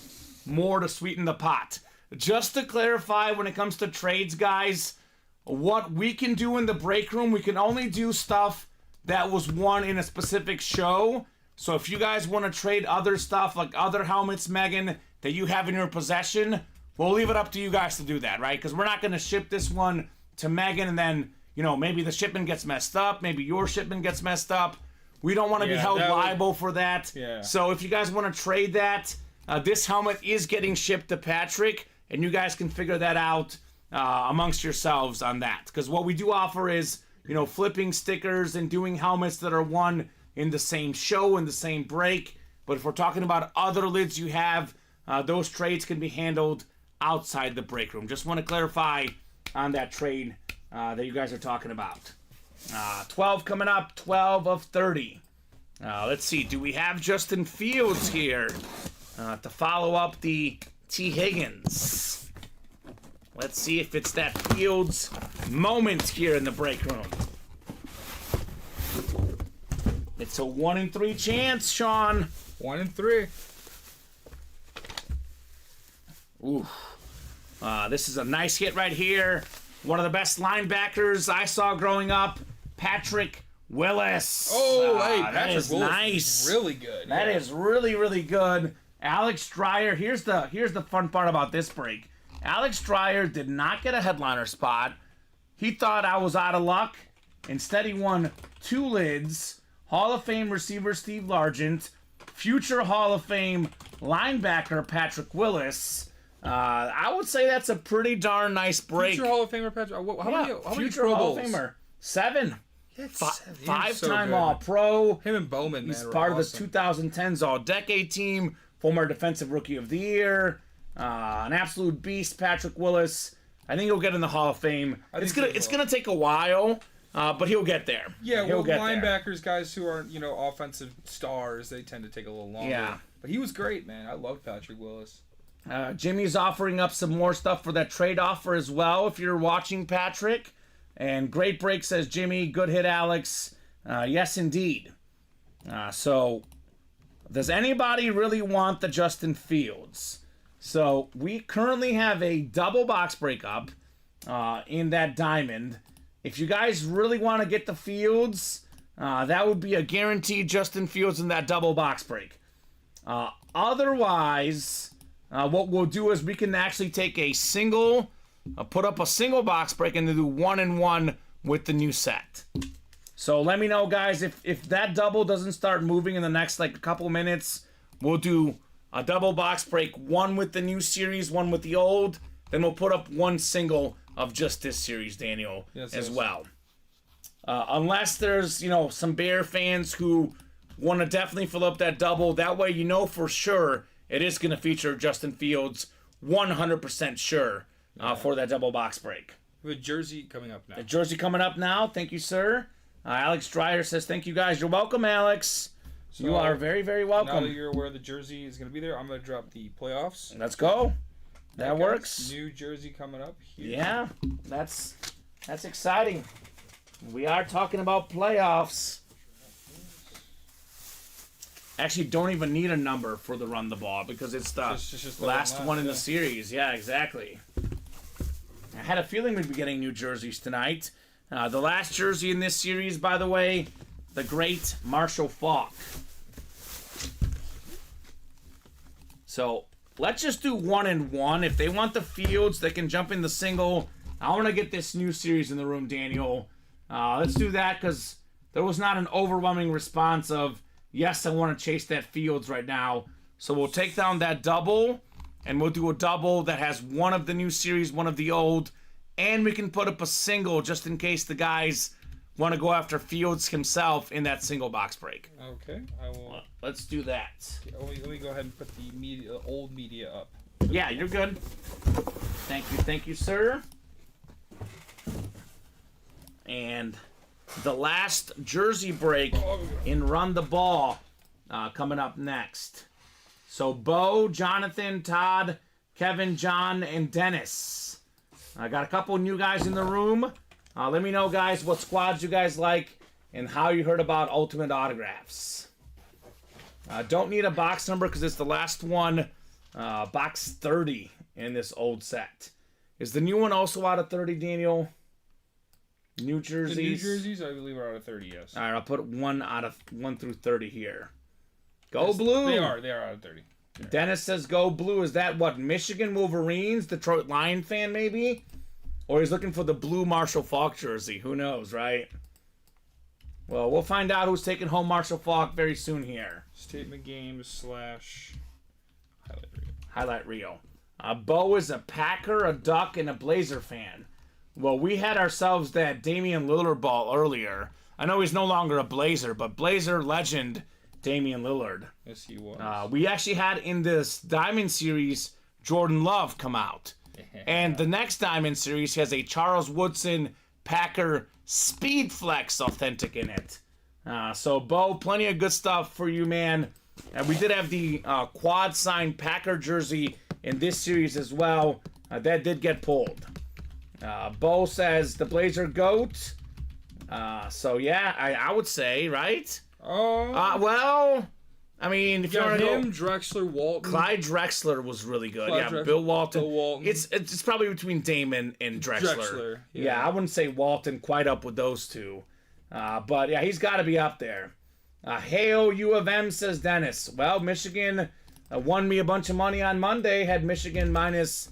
S2: more to sweeten the pot. Just to clarify, when it comes to trades, guys, what we can do in the break room, we can only do stuff that was won in a specific show. So if you guys want to trade other stuff, like other helmets, Megan, that you have in your possession, we'll leave it up to you guys to do that, right? Because we're not going to ship this one to Megan and then, maybe the shipment gets messed up. Maybe your shipment gets messed up. We don't want to be held liable for that.
S3: Yeah.
S2: So if you guys want to trade that, this helmet is getting shipped to Patrick, and you guys can figure that out amongst yourselves on that. Because what we do offer is, flipping stickers and doing helmets that are won in the same show, in the same break. But if we're talking about other lids you have, those trades can be handled outside the break room. Just want to clarify on that trade that you guys are talking about. 12 coming up, 12 of 30. Let's see, do we have Justin Fields here to follow up the T. Higgins? Let's see if it's that Fields moment here in the break room. It's a 1 in 3 chance, Sean.
S3: 1 in 3.
S2: Ooh. This is a nice hit right here. One of the best linebackers I saw growing up, Patrick Willis.
S3: Oh, hey,
S2: that
S3: Patrick
S2: is
S3: Willis
S2: nice.
S3: is really good.
S2: That is really, really good. Alex Dreyer, here's the fun part about this break. Alex Dreyer did not get a headliner spot. He thought I was out of luck. Instead, he won 2 lids. Hall of Fame receiver Steve Largent, future Hall of Fame linebacker Patrick Willis. I would say that's a pretty darn nice break.
S3: Future Hall of Famer Patrick. How many
S2: future
S3: Pro
S2: Hall
S3: Bowls?
S2: of Famer. 7. Five-time
S3: so
S2: All-Pro.
S3: Him and Bowman,
S2: He's
S3: man,
S2: part of
S3: awesome.
S2: the 2010s All-Decade team. Former Defensive Rookie of the Year. An absolute beast, Patrick Willis. I think he'll get in the Hall of Fame. It's gonna take a while, but he'll get there.
S3: Yeah,
S2: he'll
S3: well,
S2: get
S3: linebackers, guys who aren't offensive stars, they tend to take a little longer.
S2: Yeah.
S3: But he was great, man. I love Patrick Willis.
S2: Jimmy's offering up some more stuff for that trade offer as well. If you're watching, Patrick. And great break, says Jimmy. Good hit, Alex. Yes, indeed. So, does anybody really want the Justin Fields? So, we currently have a double box breakup in that diamond. If you guys really want to get the Fields, that would be a guaranteed Justin Fields in that double box break. Otherwise, what we'll do is we can actually take a single, put up a single box break and then do 1-1 with the new set. So let me know, guys, if that double doesn't start moving in the next a couple minutes, we'll do a double box break, one with the new series, one with the old. Then we'll put up one single of just this series, Daniel, as well. Unless there's, some Bear fans who want to definitely fill up that double. That way for sure it is going to feature Justin Fields, 100% sure, for that double box break.
S3: We have a jersey coming up now.
S2: The jersey coming up now. Thank you, sir. Alex Dreyer says, thank you, guys. You're welcome, Alex. So you are very, very welcome.
S3: Now that you're aware the jersey is going to be there, I'm going to drop the playoffs.
S2: Let's go. That works.
S3: New jersey coming up. Huge.
S2: Yeah, that's exciting. We are talking about playoffs. Actually, don't even need a number for the run the ball because it's the
S3: just
S2: last one in the series. Yeah, exactly. I had a feeling we'd be getting new jerseys tonight. The last jersey in this series, by the way, the great Marshall Faulk. So let's just do 1-1. If they want the Fields, they can jump in the single. I want to get this new series in the room, Daniel. Let's do that because there was not an overwhelming response of, yes, I want to chase that Fields right now. So we'll take down that double, and we'll do a double that has one of the new series, one of the old, and we can put up a single just in case the guys want to go after Fields himself in that single box break.
S3: Okay, I will.
S2: Let's do that.
S3: Let me go ahead and put the old media up.
S2: Yeah, you're good. Thank you, sir. And the last jersey break in Run the Ball coming up next. So Bo, Jonathan, Todd, Kevin, John, and Dennis. I got a couple new guys in the room. Let me know, guys, what squads you guys like and how you heard about Ultimate Autographs. Don't need a box number because it's the last one, box 30 in this old set. Is the new one also out of 30, Daniel? New jerseys?
S3: The new jerseys, I believe, are out of 30, yes.
S2: All right, I'll put 1 through 30 here. Go yes, Blue!
S3: They are out of 30.
S2: Dennis says go Blue. Is that what, Michigan Wolverines? Detroit Lion fan, maybe? Or he's looking for the blue Marshall Faulk jersey. Who knows, right? Well, we'll find out who's taking home Marshall Faulk very soon here.
S3: Statement games /
S2: Highlight reel. Bo is a Packer, a Duck, and a Blazer fan. Well, we had ourselves that Damian Lillard ball earlier. I know he's no longer a Blazer, but Blazer legend Damian Lillard.
S3: Yes, he was.
S2: We actually had in this Diamond Series Jordan Love come out. And the next Diamond Series has a Charles Woodson Packer Speed Flex authentic in it. So, Bo, plenty of good stuff for you, man. And we did have the quad signed Packer jersey in this series as well. That did get pulled. Bo says the Blazer GOAT. So, yeah, I would say, right?
S3: Oh.
S2: Well, I mean, if you want to go,
S3: Drexler, Walton.
S2: Clyde Drexler was really good. Bill Walton.
S3: Bill Walton.
S2: It's probably between Damon and Drexler. Yeah, I wouldn't say Walton quite up with those two. But, yeah, he's got to be up there. Hail U of M, says Dennis. Well, Michigan won me a bunch of money on Monday. Had Michigan minus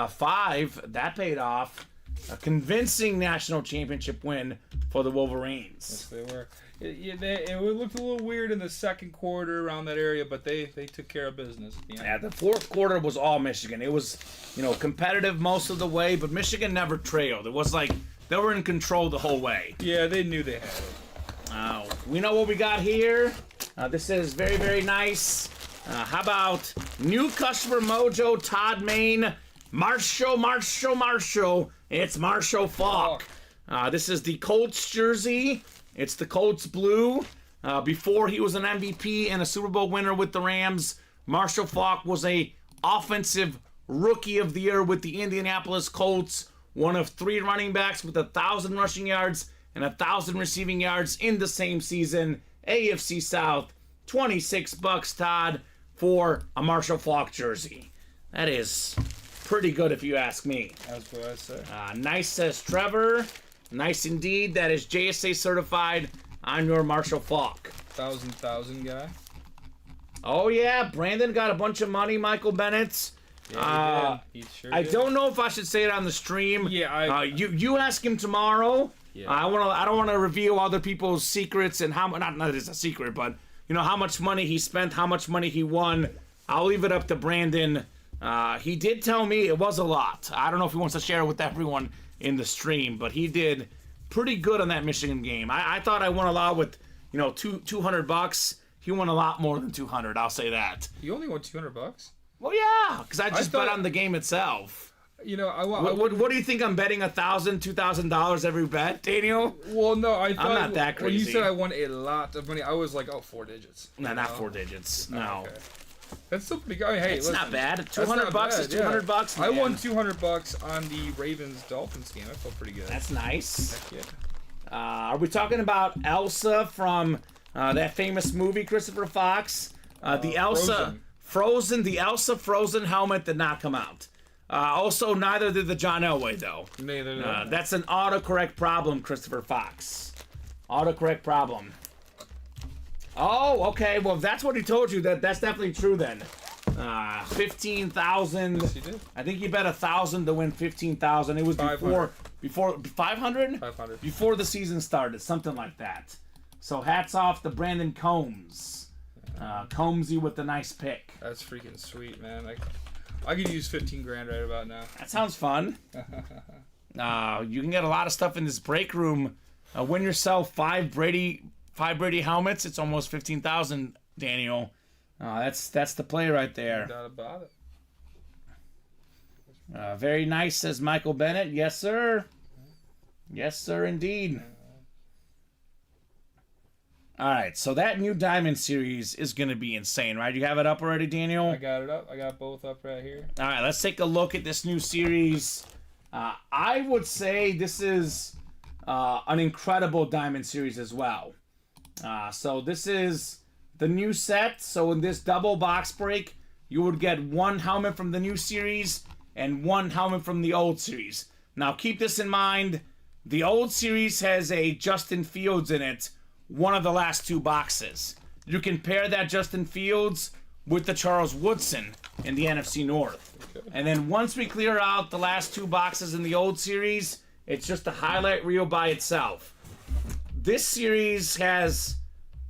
S2: 5. That paid off. a convincing national championship win for the
S3: Yes,
S2: Wolverines.
S3: they were. It looked a little weird in the second quarter around that area, but they took care of business at the end.
S2: Yeah, the fourth quarter was all Michigan. It was, competitive most of the way, but Michigan never trailed. It was like they were in control the whole way.
S3: Yeah, they knew they had it.
S2: We know what we got here. This is very, very nice. How about new customer mojo, Todd Main, Marshall. It's Marshall Falk. This is the Colts jersey. It's the Colts blue. Before he was an MVP and a Super Bowl winner with the Rams, Marshall Falk was a offensive rookie of the year with the Indianapolis Colts. One of 3 running backs with 1,000 rushing yards and 1,000 receiving yards in the same season. AFC South, $26, Todd, for a Marshall Falk jersey. That is pretty good if you ask me.
S3: That's what I say.
S2: Nice, says Trevor. Nice indeed. That is JSA certified on your Marshall Falk.
S3: 1,000 guy.
S2: Oh yeah, Brandon got a bunch of money. Michael Bennett.
S3: Yeah, he did. He sure
S2: I
S3: did.
S2: don't know if I should say it on the stream.
S3: Yeah,
S2: you ask him tomorrow.
S3: Yeah.
S2: I don't want to reveal other people's secrets and how not that it's a secret, but how much money he spent, how much money he won. I'll leave it up to Brandon. He did tell me it was a lot. I don't know if he wants to share it with everyone in the stream, but he did pretty good on that Michigan game. I thought I won a lot with $200. He won a lot more than 200. I'll say that.
S3: You only won $200.
S2: Well, yeah, because I just bet
S3: thought-
S2: on the game itself.
S3: I
S2: What do you think? I'm betting $1,000, $2,000 every bet, Daniel?
S3: Well, no, I thought
S2: not that
S3: when you
S2: crazy.
S3: said I won a lot of money, I was like, 4 digits.
S2: No, not 4 digits. No,
S3: Okay. That's still pretty good. Hey,
S2: it's
S3: listen,
S2: not bad.
S3: that's
S2: $200
S3: not
S2: is
S3: bad, yeah.
S2: $200.
S3: I won
S2: man.
S3: $200 on the Ravens Dolphins game. I felt pretty good.
S2: That's nice.
S3: Heck yeah.
S2: Are we talking about Elsa from that famous movie, Christopher Fox? The Elsa Frozen. The Elsa Frozen helmet did not come out. Also, neither did the John Elway, though.
S3: Neither.
S2: That's an autocorrect problem, Christopher Fox. Autocorrect problem. Oh, okay. Well, if that's what he told you, that's definitely true then. 15,000.
S3: Yes, you did.
S2: I think you bet 1,000 to win 15,000. It was
S3: 500.
S2: before 500?
S3: 500.
S2: Before the season started, something like that. So hats off to Brandon Combs. Combsy with the nice pick.
S3: That's freaking sweet, man. I could use 15 grand right about now.
S2: That sounds fun. You can get a lot of stuff in this break room. Win yourself 5 Brady helmets. It's almost 15,000, Daniel. That's the play right there.
S3: No doubt about it.
S2: Very nice, says Michael Bennett. Yes, sir. Yes, sir, indeed. All right, so that new Diamond Series is going to be insane, right? You have it up already, Daniel?
S3: I got it up. I got both up right here.
S2: All right, let's take a look at this new series. I would say this is an incredible Diamond Series as well. So this is the new set. So in this double box break, you would get 1 helmet from the new series and 1 helmet from the old series. Now keep this in mind. The old series has a Justin Fields in it, one of the last 2 boxes. You can pair that Justin Fields with the Charles Woodson in the NFC North.
S3: Okay.
S2: And then once we clear out the last 2 boxes in the old series, it's just a highlight reel by itself. This series has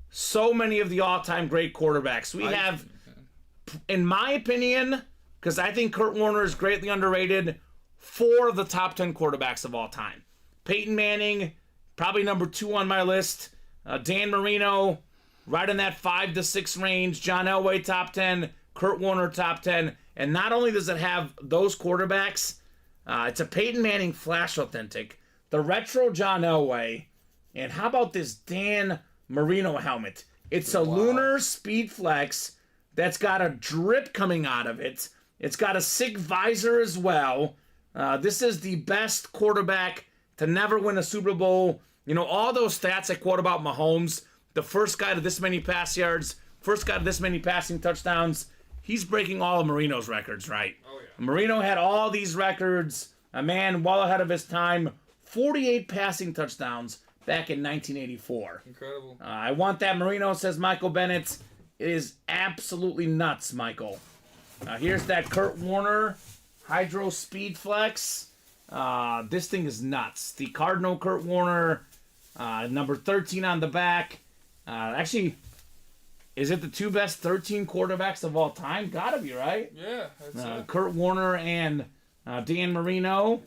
S2: so many of the all-time great quarterbacks. We have, in my opinion, because I think Kurt Warner is greatly underrated, 4 of the top 10 quarterbacks of all time. Peyton Manning, probably number 2 on my list. Dan Marino, right in that 5 to 6 range. John Elway, top 10. Kurt Warner, top 10. And not only does it have those quarterbacks, it's a Peyton Manning Flash Authentic, the retro John Elway, and how about this Dan Marino helmet? It's a Lunar Speed Flex that's got a drip coming out of it. It's got a SIG visor as well. This is the best quarterback to never win a Super Bowl. All those stats I quote about Mahomes, the first guy to this many pass yards, first guy to this many passing touchdowns, he's breaking all of Marino's records, right?
S3: Oh, yeah.
S2: Marino had all these records, a man well ahead of his time, 48 passing touchdowns back in 1984.
S3: Incredible.
S2: I want that Marino, says Michael Bennett. It is absolutely nuts, Michael. Here's that Kurt Warner Hydro Speed Flex. This thing is nuts. The Cardinal Kurt Warner, number 13 on the back. Actually, is it the 2 best 13 quarterbacks of all time? Gotta be, right?
S3: Yeah, that's it.
S2: Kurt Warner and Dan Marino.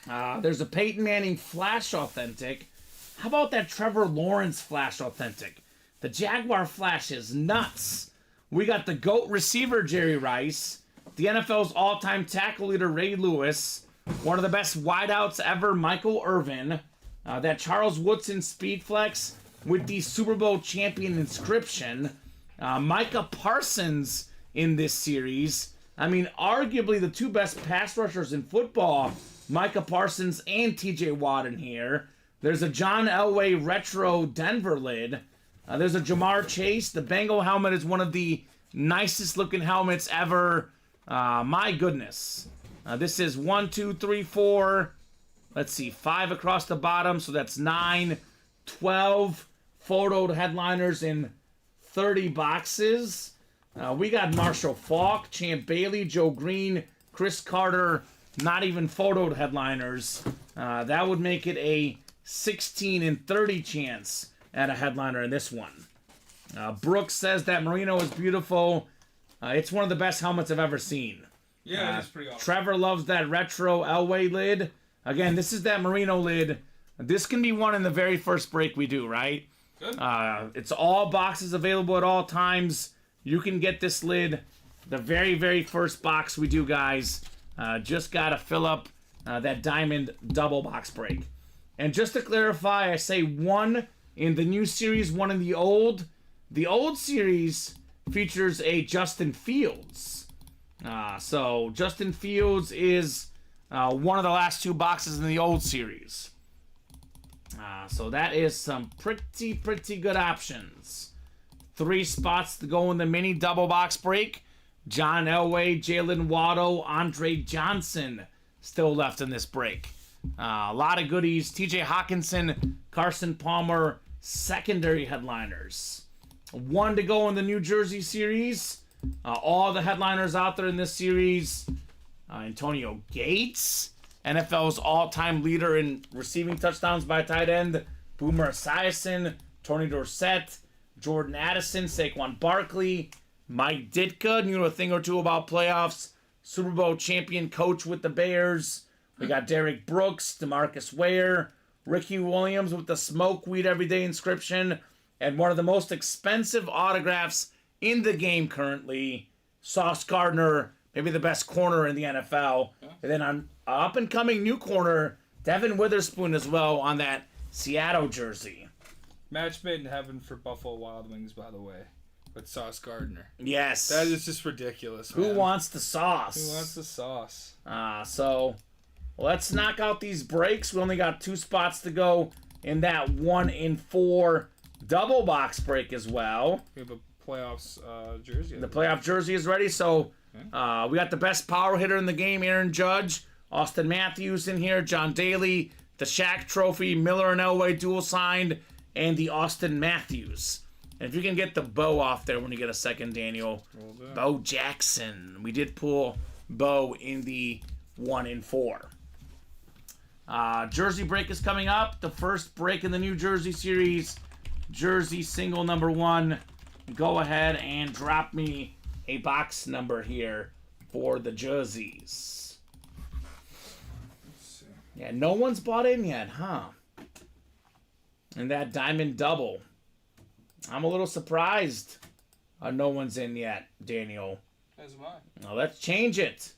S2: There's a Peyton Manning Flash Authentic. How about that Trevor Lawrence Flash Authentic? The Jaguar Flash is nuts. We got the GOAT receiver, Jerry Rice. The NFL's all-time tackle leader, Ray Lewis. One of the best wideouts ever, Michael Irvin. That Charles Woodson Speed Flex with the Super Bowl champion inscription. Micah Parsons in this series. I mean, arguably the 2 best pass rushers in football, Micah Parsons and TJ Watt in here. There's a John Elway retro Denver lid. There's a Jamar Chase. The Bengal helmet is one of the nicest looking helmets ever. My goodness. This is 1, 2, 3, 4. Let's see, 5 across the bottom. So that's 9, 12 photoed headliners in 30 boxes. We got Marshall Faulk, Champ Bailey, Joe Green, Chris Carter. Not even photoed headliners. That would make it a 16 in 30 chance at a headliner in this one. Brooks says that Marino is beautiful. It's one of the best helmets I've ever seen.
S3: Yeah, it's pretty awesome.
S2: Trevor loves that retro Elway lid. Again, this is that Marino lid. This can be one in the very first break we do, right?
S3: Good.
S2: It's all boxes available at all times. You can get this lid the very, very first box we do, guys. Just got to fill up that diamond double box break. And just to clarify, I say 1 in the new series, 1 in the old. The old series features a Justin Fields. So Justin Fields is one of the last 2 boxes in the old series. So that is some pretty good options. 3 spots to go in the mini double box break. John Elway, Jalen Waddle, Andre Johnson still left in this break. A lot of goodies. TJ Hawkinson, Carson Palmer, secondary headliners. 1 to go in the New Jersey series. All the headliners out there in this series. Antonio Gates, NFL's all-time leader in receiving touchdowns by tight end. Boomer Esiason, Tony Dorsett, Jordan Addison, Saquon Barkley, Mike Ditka, knew a thing or two about playoffs. Super Bowl champion coach with the Bears. We got Derek Brooks, DeMarcus Ware, Ricky Williams with the smoke weed everyday inscription, and one of the most expensive autographs in the game currently, Sauce Gardner, maybe the best corner in the NFL. And then on up-and-coming new corner, Devin Witherspoon as well on that Seattle jersey.
S3: Match made in heaven for Buffalo Wild Wings, by the way, with Sauce Gardner.
S2: Yes.
S3: That is just ridiculous,
S2: man.
S3: Who
S2: wants the sauce?
S3: Who wants the sauce?
S2: So let's knock out these breaks. We only got 2 spots to go in that 1 in 4 double box break as well.
S3: We have a playoffs jersey.
S2: The playoff jersey is ready, so we got the best power hitter in the game, Aaron Judge, Austin Matthews in here, John Daly, the Shaq Trophy, Miller and Elway dual signed, and the Austin Matthews. And if you can get the Bo off there when you get a second, Daniel. Bo Jackson. We did pull Bo in the 1 in 4. Jersey break is coming up. The first break in the New Jersey series. Jersey single number 1. Go ahead and drop me a box number here for the jerseys. Yeah, no one's bought in yet, huh? And that diamond double. I'm a little surprised no one's in yet, Daniel.
S3: As am I.
S2: Now let's change it.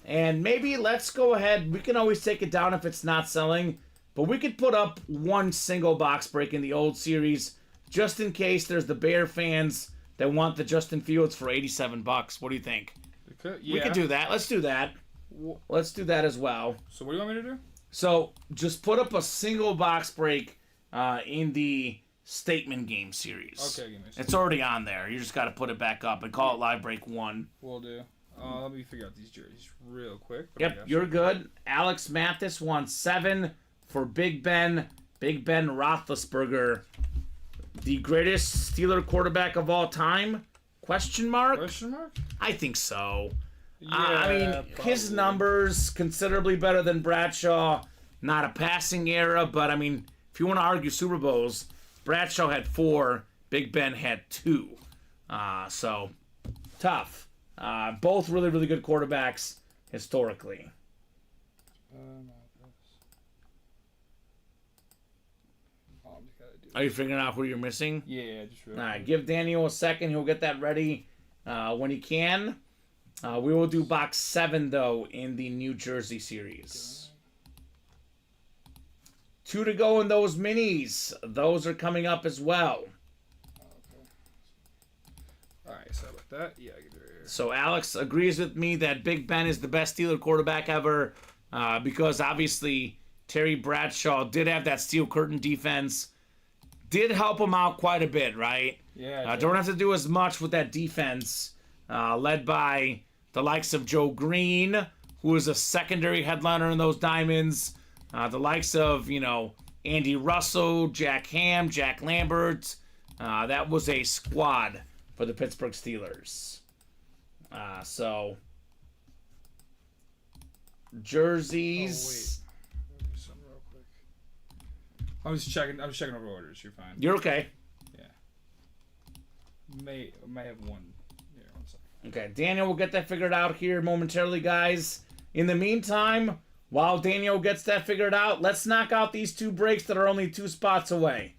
S2: And maybe let's go ahead. We can always take it down if it's not selling. But we could put up 1 single box break in the old series just in case there's the Bear fans that want the Justin Fields for $87. What do you think? We could do that. Let's do that. Let's do that as well.
S3: So what do you want me to do?
S2: So just put up a single box break in the Statement Game series.
S3: Okay, give me a second.
S2: It's already on there. You just got to put it back up and call it Live Break 1.
S3: Will do. Let me figure out these jerseys real quick.
S2: Yep, you're good. Alex Mathis won 7 for Big Ben Roethlisberger. The greatest Steeler quarterback of all time? Question mark?
S3: Question mark?
S2: I think so. I mean, his numbers considerably better than Bradshaw. Not a passing era, but I mean, if you want to argue Super Bowls, Bradshaw had 4, Big Ben had 2. So, tough. Both really, really good quarterbacks historically. Are you figuring out who you're missing?
S3: Yeah, just really.
S2: All right, give Daniel a second. He'll get that ready when he can. We will do box 7, though, in the New Jersey series. 2 to go in those minis. Those are coming up as well.
S3: Okay. All right, so about that, yeah, I get it right here.
S2: So Alex agrees with me that Big Ben is the best Steeler quarterback ever because obviously Terry Bradshaw did have that steel curtain defense. Did help him out quite a bit, right?
S3: Yeah.
S2: Don't have to do as much with that defense led by the likes of Joe Green, who was a secondary headliner in those diamonds. The likes of, Andy Russell, Jack Ham, Jack Lambert. That was a squad for the Pittsburgh Steelers. So, jerseys.
S3: Oh, wait. Something real quick. I was checking over orders. You're fine.
S2: You're okay.
S3: Yeah. May have one. Yeah, 1 second.
S2: Okay, Daniel will get that figured out here momentarily, guys. In the meantime, while Daniel gets that figured out, let's knock out these 2 breaks that are only 2 spots away.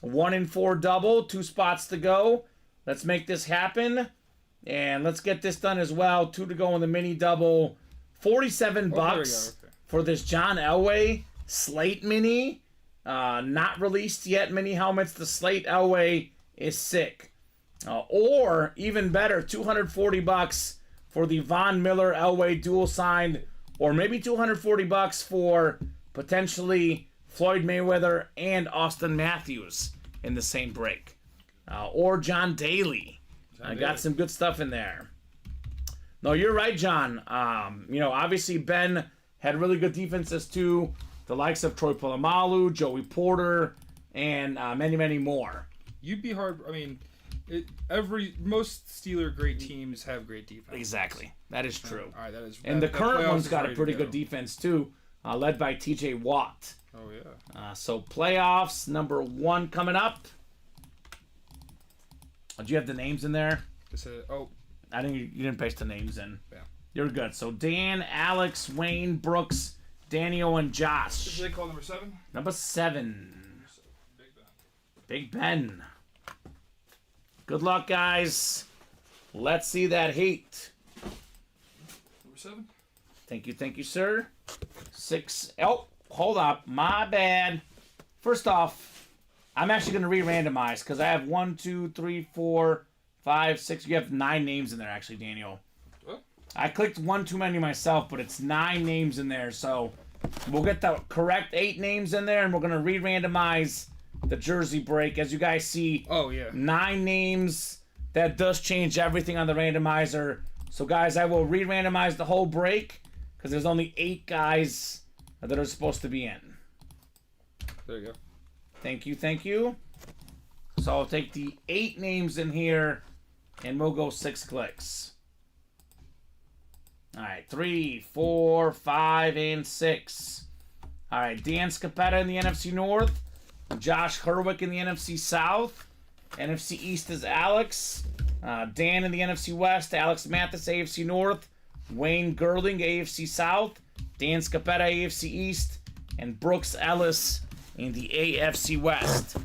S2: 1 in 4 double, 2 spots to go. Let's make this happen. And let's get this done as well. 2 to go in the mini double. $47
S3: Okay.
S2: for this John Elway Slate mini. Not released yet mini helmets. The Slate Elway is sick. Or even better, $240 for the Von Miller Elway dual signed, or maybe $240 for potentially Floyd Mayweather and Austin Matthews in the same break, or John Daly. I got some good stuff in there. No, you're right, John. Obviously Ben had really good defenses too. The likes of Troy Polamalu, Joey Porter, and many, many more.
S3: You'd be hard. I mean, most Steeler great teams have great defense.
S2: Exactly, that is true.
S3: All right, that is.
S2: And the current one's got a pretty
S3: good
S2: good defense too, led by T.J. Watt.
S3: Oh yeah.
S2: So playoffs number 1 coming up. Do you have the names in there? I think you didn't paste the names in.
S3: Yeah.
S2: You're good. So Dan, Alex, Wayne, Brooks, Daniel, and Josh.
S3: Did they call number 7?
S2: Number 7. Big Ben. Good luck, guys. Let's see that heat.
S3: Number 7.
S2: Thank you, sir. 6. Oh, hold up. My bad. First off, I'm actually going to re-randomize because I have 1, 2, 3, 4, 5, 6. You have 9 names in there, actually, Daniel.
S3: What?
S2: I clicked 1 too many myself, but it's 9 names in there. So we'll get the correct 8 names in there, and we're going to re-randomize the jersey break. As you guys see, 9 names. That does change everything on the randomizer. So, guys, I will re-randomize the whole break because there's only 8 guys that are supposed to be in.
S3: There you go.
S2: Thank you. So I'll take the 8 names in here, and we'll go 6 clicks. All right, 3, 4, 5, and 6. All right, Dan Scapetta in the NFC North. Josh Herwick in the NFC South. NFC East is Alex. Dan in the NFC West. Alex Mathis, AFC North. Wayne Gerling, AFC South. Dan Scapetta, AFC East. And Brooks Ellis in the AFC West.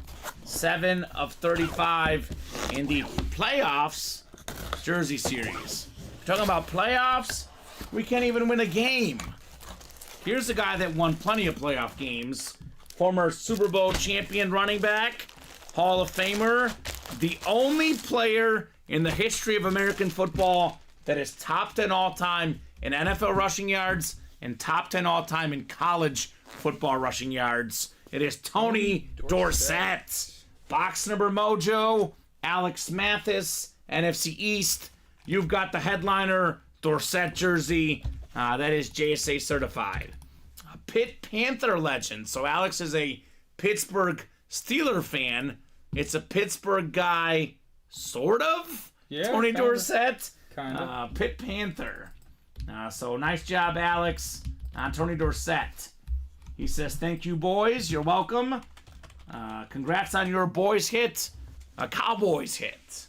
S2: 7 of 35 in the playoffs jersey series. Talking about playoffs, we can't even win a game. Here's a guy that won plenty of playoff games. Former Super Bowl champion running back, Hall of Famer, the only player in the history of American football that is top 10 all-time in NFL rushing yards and top 10 all-time in college football rushing yards. It is Tony Dorsett. Box number mojo, Alex Mathis, NFC East. You've got the headliner Dorsett jersey. That is JSA certified. A Pitt Panther legend. So Alex is a Pittsburgh Steeler fan. It's a Pittsburgh guy, sort of.
S3: Yeah,
S2: Tony
S3: kinda.
S2: Dorsett.
S3: Kinda.
S2: Pitt Panther. So nice job, Alex. Tony Dorsett. He says, thank you, boys. You're welcome. Congrats on your boys hit. A Cowboys hit.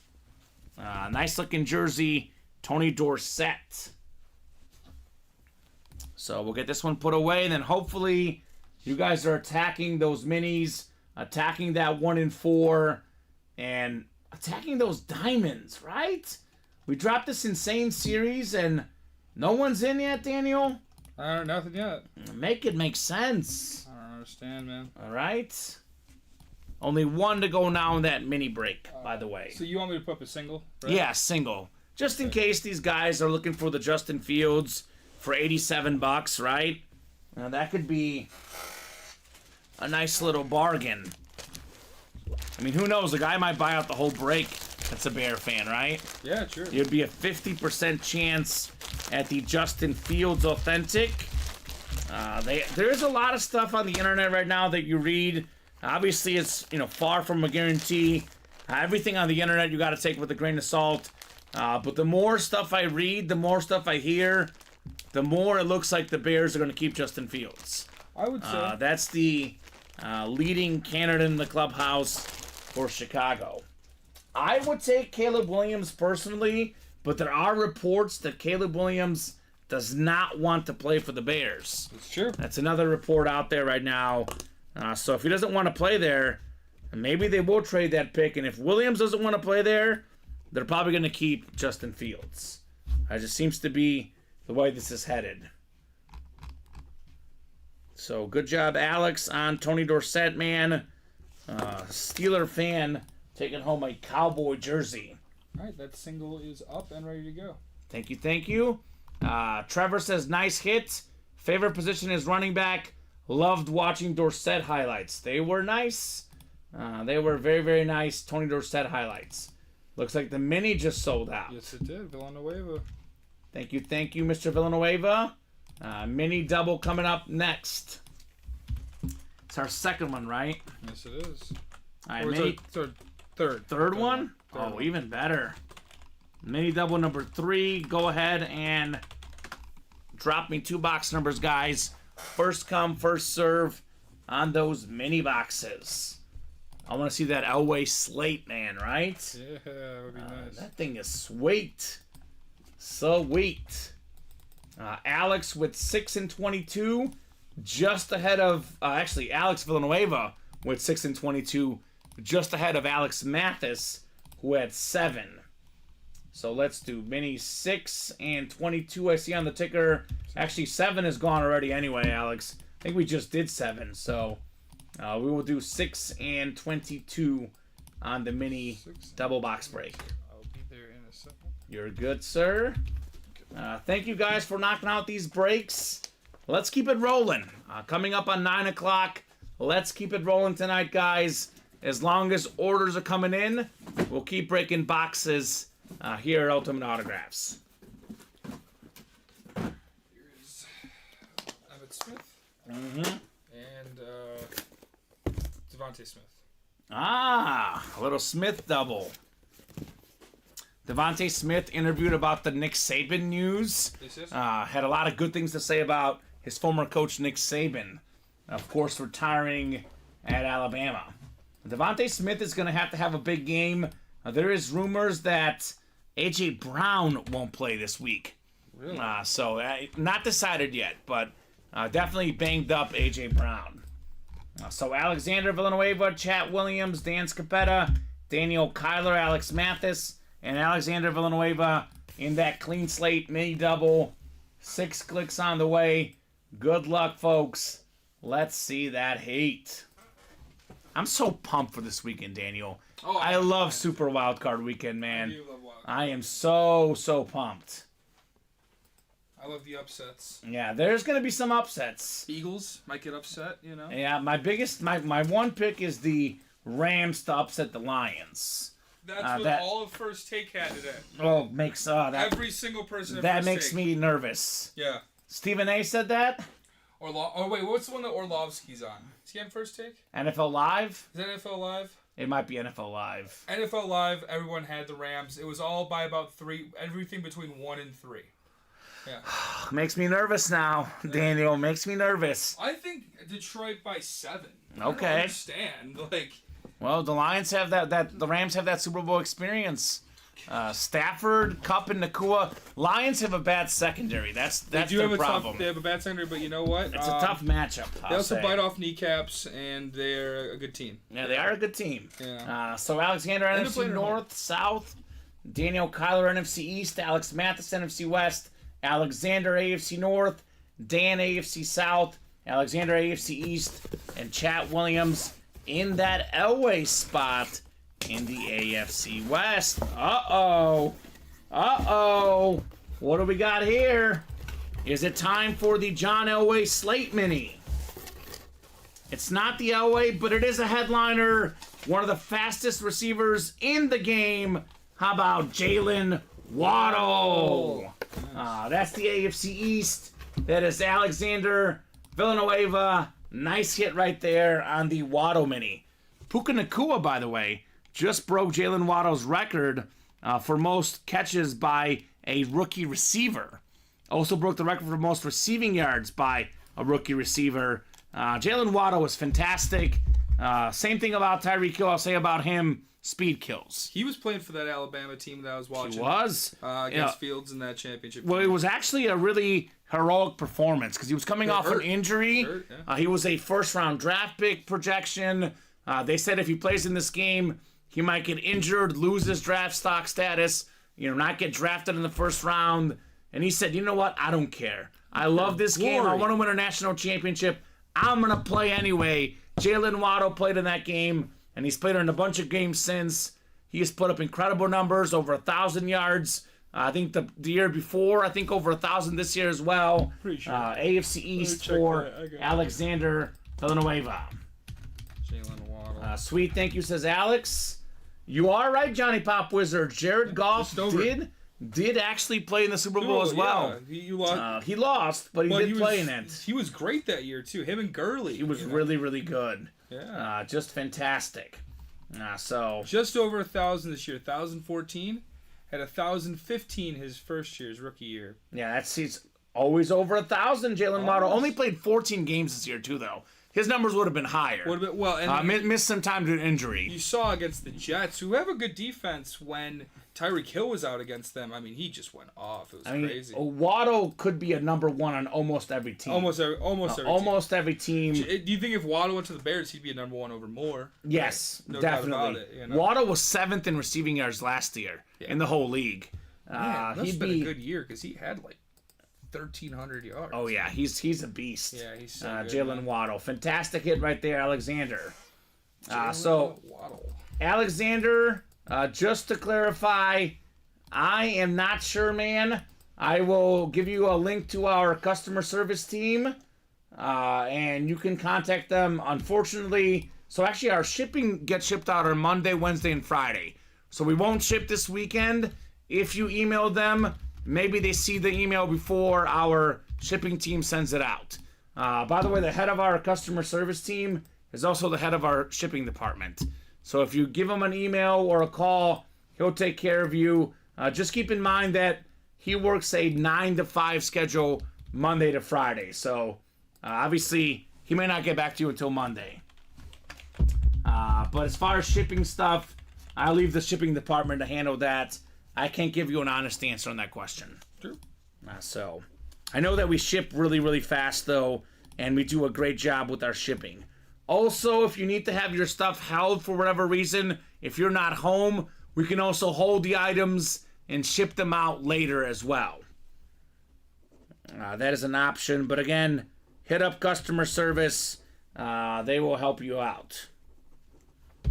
S2: Nice looking jersey, Tony Dorsett. So we'll get this one put away, and then hopefully you guys are attacking those minis, attacking that 1 in 4, and attacking those diamonds, right? We dropped this insane series, and no one's in yet, Daniel?
S3: Nothing yet.
S2: Make it make sense.
S3: I don't understand, man.
S2: All right. Only 1 to go now in that mini break, by the way.
S3: So you want me to put up a single? Right?
S2: Yeah, single. Just in case these guys are looking for the Justin Fields for $87, right? Now that could be a nice little bargain. I mean, who knows? The guy might buy out the whole break. That's a Bear fan, right?
S3: Yeah, sure.
S2: There'd be a 50% chance at the Justin Fields Authentic. There's a lot of stuff on the internet right now that you read. Obviously, it's far from a guarantee. Everything on the internet you got to take with a grain of salt. But the more stuff I read, the more stuff I hear, the more it looks like the Bears are going to keep Justin Fields.
S3: I would say.
S2: That's the leading candidate in the clubhouse for Chicago. I would take Caleb Williams personally, but there are reports that Caleb Williams does not want to play for the Bears.
S3: It's true.
S2: That's another report out there right now. So if he doesn't want to play there, maybe they will trade that pick. And if Williams doesn't want to play there, they're probably going to keep Justin Fields. It just seems to be the way this is headed. So good job, Alex, on Tony Dorsett, man. Steeler fan taking home a Cowboy jersey.
S3: All right, that single is up and ready to go.
S2: Thank you, thank you. Trevor says, nice hit. Favorite position is running back. Loved watching Dorsett highlights. They were nice. They were very, very nice Tony Dorsett highlights. Looks like the mini just sold out.
S3: Yes, it did. Villanueva.
S2: Thank you, Mr. Villanueva. Mini double coming up next. It's our second one, right?
S3: Yes, it is.
S2: All right,
S3: Or
S2: mini
S3: third
S2: one?
S3: Third one.
S2: Even better. Mini double number 3. Go ahead and drop me 2 box numbers, guys. First come, first serve on those mini boxes. I want to see that Elway slate, man, right?
S3: Yeah, that would be nice.
S2: That thing is sweet. Sweet. Alex with 6 and 22. Just ahead of, actually, Alex Villanueva with 6 and 22. Just ahead of Alex Mathis, who had 7. So let's do mini 6 and 22. I see on the ticker. Actually, 7 is gone already anyway, Alex. I think we just did 7. So we will do 6 and 22 on the mini double box break.
S3: I'll be there in a second.
S2: You're good, sir. Thank you guys for knocking out these breaks. Let's keep it rolling. Coming up on 9 o'clock. Let's keep it rolling tonight, guys. As long as orders are coming in, we'll keep breaking boxes here at Ultimate Autographs.
S3: Here's Emmitt Smith. And Devontae Smith.
S2: A little Smith double. Devontae Smith interviewed about the Nick Saban news. Had a lot of good things to say about his former coach, Nick Saban. Of course, retiring at Alabama. Devontae Smith is going to have a big game. There is rumors that A.J. Brown won't play this week.
S3: Really?
S2: So not decided yet, but definitely banged up A.J. Brown. So Alexander Villanueva, Chat Williams, Dan Scapetta, Daniel Kyler, Alex Mathis, and Alexander Villanueva in that clean slate mini double. 6 clicks on the way. Good luck, folks. Let's see that hate. I'm so pumped for this weekend, Daniel. I love Super Wildcard Weekend, man.
S3: I do love Wildcard.
S2: I am so pumped.
S3: I love the upsets.
S2: Yeah, there's going to be some upsets.
S3: Eagles might get upset, you know?
S2: Yeah, my one pick is the Rams to upset the Lions.
S3: That's what all of First Take had today.
S2: Oh, makes
S3: Every single person at
S2: that
S3: First
S2: makes
S3: Take.
S2: me nervous.
S3: Yeah.
S2: Stephen A. said that.
S3: Oh wait, what's the one that Orlovsky's on? Is he on First Take?
S2: NFL Live.
S3: Is that NFL Live?
S2: It might be NFL Live.
S3: NFL Live. Everyone had the Rams. It was all by about 3. Everything between 1 and 3. Yeah.
S2: Makes me nervous now, Daniel. Makes me nervous.
S3: I think Detroit by 7. I
S2: Okay.
S3: don't understand. Like,
S2: Well, the Lions have that. The Rams have that Super Bowl experience. Stafford, Kupp, and Nakua. Lions have a bad secondary. That's
S3: they do
S2: their
S3: have a
S2: problem.
S3: they have a bad secondary, but you know what?
S2: It's a tough matchup.
S3: They also bite off kneecaps, and they're a good team.
S2: Yeah, they are a good team.
S3: Yeah.
S2: So Alexander
S3: And they're
S2: NFC
S3: playing at home.
S2: North, South, Daniel Kyler NFC East, Alex Mathis NFC West, Alexander AFC North, Dan AFC South, Alexander AFC East, and Chat Williams in that Elway spot in the AFC West. Uh-oh. What do we got here? Is it time for the John Elway Slate Mini? It's not the Elway, but it is a headliner. One of the fastest receivers in the game. How about Jalen Waddle? That's the AFC East. That is Alexander Villanueva. Nice hit right there on the Waddle Mini. Puka Nakua, by the way, just broke Jalen Waddle's record for most catches by a rookie receiver. Also broke the record for most receiving yards by a rookie receiver. Jalen Waddle was fantastic. Same thing about Tyreek Hill. I'll say about him, speed kills.
S3: He was playing for that Alabama team that I was watching.
S2: He was.
S3: Against Fields in that championship.
S2: Well, it was actually a really heroic performance because he was coming off
S3: hurt.
S2: an injury.
S3: Yeah.
S2: He was a first-round draft pick projection. They said if he plays in this game, he might get injured, lose his draft stock status, not get drafted in the first round. And he said, you know what? I don't care. I love this game. I want to win a national championship. I'm going to play anyway. Jalen Waddle played in that game, and he's played in a bunch of games since. He has put up incredible numbers, over 1,000 yards. I think the year before, over 1,000 this year as well.
S3: Pretty sure.
S2: AFC East for Alexander Villanueva.
S3: Jalen Waddle.
S2: Sweet, thank you, says Alex. You are right, Johnny Pop Wizard. Jared Goff did actually play in the Super Bowl as well.
S3: Yeah.
S2: He lost, but he did play in it.
S3: He was great that year, too. Him and Gurley.
S2: He was really, really good.
S3: Yeah.
S2: Just fantastic. So
S3: just over 1,000 this year. 1,014. Had 1,015 his first year, his rookie year.
S2: Yeah, he's always over 1,000. Jalen Waddle only played 14 games this year too, though. His numbers would have been higher.
S3: Would have been, well, and
S2: missed some time due to injury.
S3: You saw against the Jets, who have a good defense, when Tyreek Hill was out against them. I mean, he just went off. It was crazy.
S2: Waddle could be a number one on almost every team.
S3: Almost every team.
S2: team.
S3: Do you think if Waddle went to the Bears, he'd be a number one over Moore?
S2: Yes,
S3: No
S2: definitely.
S3: doubt about it,
S2: Waddle was 7th in receiving yards last year in the whole league.
S3: That's been a good year because he had 1,300 yards.
S2: Oh yeah, he's a beast.
S3: Yeah, he's so good,
S2: Jalen Waddle, fantastic hit right there, Alexander.
S3: Waddle.
S2: Alexander, just to clarify, I am not sure, man. I will give you a link to our customer service team, and you can contact them. Unfortunately, so actually our shipping gets shipped out on Monday, Wednesday, and Friday. So we won't ship this weekend. If you email them, maybe they see the email before our shipping team sends it out. By the way, the head of our customer service team is also the head of our shipping department. So if you give him an email or a call, he'll take care of you. Just keep in mind that he works a 9 to 5 schedule Monday to Friday. So obviously, he may not get back to you until Monday. But as far as shipping stuff, I'll leave the shipping department to handle that. I can't give you an honest answer on that question.
S3: True.
S2: So I know that we ship really, really fast, though, and we do a great job with our shipping. Also, if you need to have your stuff held for whatever reason, if you're not home, we can also hold the items and ship them out later as well. That is an option, but again, hit up customer service. They will help you out.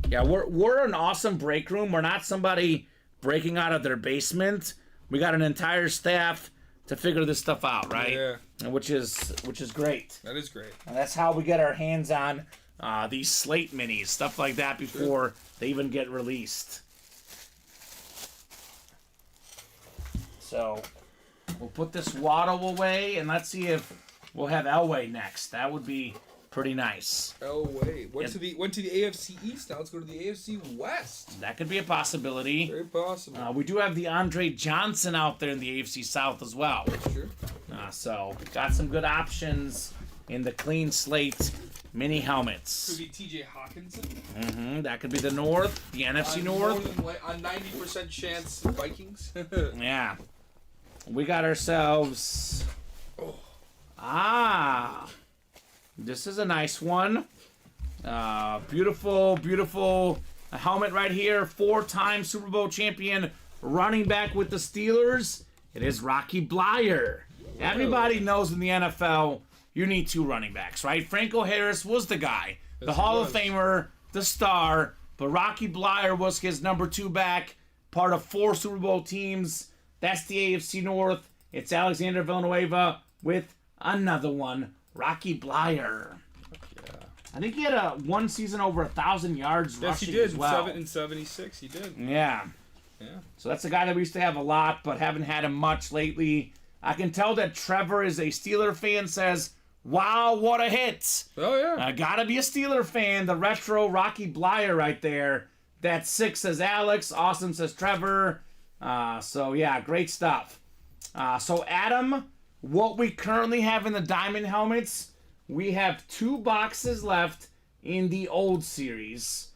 S2: Yeah, we're an awesome break room. We're not somebody breaking out of their basement. We got an entire staff to figure this stuff out, right?
S3: Yeah.
S2: Which is great.
S3: That is great.
S2: And that's how we get our hands on these Slate Minis, stuff like that, before they even get released. So we'll put this Waddle away, and let's see if we'll have Elway next. That would be Pretty nice.
S3: Oh wait, went to the AFC East. Now let's go to the AFC West.
S2: That could be a possibility.
S3: Very possible.
S2: We do have the Andre Johnson out there in the AFC South as well.
S3: Sure.
S2: So got some good options in the clean slate mini helmets.
S3: Could be T.J. Hawkinson.
S2: That could be the North, the NFC North.
S3: On 90% chance, Vikings.
S2: Yeah. We got ourselves. This is a nice one. Beautiful helmet right here. 4-time Super Bowl champion running back with the Steelers. It is Rocky Bleier. Everybody knows in the NFL, you need 2 running backs, right? Franco Harris was the guy, the Hall of Famer, the star, but Rocky Bleier was his number 2 back, part of 4 Super Bowl teams. That's the AFC North. It's Alexander Villanueva with another one, Rocky Bleier.
S3: Yeah.
S2: I think he had one season over 1,000 yards rushing
S3: he did.
S2: as well.
S3: 7-76, he did.
S2: Yeah. So that's a guy that we used to have a lot, but haven't had him much lately. I can tell that Trevor is a Steeler fan, says, wow, what a hit.
S3: Oh, yeah.
S2: Gotta be a Steeler fan. The retro Rocky Bleier right there. That's 6, says Alex. Awesome, says Trevor. So, yeah, great stuff. So, Adam, what we currently have in the Diamond helmets, we have 2 boxes left in the old series.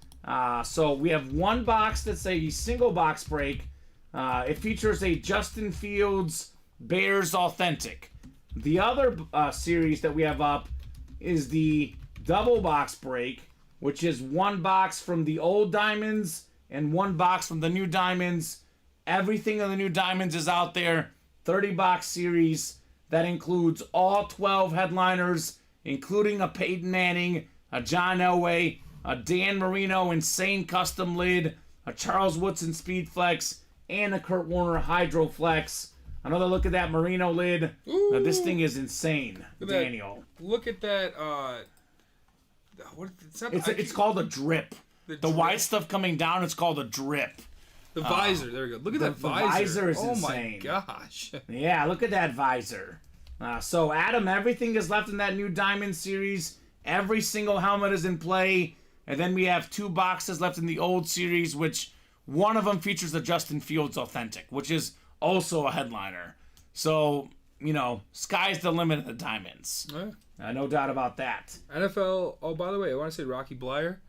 S2: So, we have 1 box that's a single box break. It features a Justin Fields Bears Authentic. The other series that we have up is the double box break, which is 1 box from the old Diamonds and 1 box from the new Diamonds. Everything in the new Diamonds is out there. 30-box series that includes all 12 headliners, including a Peyton Manning, a John Elway, a Dan Marino Insane Custom Lid, a Charles Woodson Speed Flex, and a Kurt Warner Hydro Flex. Another look at that Marino lid. Now, this thing is insane, Daniel.
S3: Look at that.
S2: It's called a drip. The white stuff coming down, it's called a drip.
S3: The visor. There we go. Look at that visor.
S2: The visor is
S3: Oh,
S2: insane.
S3: my gosh.
S2: Yeah, look at that visor. So, Adam, everything is left in that new Diamond series. Every single helmet is in play. And then we have 2 boxes left in the old series, which one of them features the Justin Fields Authentic, which is also a headliner. So, sky's the limit of the Diamonds.
S3: Yeah.
S2: No doubt about that.
S3: NFL. Oh, by the way, I want to say Rocky Bleier.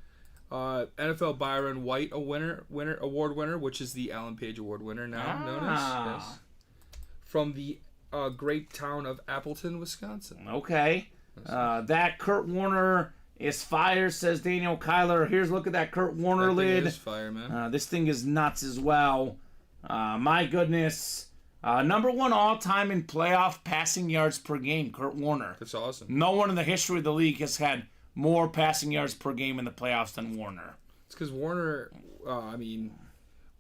S3: NFL Byron White, award winner, which is the Alan Page Award winner now known as. Yes. From the great town of Appleton, Wisconsin.
S2: Okay. That Kurt Warner is fire, says Daniel Kyler. Here's a look at that Kurt Warner lid.
S3: That is fire, man.
S2: This thing is nuts as well. My goodness. Number 1 all-time in playoff passing yards per game, Kurt Warner.
S3: That's awesome.
S2: No one in the history of the league has had more passing yards per game in the playoffs than Warner.
S3: It's because Warner,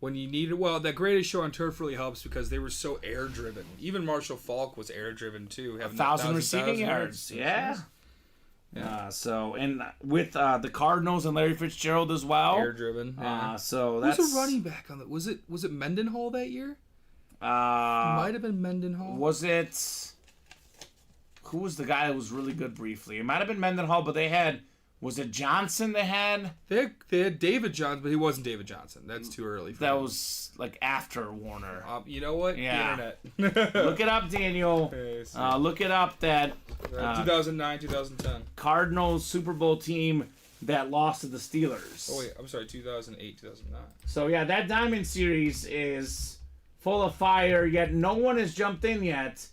S3: when you need it, well, that Greatest Show on Turf really helps because they were so air-driven. Even Marshall Faulk was air-driven, too.
S2: 1,000 receiving yards. Yeah. And with the Cardinals and Larry Fitzgerald as well.
S3: Air-driven. Yeah.
S2: So that's...
S3: Who's a running back on that? Was it Mendenhall that year? It might have been Mendenhall.
S2: Was it... Who was the guy that was really good briefly? It might have been Mendenhall, but they had... Was it Johnson they had?
S3: They had David Johnson, but he wasn't David Johnson. That's too early for him.
S2: Was like after Warner.
S3: You know what?
S2: Yeah.
S3: The internet.
S2: Look it up, Daniel. Look it up, that
S3: 2009, 2010.
S2: Cardinals Super Bowl team that lost to the Steelers.
S3: Oh, wait. I'm sorry. 2008, 2009.
S2: So, yeah, that Diamond Series is full of fire, yet no one has jumped in yet,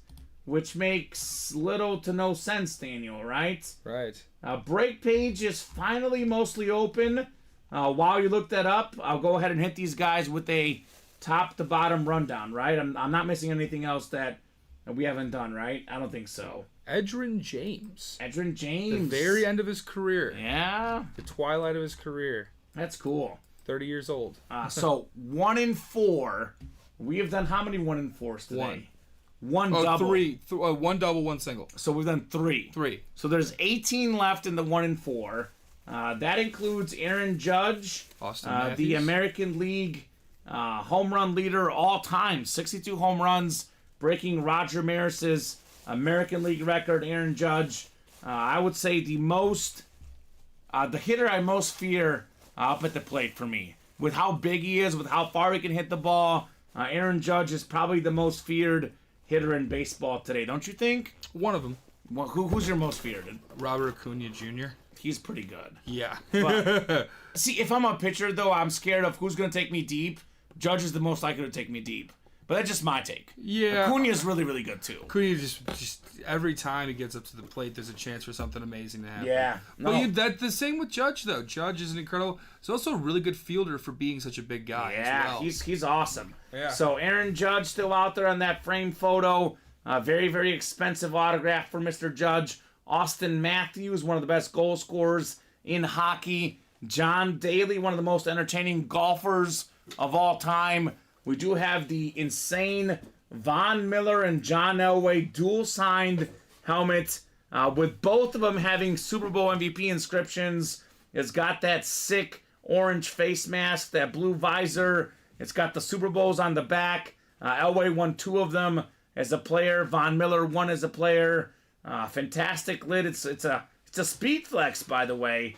S2: which makes little to no sense, Daniel, right?
S3: Right.
S2: Break page is finally mostly open. While you look that up, I'll go ahead and hit these guys with a top-to-bottom rundown, right? I'm not missing anything else that we haven't done, right? I don't think so.
S3: Edgerrin James.
S2: Edgerrin James.
S3: The very end of his career.
S2: Yeah.
S3: The twilight of his career.
S2: That's cool.
S3: 30 years old.
S2: So 1 in 4. We have done how many 1 in 4s today? One double.
S3: 3. 1 double, 1 single.
S2: So we've done 3.
S3: 3.
S2: So there's 18 left in the 1 in 4. That includes Aaron Judge,
S3: Austin Matthews.
S2: The American League home run leader all time, 62 home runs, breaking Roger Maris's American League record. Aaron Judge, I would say the hitter I most fear up at the plate for me. With how big he is, with how far he can hit the ball, Aaron Judge is probably the most feared hitter in baseball today, don't you think?
S3: One of them.
S2: Well, who's your most feared?
S3: Robert Acuna Jr.
S2: He's pretty good.
S3: Yeah.
S2: But, see, if I'm a pitcher, though, I'm scared of who's going to take me deep. Judge is the most likely to take me deep. But that's just my take.
S3: Yeah.
S2: Acuna's really, really good, too.
S3: Acuna just every time he gets up to the plate, there's a chance for something amazing to happen.
S2: Yeah.
S3: But the same with Judge, though. Judge is an incredible... He's also a really good fielder for being such a big guy as well.
S2: he's awesome.
S3: Yeah.
S2: So Aaron Judge still out there on that frame photo. Very, very expensive autograph for Mr. Judge. Austin Matthews, one of the best goal scorers in hockey. John Daly, one of the most entertaining golfers of all time. We do have the insane Von Miller and John Elway dual-signed helmet, with both of them having Super Bowl MVP inscriptions. It's got that sick orange face mask, that blue visor. It's got the Super Bowls on the back. Elway won 2 of them as a player. Von Miller won as a player. Fantastic lid. It's a speed flex, by the way,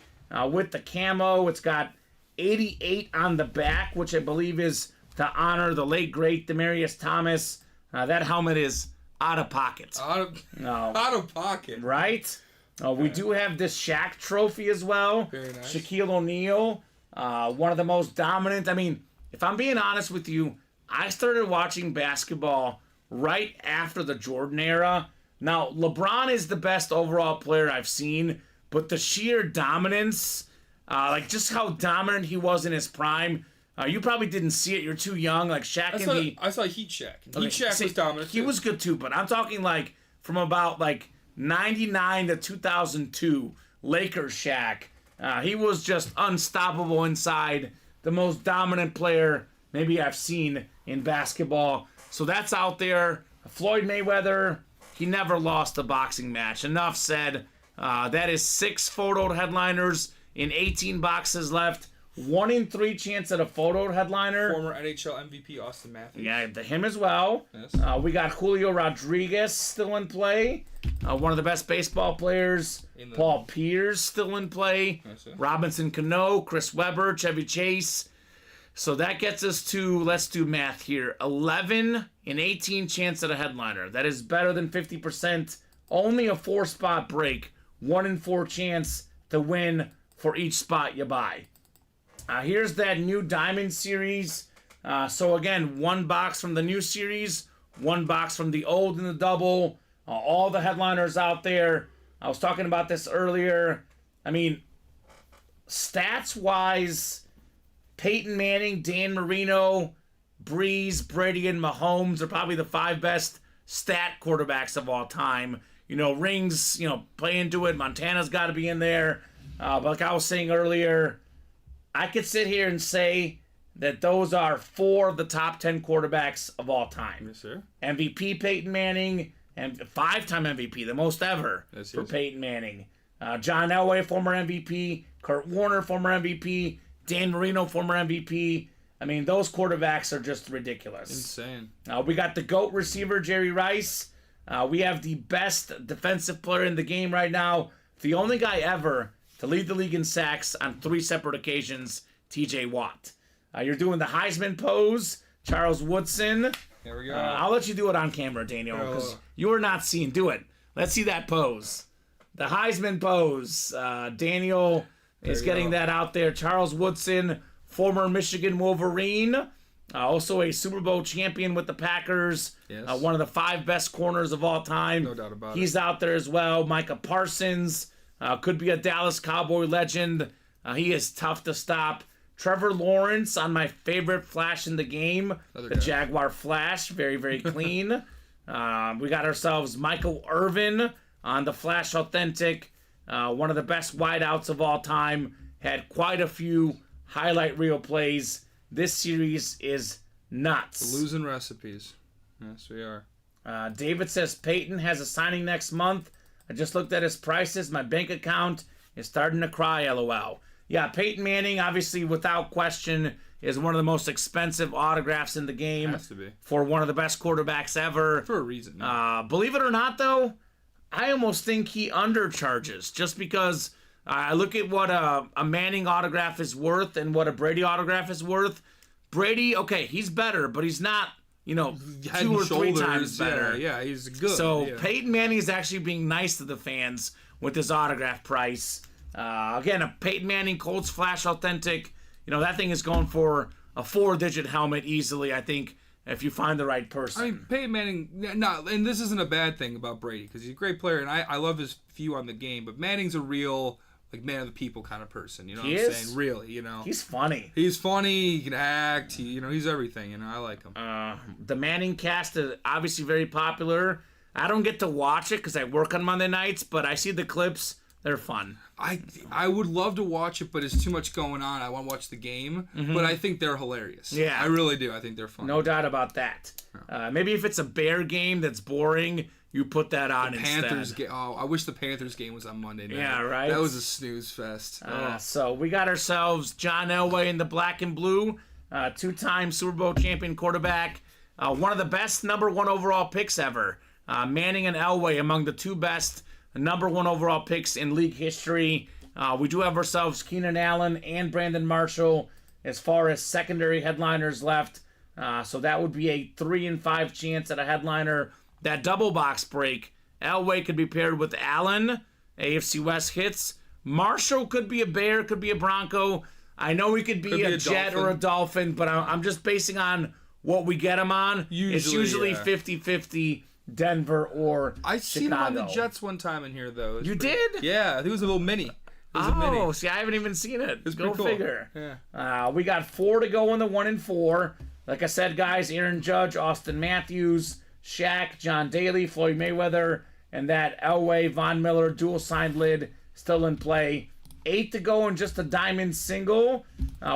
S2: with the camo. It's got 88 on the back, which I believe is to honor the late great Demaryius Thomas. That helmet is out of pocket.
S3: Out of pocket.
S2: Right? We do have this Shaq trophy as well.
S3: Very nice.
S2: Shaquille O'Neal, one of the most dominant. I mean, if I'm being honest with you, I started watching basketball right after the Jordan era. Now, LeBron is the best overall player I've seen, but the sheer dominance, like just how dominant he was in his prime, you probably didn't see it. You're too young. Like Shaq
S3: I saw Heat Shaq. Heat Shaq was dominant.
S2: He was good too, but I'm talking like from about like 99 to 2002, Lakers Shaq. He was just unstoppable inside. The most dominant player maybe I've seen in basketball. So that's out there. Floyd Mayweather, he never lost a boxing match. Enough said. That is 6 photoed headliners in 18 boxes left. 1 in 3 chance at a photoed headliner.
S3: Former NHL MVP Austin Matthews.
S2: Yeah, him as well.
S3: Yes.
S2: We got Julio Rodriguez still in play. One of the best baseball players. Paul Pierce still in play. Robinson Cano, Chris Webber, Chevy Chase. So that gets us to, let's do math here, 11 in 18 chance at a headliner. That is better than 50%. Only a 4-spot break. 1 in 4 chance to win for each spot you buy. Here's that new Diamond Series. So again, 1 box from the new series, 1 box from the old in the double. All the headliners out there. I was talking about this earlier. I mean, stats-wise, Peyton Manning, Dan Marino, Breeze, Brady, and Mahomes are probably the 5 best stat quarterbacks of all time. Rings, play into it. Montana's got to be in there. But like I was saying earlier, I could sit here and say that those are 4 of the top 10 quarterbacks of all time.
S3: Yes, sir.
S2: MVP Peyton Manning, and 5-time MVP, the most ever for Peyton Manning. John Elway, former MVP. Kurt Warner, former MVP. Dan Marino, former MVP. I mean, those quarterbacks are just ridiculous.
S3: Insane.
S2: We got the GOAT receiver, Jerry Rice. We have the best defensive player in the game right now. The only guy ever to lead the league in sacks on 3 separate occasions, TJ Watt. You're doing the Heisman pose, Charles Woodson.
S3: There we go.
S2: I'll let you do it on camera, Daniel, because you are not seeing. Do it. Let's see that pose. The Heisman pose. Daniel is getting that out there. Charles Woodson, former Michigan Wolverine. Also a Super Bowl champion with the Packers.
S3: Yes.
S2: One of the 5 best corners of all time.
S3: No doubt about it.
S2: He's out there as well. Micah Parsons. Could be a Dallas Cowboy legend. He is tough to stop. Trevor Lawrence on my favorite Flash in the game. The Jaguar Flash. Very, very clean. We got ourselves Michael Irvin on the Flash Authentic. One of the best wideouts of all time. Had quite a few highlight reel plays. This series is nuts.
S3: Losing recipes. Yes, we are.
S2: David says Peyton has a signing next month. I just looked at his prices. My bank account is starting to cry, LOL. Yeah, Peyton Manning, obviously, without question, is one of the most expensive autographs in the game.
S3: Has to be.
S2: For one of the best quarterbacks ever.
S3: For a reason.
S2: Believe it or not, though, I almost think he undercharges just because I look at what a Manning autograph is worth and what a Brady autograph is worth. Brady, okay, he's better, but he's not,
S3: Head
S2: 2 or
S3: and
S2: 3
S3: shoulders,
S2: times better.
S3: Yeah, he's good.
S2: So
S3: yeah.
S2: Peyton Manning is actually being nice to the fans with his autograph price. Again, a Peyton Manning Colts Flash Authentic, that thing is going for a 4-digit helmet easily, I think, if you find the right person.
S3: I mean, Peyton Manning, and this isn't a bad thing about Brady, because he's a great player, and I love his view on the game, but Manning's a real, man of the people kind of person, you know what I'm saying? Really,
S2: He's funny.
S3: He's funny, he can act, he's everything, I like him.
S2: The Manning cast is obviously very popular. I don't get to watch it because I work on Monday nights, but I see the clips. They're fun.
S3: I would love to watch it, but it's too much going on. I want to watch the game, but I think they're hilarious.
S2: Yeah.
S3: I really do. I think they're fun.
S2: No doubt about that. Maybe if it's a Bear game that's boring, you put that on
S3: Panthers
S2: instead.
S3: I wish the Panthers game was on Monday night.
S2: Yeah, right?
S3: That was a snooze fest.
S2: So we got ourselves John Elway in the black and blue, 2-time Super Bowl champion quarterback, one of the best number 1 overall picks ever. Manning and Elway among the 2 best number 1 overall picks in league history. We do have ourselves Keenan Allen and Brandon Marshall as far as secondary headliners left. So that would be a 3 and 5 chance at a headliner. That double box break, Elway could be paired with Allen. AFC West hits. Marshall could be a Bear, could be a Bronco. I know he could be a Jet or a Dolphin, but I'm just basing on what we get him on. It's usually 50-50 Denver or
S3: I seen him on the
S2: Chicago.
S3: Jets one time in here, though.
S2: You did?
S3: Yeah, I think it was a little mini.
S2: See, I haven't even seen it.
S3: It's
S2: Go
S3: pretty cool.
S2: figure.
S3: Yeah.
S2: We got 4 to go in the 1 and 4. Like I said, guys, Aaron Judge, Austin Matthews, Shaq, John Daly, Floyd Mayweather, and that Elway, Von Miller dual signed lid still in play. 8 to go in just a diamond single.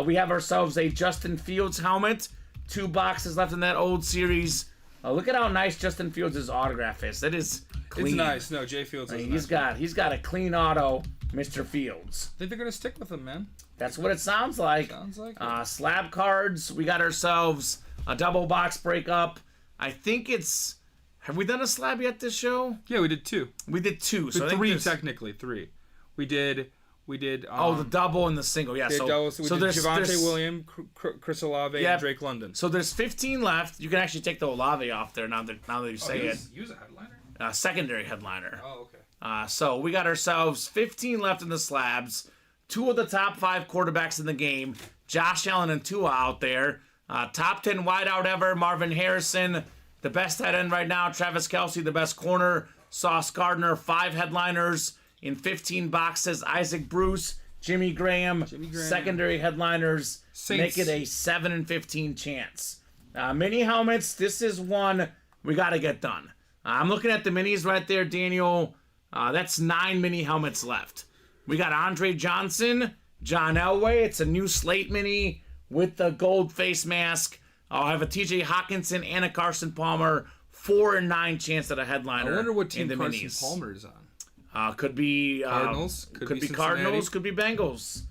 S2: We have ourselves a Justin Fields helmet. 2 boxes left in that old series. Look at how nice Justin Fields' autograph is. That is clean.
S3: It's nice. No, Jay Fields is nice.
S2: He's got a clean auto, Mr. Fields.
S3: I think they're going to stick with him, man.
S2: That's what it sounds like. Slab cards. We got ourselves a double box breakup. I think it's... Have we done a slab yet this show?
S3: Yeah, we did 2.
S2: We did 2. So
S3: 3, technically. 3. We did...
S2: the double and the single. Yeah, so
S3: there's Javonte Williams, Chris Olave, and Drake London.
S2: So there's 15 left. You can actually take the Olave off there now that you say it.
S3: He was a headliner?
S2: Secondary headliner.
S3: Oh, okay.
S2: So we got ourselves 15 left in the slabs. 2 of the top 5 quarterbacks in the game. Josh Allen and Tua out there. Top 10 wideout ever. Marvin Harrison, the best tight end right now. Travis Kelce, the best corner. Sauce Gardner, 5 headliners in 15 boxes. Isaac Bruce, Jimmy Graham. Secondary headliners.
S3: Saints.
S2: Make it a 7 and 15 chance. Mini helmets, this is one we got to get done. I'm looking at the minis right there, Daniel. That's 9 mini helmets left. We got Andre Johnson, John Elway. It's a new slate mini with the gold face mask. I'll have a TJ Hawkinson and a Carson Palmer. 4 and 9 chance at a headliner.
S3: I wonder what team
S2: in the
S3: Carson
S2: minis.
S3: Palmer is on.
S2: Could be
S3: Cardinals.
S2: Could be Cardinals. Could be Bengals.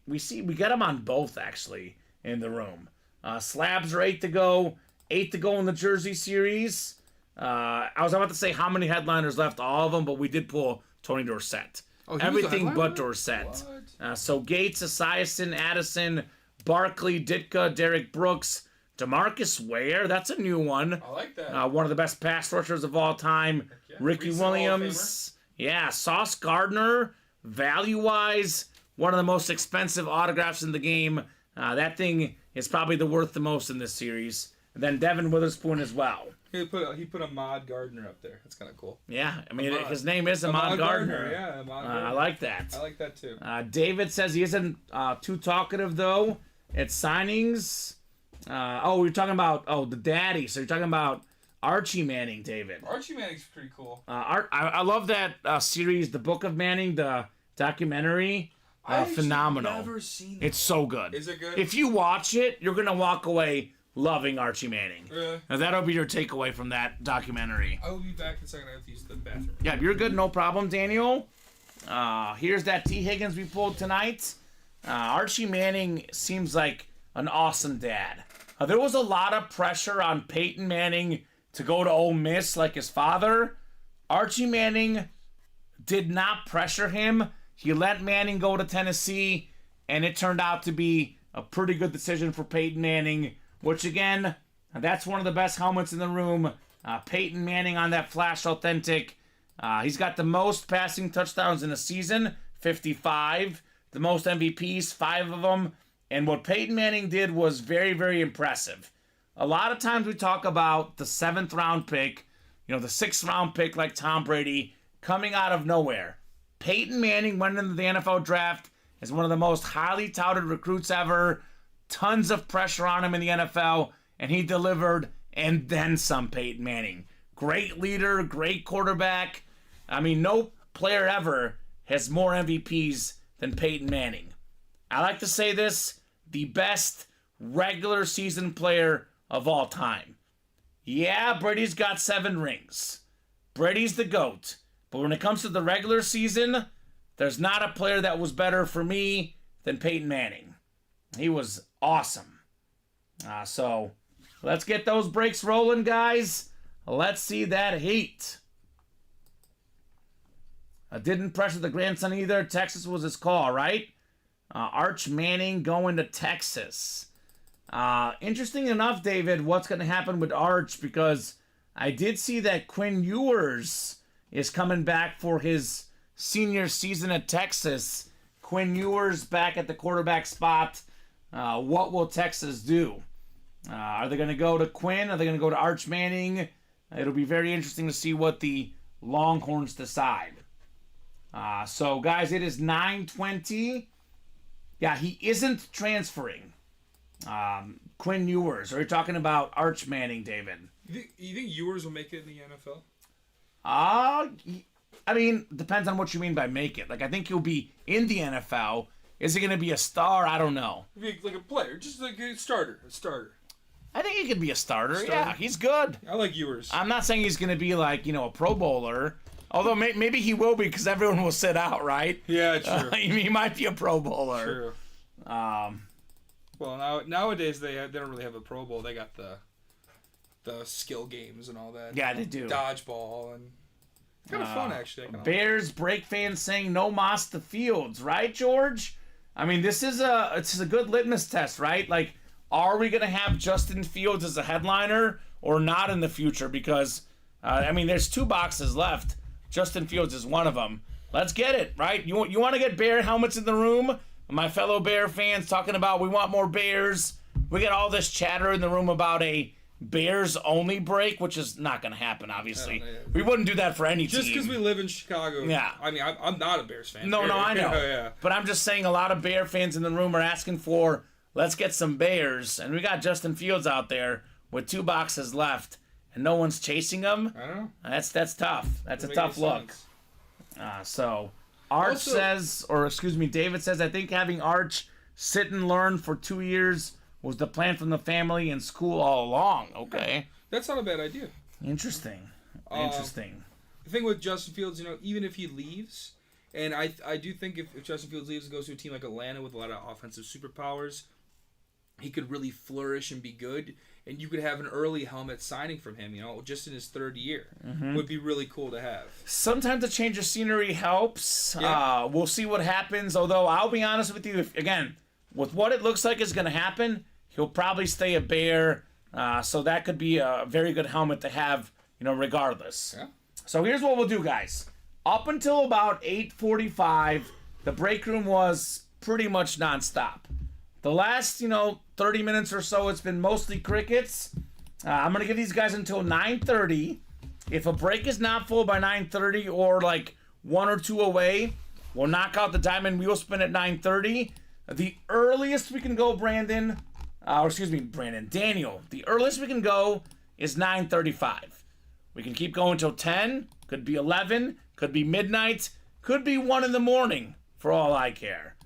S2: We get them on both actually in the room. Slabs are 8 to go. 8 to go in the Jersey series. I was about to say how many headliners left. All of them, but we did pull Tony Dorsett. Everything but Dorsett. So Gates, Esiason, Addison, Barkley, Ditka, Derek Brooks, DeMarcus Ware. That's a new one.
S3: I like that.
S2: One of the best pass rushers of all time.
S3: Yeah.
S2: Ricky
S3: Recent
S2: Williams. Yeah, Sauce Gardner. Value-wise, one of the most expensive autographs in the game. That thing is probably the worth the most in this series. And then Devin Witherspoon as well.
S3: He put Ahmad Gardner up there. That's kind of cool.
S2: Yeah, I mean, his name is Ahmad Gardner.
S3: Yeah, Ahmad Gardner.
S2: I like that.
S3: I like that too.
S2: David says he isn't too talkative, though. It's signings. You're talking about, the daddy. So you're talking about Archie Manning, David.
S3: Archie Manning's pretty cool.
S2: I love that series, The Book of Manning, the documentary. Phenomenal.
S3: I've never seen that.
S2: It's so good.
S3: Is it good?
S2: If you watch it, you're going to walk away loving Archie Manning.
S3: Really?
S2: Now, that'll be your takeaway from that documentary.
S3: I will be back in a second. I have to use the bathroom.
S2: Yeah, you're good. No problem, Daniel. Here's that T. Higgins we pulled tonight. Archie Manning seems like an awesome dad. There was a lot of pressure on Peyton Manning to go to Ole Miss like his father. Archie Manning did not pressure him. He let Manning go to Tennessee, and it turned out to be a pretty good decision for Peyton Manning, which again, that's one of the best helmets in the room. Peyton Manning on that Flash Authentic. He's got the most passing touchdowns in a season, 55. The most MVPs, 5 of them. And what Peyton Manning did was very, very impressive. A lot of times we talk about the 7th round pick, the 6th round pick like Tom Brady, coming out of nowhere. Peyton Manning went into the NFL draft as one of the most highly touted recruits ever. Tons of pressure on him in the NFL, and he delivered, and then some. Peyton Manning. Great leader, great quarterback. I mean, no player ever has more MVPs than Peyton Manning. I like to say this, the best regular season player of all time. Yeah, Brady's got 7 rings. Brady's the GOAT. But when it comes to the regular season, there's not a player that was better for me than Peyton Manning. He was awesome. So let's get those breaks rolling, guys. Let's see that heat. Didn't pressure the grandson either. Texas was his call, right? Arch Manning going to Texas. Interesting enough, David, what's going to happen with Arch, because I did see that Quinn Ewers is coming back for his senior season at Texas. Quinn Ewers back at the quarterback spot. What will Texas do? Are they going to go to Quinn? Are they going to go to Arch Manning? It'll be very interesting to see what the Longhorns decide. So, guys, it is 9:20. Yeah, he isn't transferring. Quinn Ewers. Are you talking about Arch Manning, David?
S3: You think Ewers will make it in the NFL?
S2: I mean, depends on what you mean by make it. Like, I think he'll be in the NFL. Is he going to be a star? I don't know.
S3: Like a player, just like a starter.
S2: I think he could be a starter. Yeah, he's good.
S3: I like Ewers.
S2: I'm not saying he's going to be like, a Pro Bowler. Although maybe he will be, because everyone will sit out, right?
S3: Yeah, true.
S2: He might be a Pro Bowler.
S3: True. Well, nowadays they don't really have a Pro Bowl. They got the skill games and all that.
S2: Yeah, they do.
S3: Dodgeball and kind of fun actually.
S2: Bears break fans saying no moss to Fields, right, George? I mean, it's a good litmus test, right? Like, are we gonna have Justin Fields as a headliner or not in the future? Because there's 2 boxes left. Justin Fields is one of them. Let's get it, right? You want to get Bear helmets in the room? My fellow Bear fans talking about we want more Bears. We got all this chatter in the room about a Bears only break, which is not going to happen, obviously. We wouldn't do that for any team.
S3: Just because we live in Chicago.
S2: Yeah.
S3: I mean, I'm not a Bears fan.
S2: No, I know.
S3: Yeah.
S2: But I'm just saying a lot of Bear fans in the room are asking for, let's get some Bears. And we got Justin Fields out there with 2 boxes left, and no one's chasing him.
S3: I don't know.
S2: That's tough. That's a tough look. So Arch David says, I think having Arch sit and learn for 2 years was the plan from the family and school all along. Okay.
S3: That's not a bad idea.
S2: Interesting.
S3: The thing with Justin Fields, even if he leaves, and I do think if Justin Fields leaves and goes to a team like Atlanta with a lot of offensive superpowers, he could really flourish and be good. And you could have an early helmet signing from him, just in his 3rd year. Mm-hmm. Would be really cool to have.
S2: Sometimes a change of scenery helps.
S3: Yeah.
S2: We'll see what happens. Although, I'll be honest with you, with what it looks like is going to happen, he'll probably stay a Bear. So that could be a very good helmet to have, regardless.
S3: Yeah.
S2: So here's what we'll do, guys. Up until about 8:45, the break room was pretty much nonstop. The last, 30 minutes or so, it's been mostly crickets. I'm going to give these guys until 9:30. If a break is not full by 9:30 or like 1 or 2 away, we'll knock out the diamond wheel spin at 9:30. The earliest we can go, Daniel, the earliest we can go is 9:35. We can keep going till 10, could be 11, could be midnight, could be 1 in the morning, for all I care.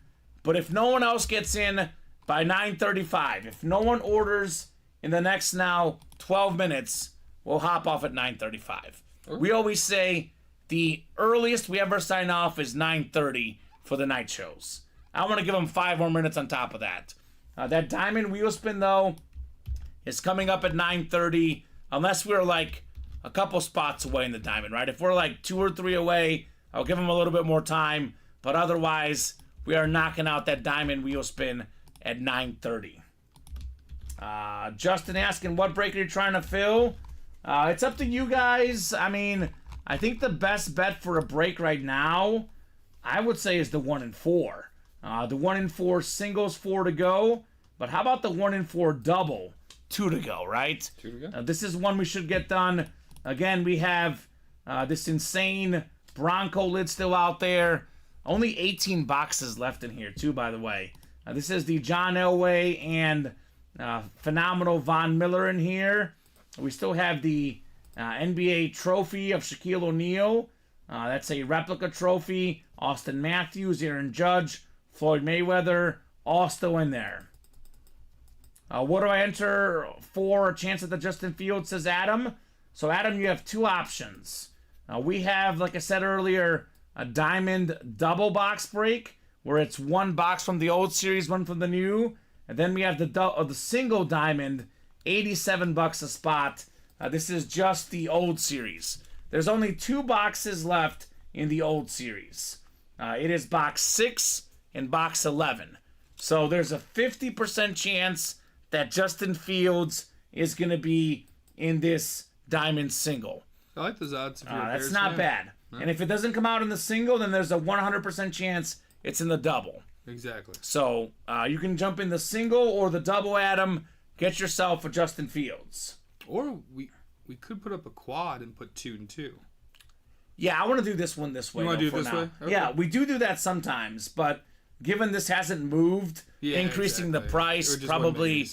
S2: But if no one else gets in by 9:35, if no one orders in the next now 12 minutes, we'll hop off at 9:35. We always say the earliest we ever sign off is 9:30 for the night shows. I want to give them 5 more minutes on top of that. That diamond wheel spin, though, is coming up at 9:30, unless we're like a couple spots away in the diamond, right? If we're like 2 or 3 away, I'll give him a little bit more time. But otherwise, we are knocking out that diamond wheel spin at 9:30. Justin asking, what break are you trying to fill? It's up to you guys. I mean, I think the best bet for a break right now, I would say, is the 1 in 4. The 1 in 4 singles, 4 to go. But how about the 1 in 4 double, 2 to go, right?
S3: 2 to go.
S2: This is one we should get done. Again, we have this insane Bronco lid still out there. Only 18 boxes left in here, too, by the way. This is the John Elway and phenomenal Von Miller in here. We still have the NBA trophy of Shaquille O'Neal. That's a replica trophy. Austin Matthews, Aaron Judge, Floyd Mayweather, all still in there. What do I enter for a chance at the Justin Fields, says Adam. So, Adam, you have 2 options. We have, like I said earlier, a diamond double box break, where it's 1 box from the old series, 1 from the new. And then we have the single diamond, $87 a spot. This is just the old series. There's only 2 boxes left in the old series. It is box 6 and box 11. So there's a 50% chance that Justin Fields is going to be in this diamond single.
S3: I like those odds.
S2: That's not bad. No. And if it doesn't come out in the single, then there's a 100% chance it's in the double.
S3: Exactly.
S2: So you can jump in the single or the double, Adam. Get yourself a Justin Fields.
S3: Or we could put up a quad and put 2 and 2.
S2: Yeah, I want to do this one this way.
S3: You want to do it this way? Okay.
S2: Yeah, we do that sometimes, but given this hasn't moved, increasing the price, probably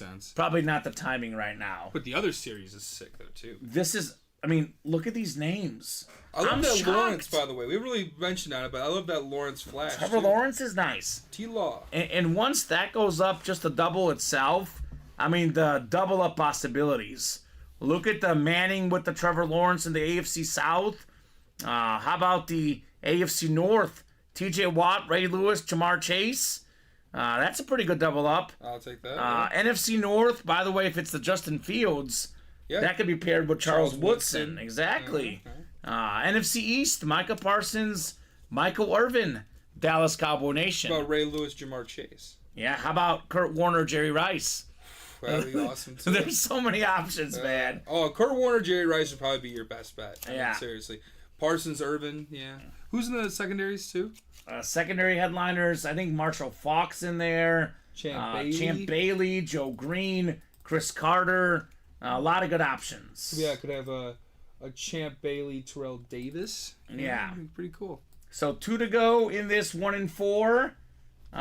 S2: not the timing right now.
S3: But the other series is sick, though, too.
S2: This is, I mean, look at these names.
S3: I love that shocked. Lawrence, by the way. We really mentioned on it, but I love that Lawrence flash.
S2: Trevor Lawrence is nice.
S3: T-Law.
S2: And once that goes up, just the double itself, I mean, the double up possibilities. Look at the Manning with the Trevor Lawrence in the AFC South. How about the AFC North? TJ Watt, Ray Lewis, Jamar Chase. That's a pretty good double up.
S3: I'll take that.
S2: NFC North, by the way, if it's the Justin Fields, that could be paired with Charles Woodson. Exactly. NFC East, Micah Parsons, Michael Irvin, Dallas Cowboy Nation.
S3: How about Ray Lewis, Jamar Chase?
S2: Yeah, how about Kurt Warner, Jerry Rice?
S3: That would be awesome, too.
S2: There's so many options, man.
S3: Kurt Warner, Jerry Rice would probably be your best bet. I mean,
S2: yeah.
S3: Seriously. Parsons, Irvin, yeah. Who's in the secondaries, too?
S2: Secondary headliners, I think Marshall Faulk's in there.
S3: Champ
S2: Bailey, Joe Green, Chris Carter. A lot of good options.
S3: Yeah, I could have a Champ Bailey, Terrell Davis.
S2: Yeah.
S3: Pretty cool.
S2: So 2 to go in this 1 in 4. We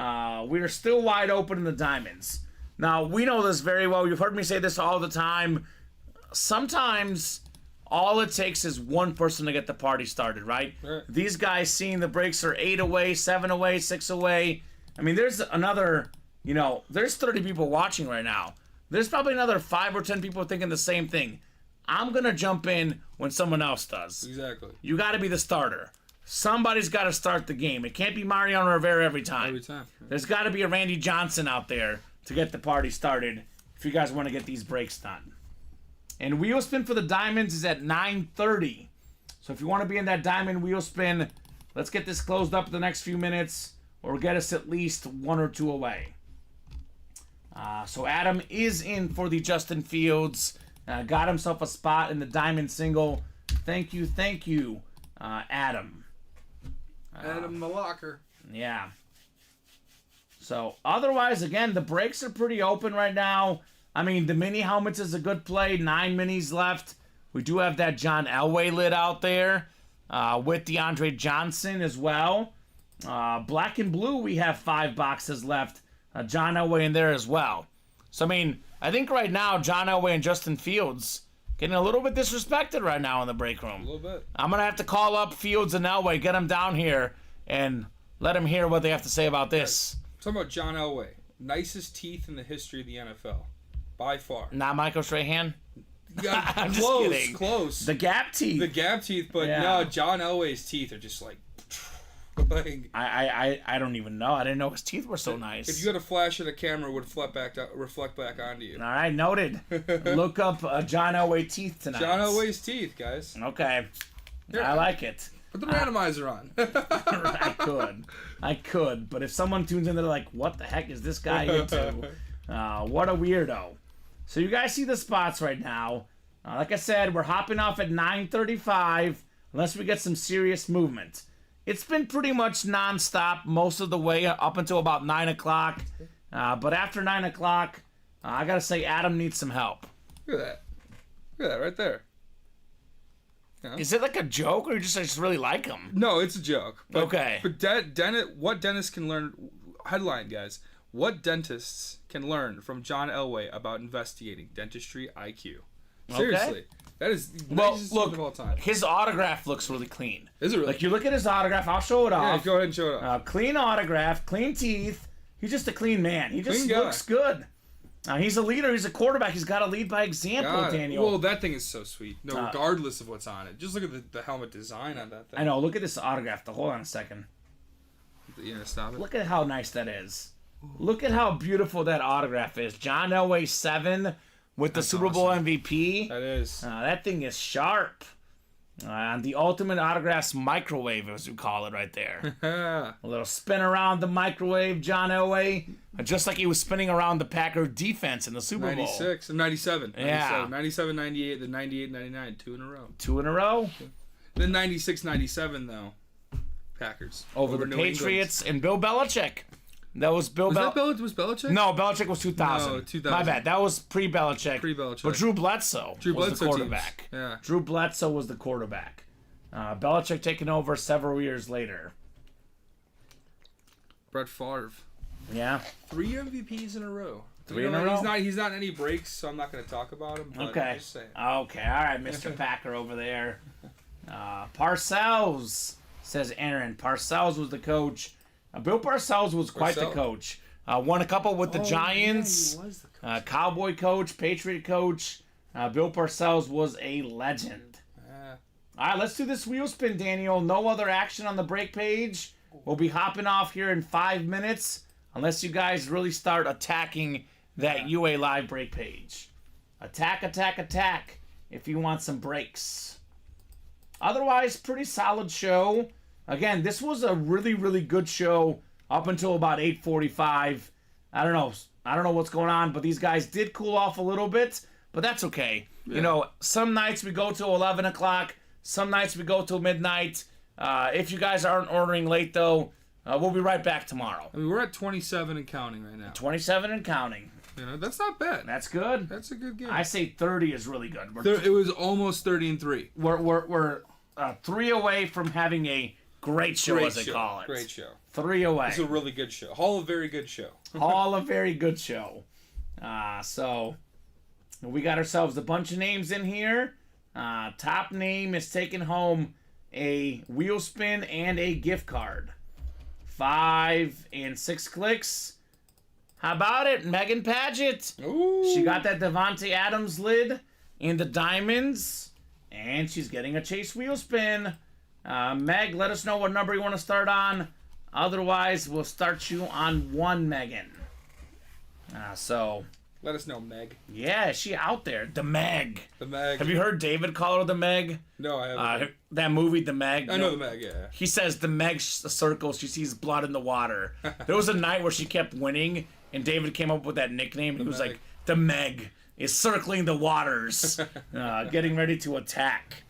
S2: are still wide open in the diamonds. Now, we know this very well. You've heard me say this all the time. Sometimes all it takes is one person to get the party started, right? These guys seeing the breaks are 8 away, 7 away, 6 away. I mean, there's another, there's 30 people watching right now. There's probably another 5 or 10 people thinking the same thing. I'm going to jump in when someone else does.
S3: Exactly.
S2: You got to be the starter. Somebody's got to start the game. It can't be Mariano Rivera every time.
S3: Every time.
S2: There's got to be a Randy Johnson out there to get the party started if you guys want to get these breaks done. And wheel spin for the diamonds is at 9:30. So if you want to be in that diamond wheel spin, let's get this closed up in the next few minutes or get us at least 1 or 2 away. So Adam is in for the Justin Fields. Got himself a spot in the diamond single. Thank you, Adam.
S3: Adam the locker.
S2: Yeah. So otherwise, again, the breaks are pretty open right now. I mean, the mini helmets is a good play. 9 minis left. We do have that John Elway lid out there with DeAndre Johnson as well. Black and blue, we have 5 boxes left. John Elway in there as well. So, I mean, I think right now, John Elway and Justin Fields getting a little bit disrespected right now in the break room.
S3: A little bit.
S2: I'm going to have to call up Fields and Elway, get them down here, and let them hear what they have to say about this.
S3: Talking about John Elway. Nicest teeth in the history of the NFL. By far.
S2: Not Michael Strahan?
S3: Yeah,
S2: I'm
S3: close,
S2: just kidding.
S3: close.
S2: The gap teeth.
S3: The gap teeth, but no, John Elway's teeth are just like Like,
S2: I don't even know. I didn't know his teeth were so nice.
S3: if you had a flash at a camera, it would reflect back onto you.
S2: All right, noted. Look up John Elway teeth tonight.
S3: John Elway's teeth, guys.
S2: Okay.
S3: Here.
S2: I like it.
S3: Put the randomizer on.
S2: I could. But if someone tunes in, they're like, what the heck is this guy into? What a weirdo. So you guys see the spots right now. Like I said, we're hopping off at 9:35 unless we get some serious movement. It's been pretty much nonstop most of the way up until about 9 o'clock. But after 9 o'clock, I got to say Adam needs some help.
S3: Look at that. Look at that right there. Yeah.
S2: Is it like a joke or you just really like him?
S3: No, it's a joke. But,
S2: Okay.
S3: But what dentists can learn... Headline, guys. What dentists can learn from John Elway about investigating dentistry IQ? Seriously.
S2: Okay.
S3: That is
S2: Well,
S3: nicest
S2: look,
S3: of all time.
S2: his autograph looks really clean.
S3: Is it really?
S2: Like, you look at his autograph, I'll show it
S3: Yeah,
S2: off.
S3: go ahead and show it off.
S2: Clean autograph, clean teeth. He's just a clean man. He just
S3: Clean guy.
S2: looks good. He's a leader. He's a quarterback. He's got to lead by example,
S3: God.
S2: Daniel.
S3: Well, that thing is so sweet. No, regardless of what's on it. Just look at the helmet design on that thing.
S2: I know. Look at this autograph. Hold on a second.
S3: You gonna stop it?
S2: Look at how nice that is. Look at how beautiful that autograph is. John Elway 7 with the Super Bowl MVP.
S3: That is.
S2: That thing is sharp. The ultimate autographs microwave, as we call it right there. A little spin around the microwave, John Elway. Just like he was spinning around the Packer defense in the Super Bowl.
S3: 96 and 97.
S2: Yeah.
S3: 97, 98, then 98, 99. 2 in a row.
S2: 2 in a row?
S3: Then 96, 97, though. Packers.
S2: Over the
S3: New
S2: Patriots and Bill Belichick. That was Bill Belichick.
S3: Was Belichick?
S2: No, Belichick was 2000.
S3: No, 2000.
S2: My bad. That was pre-Belichick.
S3: Pre-Belichick.
S2: But Drew Bledsoe was the quarterback.
S3: Teams. Yeah.
S2: Drew Bledsoe was the quarterback. Belichick taking over several years later.
S3: Brett Favre.
S2: Yeah.
S3: 3 MVPs in a row.
S2: Three in a row?
S3: He's not in any breaks, so I'm not going to talk about him. But
S2: Okay.
S3: I'm just saying.
S2: Okay. All right, Mr. Packer over there. Parcells, says Aaron. Parcells was the coach. Bill Parcells was quite the coach. Won a couple with the Giants.
S3: Yeah, he was the coach.
S2: Cowboy coach, Patriot coach. Bill Parcells was a legend. All right, let's do this wheel spin, Daniel. No other action on the break page. We'll be hopping off here in 5 minutes, unless you guys really start attacking that UA Live break page. Attack, attack, attack if you want some breaks. Otherwise, pretty solid show. Again, this was a really, really good show up until about 8:45. I don't know what's going on, but these guys did cool off a little bit, but that's okay. Yeah. You know, some nights we go till 11 o'clock. Some nights we go till midnight. If you guys aren't ordering late, though, we'll be right back tomorrow.
S3: I mean, we're at 27 and counting right now.
S2: 27 and counting.
S3: You know, that's not bad.
S2: That's good.
S3: That's a good game.
S2: I say 30 is really good.
S3: It was almost 30-3.
S2: We're 3 away from having a great show, as they call it.
S3: Great show.
S2: 3 away.
S3: It's a really good show. All a very good show.
S2: All a very good show. So we got ourselves a bunch of names in here. Top name is taking home a wheel spin and a gift card. 5 and 6 clicks. How about it? Megan Paget.
S3: Ooh.
S2: She got that Devontae Adams lid in the diamonds. And she's getting a chase wheel spin. Meg, let us know what number you want to start on. Otherwise, we'll start you on 1, Megan. So...
S3: Let us know, Meg.
S2: Yeah, is she out there? The Meg.
S3: The Meg.
S2: Have you heard David call her the Meg?
S3: No, I haven't.
S2: That movie, The Meg.
S3: I know the Meg, yeah.
S2: He says the Meg circles, she sees blood in the water. There was a night where she kept winning, and David came up with that nickname. He was like, the Meg is circling the waters, getting ready to attack.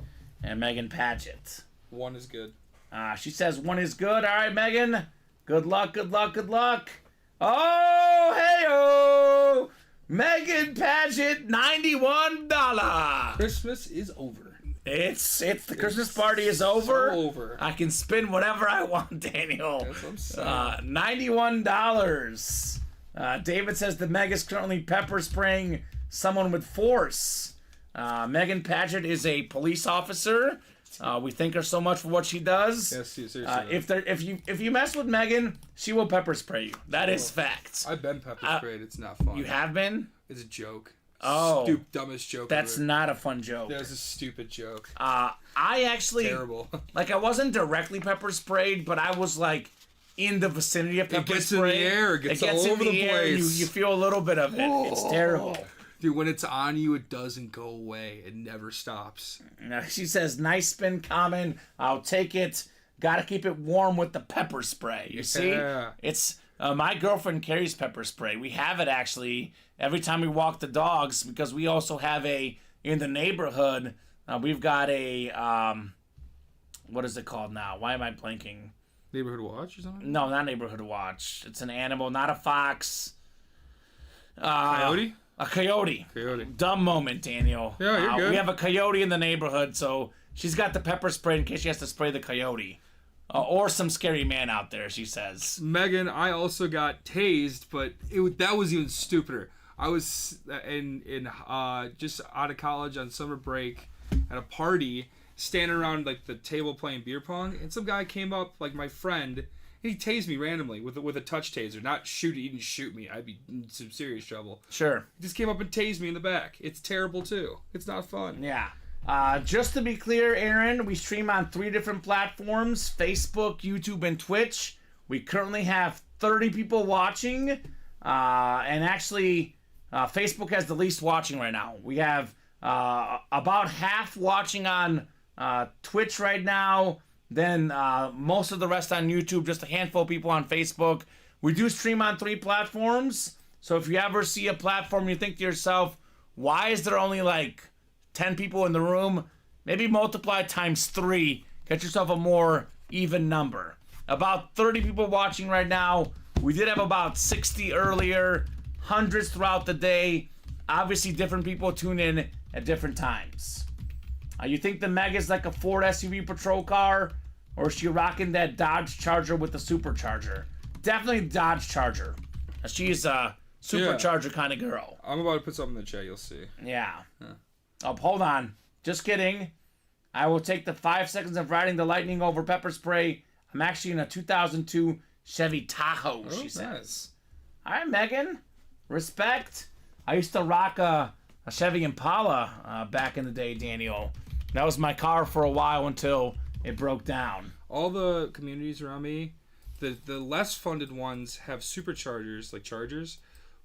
S2: And Megan Paget.
S3: 1 is good.
S2: She says 1 is good. All right, Megan. Good luck, good luck, good luck. Oh, hey-oh. Megan Paget, $91.
S3: Christmas is over.
S2: It's the Christmas party is over.
S3: So over.
S2: I can spend whatever I want, Daniel.
S3: That's what I'm saying.
S2: $91. David says the Meg is currently pepper spraying someone with force. Megan Paget is a police officer. We thank her so much for what she does.
S3: Yes, seriously.
S2: If you mess with Megan, she will pepper spray you. That is fact.
S3: I've been pepper sprayed. It's not fun.
S2: You have been?
S3: It's a joke.
S2: Oh,
S3: dumbest joke.
S2: that's
S3: ever.
S2: not a fun joke.
S3: That was a stupid joke.
S2: I actually
S3: Terrible.
S2: Like I wasn't directly pepper sprayed, but I was like in the vicinity of pepper
S3: gets
S2: spray.
S3: in the air. It gets all over the
S2: air,
S3: place.
S2: You feel a little bit of it. It's terrible.
S3: Dude, when it's on you, it doesn't go away. It never stops.
S2: She says, "Nice spin, Kamen. I'll take it. Got to keep it warm with the pepper spray." You see, it's my girlfriend carries pepper spray. We have it actually every time we walk the dogs because we also have in the neighborhood. We've got a what is it called now? Why am I blanking?
S3: Neighborhood Watch or something?
S2: No, not Neighborhood Watch. It's an animal, not a fox.
S3: Coyote?
S2: A coyote.
S3: Coyote.
S2: Dumb moment, Daniel.
S3: Yeah, you're good.
S2: We have a coyote in the neighborhood, so she's got the pepper spray in case she has to spray the coyote. Or some scary man out there, she says.
S3: Megan, I also got tased, but that was even stupider. I was in just out of college on summer break at a party, standing around like the table playing beer pong, and some guy came up, like my friend, and he tased me randomly with a touch taser. He didn't shoot me. I'd be in some serious trouble.
S2: Sure.
S3: He just came up and tased me in the back. It's terrible too. It's not fun.
S2: Yeah. Just to be clear, Aaron, we stream on 3 different platforms: Facebook, YouTube, and Twitch. We currently have 30 people watching, and actually, Facebook has the least watching right now. We have about half watching on Twitch right now, then most of the rest on YouTube, just a handful of people on Facebook. We do stream on 3 platforms, so if you ever see a platform you think to yourself, why is there only like 10 people in the room? Maybe multiply times 3, get yourself a more even number. About 30 people watching right now. We did have about 60 earlier, hundreds throughout the day. Obviously, different people tune in at different times. You think the Meg is like a Ford SUV patrol car, or is she rocking that Dodge Charger with the supercharger? Definitely Dodge Charger. She's a supercharger kind of girl.
S3: I'm about to put something in the chat. You'll see.
S2: Yeah. Oh, hold on. Just kidding. I will take the 5 seconds of riding the lightning over pepper spray. I'm actually in a 2002 Chevy Tahoe, she says.
S3: Nice.
S2: All right, Megan. Respect. I used to rock a Chevy Impala back in the day, Daniel. That was my car for a while until it broke down.
S3: All the communities around me, the less funded ones have superchargers, like Chargers,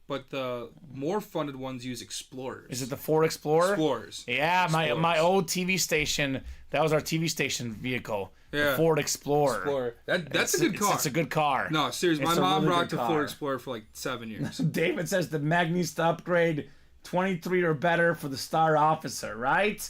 S3: but the more funded ones use Explorers.
S2: Is it the Ford Explorer?
S3: Explorers.
S2: Yeah,
S3: Explorers.
S2: my old TV station, that was our TV station vehicle.
S3: Yeah.
S2: The Ford Explorer.
S3: Explorer. That's a good car.
S2: It's a good car.
S3: No, seriously,
S2: It's
S3: my
S2: a
S3: mom
S2: really
S3: rocked
S2: good
S3: a
S2: car.
S3: Ford Explorer for like 7 years.
S2: David says the Mag needs to upgrade 23 or better for the Star Officer, right?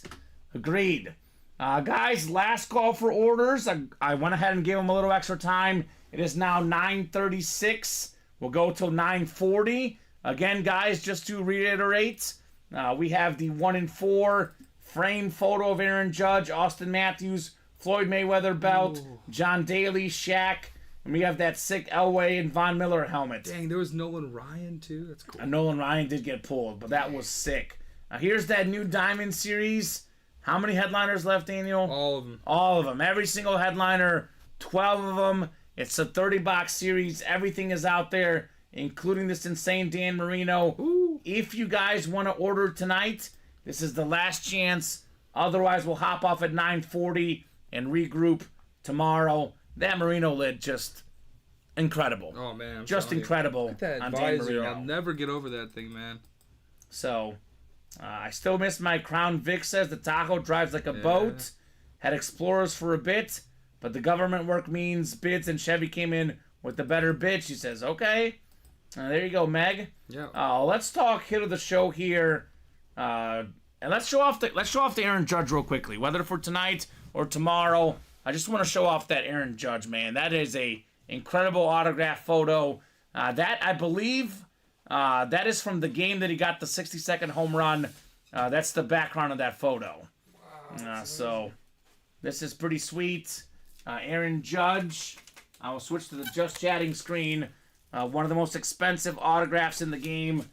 S2: Agreed. Guys, last call for orders. I went ahead and gave them a little extra time. It is now 9:36. We'll go till 9:40. Again, guys, just to reiterate, we have the 1-in-4 framed photo of Aaron Judge, Austin Matthews, Floyd Mayweather belt, John Daly, Shaq, and we have that sick Elway and Von Miller helmet.
S3: Dang, there was Nolan Ryan too. That's cool.
S2: Nolan Ryan did get pulled, but that was sick. Now here's that new Diamond Series. How many headliners left, Daniel?
S3: All of them.
S2: All of them. Every single headliner, 12 of them. It's a 30-box series. Everything is out there, including this insane Dan Marino.
S3: Ooh.
S2: If you guys want to order tonight, this is the last chance. Otherwise, we'll hop off at 9:40 and regroup tomorrow. That Marino lid, just incredible.
S3: Oh, man. I'm
S2: Just
S3: telling you.
S2: incredible
S3: Look at that
S2: on Dan
S3: advisor.
S2: Marino.
S3: I'll never get over that thing, man.
S2: So, I still miss my Crown Vic, says the Tahoe drives like a boat. Had Explorers for a bit, but the government work means bids, and Chevy came in with the better bid. She says, okay. There you go, Meg.
S3: Yeah.
S2: Let's talk hit of the show here. And let's show off the Aaron Judge real quickly, whether for tonight or tomorrow. I just want to show off that Aaron Judge, man. That is a incredible autograph photo. That, I believe, that is from the game that he got the 60-second home run. That's the background of that photo. So this is pretty sweet. Aaron Judge. I will switch to the Just Chatting screen. One of the most expensive autographs in the game.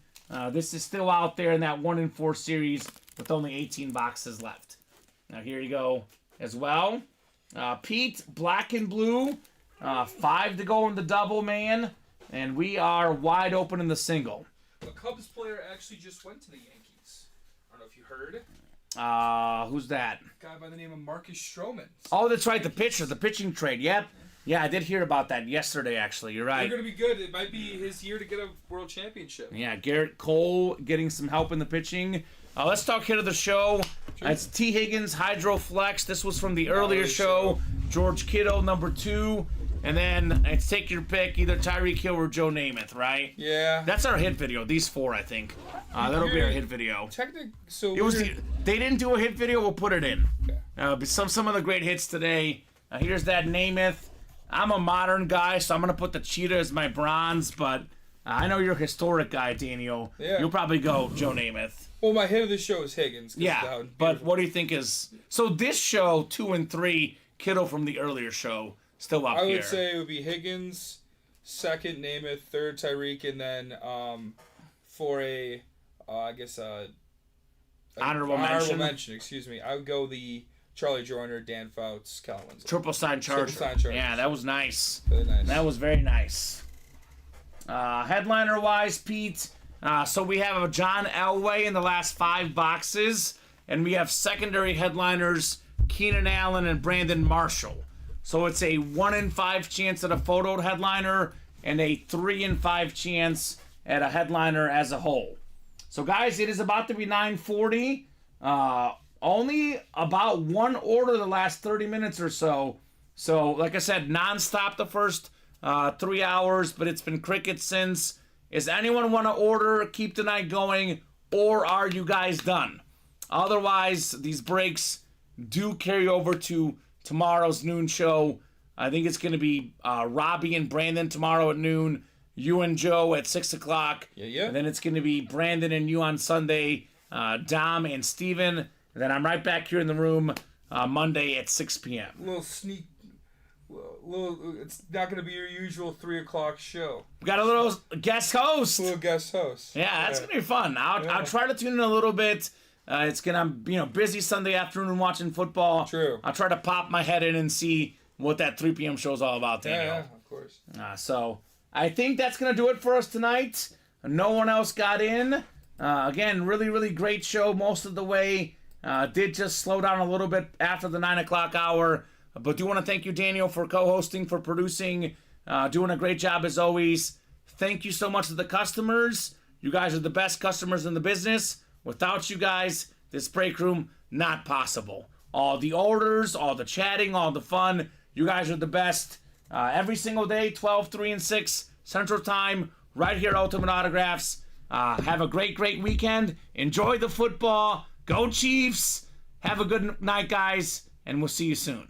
S2: This is still out there in that 1-in-4 series with only 18 boxes left. Now here you go as well. Pete, black and blue. 5 to go in the double, man. And we are wide open in the single.
S3: Cubs player actually just went to the Yankees. I don't know if you heard.
S2: Who's that?
S3: A guy by the name of Marcus Stroman.
S2: Oh, that's right, the pitcher, the pitching trade. Yep. Yeah, I did hear about that yesterday, actually. You're right.
S3: They're going to be good. It might be his year to get a world championship.
S2: Yeah, Garrett Cole getting some help in the pitching. Let's talk hit of the show. It's T. Higgins, Hydroflex. This was from the earlier show. George Kittle, number 2. And then it's take your pick, either Tyreek Hill or Joe Namath, right?
S3: Yeah.
S2: That's our hit video. These 4, I think. That'll be our hit video.
S3: So
S2: it was. They didn't do a hit video. We'll put it in.
S3: Okay.
S2: But some of the great hits today. Here's that Namath. I'm a modern guy, so I'm gonna put the cheetah as my bronze. But I know you're a historic guy, Daniel.
S3: Yeah.
S2: You'll probably go Joe Namath.
S3: Well, my hit of the show is Higgins.
S2: Yeah. But what do you think is so? This show 2 and 3, Kittle from the earlier show, still up here.
S3: I would say it would be Higgins, second Namath, third Tyreek, and then for a
S2: honorable mention.
S3: Excuse me. I would go the Charlie Joyner, Dan Fouts, Kellen Winslow.
S2: Triple sign charger. Yeah, that was nice.
S3: Really nice.
S2: That was very nice. Headliner wise, Pete. So we have a John Elway in the last 5 boxes, and we have secondary headliners Keenan Allen and Brandon Marshall. So it's a 1 in 5 chance at a photoed headliner and a 3 in 5 chance at a headliner as a whole. So guys, it is about to be 9:40. Only about 1 order the last 30 minutes or so. So like I said, nonstop the first 3 hours, but it's been crickets since. Is anyone want to order, keep the night going, or are you guys done? Otherwise, these breaks do carry over to tomorrow's noon show. I think it's going to be Robbie and Brandon tomorrow at noon, you and Joe at 6 o'clock.
S3: Yeah.
S2: And then it's going to be Brandon and you on Sunday, Dom and Steven. And then I'm right back here in the room Monday at 6 p.m.
S3: It's not going to be your usual 3 o'clock show.
S2: We got a little guest host.
S3: Little guest host.
S2: Yeah, that's going to be fun. I'll try to tune in a little bit. It's going to, busy Sunday afternoon watching football.
S3: True.
S2: I'll try to pop my head in and see what that 3 p.m. show is all about, Daniel.
S3: Yeah, of course.
S2: So I think that's going to do it for us tonight. No one else got in. Again, really, really great show most of the way. Did just slow down a little bit after the 9 o'clock hour. But do want to thank you, Daniel, for co-hosting, for producing, doing a great job as always. Thank you so much to the customers. You guys are the best customers in the business. Without you guys, this break room, not possible. All the orders, all the chatting, all the fun. You guys are the best. Every single day, 12, 3, and 6 Central Time, right here at Ultimate Autographs. Have a great, great weekend. Enjoy the football. Go Chiefs. Have a good night, guys, and we'll see you soon.